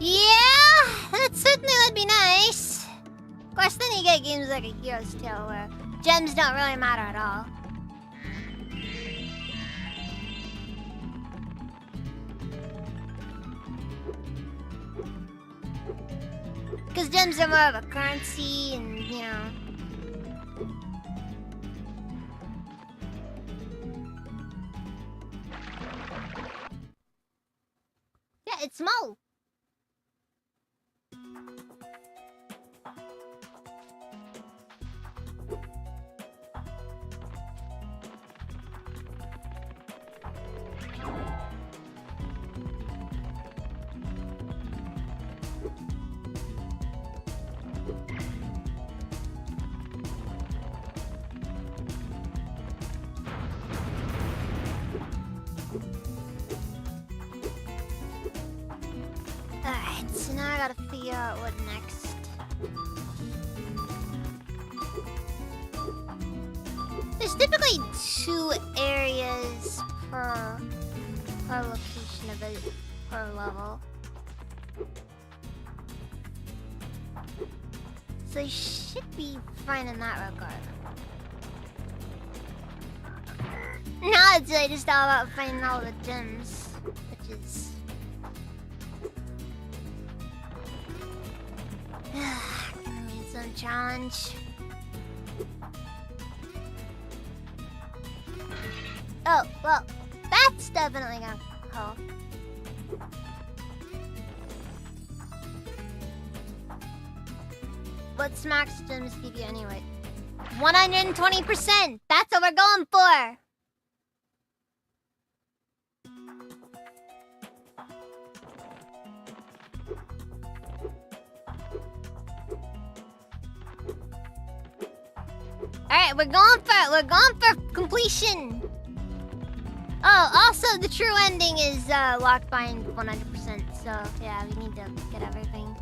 Yeah, that certainly would be nice. Of course, then you get games like a Hero's Tale where gems don't really matter at all. Because gems are more of a currency and, you know... Yeah, it's Mo. Alright, so now I gotta figure out what next. There's typically 2 areas per location of it, per level. So you should be fine in that regard. Now it's really just all about finding all the gems, which is... gonna be its own challenge. Oh, well, that's definitely gonna help. What's max gems give you anyway? 120%! That's what we're going for! Alright, we're going for it. We're going for completion. Oh, also the true ending is locked behind 100%. So yeah, we need to get everything.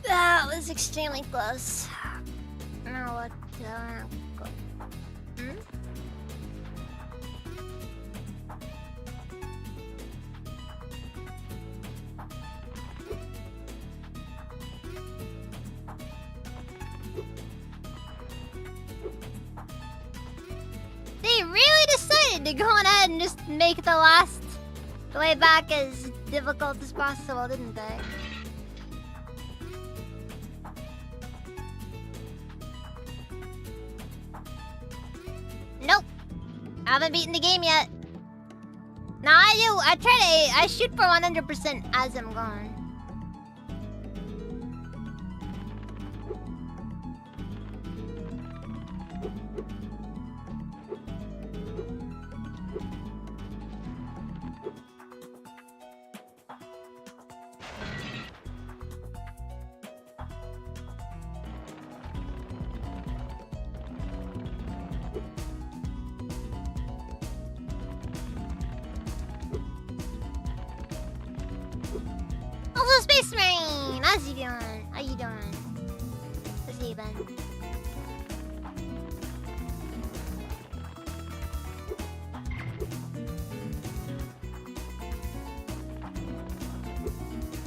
That was extremely close. Now what? to go. Hmm? They really decided to go on ahead and just make the way back as difficult as possible, didn't they? Nope. I haven't beaten the game yet. No, I do. I shoot for 100% as I'm going. Also, Space Marine! How's you doing? How you doing? What's he been?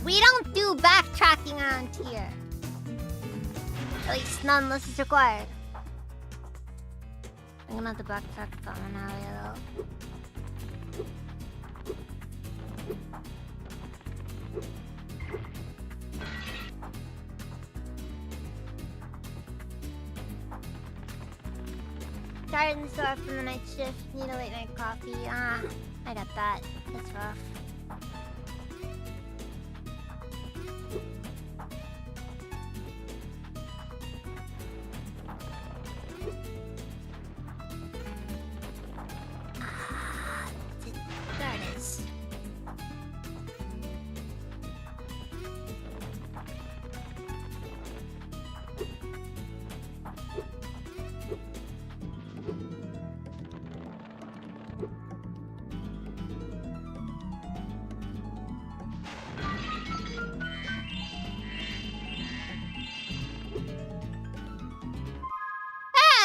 We don't do backtracking around here. At least none unless it's required. I'm gonna have to backtrack that one area though. Tired and sore from the night shift. Need a late night coffee. Ah, I got that. That's rough. There it is.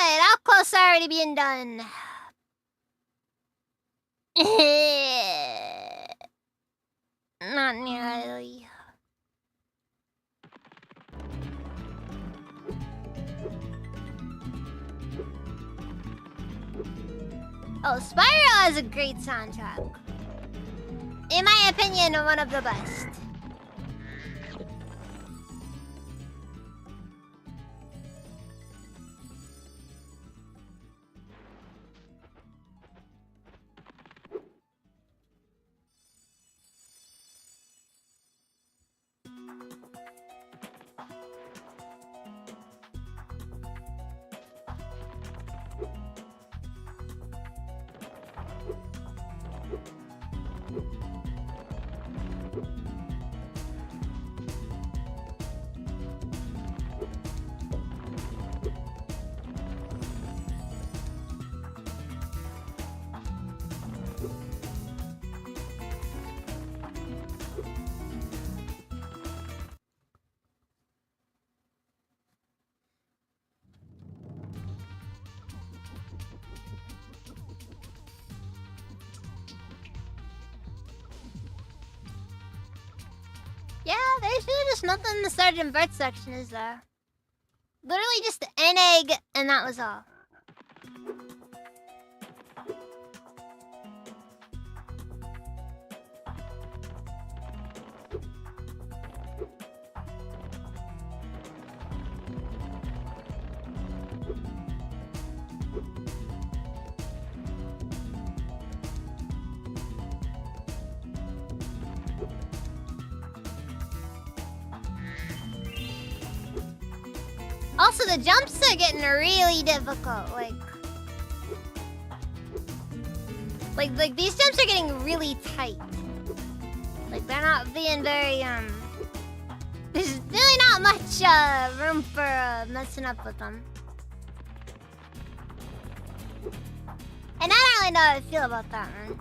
Hey, that close already being done. Not nearly. Oh, Spyro has a great soundtrack. In my opinion, one of the best. Yeah, there's really just nothing in the Sergeant Bert section, is there? Literally just an egg, and that was all. Also, the jumps are getting really difficult. Like these jumps are getting really tight. Like they're not being very There's really not much room for messing up with them. And I don't really know how I feel about that, man.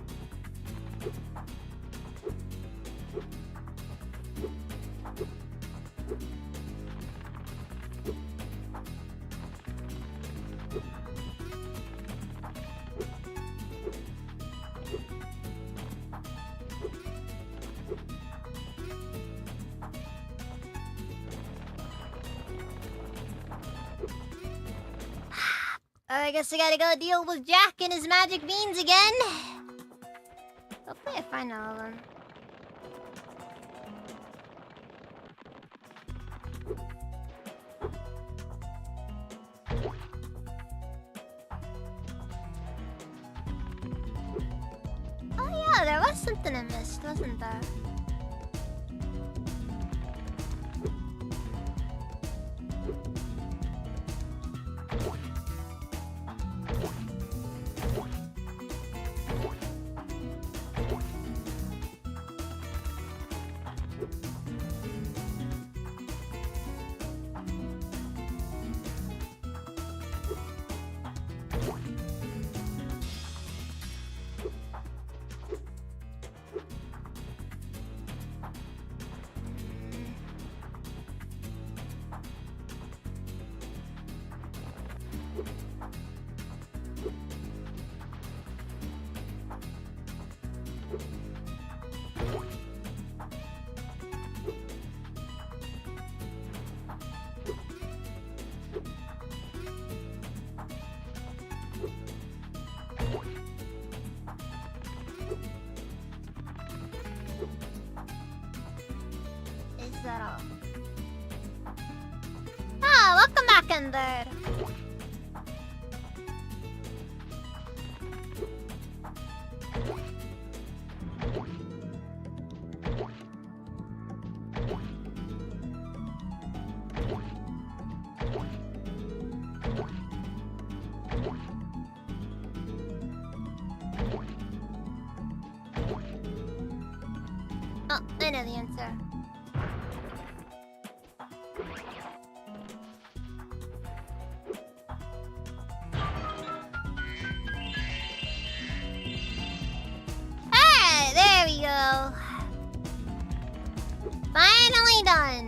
I guess I gotta go deal with Jack and his magic beans again. Hopefully I find all of them. Oh yeah, there was something I missed, wasn't there? Is that all? Ah, welcome back in there. Oh, I know the answer. Alright, there we go. Finally done.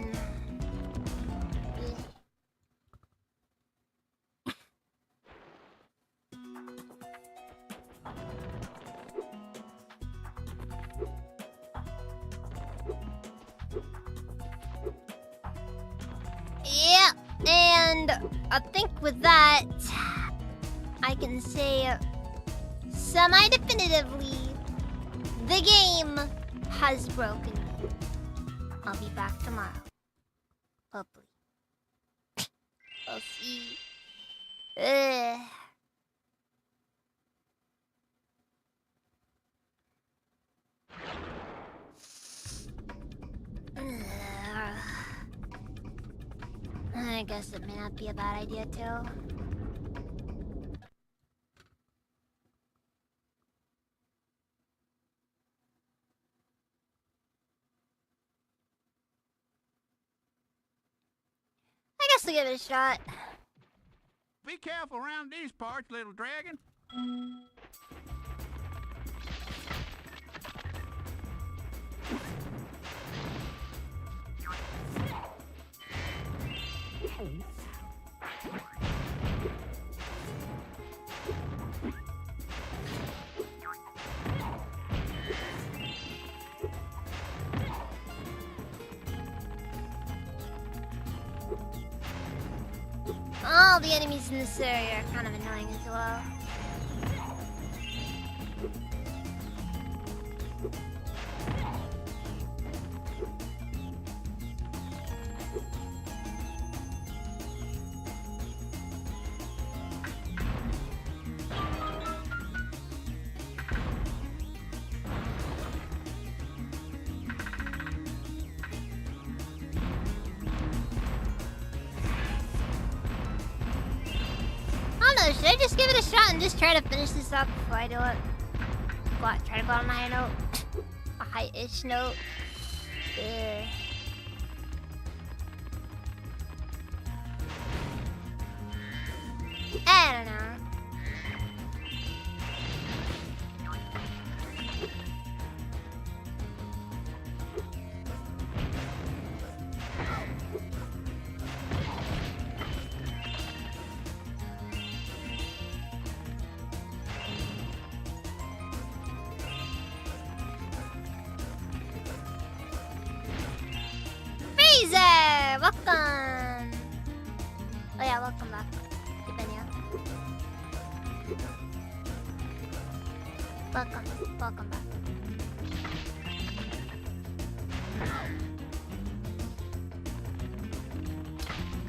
Yeah, and I think with that, I can say semi-definitively, the game has broken me. I'll be back tomorrow. Hopefully. We'll see. Ugh. I guess it may not be a bad idea too. I guess I'll give it a shot. Be careful around these parts, little dragon. All the enemies in this area are kind of annoying as well. I don't know, should I just give it a shot and just try to finish this up before I do it? What, try to go on a high note? A high-ish note? Ugh. I don't know. Freezer! Welcome! Oh yeah, welcome back. Good venue. Welcome back.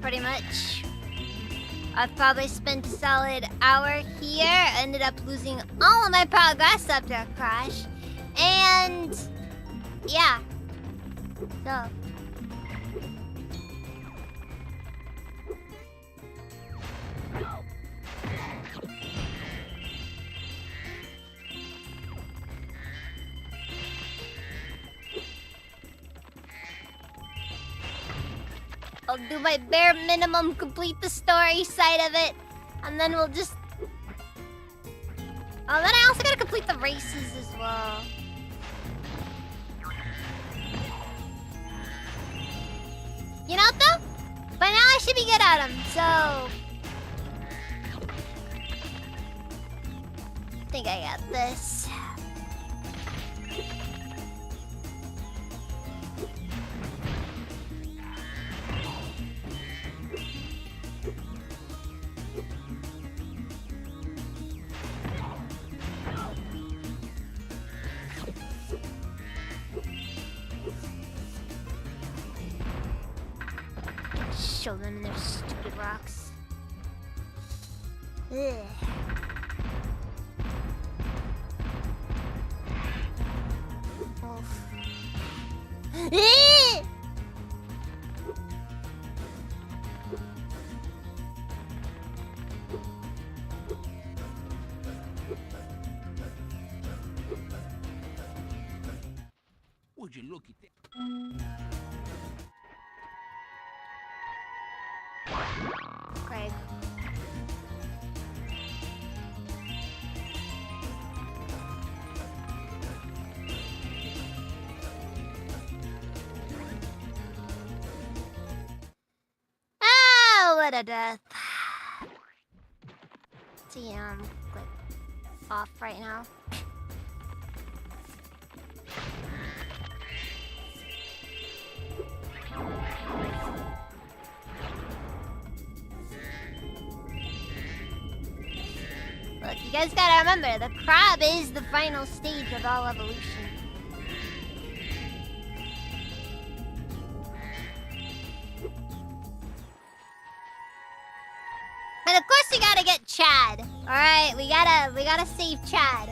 Pretty much. I've probably spent a solid hour here. Ended up losing all of my progress after a crash. And yeah. So I'll do my bare minimum, complete the story side of it, and then we'll just... Oh, then I also gotta complete the races as well. You know what, though? By now I should be good at them, so... I think I got this. Show them their stupid rocks. Ugh. Wolf. Would you look at that? Craig. Oh, what a death. See, I'm like off right now. Look, you guys gotta remember, the crab is the final stage of all evolution. And of course we gotta get Chad. Alright, we gotta save Chad.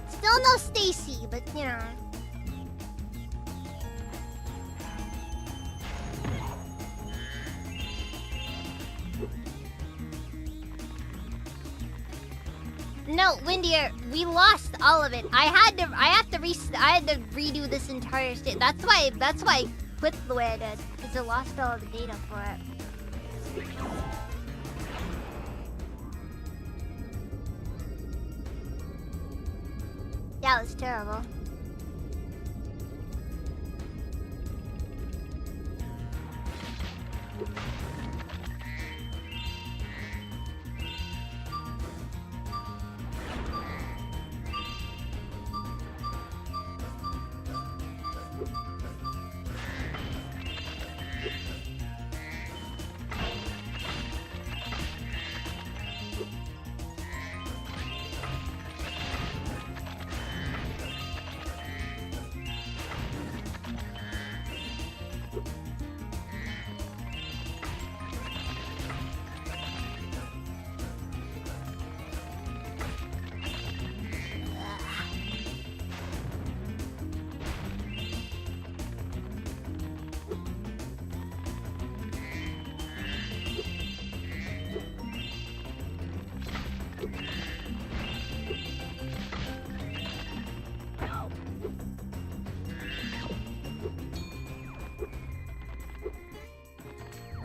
Still no Stacy, but you know. No, Windier, we lost all of it. I had to redo this entire state. That's why I quit the way I did, because I lost all of the data for it. Yeah, it was terrible.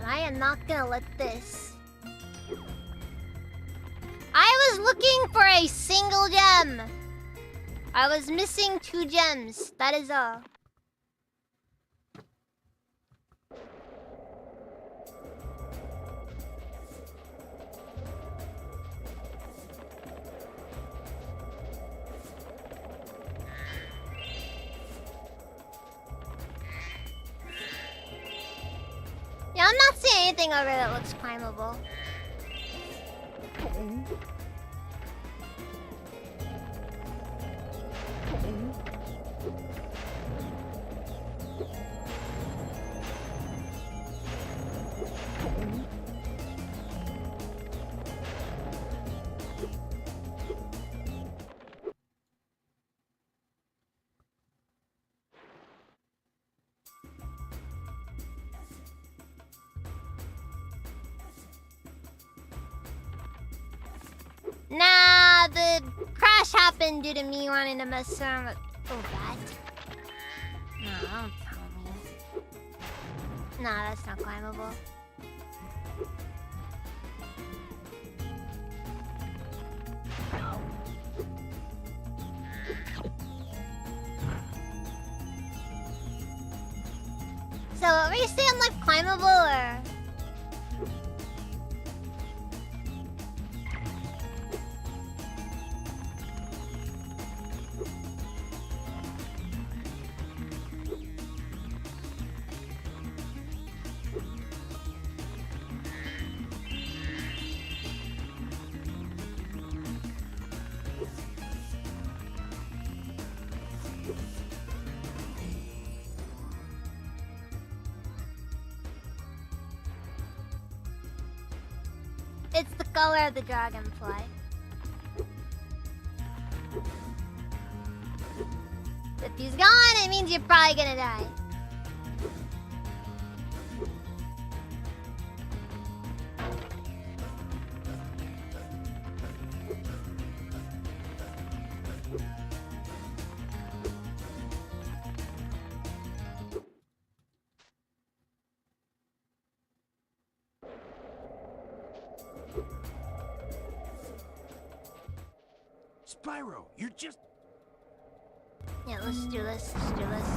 I am not gonna let this. I was looking for a single gem. I was missing 2 gems. That is all. Yeah, I'm not seeing anything over that looks climbable. Nah, the crash happened due to me wanting to mess around with... Oh, that? No, don't tell me. Nah, that's not climbable. So, are we staying like climbable or...? It's the color of the dragonfly. If he's gone, it means you're probably gonna die. Spyro, you're just... Yeah, let's do this. Let's do this.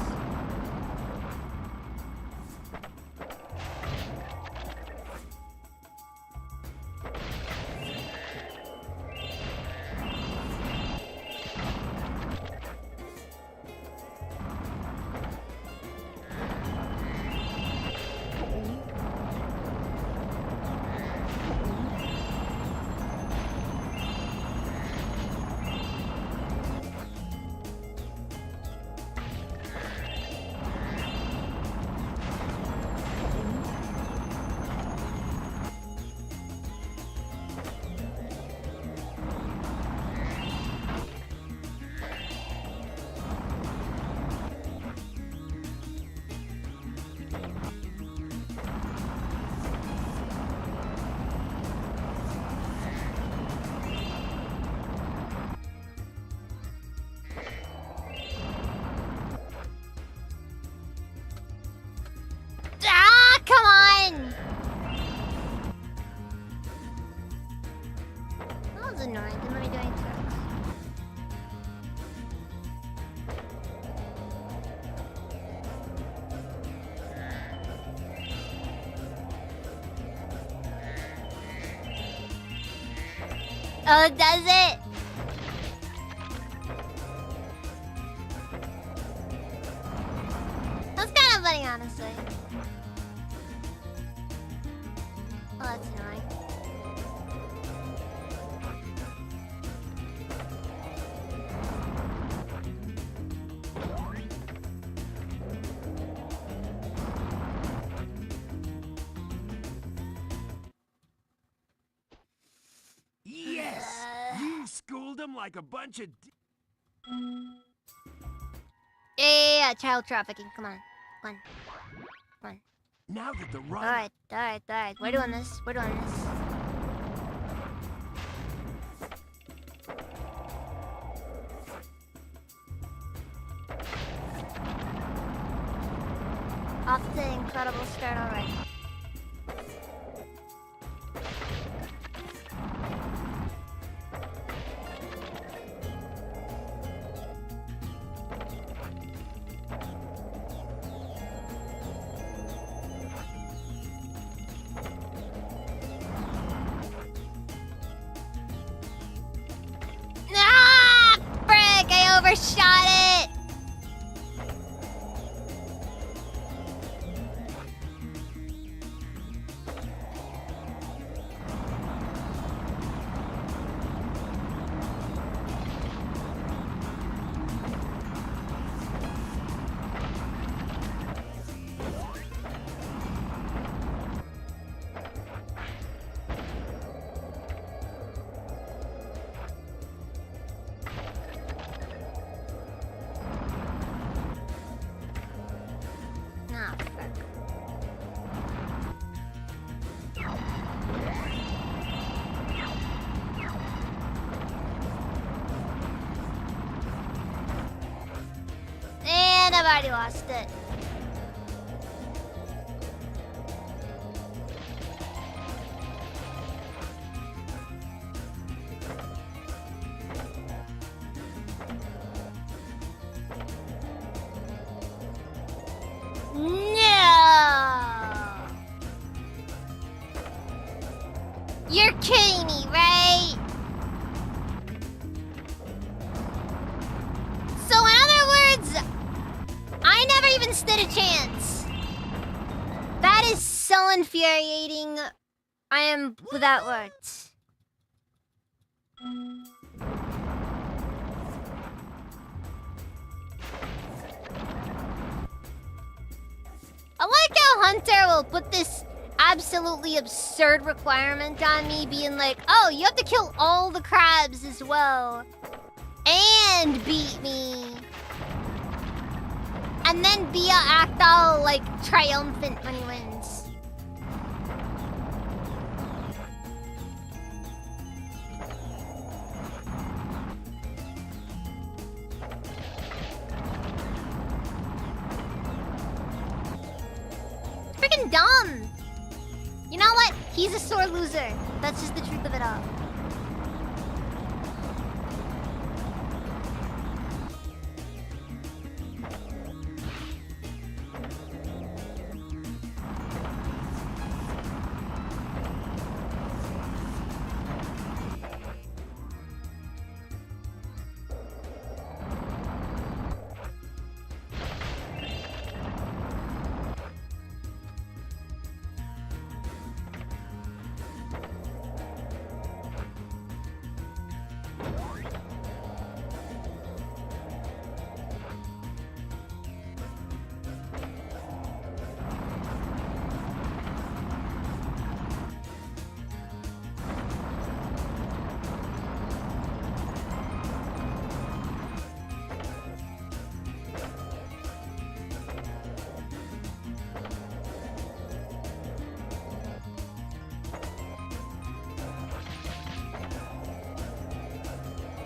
Ah, come on! That was annoying. Didn't let me do any tricks. Oh, it does it? That's kind of funny, honestly. Oh, that's annoying. Yes! You schooled them like a bunch of... Yeah, child trafficking. Come on. Come on. Come on. Now that the rhino... Alright. We're doing this. We're doing this. Off to the incredible start already. Ah! Frick! I overshot it! already lost it. No! You're kidding me, right? So in other words, I never even stood a chance. That is so infuriating. I am without words. I like how Hunter will put this absolutely absurd requirement on me, being like, oh, you have to kill all the crabs as well. And beat me. And then act all, like, triumphant when he wins. Freaking dumb. You know what? He's a sore loser. That's just the truth of it all.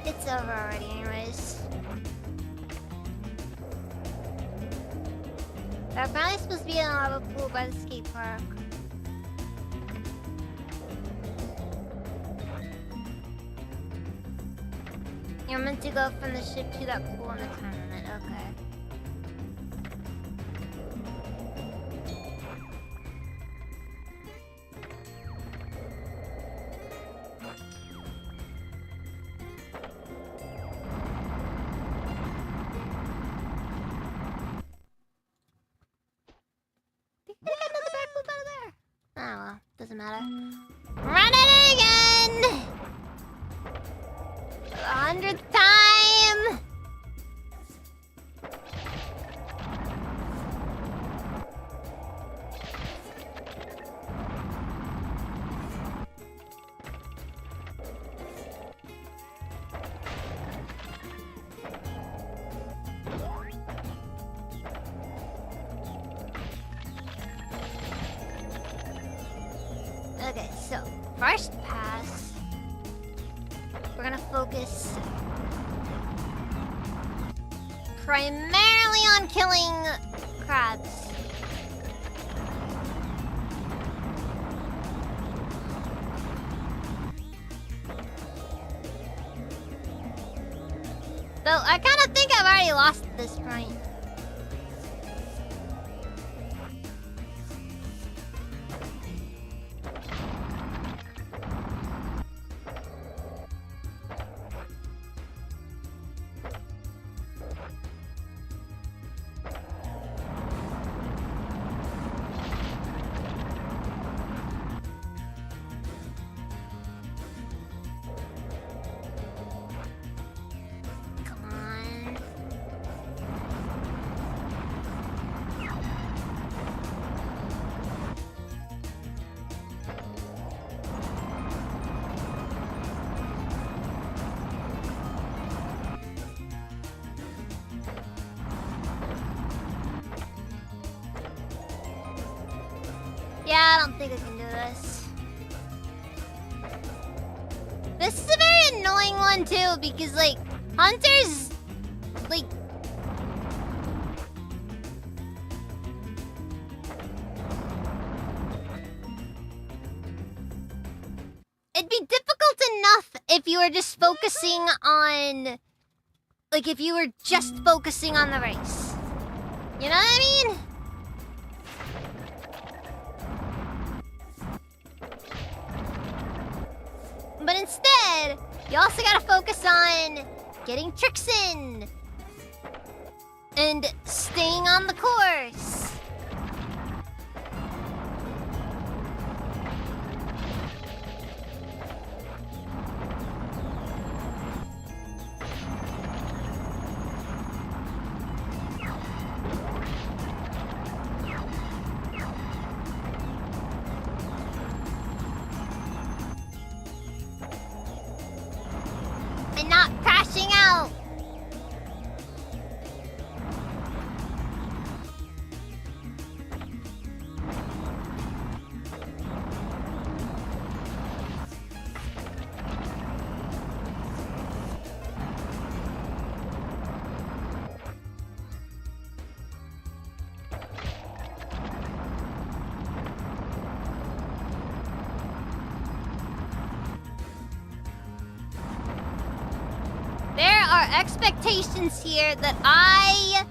It's over already anyways. They're probably supposed to be in a lava pool by the skate park. You're meant to go from the ship to that pool in the time limit, okay. Oh well, doesn't matter. Run it again! For the 100th time! Okay, so first pass, we're gonna focus primarily on killing crabs. Though I kind of think I've already lost at this point. Yeah, I don't think I can do this. This is a very annoying one too, because like Hunter's like enough if you were just focusing on... Like, if you were just focusing on the race. You know what I mean? But instead, you also gotta focus on getting tricks in. And staying on the course. And not crashing out. There are expectations here that I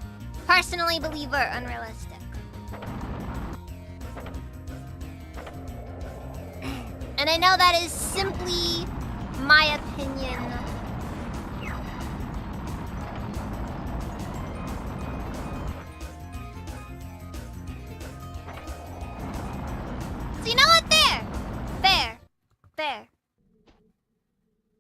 personally believe are unrealistic. And I know that is simply my opinion. So you know what? Fair.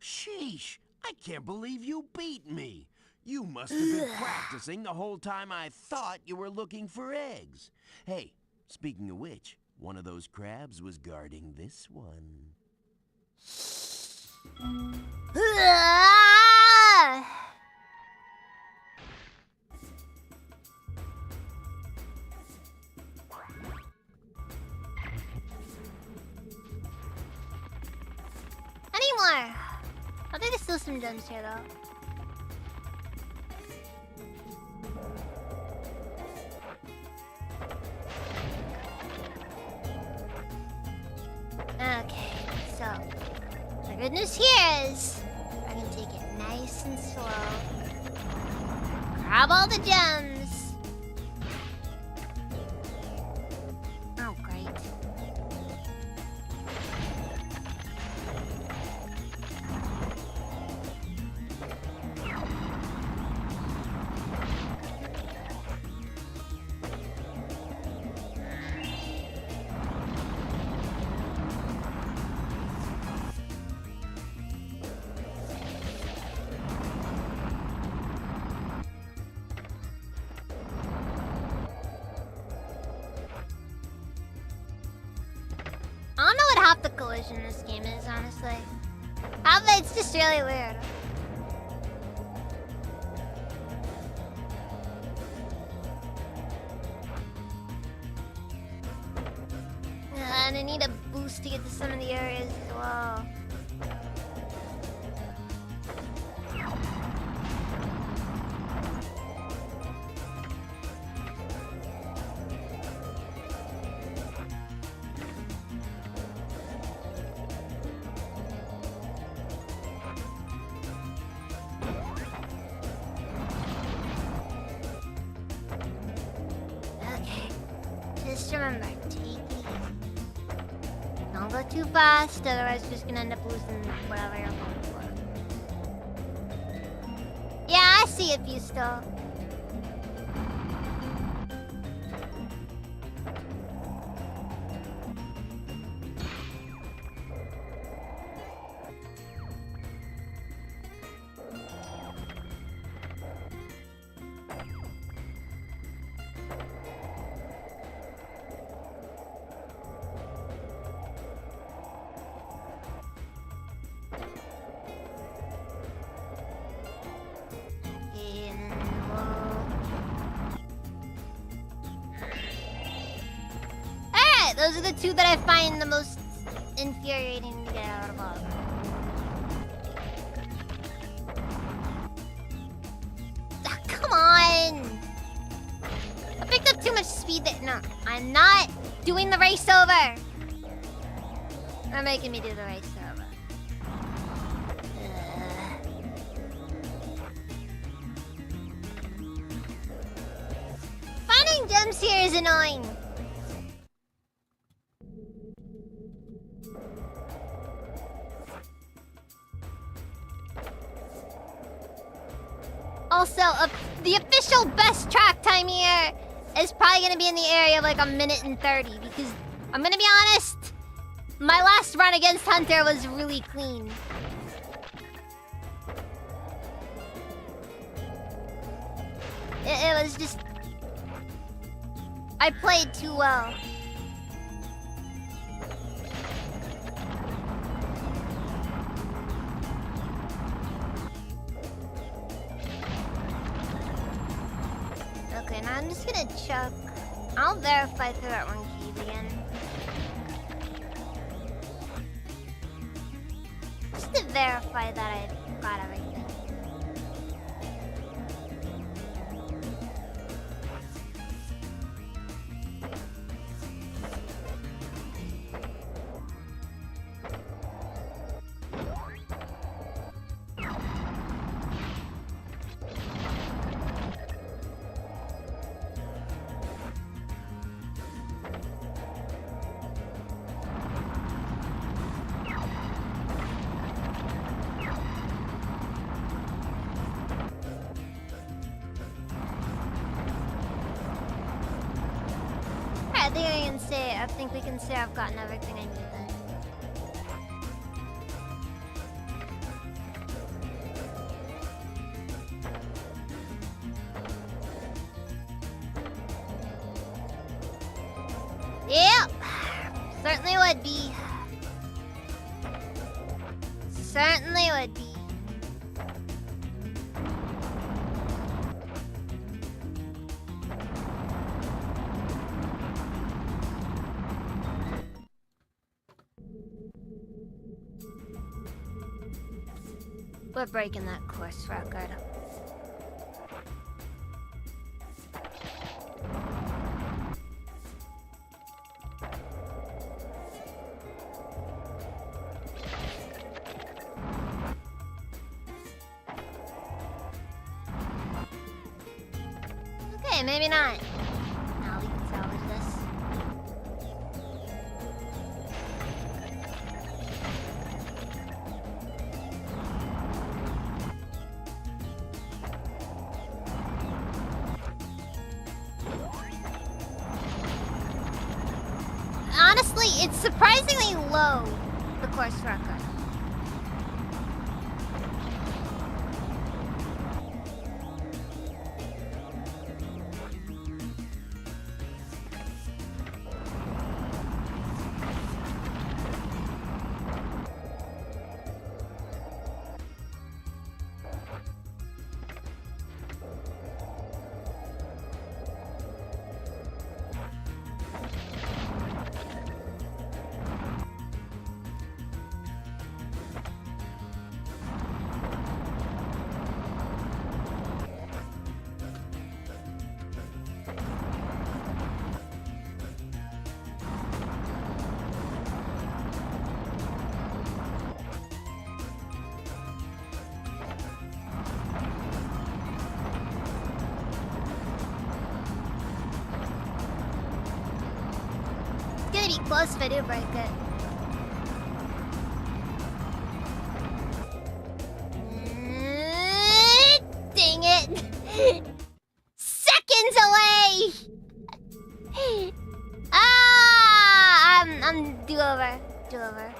Sheesh, I can't believe you beat me. You must have been practicing the whole time I thought you were looking for eggs. Hey, speaking of which, one of those crabs was guarding this one. Any more? I think there's still some gems here, though. Okay, so the good news here is I can take it nice and slow. Grab all the gems. Oh, great. I don't know what half the collision in this game is, honestly. Half of it's just really weird. And I need a boost to get to some of the areas as well. Okay, just remember, take it easy. Don't go too fast, otherwise you're just gonna end up losing whatever you're going for. Yeah, I see it, you still. Alright, those are the two that I find the most infuriating to get out of all of them. Ah, come on! I picked up too much speed there. No, I'm not doing the race over! They're making me do the race over. this here is annoying. Also, the official best track time here is probably gonna be in the area of like 1:30 because I'm gonna be honest, my last run against Hunter was really clean. It was just... I played too well. Okay, now I'm just gonna check. I'll verify through that one key again. Just to verify that I've got everything. I think we can say I've gotten everything I need then. Yep! Certainly would be. Certainly would be. We're breaking that course record. Okay, maybe not. Now we can salvage this. Honestly, it's surprisingly low, the course record. It's gonna be close if I do break it. Dang it! Seconds away! I'm do-over. Do-over.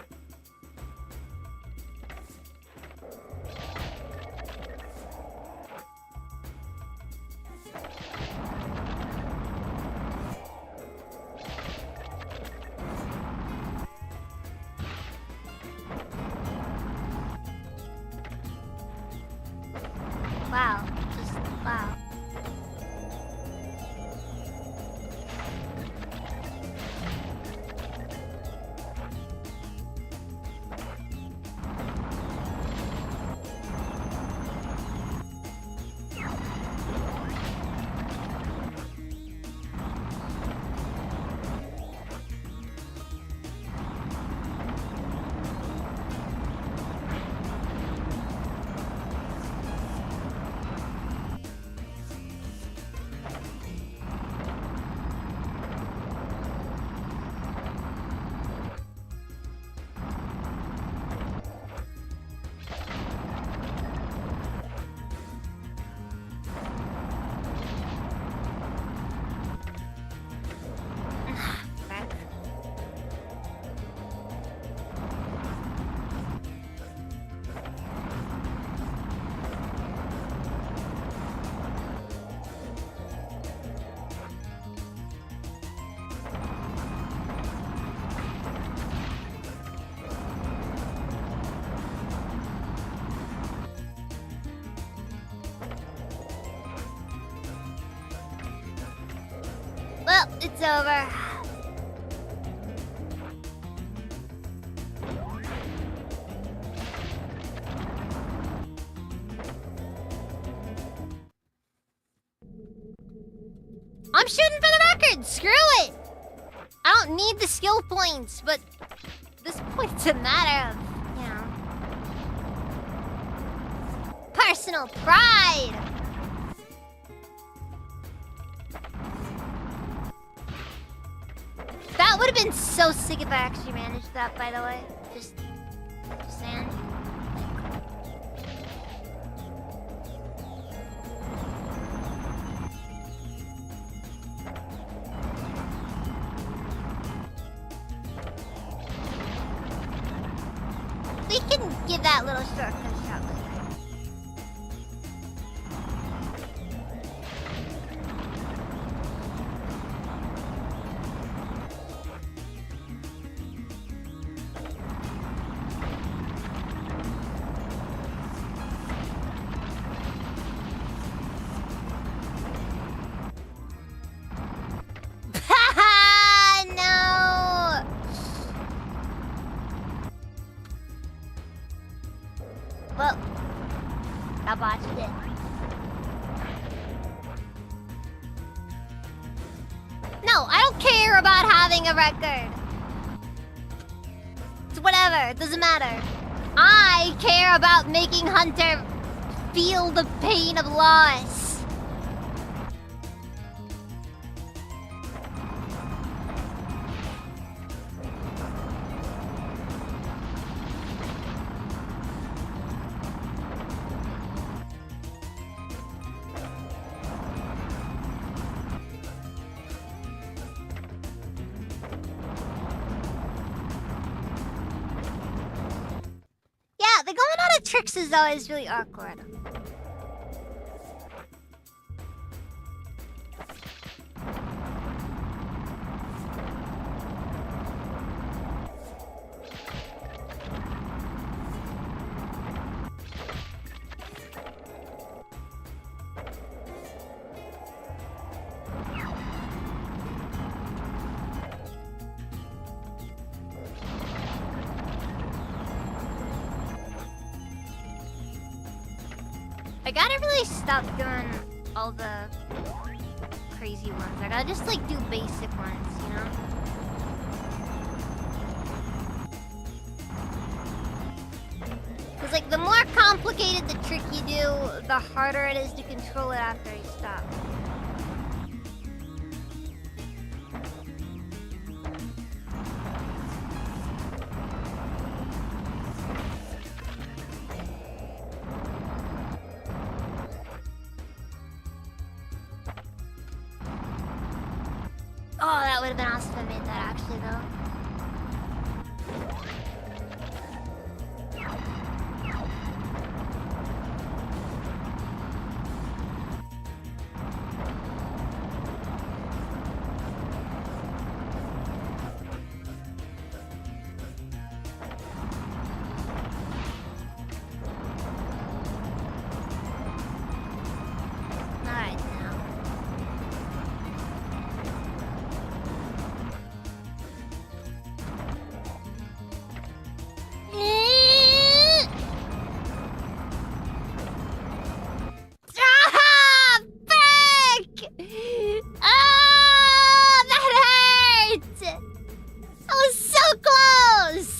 Wow. Just wow. Well, it's over. I'm shooting for the record! Screw it! I don't need the skill points, but this point's a matter of, you know, personal pride! That would have been so sick if I actually managed that, by the way. Just saying. We can give that little shortcut shot later. No! Well, I botched it. No, I don't care about having a record. It's whatever, it doesn't matter. I care about making Hunter feel the pain of loss. Yeah, the going out of tricks is always really awkward. I gotta really stop doing all the crazy ones. I gotta just like do basic ones, you know? Cause like the more complicated the trick you do, the harder it is to control it after you stop. Oh, that would have been awesome if I made that actually, though. Alright, now. Ah! Frick! Ah! That hurt! I was so close!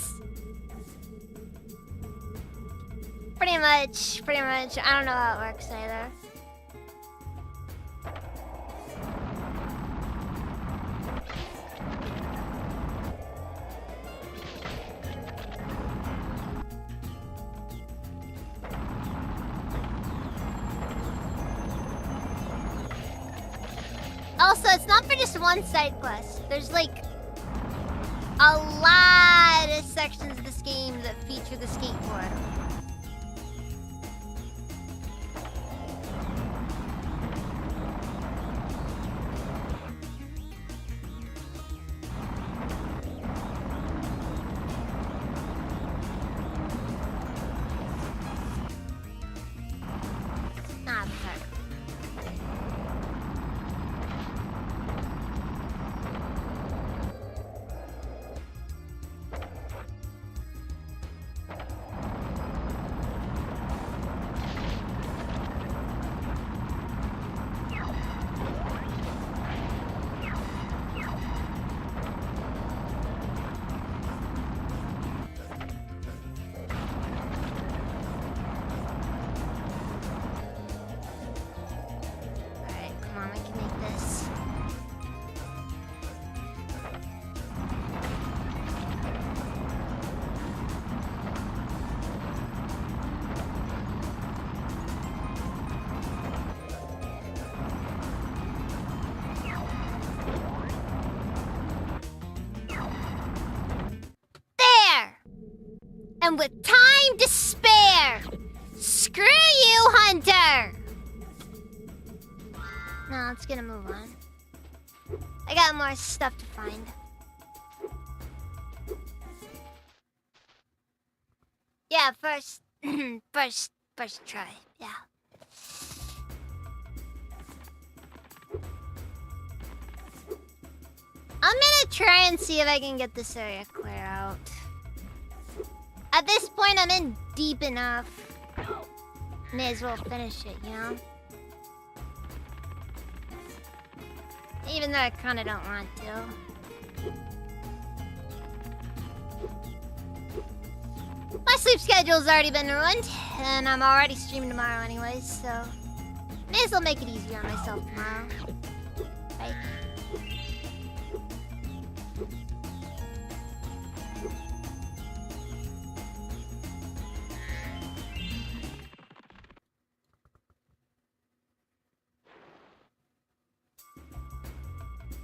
Pretty much. I don't know how it works either. Also, it's not for just one side quest. There's like a lot of sections of this game that feature the skateboard. Ah, fuck. and with time to spare. Screw you, Hunter! No, let's get a move on. I got more stuff to find. Yeah, first try, yeah. I'm gonna try and see if I can get this area clear out. At this point, I'm in deep enough. May as well finish it, you know? Even though I kinda don't want to. My sleep schedule's already been ruined, and I'm already streaming tomorrow anyways, so... May as well make it easier on myself tomorrow. Right?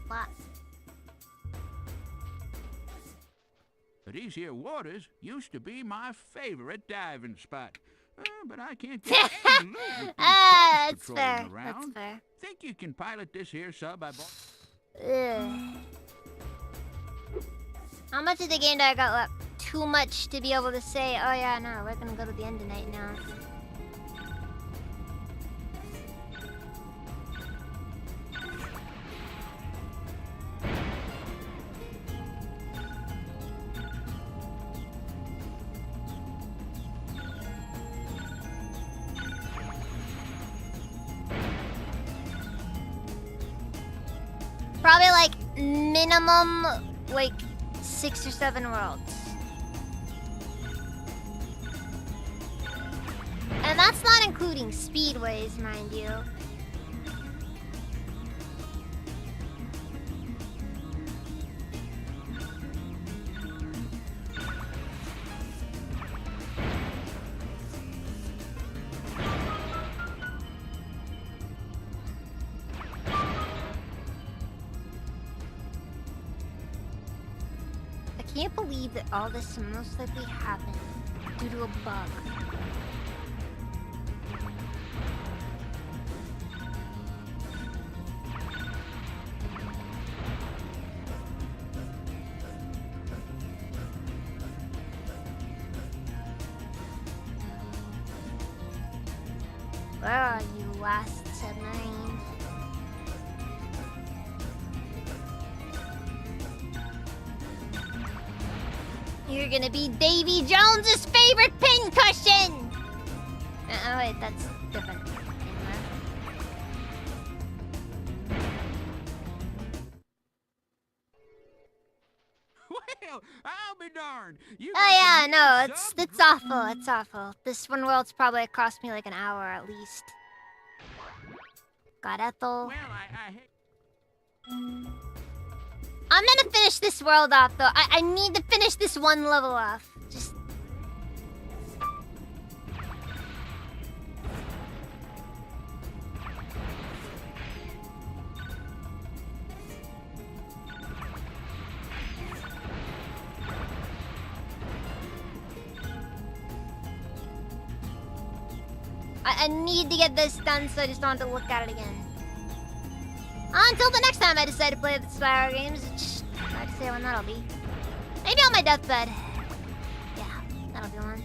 What? These here waters used to be my favorite diving spot. But I can't get any loot with these That's dogs fair. patrolling around. That's fair. Think you can pilot this here sub I bought? Ugh. How much of the game do I got left? Too much to be able to say, oh yeah, no, we're gonna go to the end tonight now. Probably like minimum like 6 or 7 worlds. And that's not including speedways, mind you. I can't believe that all this most likely happened due to a bug. Where are you, last submarine? You're gonna be Davy Jones's favorite pincushion! Oh wait, that's different. Well, I'll be darned. You Oh yeah, no, it's awful, it's awful. This one world's probably cost me like an hour at least. God, Ethel. Well, I hate... I'm gonna finish this world off though. I need to finish this one level off. Just... I need to get this done so I just don't have to look at it again. Until the next time I decide to play the Spyro games, it's hard to say when that'll be. Maybe on my deathbed. Yeah, that'll be one.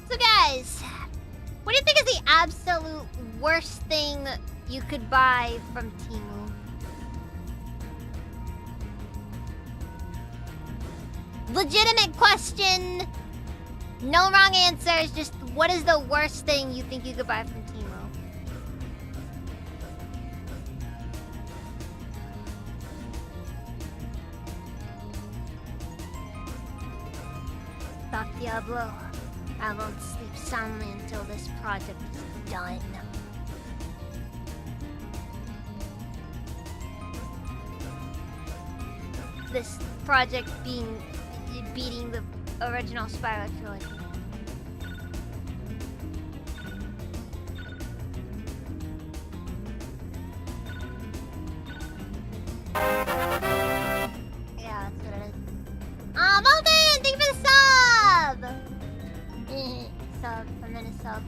So guys, what do you think is the absolute worst thing you could buy from Temu? Legitimate question. No wrong answers, just what is the worst thing you think you could buy from Temu? Doc Diablo. I won't sleep soundly until this project is done. This project beating the original Spyro trilogy. Yeah, that's what it is. Bolton! Thank you for the sub! Sub, a minute sub.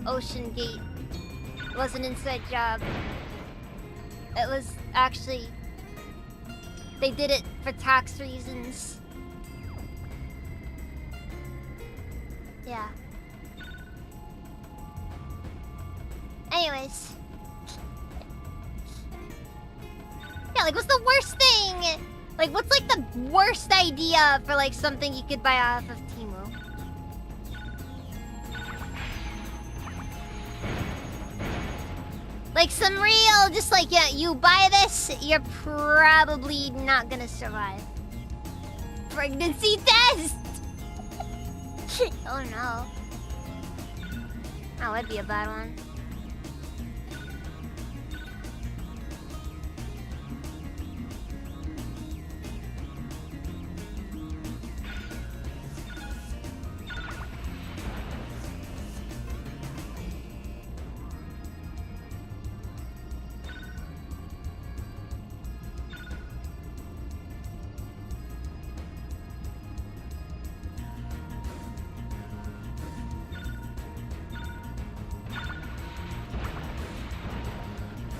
Ocean Gate was an inside job. It was actually... They did it for tax reasons. Yeah. Anyways. Yeah, like, what's the worst thing? Like, what's, like, the worst idea for, like, something you could buy off of Temu? Like, some real, just like, yeah, you buy this, you're probably not gonna survive. Pregnancy test! Oh, no. That would be a bad one.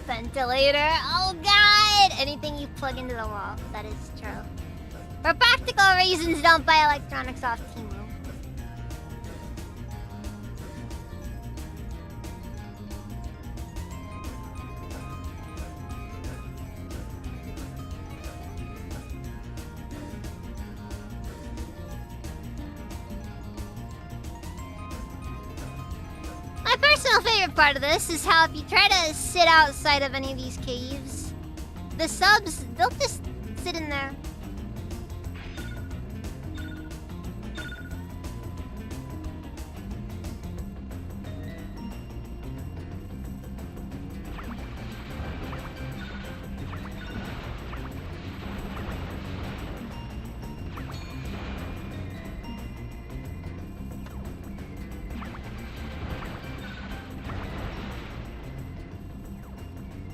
Ventilator. Oh god! Anything you plug into the wall. That is true. For practical reasons, don't buy electronics off Temu. My personal favorite part of this is how if you try to sit outside of any of these caves, the subs, they'll just sit in there.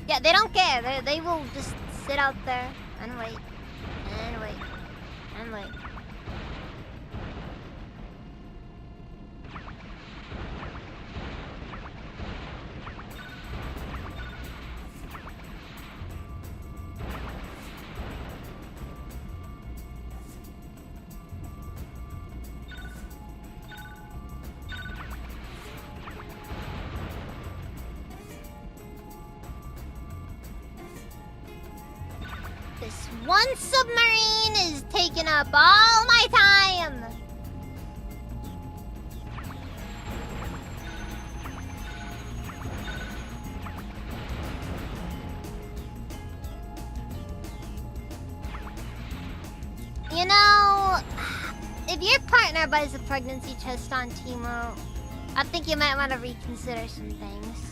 Yeah, they don't care. They will just sit out there and wait. And wait. And wait. This one submarine is taking up all my time! You know, if your partner buys a pregnancy test on Temu, I think you might want to reconsider some things.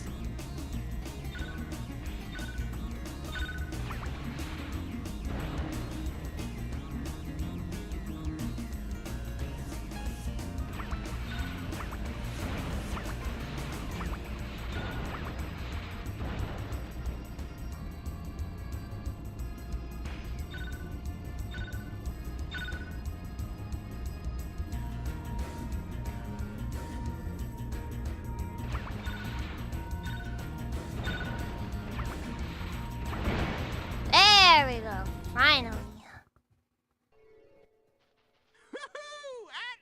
There we go. Finally. At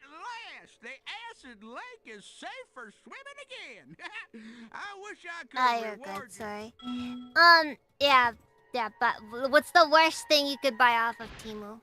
last, the acid lake is safe for swimming again. I wish I could Oh, you're reward good, sorry. Yeah, but what's the worst thing you could buy off of Temu?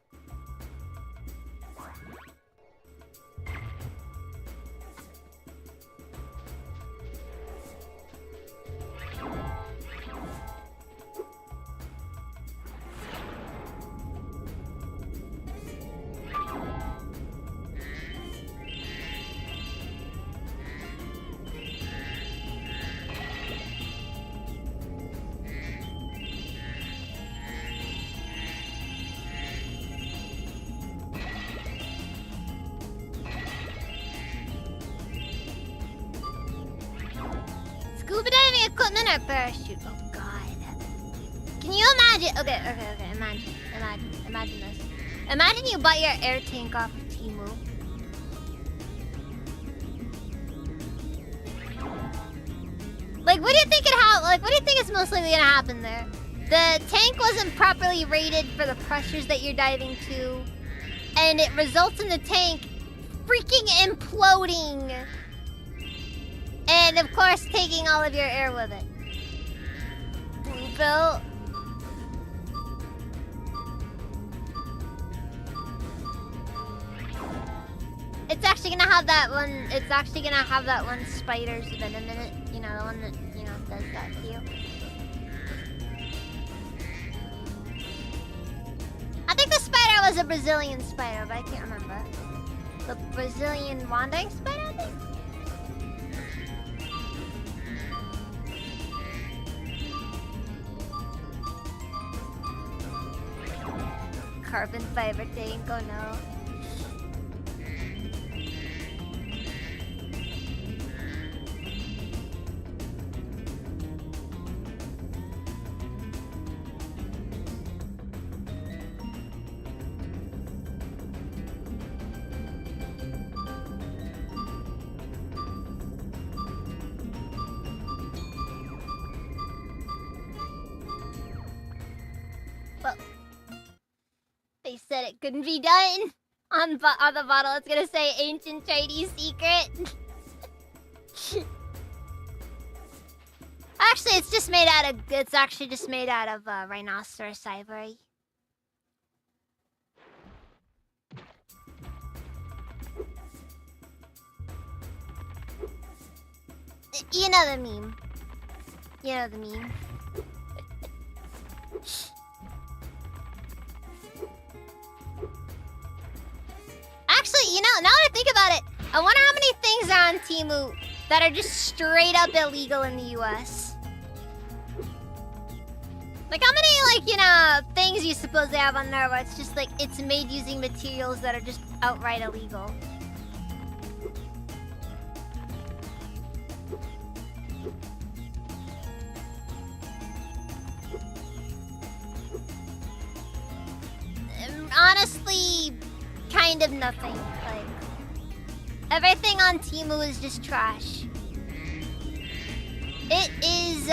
parachute. Oh god. Can you imagine? Okay. Imagine this. Imagine you bought your air tank off of Temu. Like, what do you think what do you think is most likely gonna happen there? The tank wasn't properly rated for the pressures that you're diving to, and it results in the tank freaking imploding. And of course, taking all of your air with it. Bluebill. It's actually gonna have that one. It's actually gonna have that one spider's venom in it. You know, the one that, you know, does that to you. I think the spider was a Brazilian spider, but I can't remember. The Brazilian wandering spider, I think? Carbon fiber tank, oh no. Well, they said it couldn't be done. On the bottle, it's gonna say ancient Chinese secret. Actually, it's just made out of. It's actually just made out of rhinoceros ivory. You know the meme. You know the meme. Actually, you know, now that I think about it, I wonder how many things are on Temu that are just straight up illegal in the US. Like, how many, like, you know, things you suppose they have on there where it's just like, it's made using materials that are just outright illegal? Honestly, kind of nothing. Like, everything on Temu is just trash. It is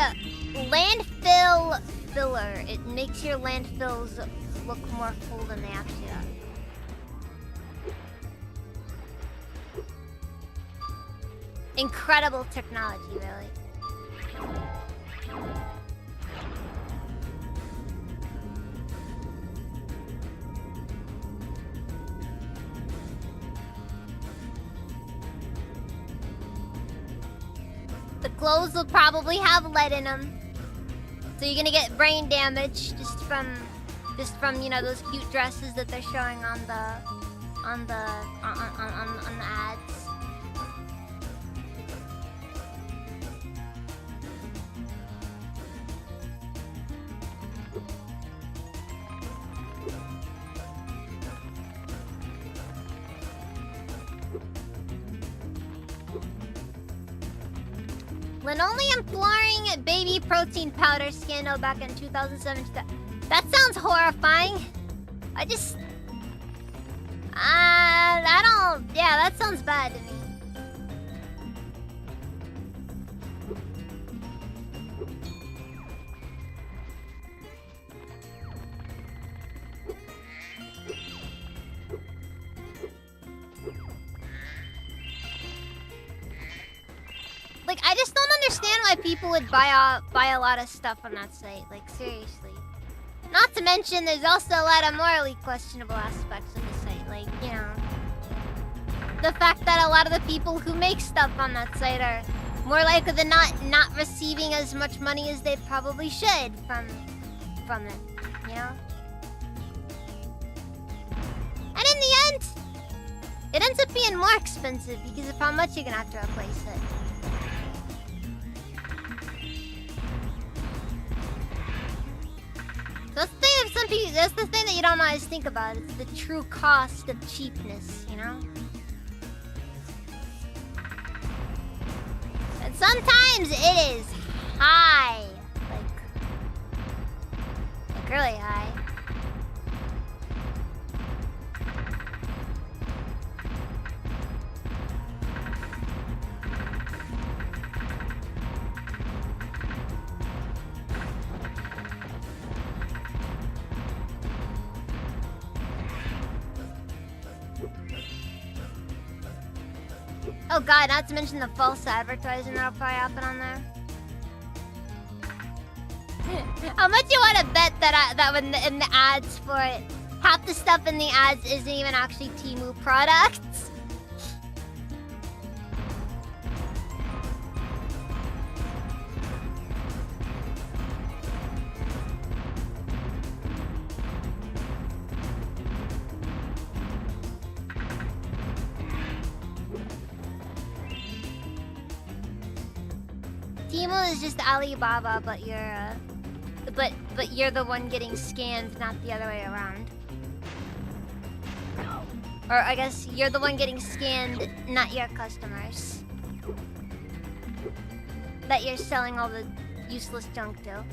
landfill filler. It makes your landfills look more full than they actually are. Incredible technology, really. The clothes will probably have lead in them, so you're gonna get brain damage just from you know, those cute dresses that they're showing on the ads. Linoleum flooring, baby protein powder, Scando back in 2007. That sounds horrifying. Yeah, that sounds bad to me. Like, I just don't understand why people would buy a lot of stuff on that site. Like, seriously. Not to mention, there's also a lot of morally questionable aspects of the site. Like, you know, the fact that a lot of the people who make stuff on that site are more likely than not receiving as much money as they probably should from it. You know. And in the end, it ends up being more expensive because of how much you're gonna have to replace it. That's the thing that you don't always think about. It's the true cost of cheapness, you know? And sometimes it is high. Oh god, not to mention the false advertising that'll probably happen on there. How much you want to bet that when in the ads for it, half the stuff in the ads isn't even actually Temu products? Temu is just Alibaba, but you're the one getting scanned, not the other way around. Or I guess you're the one getting scanned, not your customers. That you're selling all the useless junk to.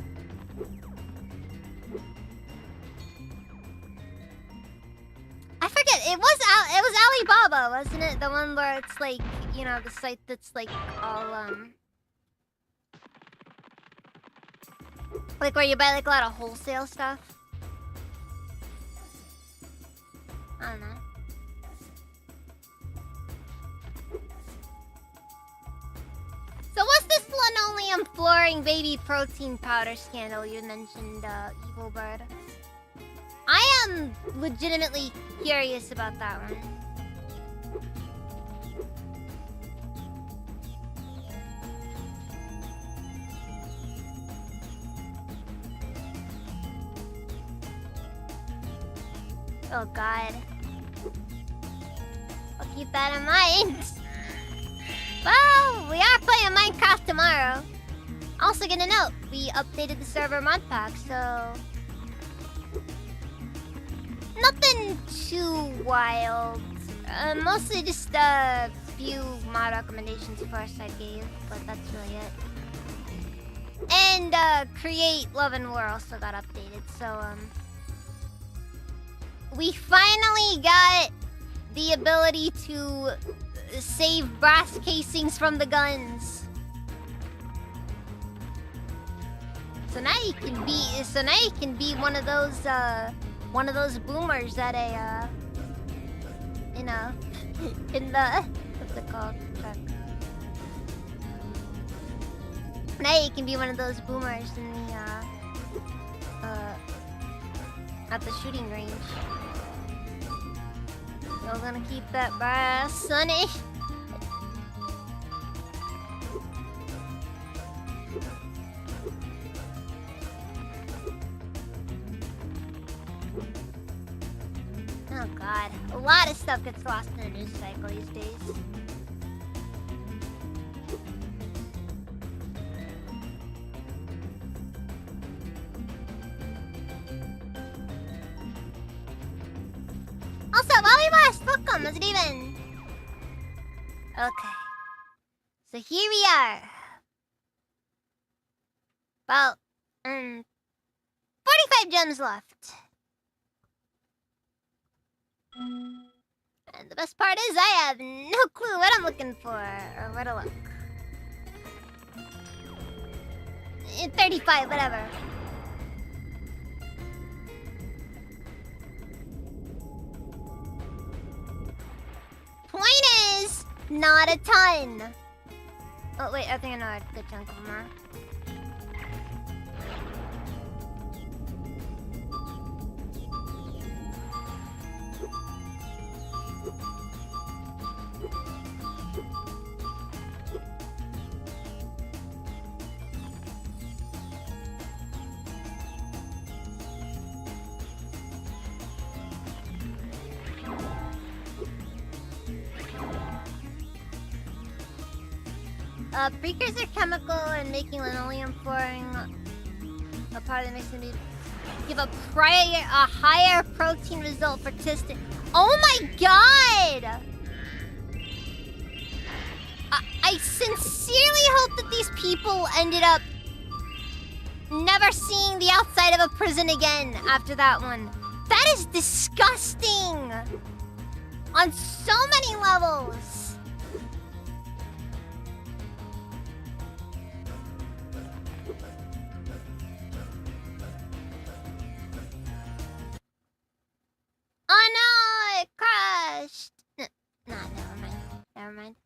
I forget, it was Alibaba, wasn't it? The one where it's like, you know, the site that's like all like where you buy like a lot of wholesale stuff. I don't know. So what's this linoleum flooring baby protein powder scandal you mentioned, Evil Bird? I am legitimately curious about that one. Oh god. I'll keep that in mind. Well, we are playing Minecraft tomorrow. Also gonna note, we updated the server mod pack, so... Nothing too wild. Mostly just a few mod recommendations first I gave, but that's really it. And Create Love and War also got updated, so we finally got the ability to save brass casings from the guns. So now you can be one of those boomers at a in the what's it called? Check. Now you can be one of those boomers in the at the shooting range. Still gonna keep that brass, Sonny. Oh god, a lot of stuff gets lost in the news cycle these days. Also, Wally welcome, how's it even? Okay. So here we are. About 45 gems left. And the best part is I have no clue what I'm looking for or where to look. 35, whatever. Point is, not a ton. Oh wait, I think I know a good chunk of them are. Precursor chemical and making linoleum flooring a part that makes them give a higher protein result for testing. Oh my god! I sincerely hope that these people ended up never seeing the outside of a prison again after that one. That is disgusting! On so many levels! Oh no, it crashed. Nah, never mind.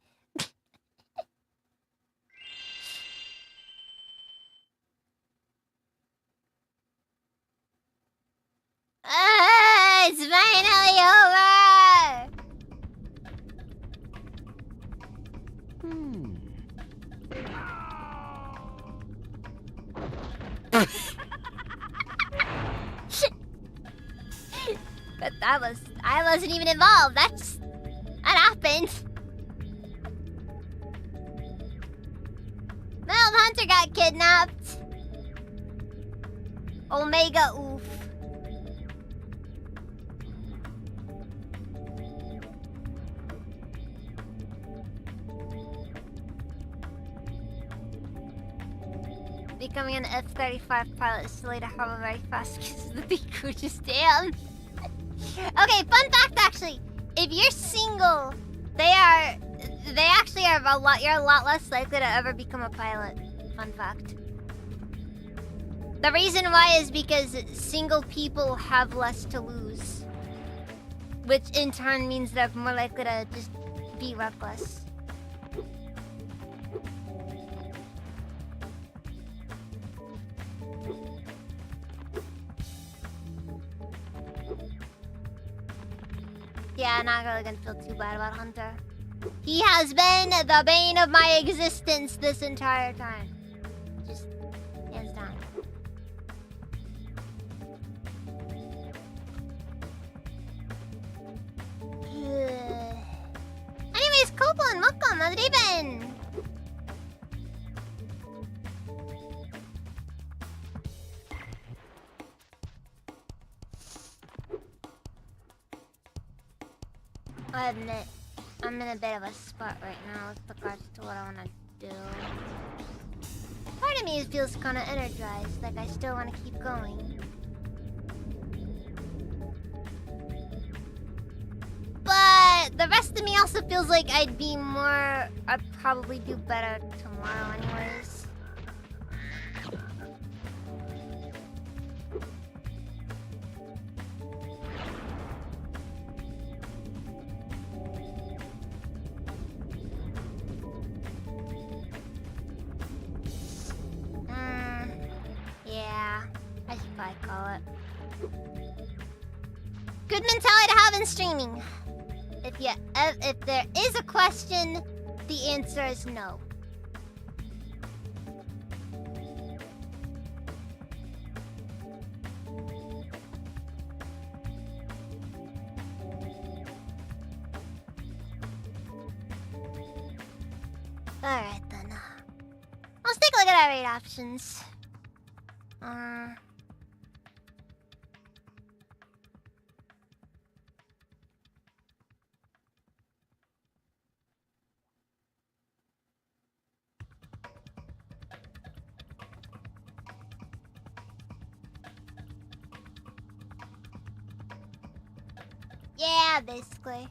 But I wasn't even involved. That happened. Mel Hunter got kidnapped. Omega oof. Becoming an F-35 pilot is silly to have a very fast because of the big crew. Just damn. Okay, fun fact actually. If you're single, they actually are you're a lot less likely to ever become a pilot. Fun fact. The reason why is because single people have less to lose. Which in turn means they're more likely to just be reckless. Yeah, not really gonna feel too bad about Hunter. He has been the bane of my existence this entire time. Just hands down. Anyways, Copeland, welcome. How's it been? I admit, I'm in a bit of a spot right now with regards to what I want to do. Part of me feels kind of energized, like I still want to keep going. But the rest of me also feels like I'd probably do better tomorrow anyways. Yeah, I should probably call it. Good mentality to have in streaming. If there is a question, the answer is no. Alright then. Let's take a look at our raid options. Yeah, basically.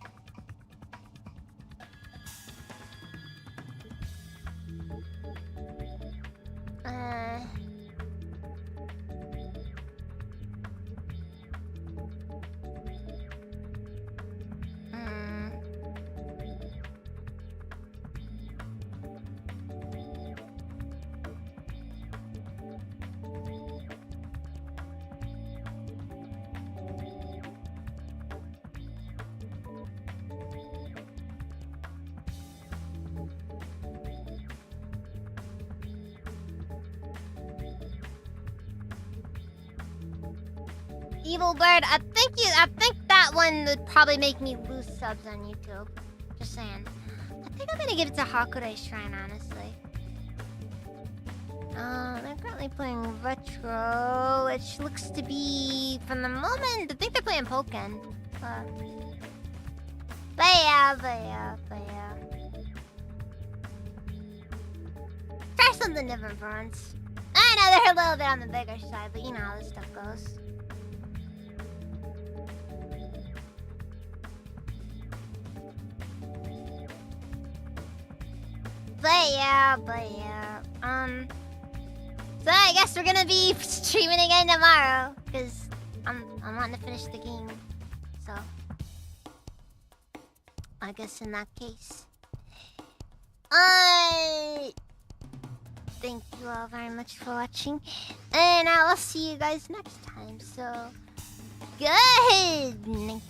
Evil Bird, I think that one would probably make me lose subs on YouTube. Just saying. I think I'm gonna give it to Hakurai Shrine, honestly. They're currently playing Retro, which looks to be, from the moment, I think they're playing Pokken. But yeah. Try something different for once. I know they're a little bit on the bigger side, but you know how this stuff goes. But yeah. So I guess we're gonna be streaming again tomorrow, because I'm wanting to finish the game. So I guess in that case, I thank you all very much for watching, and I will see you guys next time. So good night.